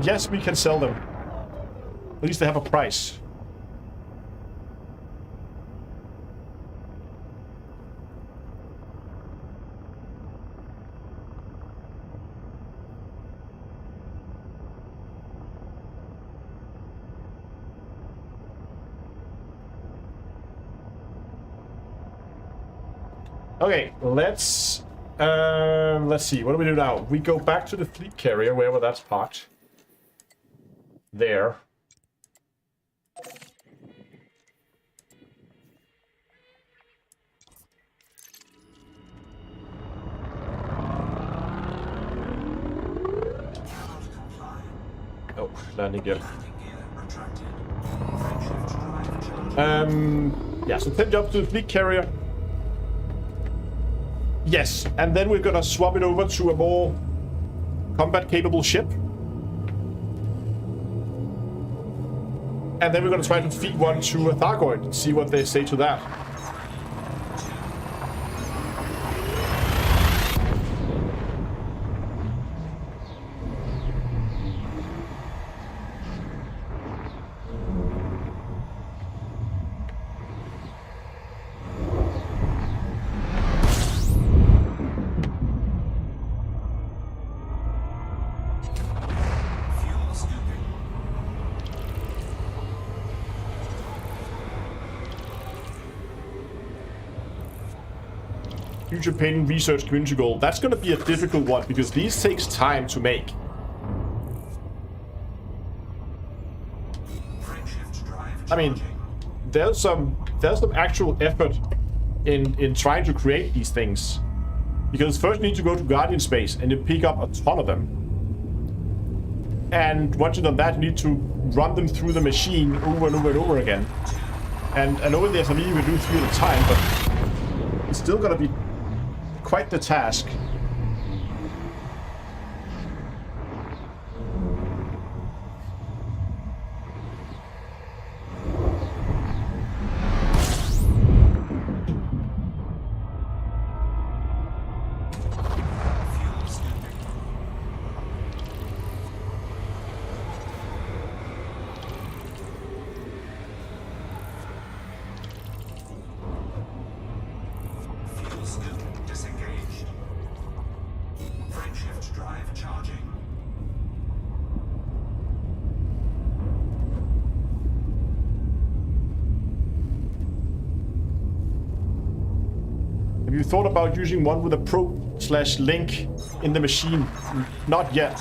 Yes, we can sell them. At least they have a price. Okay, let's see. What do we do now? We go back to the fleet carrier, wherever that's parked. There. Oh, landing gear. Yeah, so 10 jumps to the fleet carrier. Yes, and then we're gonna swap it over to a more combat-capable ship. And then we're gonna try to feed one to a Thargoid and see what they say to that. Future painting research community goal. That's going to be a difficult one because these takes time to make. I mean, there's some actual effort in trying to create these things, because first you need to go to Guardian space and you pick up a ton of them, and once you've done that, you need to run them through the machine over and over and over again. And I know in the SME you can do 3 at a time, but it's still going to be quite the task. Have you thought about using one with a probe/link in the machine? Not yet.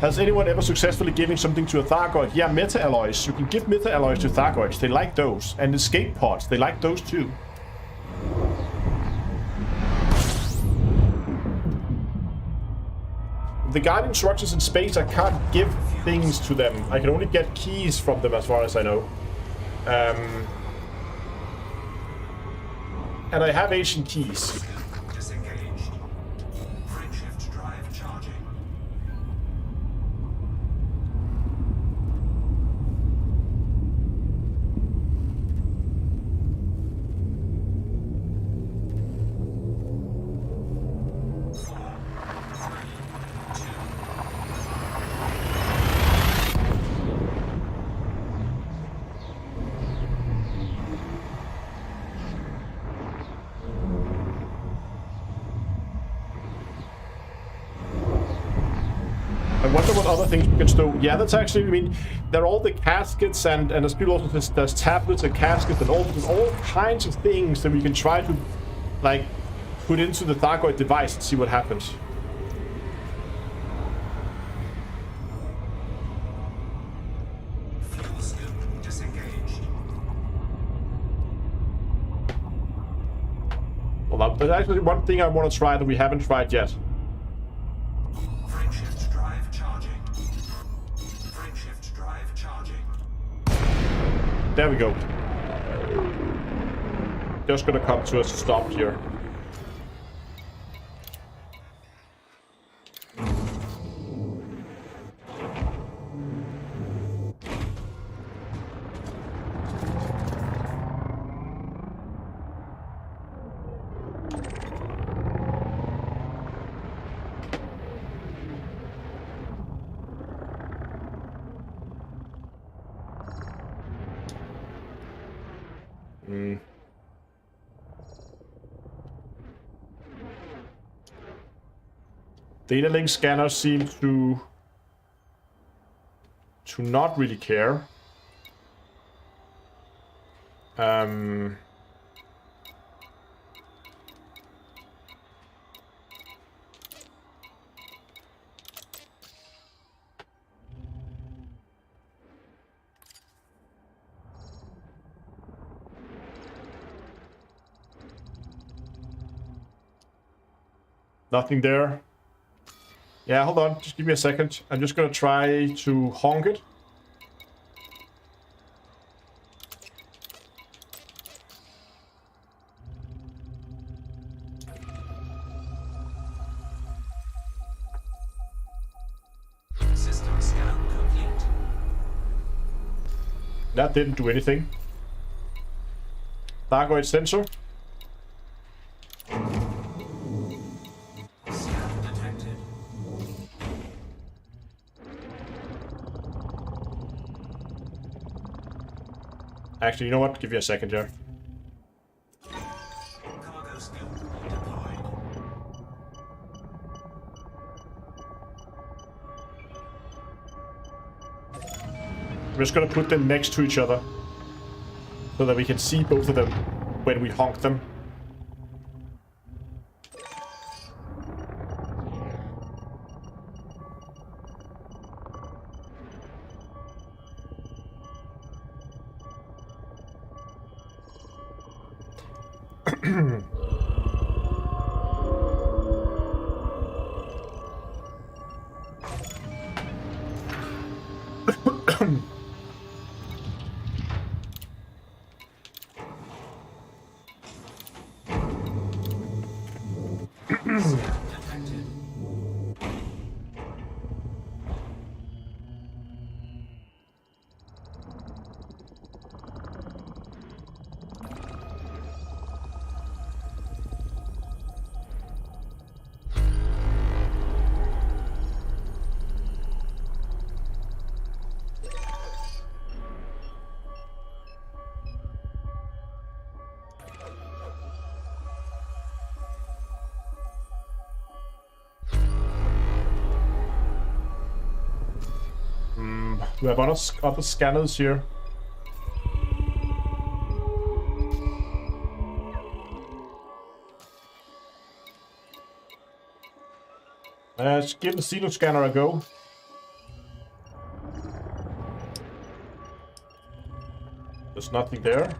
Has anyone ever successfully given something to a Thargoid? Yeah, meta-alloys. You can give meta-alloys to Thargoids. They like those. And escape pods. They like those too. The Guardian structures in space, I can't give things to them. I can only get keys from them as far as I know. And I have ancient keys. I wonder what other things we can stow. Yeah, that's actually, I mean, there are all the caskets and as people also say, there's tablets and caskets and all kinds of things that we can try to, like, put into the Thargoid device and see what happens. Well, there's actually one thing I want to try that we haven't tried yet. There we go. Just gonna come to a stop here. Data link scanners seem to not really care. Nothing there. Yeah, hold on. Just give me a second. I'm just gonna try to honk it. System scan complete. That didn't do anything. Thargoid sensor. Scan detected. Actually, you know what? Give me a second here. Cargo scoop deployed. I'm just gonna put them next to each other so that we can see both of them when we honk them. Detected. We have other scanners here. Let's give the Xeno scanner a go. There's nothing there.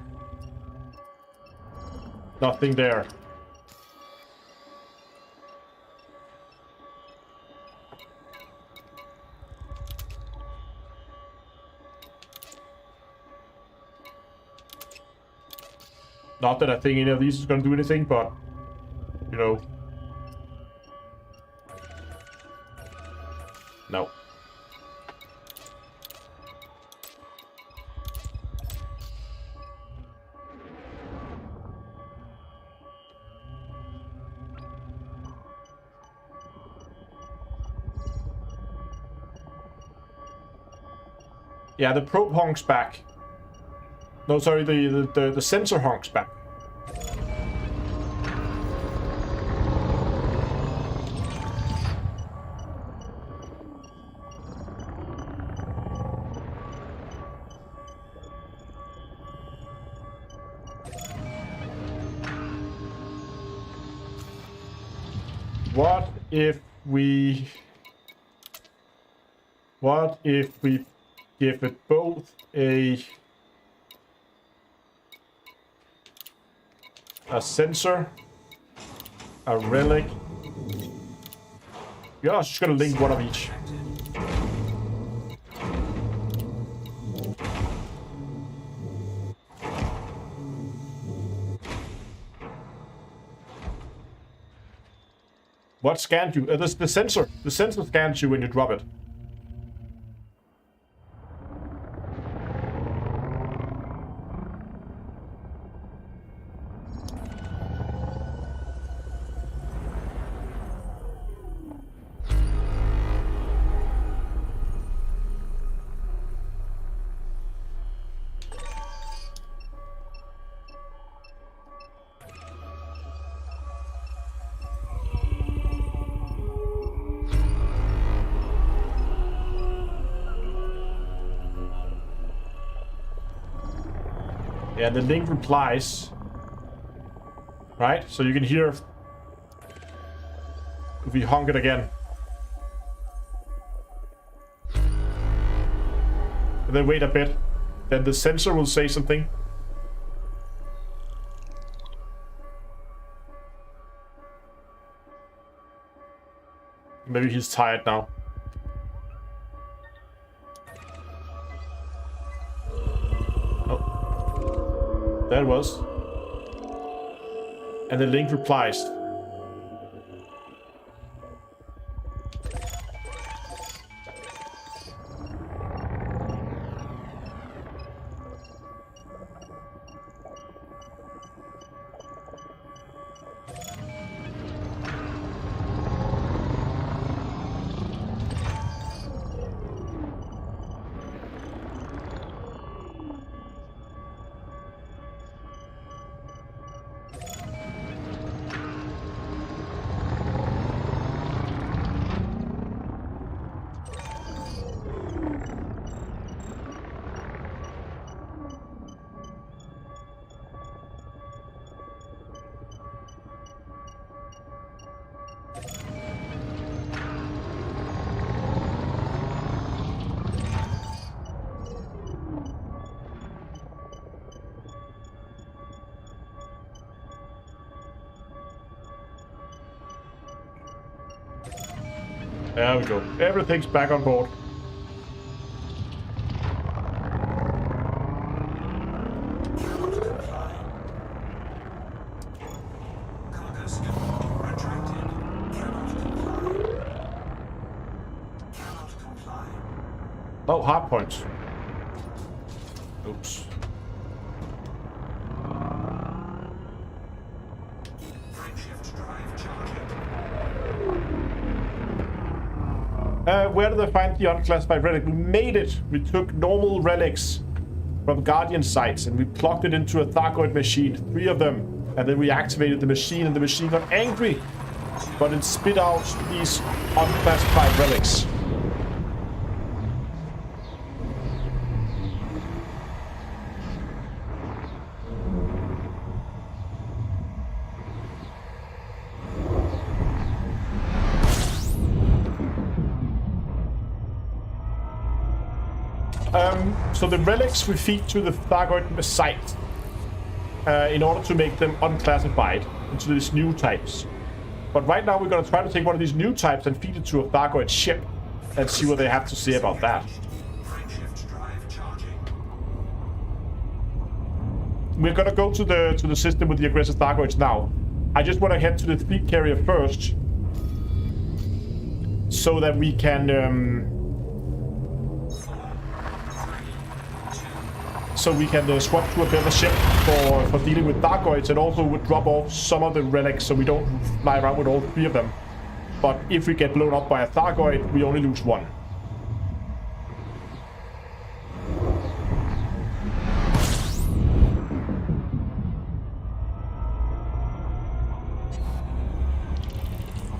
Nothing there. Not that I think any of these is going to do anything, but, you know. No. Yeah, the probe honks back. No, sorry, the sensor honks back. What if we give it both a sensor, a relic? Yeah, I was just gonna link one of each. What scanned you? The sensor. The sensor scans you when you drop it. Yeah, the link replies. Right? So you can hear if we honk it again. And then wait a bit. Then the sensor will say something. Maybe he's tired now. Oh. That was. And the link replies. There we go. Everything's back on board. Cargo scoop retracted. Cannot comply. Cannot comply. Oh, hard points. Oops. Frameshift drive charging. Where did I find the unclassified relic? We made it. We took normal relics from Guardian sites and we plugged it into a Thargoid machine, 3 of them. And then we activated the machine and the machine got angry. But it spit out these unclassified relics. So the relics we feed to the Thargoid site in order to make them unclassified into these new types. But right now we're going to try to take one of these new types and feed it to a Thargoid ship and see what they have to say about that. We're going to go to the system with the aggressive Thargoids now. I just want to head to the fleet carrier first so that we can swap to a better ship for dealing with Thargoids, and also would drop off some of the relics so we don't fly around with all 3 of them. But if we get blown up by a Thargoid, we only lose 1.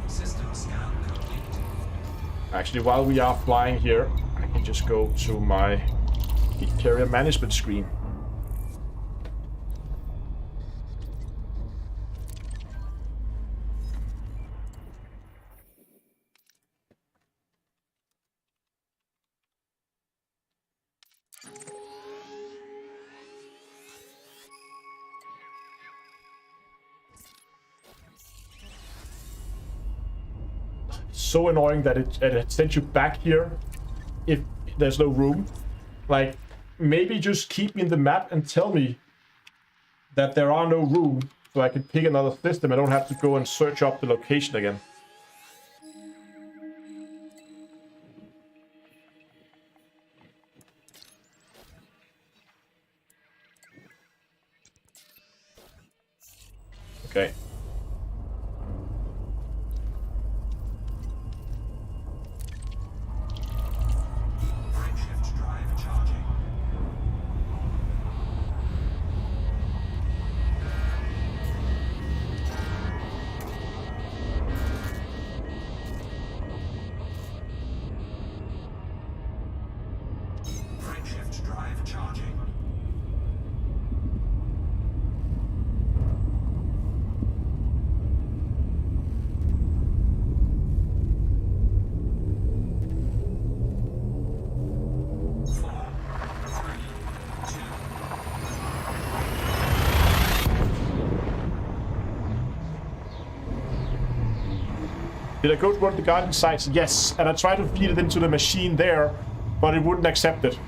System scan complete. Actually, while we are flying here, I can just go to my carrier management screen. So annoying that it sent you back here if there's no room. Like, maybe just keep me in the map and tell me that there are no room so I can pick another system. I don't have to go and search up the location again. Okay. Did I go to one of the Guardian sites? Yes, and I tried to feed it into the machine there, but it wouldn't accept it.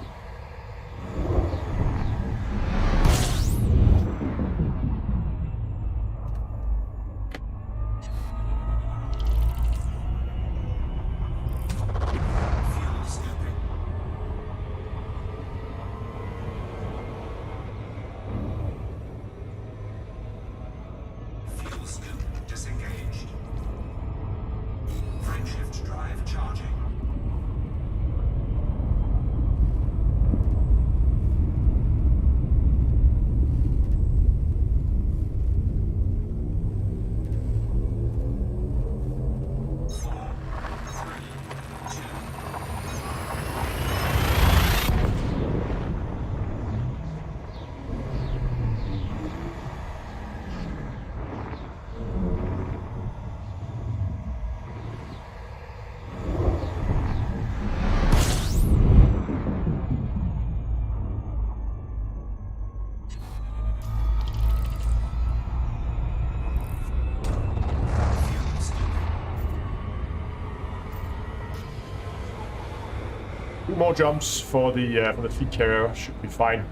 More jumps for the fleet carrier should be fine.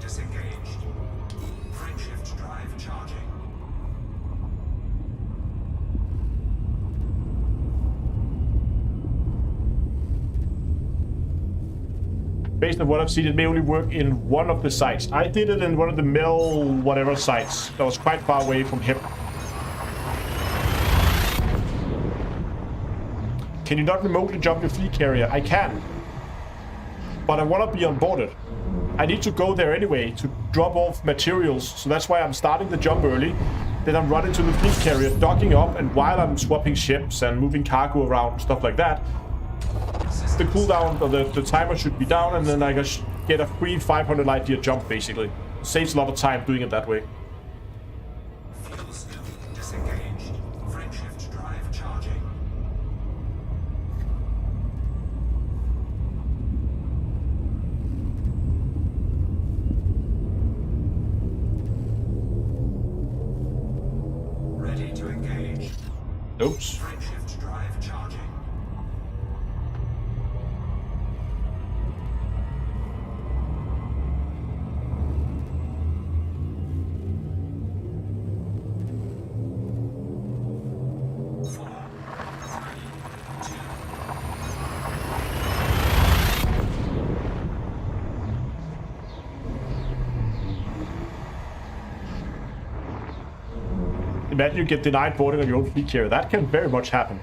Disengaged. Frameshift drive charging. Based on what I've seen, it may only work in one of the sites. I did it in one of the mill whatever sites that was quite far away from him. Can you not remotely jump your fleet carrier? I can. But I want to be onboarded. I need to go there anyway to drop off materials. So that's why I'm starting the jump early. Then I'm running to the fleet carrier, docking up, and while I'm swapping ships and moving cargo around, stuff like that, the cooldown, or the timer should be down, and then I can get a free 500 light year jump, basically. Saves a lot of time doing it that way. Oops. Frameshift drive charging. Imagine you get denied boarding on your own fleet carrier. That can very much happen.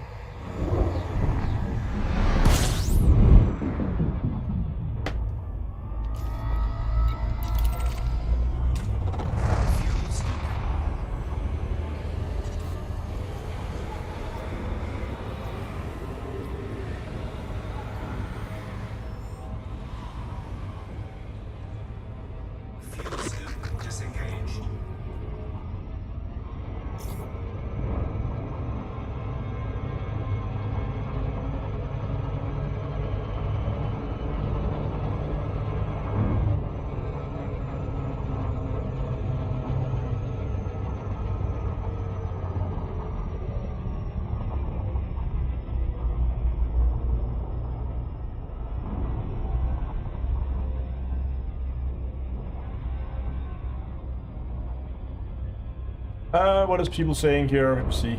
What is people saying here? Let's see.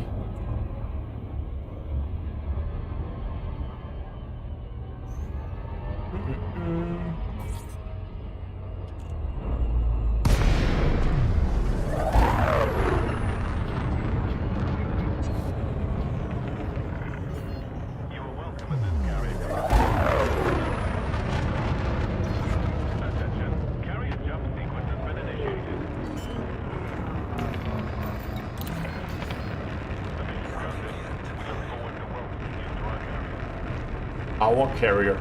Our carrier.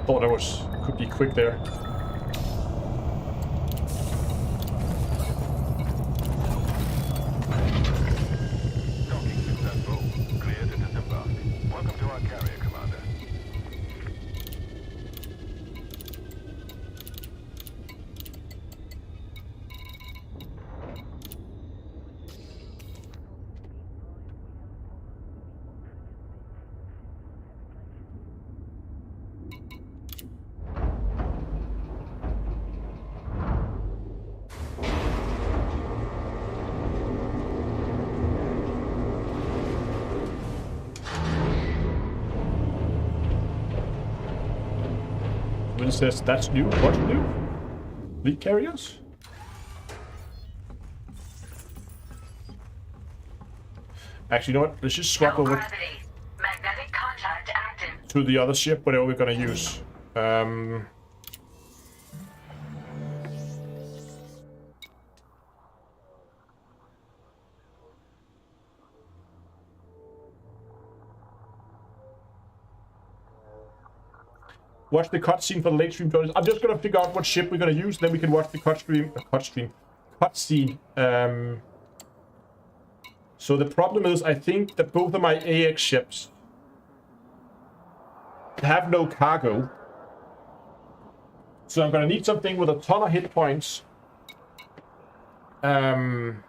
Thought I could be quick there. it says that's new. What's new? Fleet carriers? Actually, you know what? Let's just swap over Magnetic contact active. to the other ship, whatever we're gonna use. Watch the cutscene for the late stream. I'm just gonna figure out what ship we're gonna use, then we can watch the cutscene. So the problem is, I think that both of my aUEC ships have no cargo. So I'm gonna need something with a ton of hit points. Attention.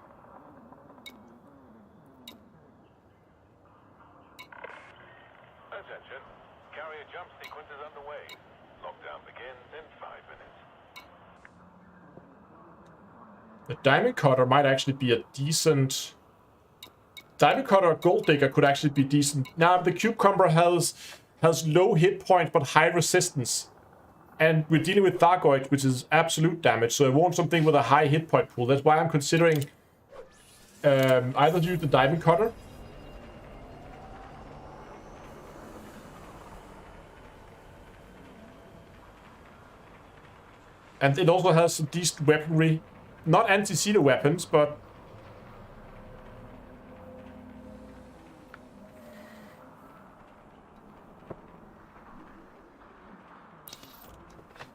Carrier jump sequence is underway. Lockdown begins in 5 minutes. The Diamond Cutter might actually be a decent... Diamond Cutter or Gold Digger could actually be decent. Now, the Cucumber has low hit point but high resistance. And we're dealing with Thargoids, which is absolute damage, so I want something with a high hit point pool. That's why I'm considering either use the Diamond Cutter. And it also has some decent weaponry. Not anti-Zeta weapons, but...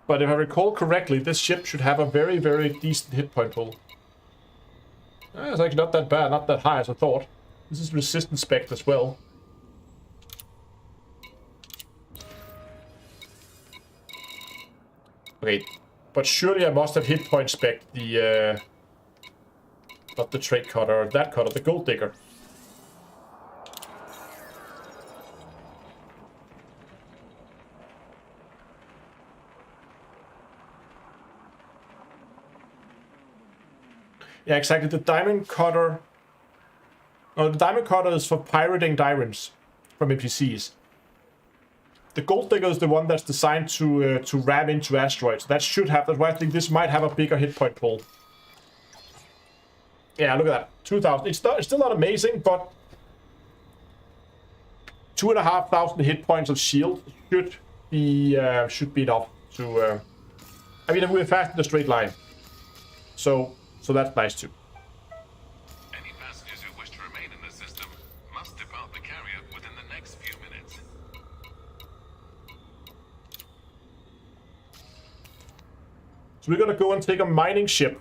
But if I recall correctly, this ship should have a very, very decent hit point pool. It's actually not that bad, not that high as I thought. This is resistance spec as well. Okay, but surely I must have hit point spec the not the trade cutter, that cutter, the Gold Digger. Yeah, exactly. The Diamond Cutter... the Diamond Cutter is for pirating diamonds from NPCs. The Gold Digger is the one that's designed to ram into asteroids. That should have... That's why I think this might have a bigger hit point pool. Yeah, look at that. 2,000. It's still not amazing, but... 2,500 hit points of shield should be enough to... I mean, we're fast in a straight line. So that's nice too. Any passengers who wish to remain in the system must depart the carrier within the next few minutes. So we're gonna go and take a mining ship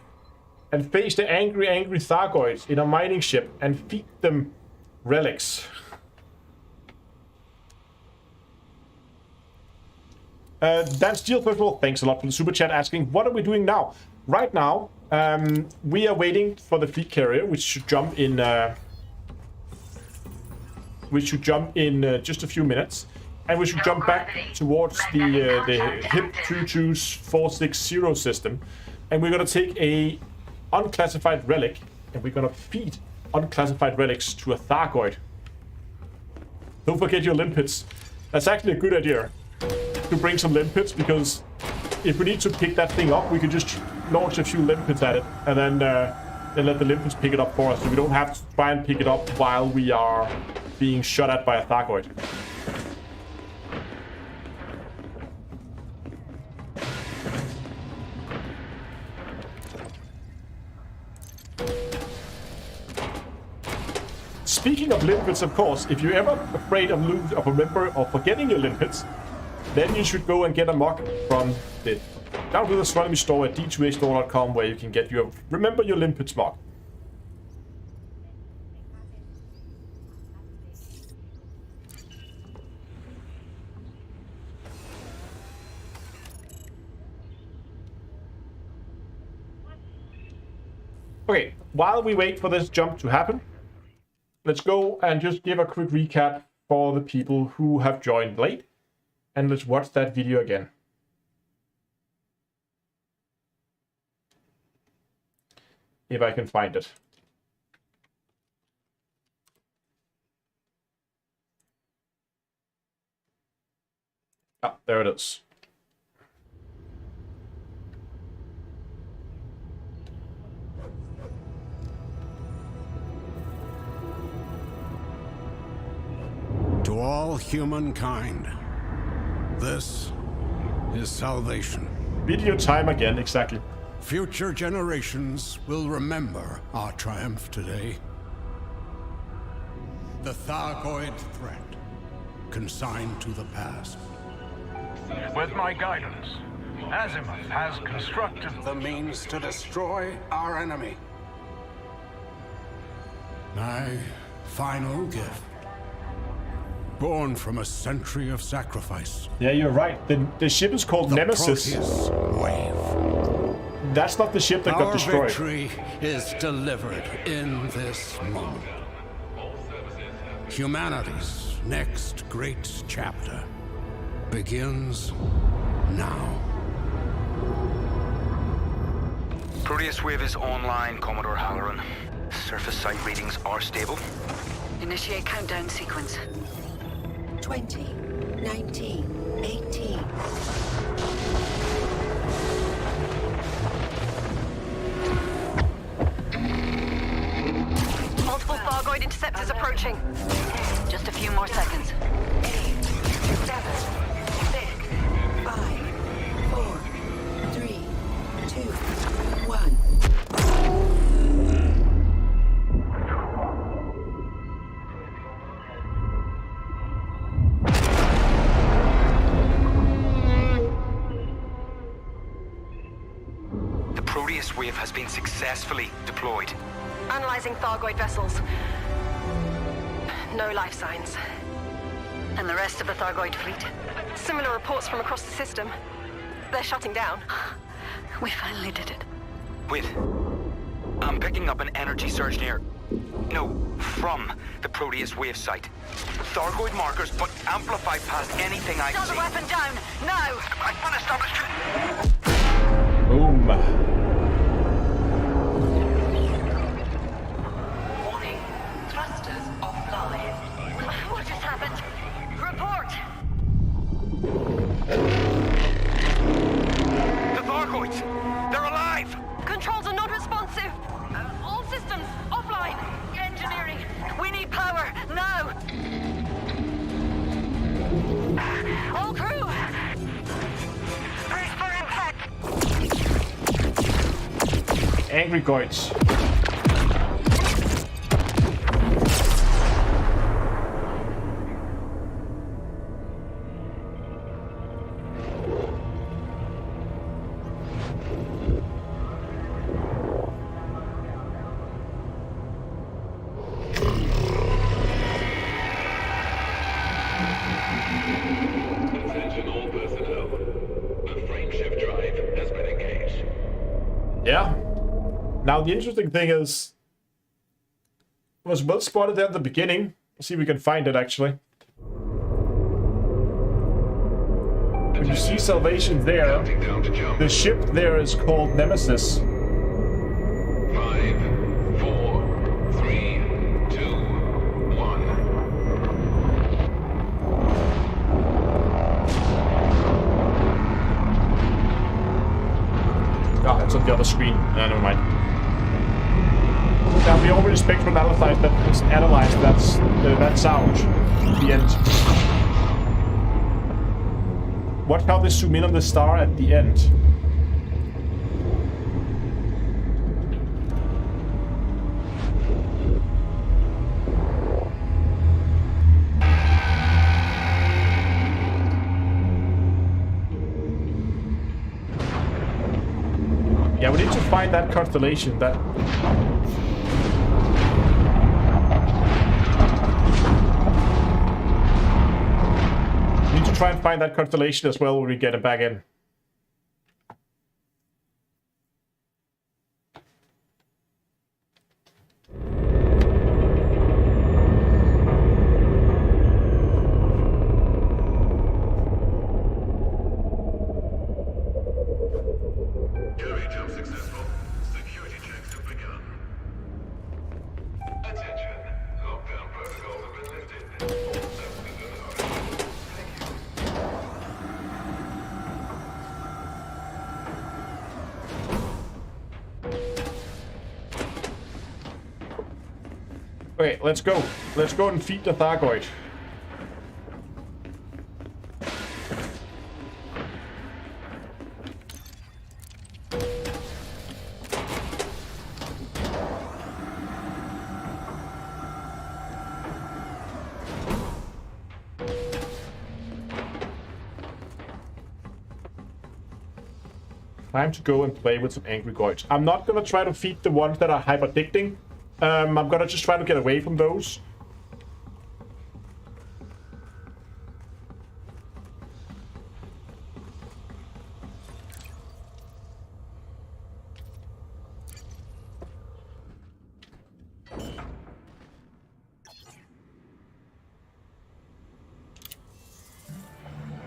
and face the angry Thargoids in a mining ship and feed them relics. Dan Steele, first of all, thanks a lot for the super chat asking, what are we doing now? Right now, we are waiting for the fleet carrier, which should jump in just a few minutes, and we should jump back towards the HIP 22460 system, and we're gonna take a unclassified relic, and we're gonna feed unclassified relics to a Thargoid. Don't forget your limpets. That's actually a good idea to bring some limpets, because if we need to pick that thing up, we could just launch a few limpets at it, and then let the limpets pick it up for us, so we don't have to try and pick it up while we are being shot at by a Thargoid. Speaking of limpets, of course, if you're ever afraid of forgetting your limpets, then you should go and get a mock from the Down to the Astronomy store at d2astore.com, where you can get your Remember Your Limpets mock. Okay, while we wait for this jump to happen, let's go and just give a quick recap for the people who have joined late. And let's watch that video again. If I can find it. Ah, there it is. To all humankind, this is salvation. Video time again, exactly. Future generations will remember our triumph today. The Thargoid threat, consigned to the past. With my guidance, Azimuth has constructed The means to destroy our enemy. My final gift. Born from a century of sacrifice. Yeah, you're right. The ship is called Nemesis. Proteus wave. That's not the ship that got Our destroyed. victory is delivered in this moment. Humanity's next great chapter begins now. Proteus wave is online, Commodore Halloran. Surface site readings are stable. Initiate countdown sequence. 20, 19, 18. Multiple Thargoid interceptors approaching. Just a few more seconds. 8, 7, 6, 5, 4, 3, 2, 1. The Proteus wave has been successfully deployed. Analyzing Thargoid vessels. No life signs. And the rest of the Thargoid fleet? Similar reports from across the system. They're shutting down. We finally did it. Wait. I'm picking up an energy surge near... No, from the Proteus wave site. Thargoid markers, but amplified past anything I can Shut the see. weapon down! Now! I want to stop it. Boom. Warning. Thrusters offline. What just happened? Report! The Thargoids! They're alive! Controls are not responsive. All systems offline. Engineering! We need power! Now! All crew! Brace for impact. Angry Goits. Attention all personnel. The frameshift drive has been engaged. Yeah. Now the interesting thing is, it was well spotted there at the beginning. Let's see if we can find it actually. When you see Salvation there, Counting down to jump. the ship there is called Nemesis. 5, 4, 3, 2, 1. Ah, it's on the other screen. Never mind. Now we already spectral analyzed that sound at the end. Watch how they zoom in on the star at the end. Yeah, we need to find that constellation. That. We need to try and find that constellation as well when we get it back in. Carrier jump successful. Security checks have begun. Attention. Lockdown protocols have been lifted. All services are notified. Okay, let's go. Let's go and feed the Thargoid. Time to go and play with some angry goits. I'm not gonna try to feed the ones that are hyper-addicting. I'm gonna just try to get away from those.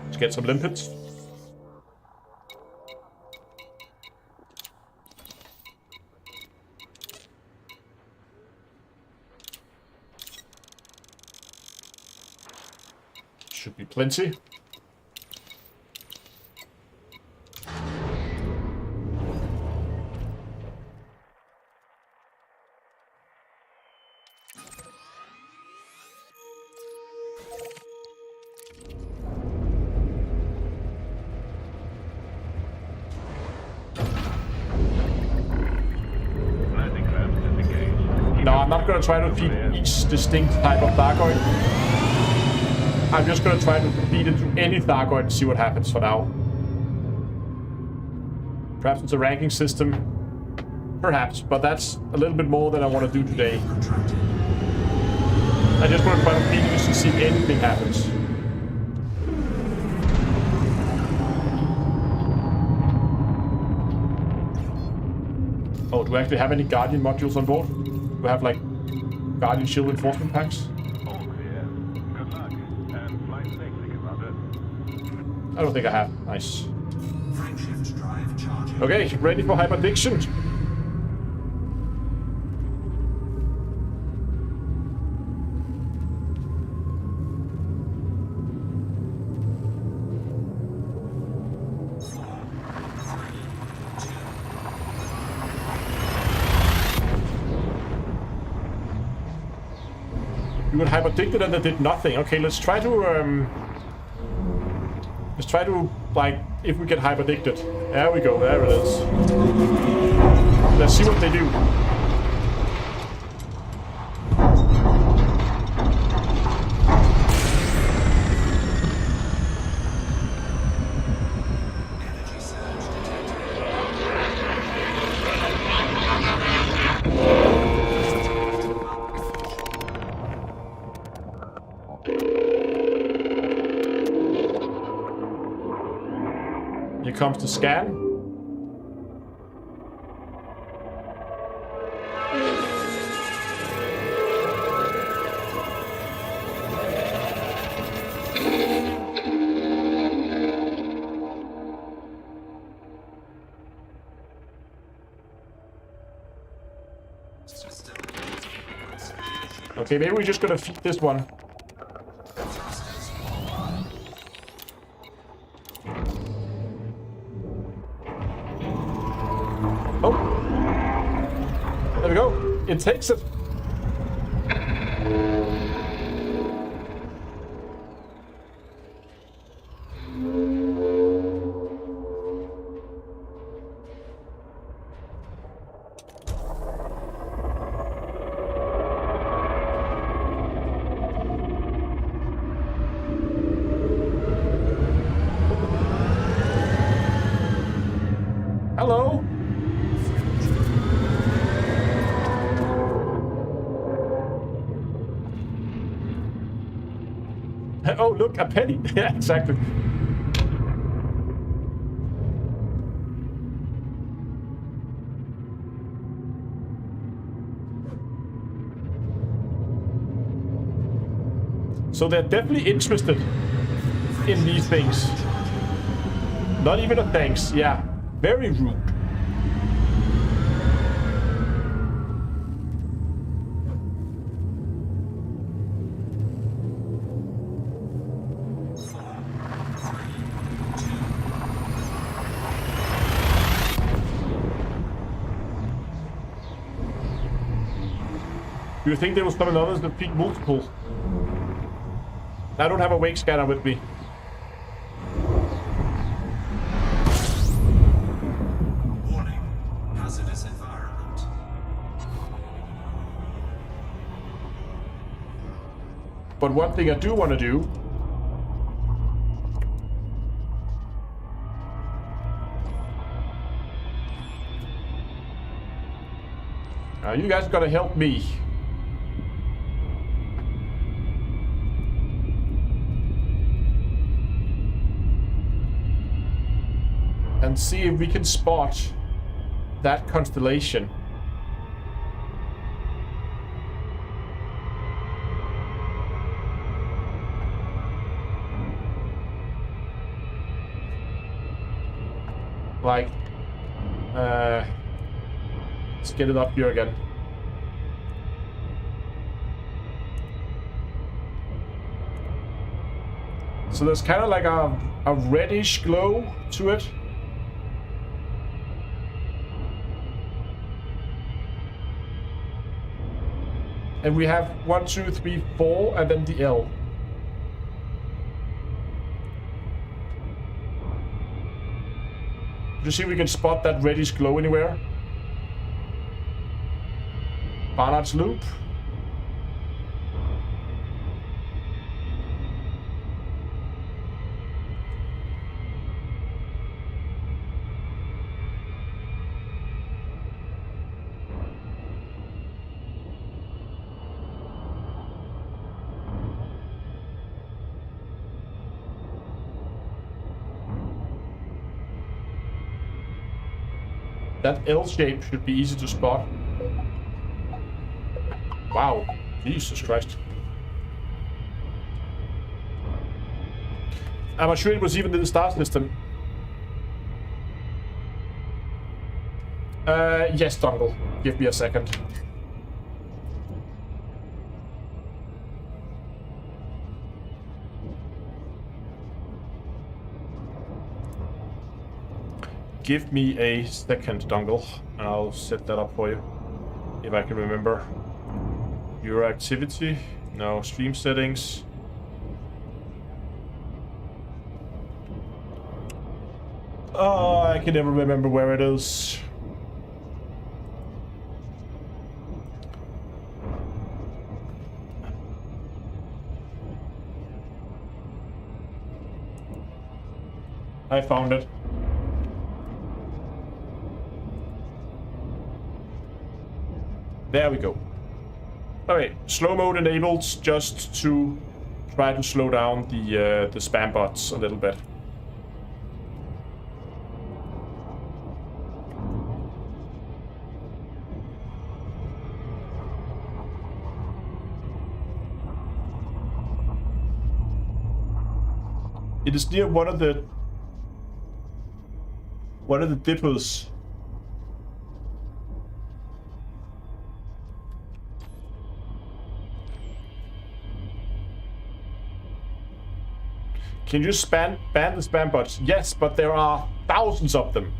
Let's get some limpets. Should be plenty. No, I'm not going to try to feed each distinct type of Thargoid. I'm just going to try to feed it to any Thargoid and see what happens for now. Perhaps it's a ranking system. Perhaps, but that's a little bit more than I want to do today. I just want to try to feed it just to see if anything happens. Oh, do I actually have any Guardian modules on board? Do I have, like, Guardian Shield Enforcement packs? All clear. Good luck. And fly safely, Commander. I don't think I have. Nice. Frameshift drive charging. Okay, ready for hyperdiction. You got hyperdicted and it did nothing. Okay, let's try to like, if we get hyperdicted. There we go, there it is. Let's see what they do. Here comes the scan. Okay, maybe we're just gonna feed this one. There we go. It takes it. Hello. Oh, look, a penny. Yeah, exactly. So they're definitely interested in these things. Not even a thanks. Yeah, very rude. Do you think there was some others that peak multiple? I don't have a wake scanner with me. Warning. Hazardous environment. But one thing I do want to do You guys gotta help me. And see if we can spot that constellation. Like, let's get it up here again. So there's kind of like a reddish glow to it. And we have 1, 2, 3, 4, and then the L. Do you see if we can spot that reddish glow anywhere? Barnard's Loop. That L shape should be easy to spot. Wow, Jesus Christ. I'm not sure it was even in the star system. Yes, Dongle. Give me a second. Give me a second, Dongle, and I'll set that up for you. If I can remember. Your activity. No, stream settings. Oh, I can never remember where it is. I found it. There we go. Alright, slow mode enabled just to try to slow down the spam bots a little bit. It is near one of the dippers. Can you ban the spam bots? Yes, but there are thousands of them.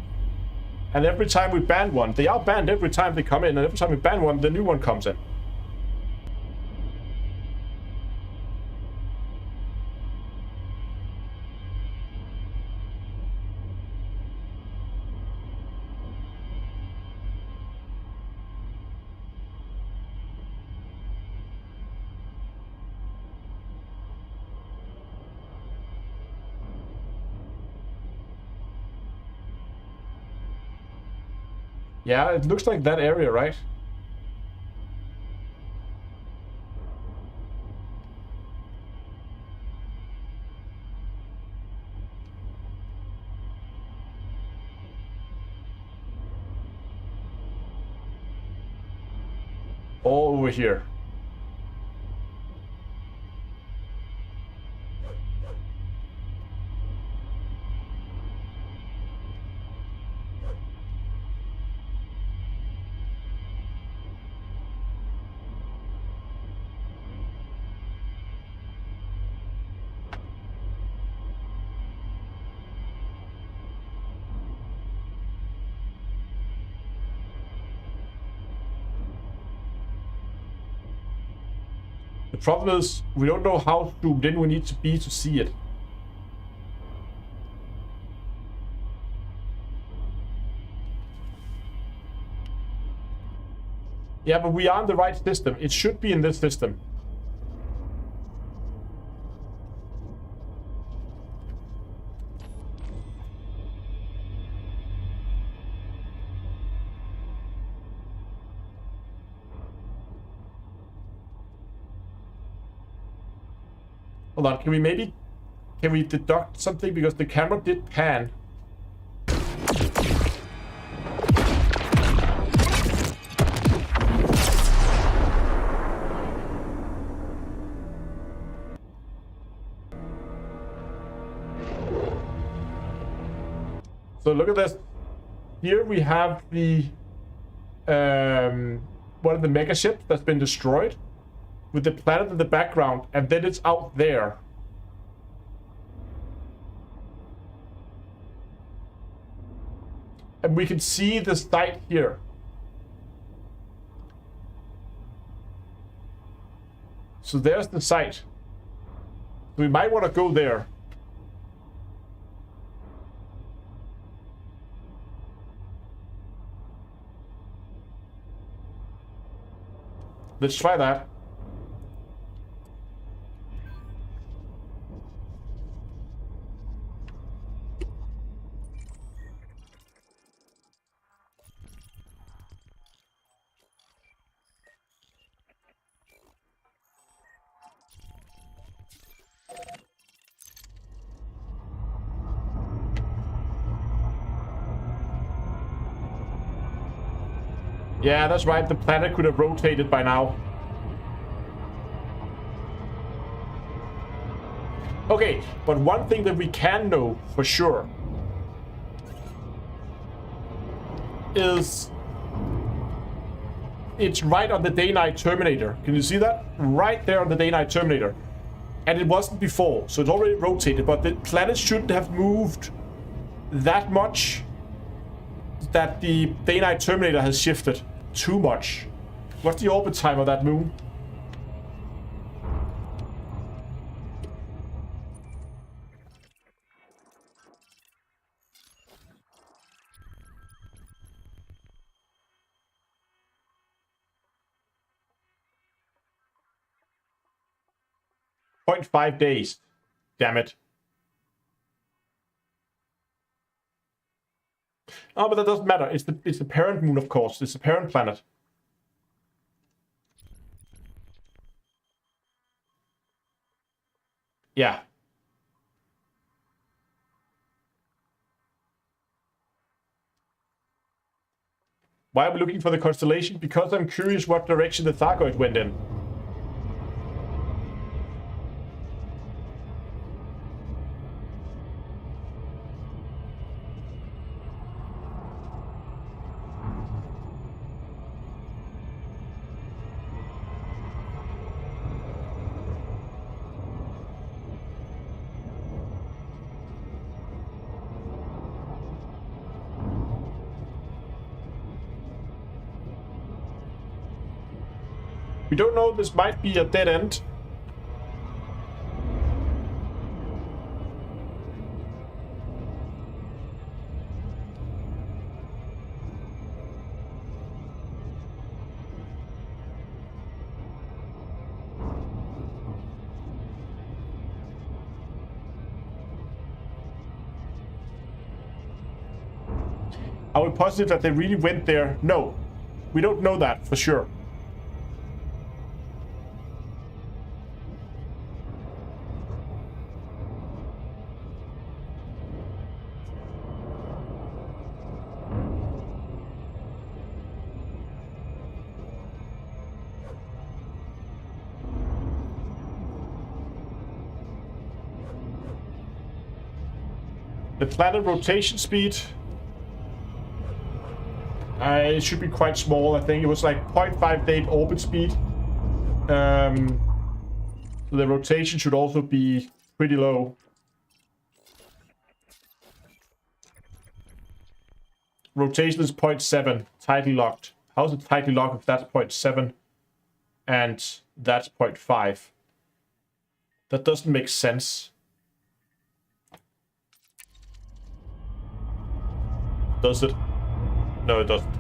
And every time we ban one, they are banned every time they come in, and every time we ban one, the new one comes in. Yeah, it looks like that area, right? All over here. The problem is, we don't know how zoomed in we need to be to see it. Yeah, but we are in the right system. It should be in this system. Hold on, can we deduct something? Because the camera did pan. So look at this. Here we have the one of the mega ships that's been destroyed with the planet in the background, and then it's out there. And we can see the site here. So there's the site. We might want to go there. Let's try that. Yeah, that's right. The planet could have rotated by now. Okay, but one thing that we can know for sure is it's right on the day-night terminator. Can you see that? Right there on the day-night terminator. And it wasn't before, so it's already rotated, but the planet shouldn't have moved that much that the day-night terminator has shifted too much. What's the orbit time of that moon? .5 days. Damn it. Oh, but that doesn't matter. It's the parent moon, of course. It's the parent planet. Yeah. Why are we looking for the constellation? Because I'm curious what direction the Thargoid went in. We don't know, this might be a dead end. Are we positive that they really went there? No. We don't know that for sure. The planet rotation speed, it should be quite small. I think it was like 0.5 day orbit speed. So the rotation should also be pretty low. Rotation is 0.7, tightly locked. How's it tightly locked if that's 0.7 and that's 0.5? That doesn't make sense. Does it? No, it doesn't.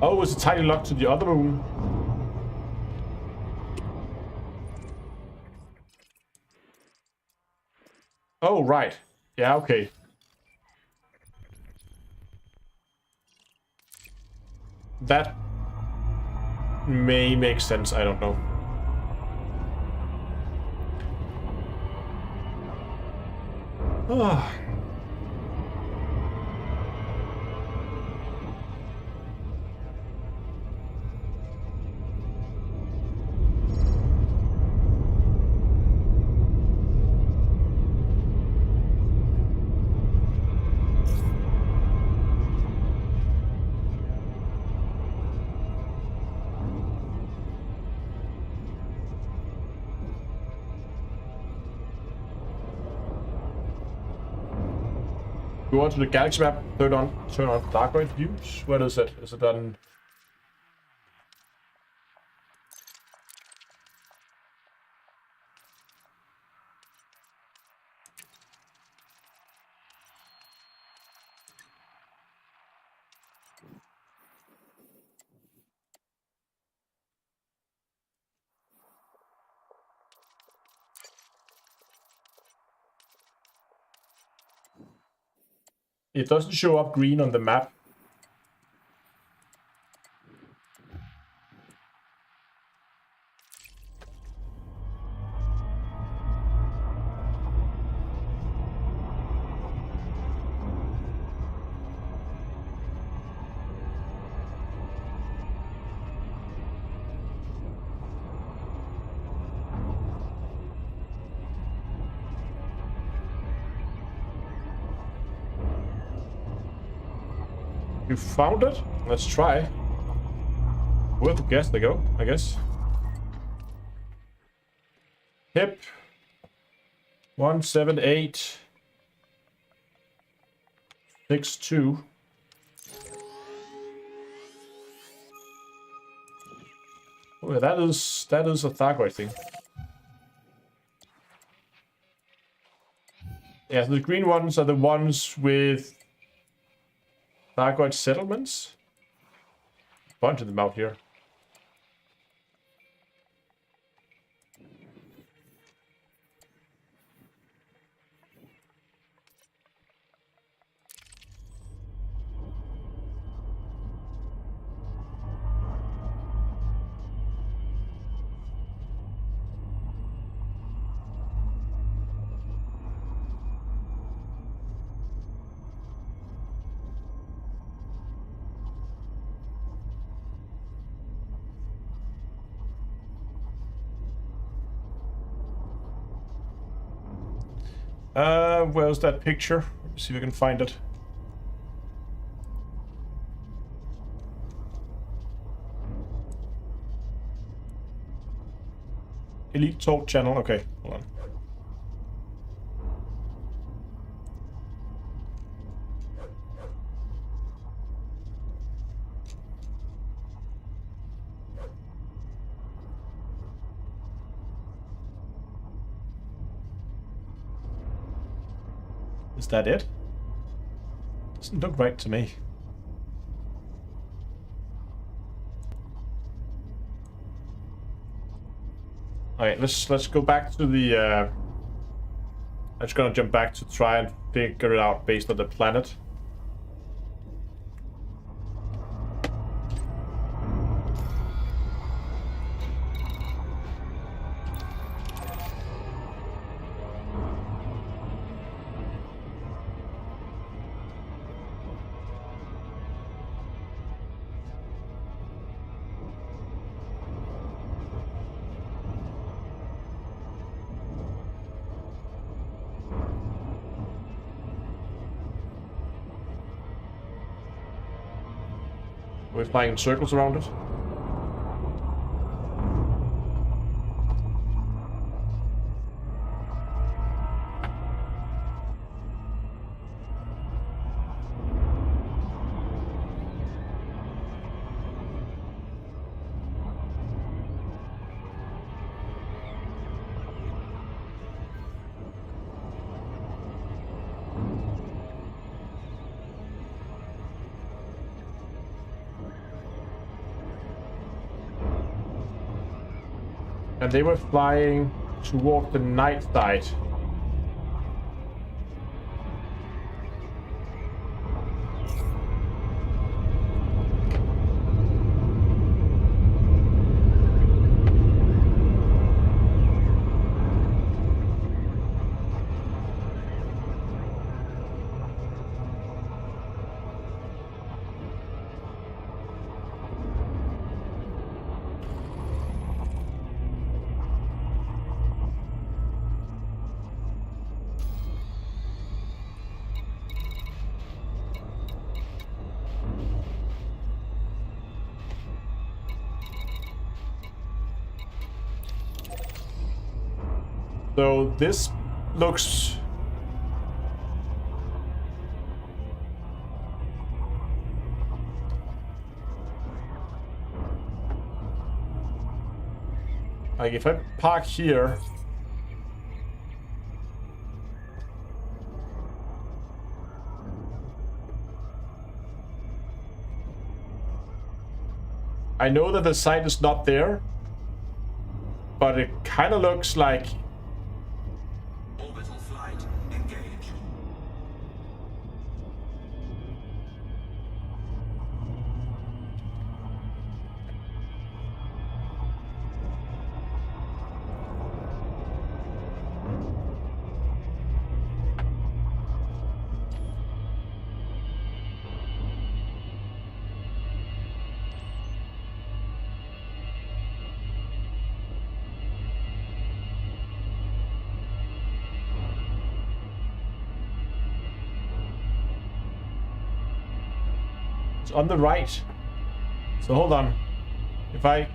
Oh, it's a tiny lock to the other room. Oh, right. Yeah, okay. That may make sense, I don't know. Ah. Go on to the galaxy map, turn on Thargoid views. Where is it? Is it on? It doesn't show up green on the map. You found it? Let's try. Worth a guess, they go, I guess. Hip 17862. Oh, yeah, that is a Thargoid thing. Yeah, so the green ones are the ones with Thargoid settlements. A bunch of them out here. Where's that picture? Let's see if I can find it. Elite Talk channel. Okay, hold on. Is that it? Doesn't look right to me. Alright, let's go back to the I'm just gonna jump back to try and figure it out based on the planet. We're flying in circles around it. And they were flying toward the night side. So this looks like if I park here, I know that the site is not there, but it kind of looks like Orbital flight engaged. it's on the right. So hold on. If I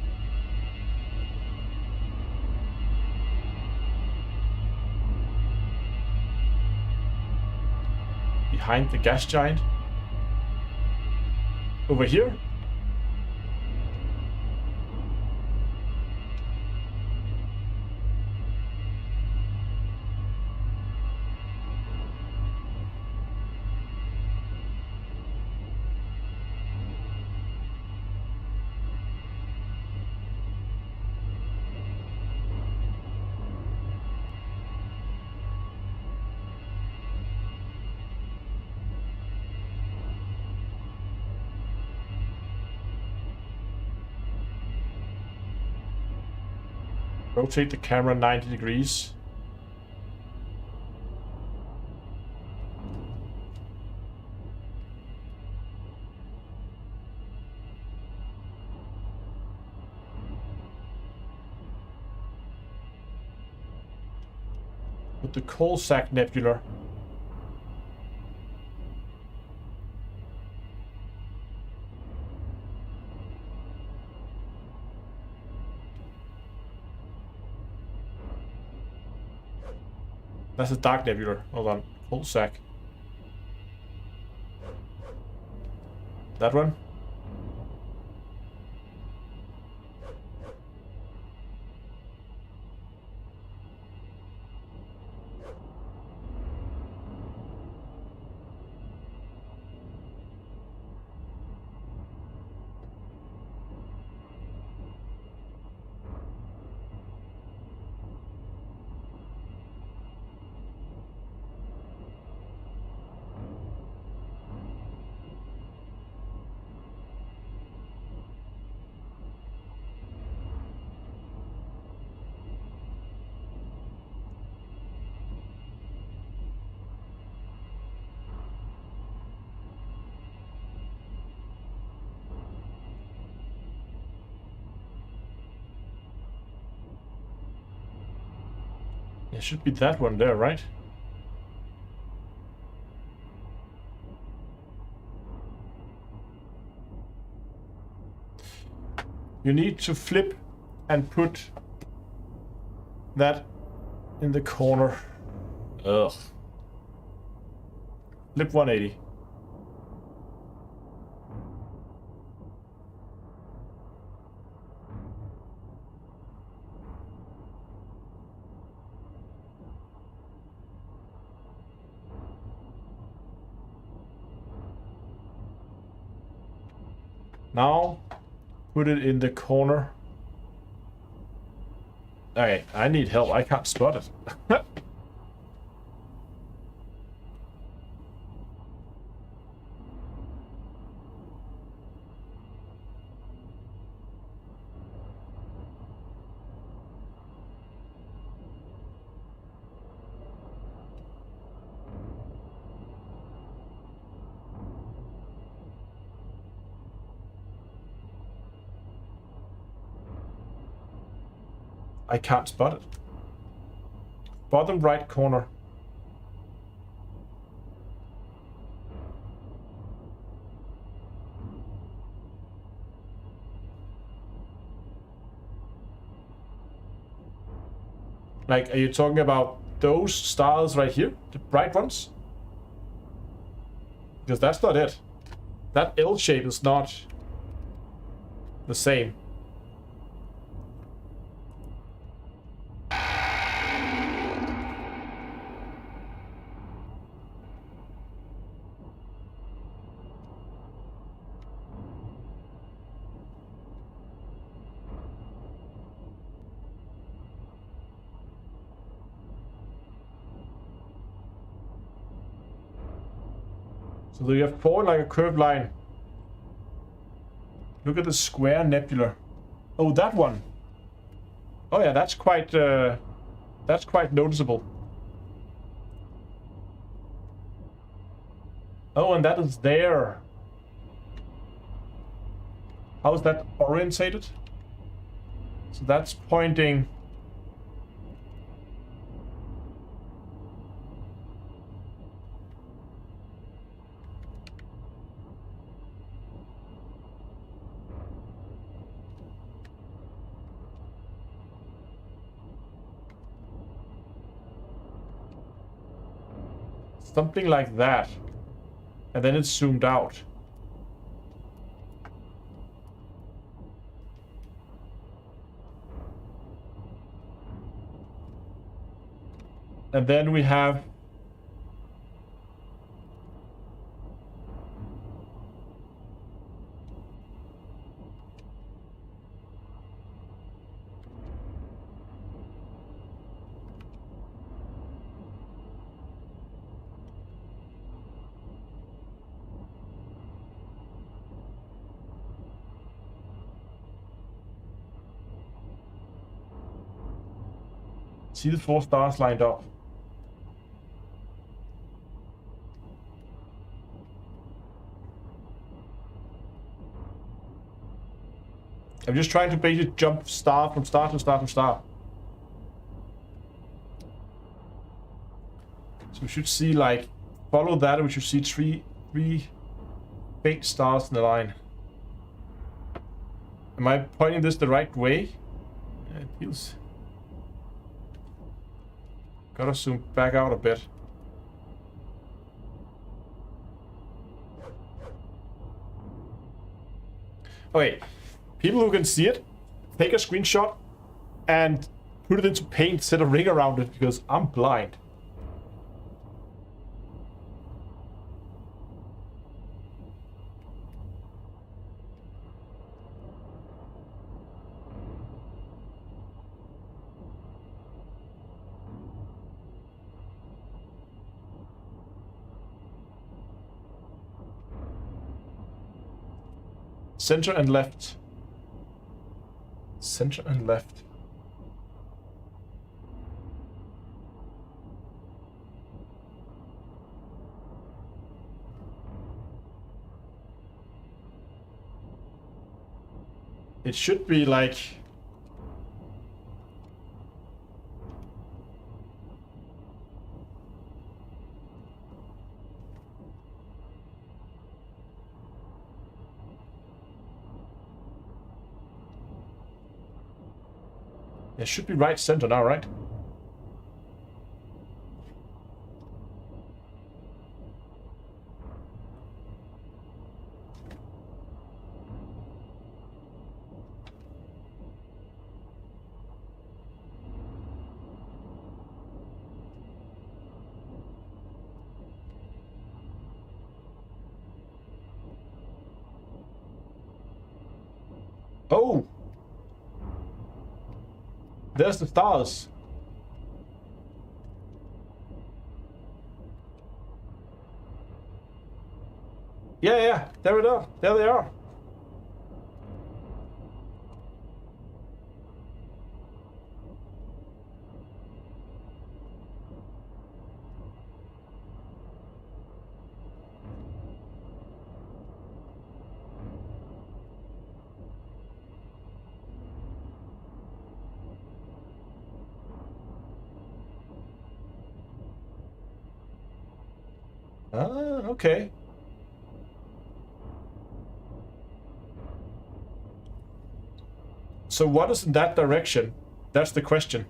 behind the gas giant over here. Rotate the camera 90 degrees. With the coal sack nebula. That's a dark nebula. Hold on. Coal sack. That one? It should be that one there, right? You need to flip and put that in the corner. Ugh. Flip 180. Now, put it in the corner. Okay, I need help. I can't spot it. I can't spot it. Bottom right corner. Like, are you talking about those stars right here? The bright ones? Because that's not it. That L shape is not the same. So you have four like a curved line. Look at the square nebula. Oh, that one. Oh yeah, that's quite noticeable. Oh, and that is there. How is that orientated? So that's pointing. Something like that. And then it's zoomed out. And then we have see the four stars lined up. I'm just trying to basically jump star from star to star to star. So we should see, like, follow that, and we should see three faint stars in the line. Am I pointing this the right way? Yeah, it feels. Gotta zoom back out a bit. Okay, people who can see it, take a screenshot and put it into paint, set a ring around it, because I'm blind. Center and left. Center and left. It should be like... It should be right center now, right? Oh! There's the stars. Yeah, there we are. There they are. Ah, okay. So what is in that direction? That's the question.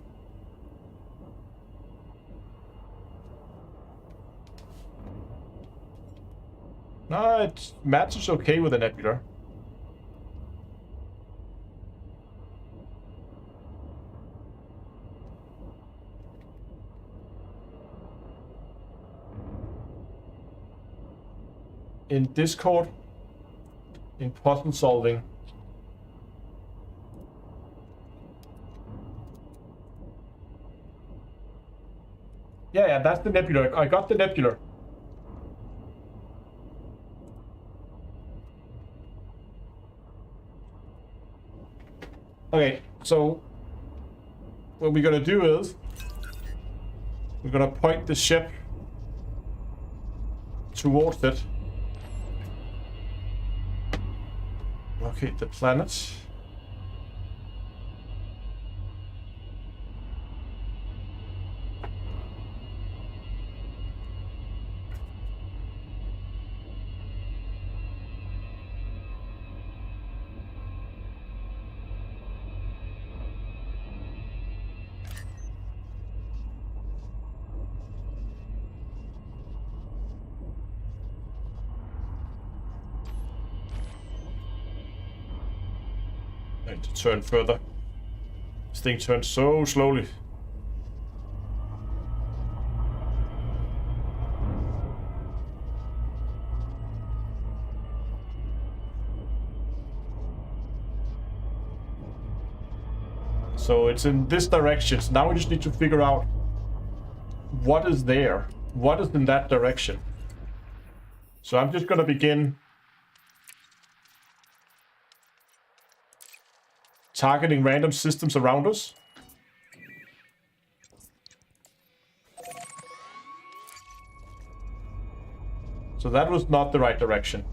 No, it matches okay with the nebula. In Discord, in puzzle solving. Yeah, that's the nebula. I got the nebula. Okay, so what we're gonna do is we're gonna point the ship towards it. Locate the planet. I need to turn further. This thing turns so slowly. So it's in this direction. So now we just need to figure out what is there. What is in that direction? So I'm just going to begin targeting random systems around us. So that was not the right direction.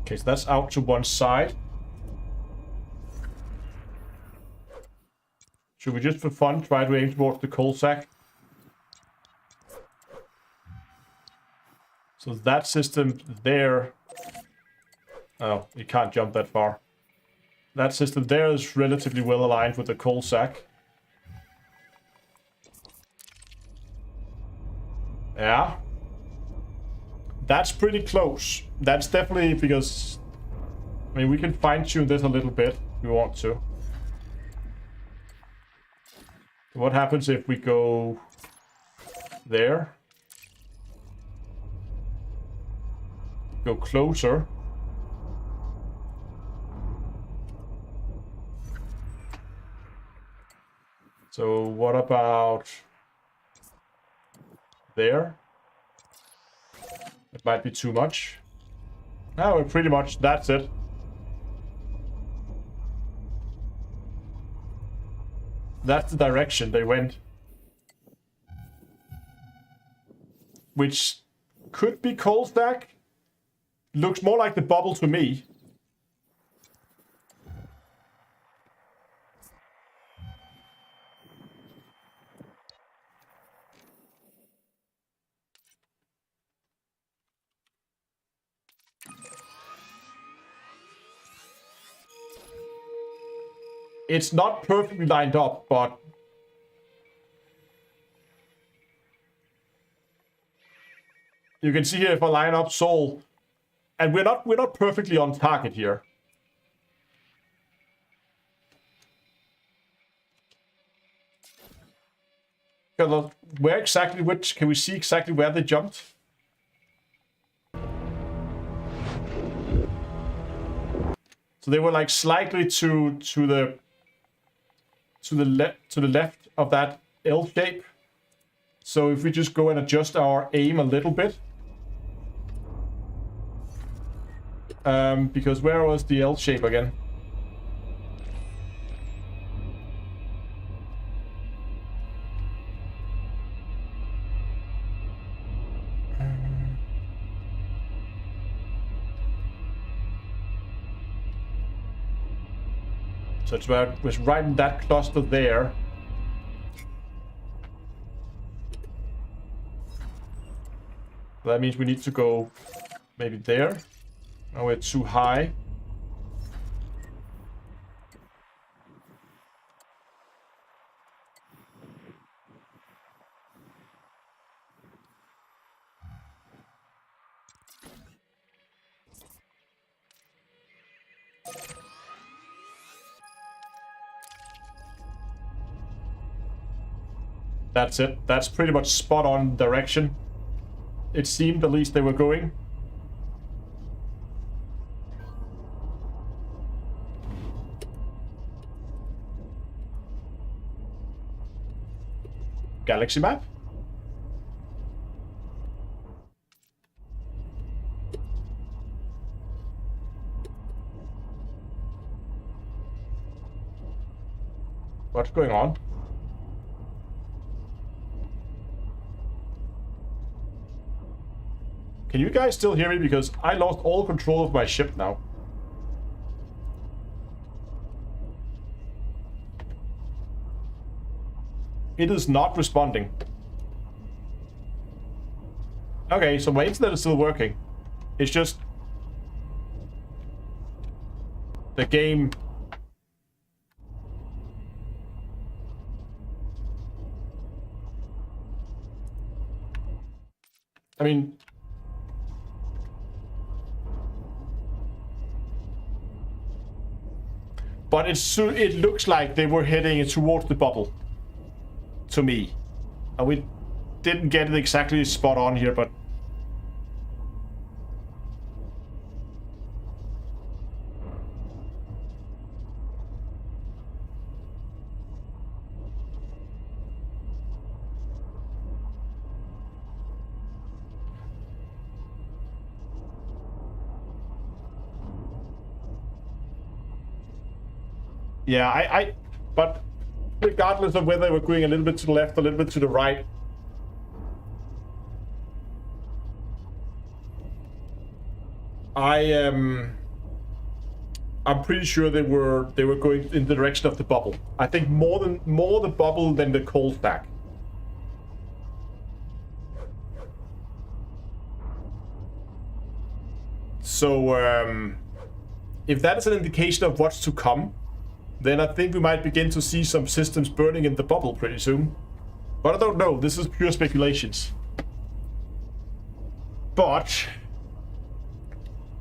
Okay, so that's out to one side. Should we just for fun try to aim towards the coal sack? So that system there... Oh, you can't jump that far. That system there is relatively well aligned with the coal sack. Yeah. That's pretty close. That's definitely because... I mean, we can fine-tune this a little bit if we want to. What happens if we go there? Go closer. So what about there? It might be too much. No, pretty much that's it. That's the direction they went. Which could be coal stack. Looks more like the bubble to me. It's not perfectly lined up, but you can see here if I line up Soul, and we're not perfectly on target here. Where exactly, which, can we see exactly where they jumped? So they were like slightly to the left of that L shape. So if we just go and adjust our aim a little bit. Because where was the L shape again? So it's where it was right in that cluster there. That means we need to go maybe there. Now we're too high. That's it. That's pretty much spot on direction. It seemed at least they were going. Galaxy map? What's going on? Can you guys still hear me? Because I lost all control of my ship now. It is not responding. Okay, so my internet is still working. It's just the game. I mean, but it looks like they were heading towards the bubble. To me. And we didn't get it exactly spot on here, but yeah, but regardless of whether we're going a little bit to the left, a little bit to the right, I'm pretty sure they were going in the direction of the bubble. I think more the bubble than the coal stack. So if that is an indication of what's to come, then I think we might begin to see some systems burning in the bubble pretty soon. But I don't know, this is pure speculations. But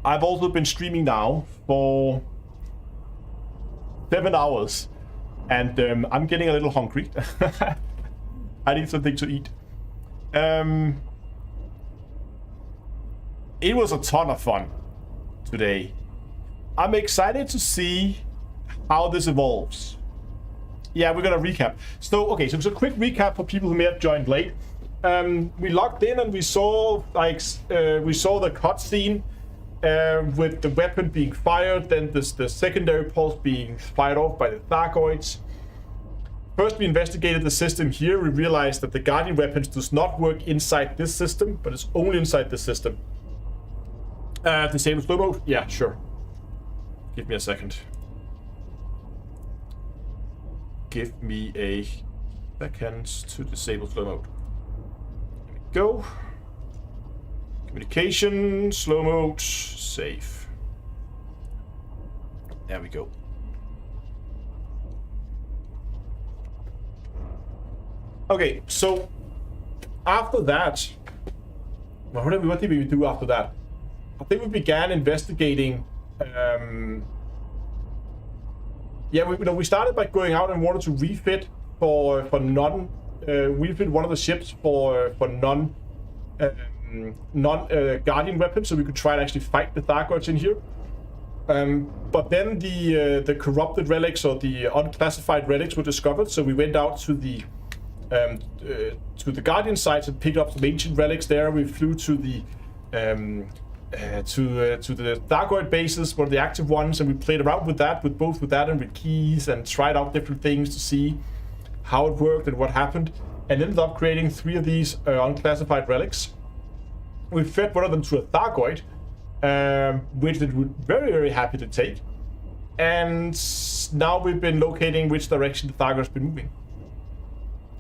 I've also been streaming now for 7 hours, and I'm getting a little hungry. I need something to eat. It was a ton of fun today. I'm excited to see how this evolves. Yeah, we're gonna recap. So, okay, so it's a quick recap for people who may have joined late. We logged in and we saw the cutscene with the weapon being fired, then the secondary pulse being fired off by the Thargoids. First, we investigated the system here. We realized that the Guardian weapons does not work inside this system, but it's only inside this system. Disable slow mode? Yeah, sure. Give me a second. Give me a second to disable slow mode. Here we go. Communication, slow mode, save. There we go. Okay, so after that, what did we do after that? I think we began investigating. Yeah, we started by going out and wanted to refit for we've been one of the ships for non-Guardian weapons, so we could try and actually fight the Thargoids in here. But then the corrupted relics or the unclassified relics were discovered, so we went out to the Guardian sites and picked up some ancient relics there. We flew to the Thargoid bases, one of the active ones, and we played around with that, with that and with keys, and tried out different things to see how it worked and what happened, and ended up creating 3 of these unclassified relics. We fed one of them to a Thargoid, which it was very, very happy to take, and now we've been locating which direction the Thargoid's been moving.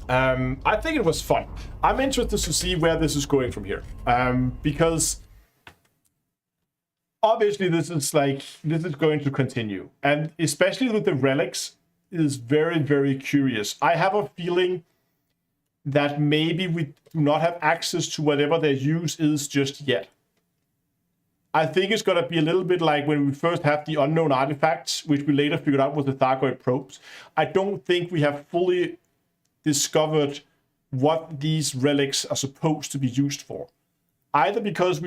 I think it was fun. I'm interested to see where this is going from here, because obviously this is going to continue, and especially with the relics, it is very, very curious. I have a feeling that maybe we do not have access to whatever their use is just yet. I think it's going to be a little bit like when we first had the unknown artifacts, which we later figured out was the Thargoid probes. I don't think we have fully discovered what these relics are supposed to be used for. Either because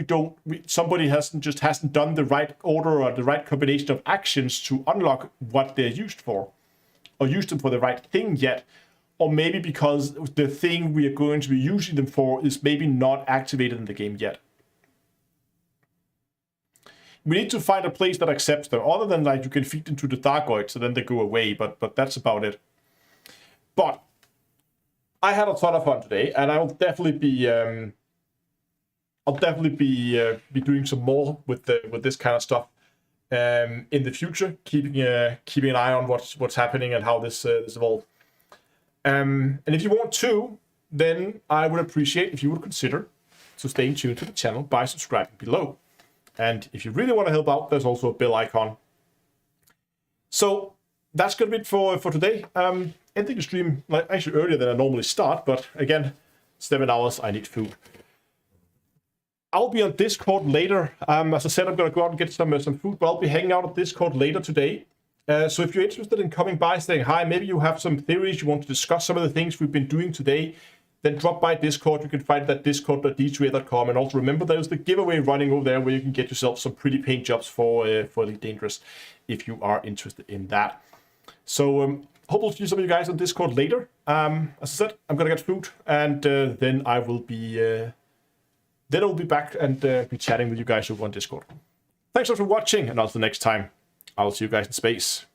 somebody hasn't done the right order or the right combination of actions to unlock what they're used for, or used them for the right thing yet, or maybe because the thing we are going to be using them for is maybe not activated in the game yet. We need to find a place that accepts them, other than you can feed them to the Thargoids, so then they go away, but that's about it. But I had a ton of fun today, and I'll definitely be doing some more with this kind of stuff in the future, keeping an eye on what's happening and how this evolves. And if you want to, then I would appreciate if you would consider to staying tuned to the channel by subscribing below. And if you really want to help out, there's also a bell icon. So that's going to be it for today. Ending the stream actually earlier than I normally start, but again, 7 hours, I need food. I'll be on Discord later. As I said, I'm going to go out and get some food, but I'll be hanging out on Discord later today. So if you're interested in coming by, saying hi, maybe you have some theories, you want to discuss some of the things we've been doing today, then drop by Discord. You can find it at discord.d2a.com. And also remember, there's the giveaway running over there where you can get yourself some pretty paint jobs for Elite Dangerous if you are interested in that. So hope to see some of you guys on Discord later. As I said, I'm going to get food, and then I will be back and be chatting with you guys over on Discord. Thanks a lot for watching, and until next time, I'll see you guys in space.